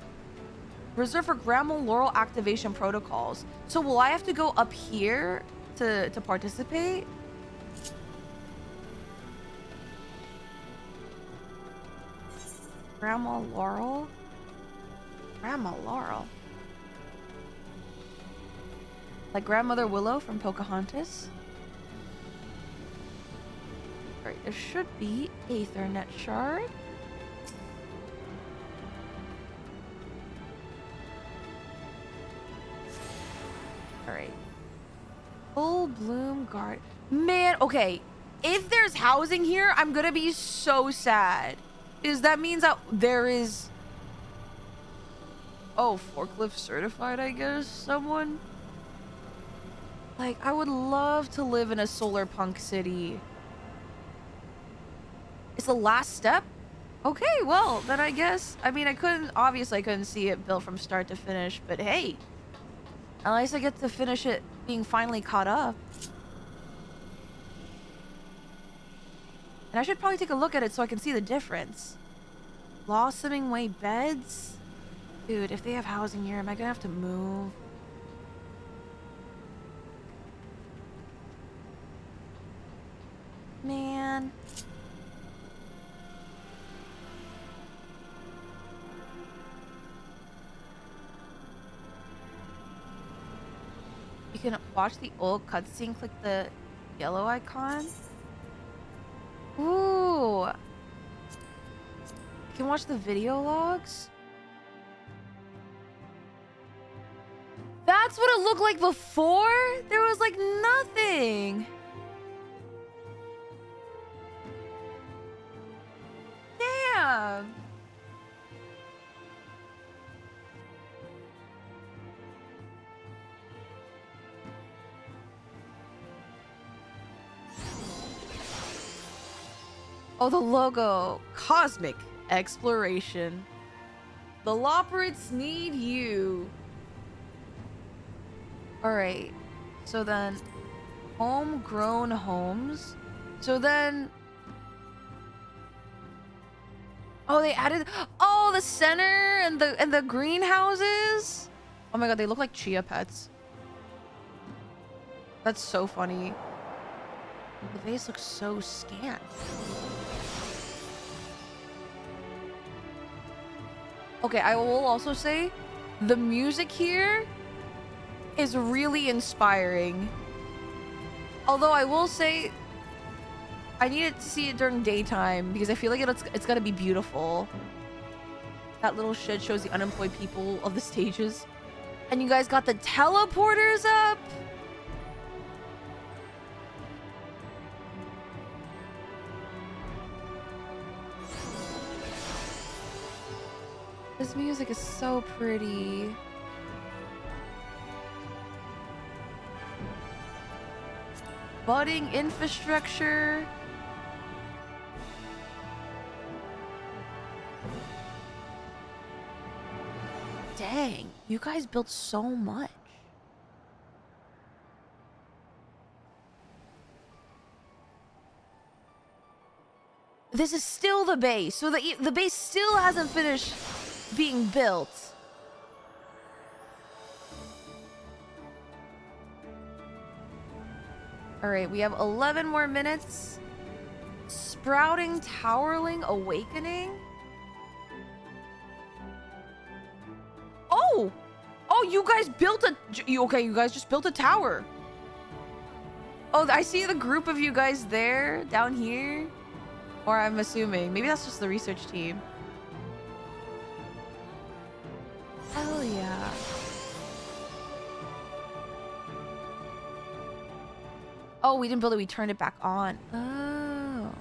Reserved for Grandma Laurel activation protocols. So will I have to go up here to participate? Grandma Laurel? Grandma Laurel? Like Grandmother Willow from Pocahontas? Alright, there should be Aethernet shard. Alright. Full bloom garden. Man, okay. If there's housing here, I'm gonna be so sad. Because that means that there is... Oh, forklift certified, I guess? Someone? Like, I would love to live in a solar punk city. It's the last step? Okay, well, then I guess... I mean, obviously I couldn't see it built from start to finish, but hey. At least I get to finish it being finally caught up. And I should probably take a look at it so I can see the difference. Blossoming Way beds? Dude, if they have housing here, am I gonna have to move? Man. You can watch the old cutscene, click the yellow icon. Ooh. You can watch the video logs. That's what it looked like before? There was like nothing. Damn. Oh, the logo. Cosmic Exploration. The Loperates need you. All right. So then, homegrown homes. So then, oh, they added, oh, the center and the greenhouses. Oh my god, they look like chia pets. That's so funny. The vase looks so scant. Okay, I will also say the music here is really inspiring. Although I will say I needed to see it during daytime because I feel like it's gonna be beautiful. That little shit shows the unemployed people of the stages. And you guys got the teleporters up. This music is so pretty. Budding infrastructure. Dang, you guys built so much. This is still the base, so the base still hasn't finished being built. All right, we have 11 more minutes. Sprouting Towerling Awakening. Oh! Oh, you guys built okay, you guys just built a tower. Oh, I see the group of you guys there, down here. Or I'm assuming. Maybe that's just the research team. Hell yeah. Oh, we didn't build it. We turned it back on. Oh.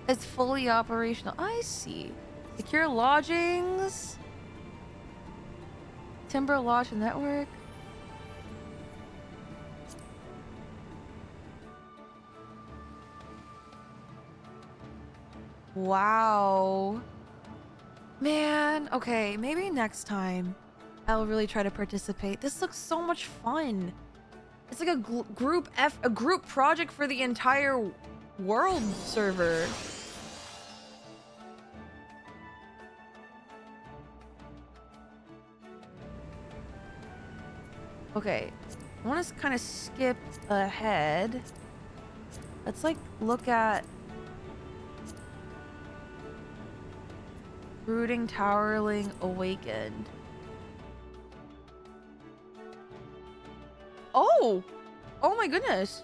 It's fully operational. I see. Secure lodgings. Timber Lodge Network. Wow. Man, okay, maybe next time I'll really try to participate. This looks so much fun. It's like a group project for the entire world server. Okay, I want to kind of skip ahead. Let's like look at Brooding Towerling Awakened. Oh! Oh my goodness.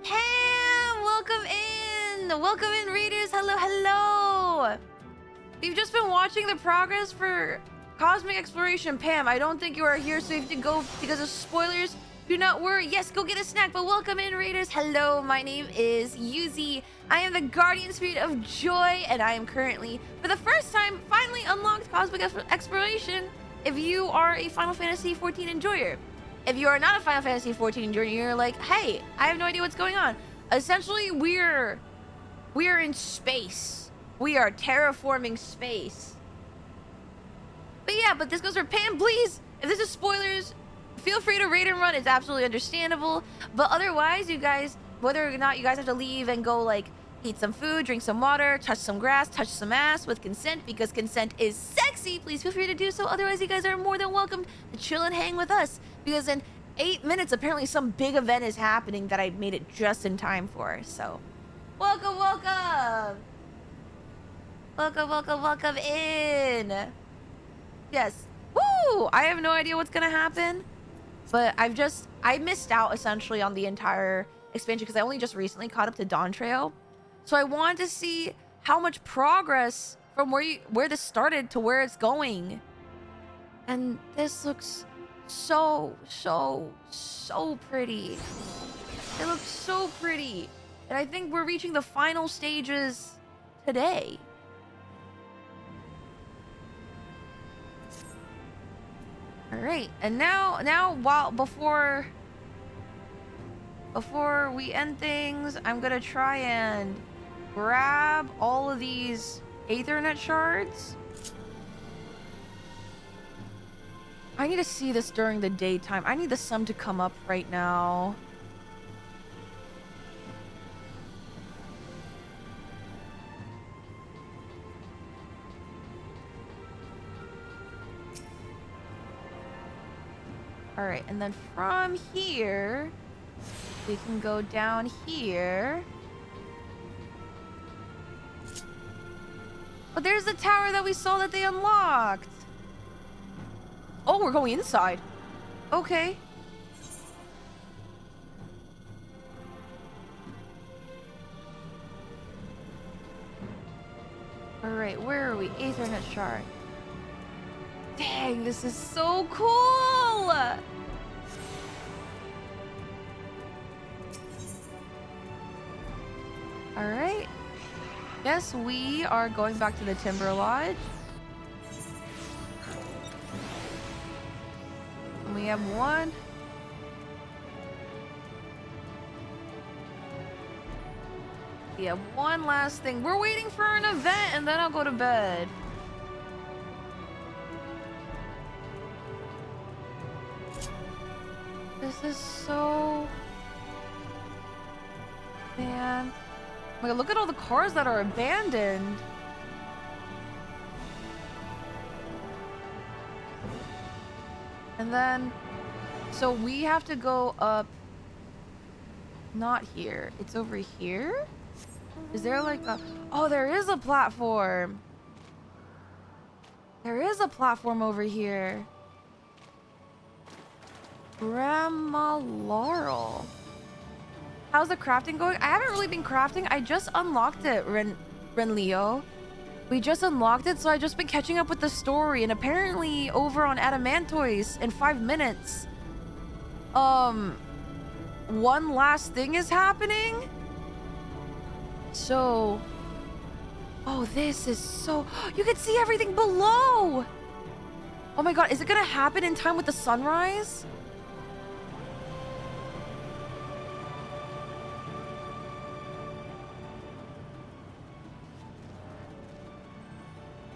Pam, welcome in! Welcome in, readers. Hello, hello! We've just been watching the progress for Cosmic Exploration. Pam, I don't think you are here, so you have to go because of spoilers. Do not worry. Yes, go get a snack, but welcome in, raiders. Hello, my name is Yuzimii. I am the Guardian Spirit of Joy, and I am currently, for the first time, finally unlocked Cosmic Exploration if you are a Final Fantasy XIV enjoyer. If you are not a Final Fantasy XIV enjoyer, you're like, hey, I have no idea what's going on. Essentially, we're in space. We are terraforming space. But yeah, but this goes for Pam, please. If this is spoilers, feel free to raid and run. It's absolutely understandable. But otherwise, you guys, whether or not you guys have to leave and go like eat some food, drink some water, touch some grass, touch some ass with consent, because consent is sexy, please feel free to do so. Otherwise, you guys are more than welcome to chill and hang with us, because in 8 minutes, apparently some big event is happening that I made it just in time for. So welcome, welcome. Welcome, welcome, welcome in. Yes. Woo! I have no idea what's gonna happen. But I missed out essentially on the entire expansion because I only just recently caught up to Dawntrail. So I wanted to see how much progress from where this started to where it's going. And this looks so, so, so pretty. It looks so pretty. And I think we're reaching the final stages today. All right, and now before we end things, I'm gonna try and grab all of these Ethernet shards? I need to see this during the daytime. I need the sun to come up right now. All right, and then from here, we can go down here. Oh, there's the tower that we saw that they unlocked. Oh, we're going inside. Okay. All right, where are we? Ethernet shard. Dang, this is so cool! Alright. Yes, we are going back to the Timber Lodge. And we have one. We have one last thing. We're waiting for an event and then I'll go to bed. This is so... Man. Oh my god, look at all the cars that are abandoned. And then... So we have to go up... Not here. It's over here? Is there like a... Oh, there is a platform. There is a platform over here. Grandma Laurel. How's the crafting going? I haven't really been crafting. I just unlocked it, Renleo. We just unlocked it, so I've just been catching up with the story. And apparently over on Adamantoise in 5 minutes, one last thing is happening. So... Oh, this is so... You can see everything below! Oh my god, is it gonna happen in time with the sunrise?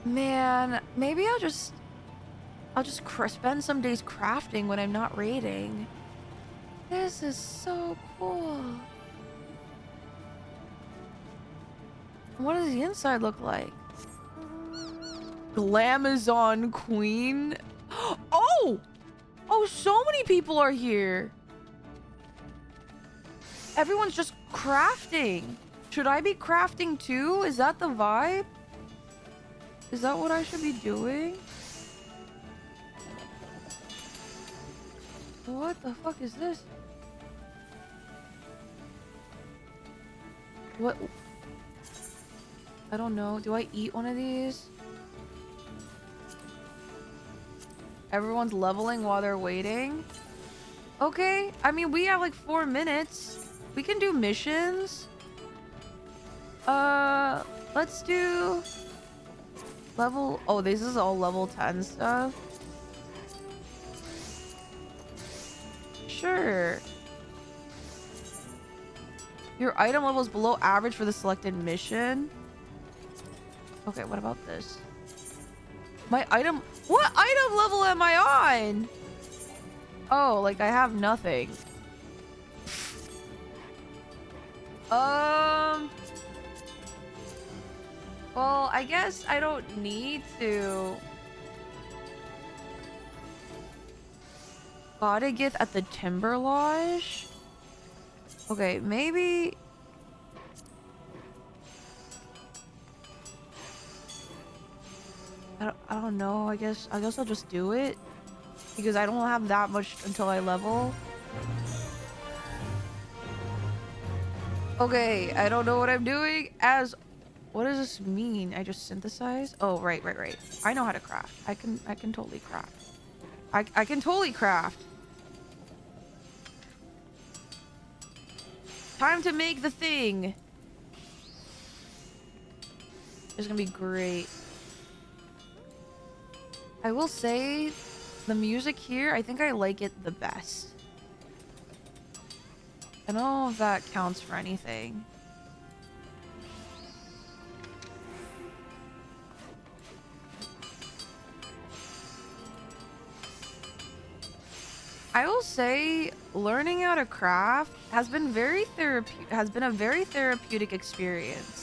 Man, maybe I'll just spend some days crafting when I'm not raiding. This is so cool. What does the inside look like? Glamazon Queen. Oh! Oh, so many people are here. Everyone's just crafting. Should I be crafting too? Is that the vibe? Is that what I should be doing? What the fuck is this? What? I don't know. Do I eat one of these? Everyone's leveling while they're waiting. Okay. I mean, we have like 4 minutes. We can do missions. Let's do... Level... Oh, this is all level 10 stuff. Sure. Your item level is below average for the selected mission. Okay, what about this? My item... What item level am I on? Oh, like I have nothing. Well, I guess I don't need to. Gotta get at the Timber Lodge? Okay, maybe... I don't know. I guess I'll just do it. Because I don't have that much until I level. Okay, I don't know what I'm doing. What does this mean? I just synthesize? Oh, right. I know how to craft. I can totally craft. I can totally craft. Time to make the thing. It's gonna be great. I will say the music here, I think I like it the best. I don't know if that counts for anything. say learning how to craft has been a very therapeutic experience.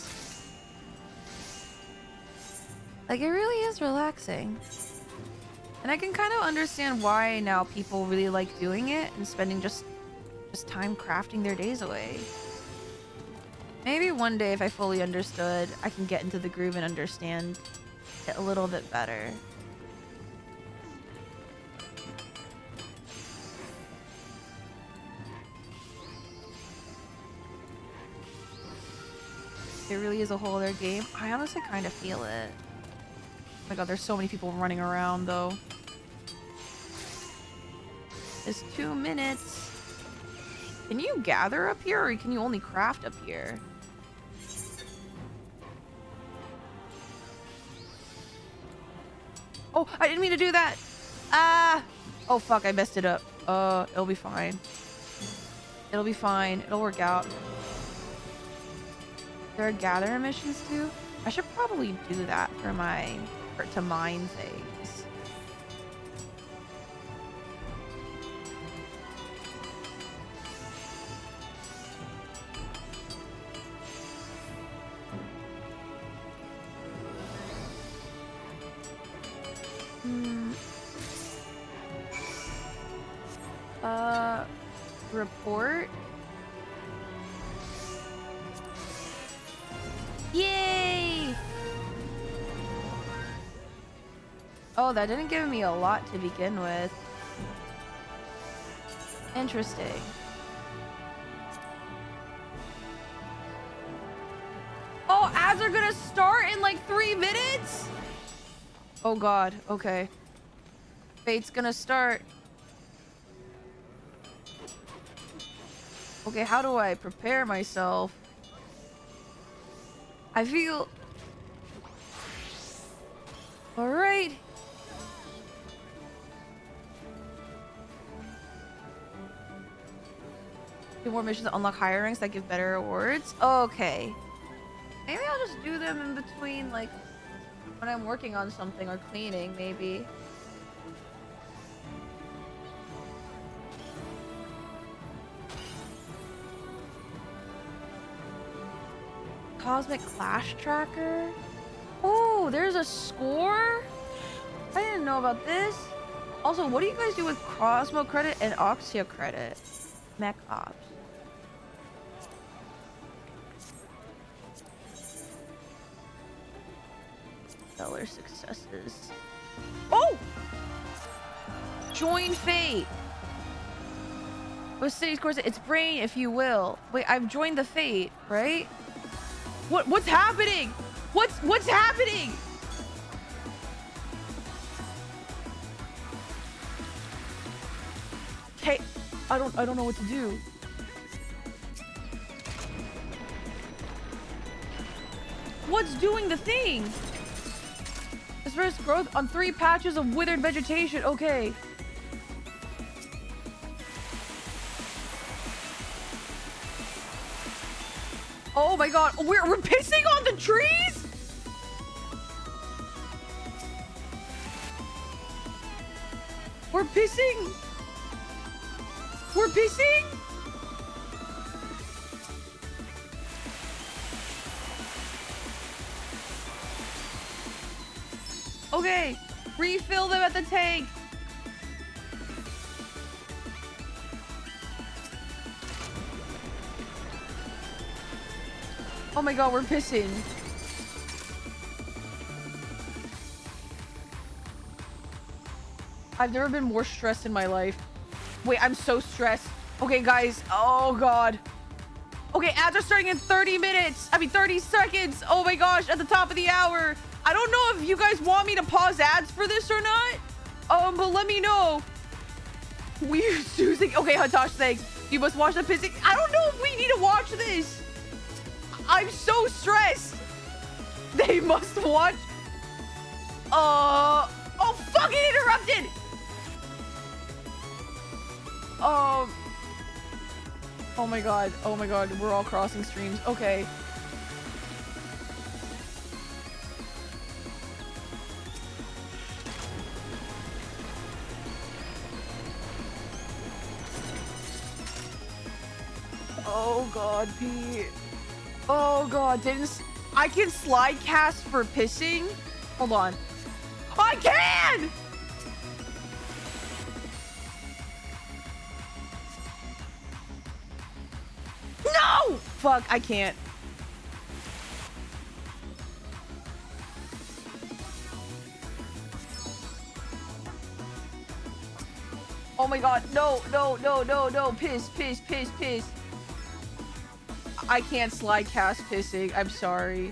Like, it really is relaxing. And I can kind of understand why now people really like doing it and spending just time crafting their days away. Maybe one day, if I fully understood, I can get into the groove and understand it a little bit better. It really is a whole other game. I honestly kind of feel it. Oh my god, there's so many people running around though. It's 2 minutes. Can you gather up here or can you only craft up here? Oh, I didn't mean to do that. Ah! Oh fuck, I messed it up. It'll be fine. It'll be fine. It'll work out. There are gather missions too? I should probably do that for to mine things. Report. Yay! Oh, that didn't give me a lot to begin with. Interesting. Oh, ads are gonna start in like 3 minutes? Oh god, okay. Fate's gonna start. Okay, how do I prepare myself? I feel... Alright. Do more missions to unlock higher ranks that give better rewards? Okay. Maybe I'll just do them in between, like, when I'm working on something or cleaning, maybe. Cosmic Clash Tracker? Oh, there's a score? I didn't know about this. Also, what do you guys do with Cosmo credit and Oxia credit? Mech Ops. Stellar successes. Oh! Join Fate. With City's course, it's brain, if you will. Wait, I've joined the Fate, right? What's happening? What's happening? Hey, I don't know what to do. What's doing the thing? This first growth on 3 patches of withered vegetation. Okay. Oh my god, we're pissing on the trees? We're pissing? We're pissing? Okay, refill them at the tank. Oh my god, we're pissing. I've never been more stressed in my life. Wait, I'm so stressed. Okay, guys. Oh god. Okay, ads are starting in 30 minutes. I mean, 30 seconds. Oh my gosh, at the top of the hour. I don't know if you guys want me to pause ads for this or not. But let me know. We're choosing. Okay, Hatash, thanks. You must watch the pissing. I don't know if we need to watch this. I'm so stressed. They must watch. Oh, fucking interrupted. Oh my god. Oh my god. We're all crossing streams. Okay. Oh god, Pete. Oh god, I can slide cast for pissing? Hold on. I can! No! Fuck, I can't. Oh my god, no, no, no, no, no, piss, piss, piss, piss. I can't slide cast pissing, I'm sorry.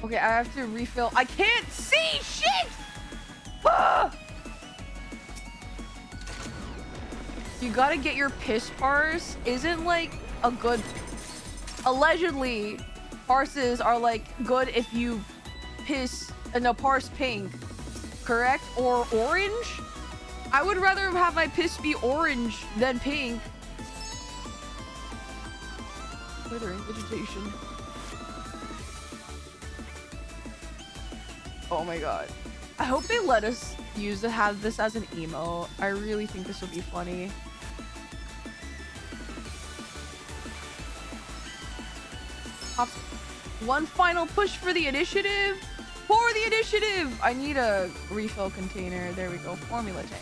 Okay, I have to refill. I can't see shit! Ah! You gotta get your piss parse. Isn't like a good... Allegedly, parses are like good if you piss in a parse pink, correct? Or orange? I would rather have my piss be orange than pink. Withering vegetation. Oh my god. I hope they let us have this as an emo. I really think this will be funny. One final push for the initiative. For the initiative! I need a refill container. There we go. Formula tank.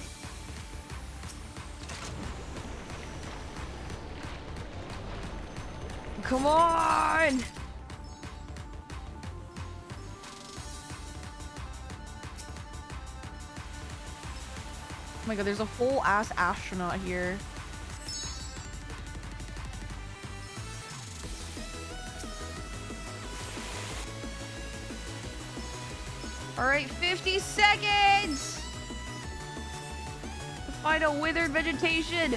Come on! Oh my god, there's a whole ass astronaut here. Alright, 50 seconds! To find a withered vegetation.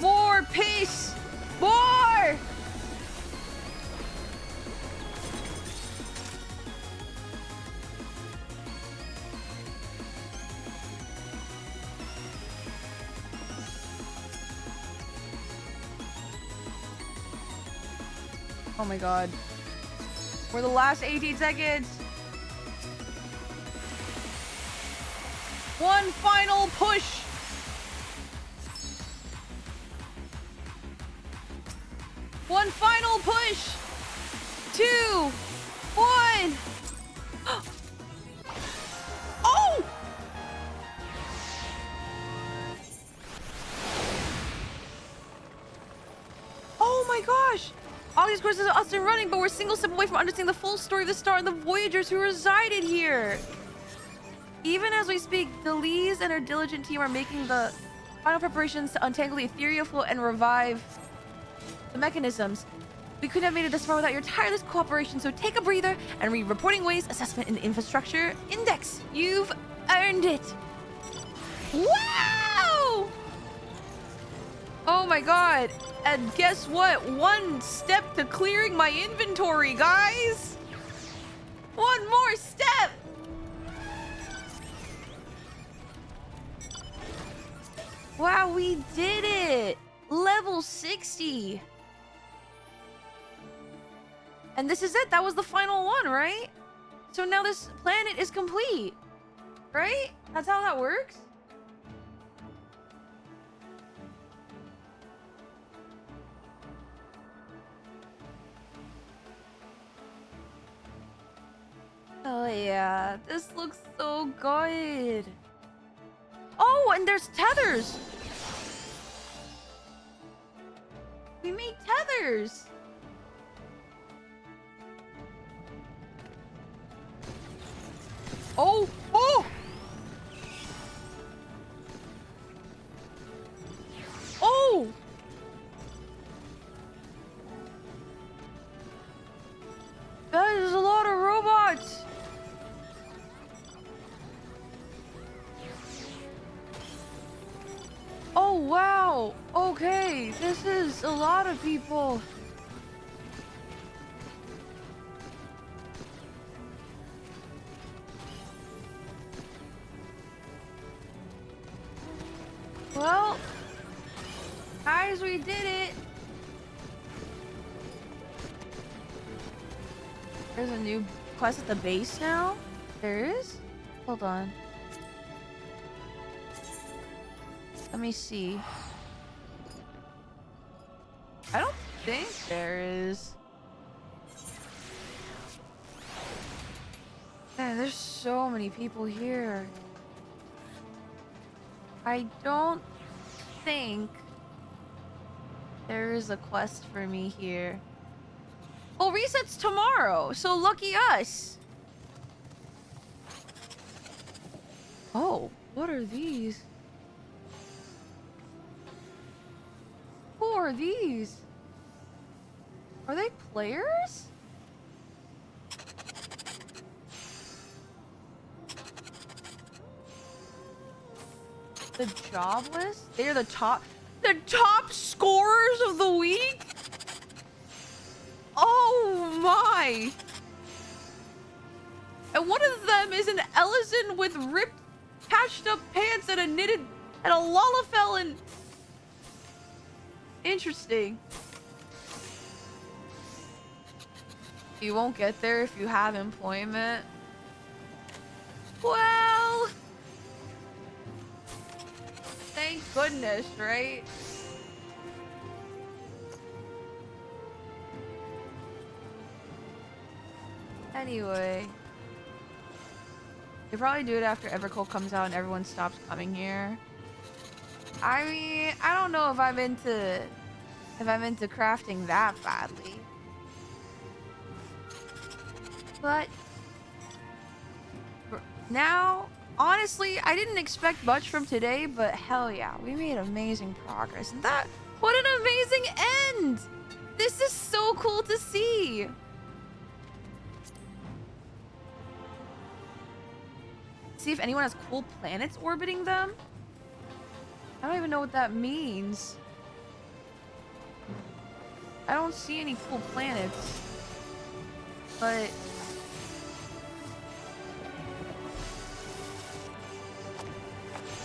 More piss! More! Oh my god. We're the last 18 seconds. One final push. One final push. 2, 1. Oh! Oh my gosh. All these courses are us and running, but we're a single step away from understanding the full story of the star and the Voyagers who resided here. Even as we speak, the Lees and her diligent team are making the final preparations to untangle the ethereal flow and revive the mechanisms. We couldn't have made it this far without your tireless cooperation, so take a breather and read Reporting Ways Assessment in the Infrastructure Index. You've earned it. Wow! Oh my god. And guess what? One step to clearing my inventory, guys! One more step! Wow, we did it! Level 60! And this is it. That was the final one, right? So now this planet is complete. Right? That's how that works? Oh yeah, this looks so good. Oh, and there's tethers. We made tethers. Oh, oh. Oh. That is a lot of robots. Oh, wow. Okay, this is a lot of people. Well, guys, we did it. There's a new quest at the base now. There is? Hold on. Let me see. I don't think there is. Man, there's so many people here. I don't think there is a quest for me here. Oh, resets tomorrow, so lucky us. Oh, what are these? Who are these? Are they players? The job list? They're the top scorers of the week? Oh my! And one of them is an Ellison with ripped, patched up pants and a knitted, and a Lalafell. Interesting. You won't get there if you have employment. Well, thank goodness, right? Anyway, they probably do it after Evercold comes out and everyone stops coming here. I mean, I don't know if I'm into crafting that badly. But now, honestly, I didn't expect much from today, but hell yeah, we made amazing progress. And what an amazing end! This is so cool to see. See if anyone has cool planets orbiting them. I don't even know what that means. I don't see any cool planets. But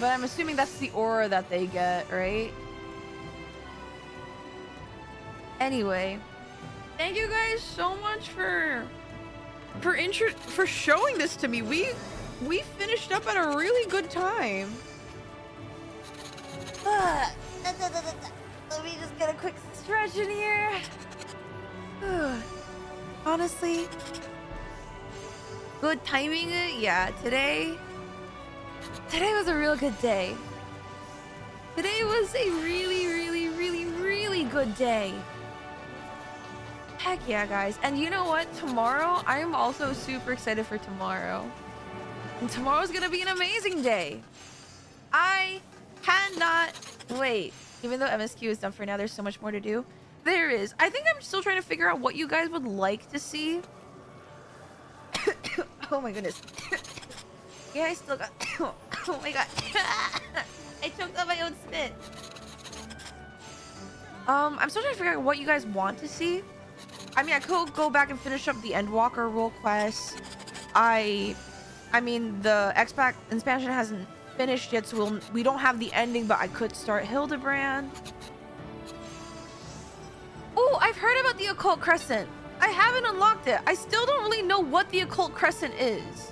I'm assuming that's the aura that they get, right? Anyway, thank you guys so much for showing this to me. We finished up at a really good time. Let me just get a quick stretch in here. Honestly, good timing. Yeah, today was a real good day. Today was a really, really, really, really good day. Heck yeah, guys. And you know what? Tomorrow, I am also super excited for tomorrow. And tomorrow's gonna be an amazing day. I cannot wait. Even though MSQ is done for now, there's so much more to do. There is. I think I'm still trying to figure out what you guys would like to see. Oh my goodness. Yeah, I still got... Oh my god. I choked on my own spit. I'm still trying to figure out what you guys want to see. I mean, I could go back and finish up the Endwalker role quest. I mean, the X-Pac expansion hasn't finished yet, so we don't have the ending, but I could start Hildebrand. Oh, I've heard about the Occult Crescent. I haven't unlocked it. I still don't really know what the Occult Crescent is.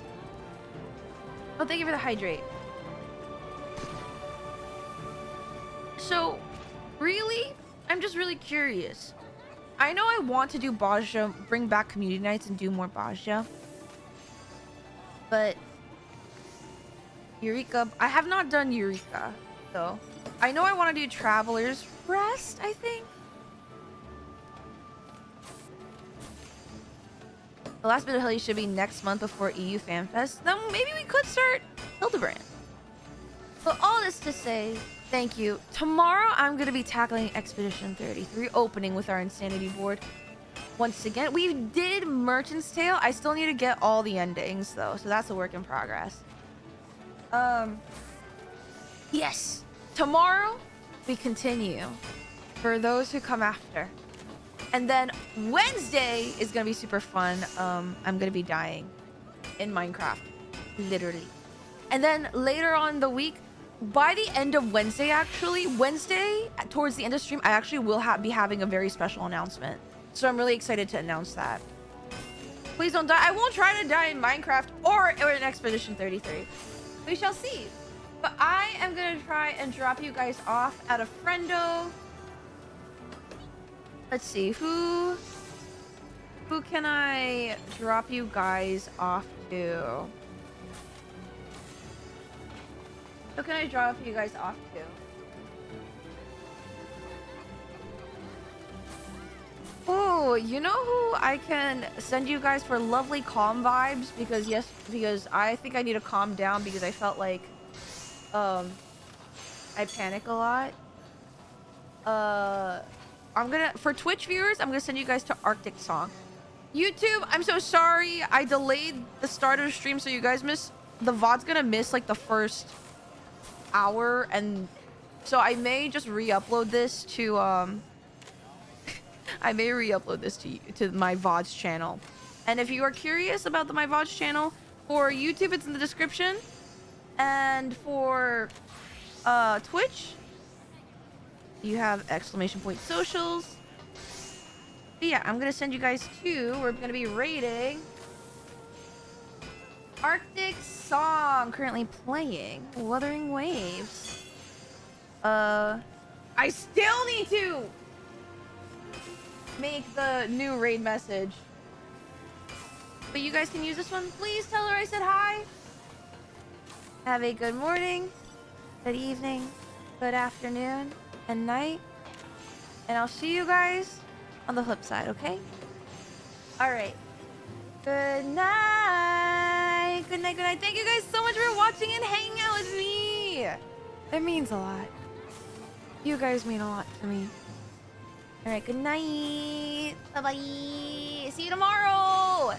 Oh, thank you for the hydrate. So, really, I'm just really curious. I know I want to do Bajja, bring back community nights and do more Bajja. But Eureka, I have not done Eureka, though. I know I want to do Traveler's Rest, I think. The last bit of Hilly should be next month before EU Fan Fest. Then maybe we could start Hildebrand. But all this to say, thank you. Tomorrow I'm going to be tackling Expedition 33 opening with our Insanity board. Once again, we did Merchant's Tale. I still need to get all the endings though, so that's a work in progress. Yes. Tomorrow we continue for those who come after. And then Wednesday is gonna be super fun. I'm gonna be dying in Minecraft, literally. And then later on the week, by the end of Wednesday, Wednesday towards the end of stream, I actually will be having a very special announcement. So I'm really excited to announce that. Please don't die. I won't try to die in Minecraft or in Expedition 33. We shall see. But I am gonna try and drop you guys off at a friendo. Let's see, who can I drop you guys off to? Who can I drop you guys off to? Oh, you know who I can send you guys for lovely calm vibes? Because I think I need to calm down because I felt like I panic a lot. For Twitch viewers, I'm gonna send you guys to Arctic Song. YouTube, I'm so sorry. I delayed the start of the stream, so you guys miss the VOD's gonna miss like the first hour, and so I may just re-upload this to I may re-upload this to my VOD's channel. And if you are curious about my VOD's channel, for YouTube it's in the description, and for Twitch you have !socials. But yeah, I'm gonna send you guys to, we're gonna be rating Arctic Song, currently playing Wuthering Waves. I still need to make the new raid message, but you guys can use this one. Please tell her I said hi. Have a good morning, good evening, good afternoon, and night, and I'll see you guys on the flip side, okay? All right. Good night. Good night. Good night. Thank you guys so much for watching and hanging out with me. It means a lot. You guys mean a lot to me. All right. Good night. Bye-bye. See you tomorrow.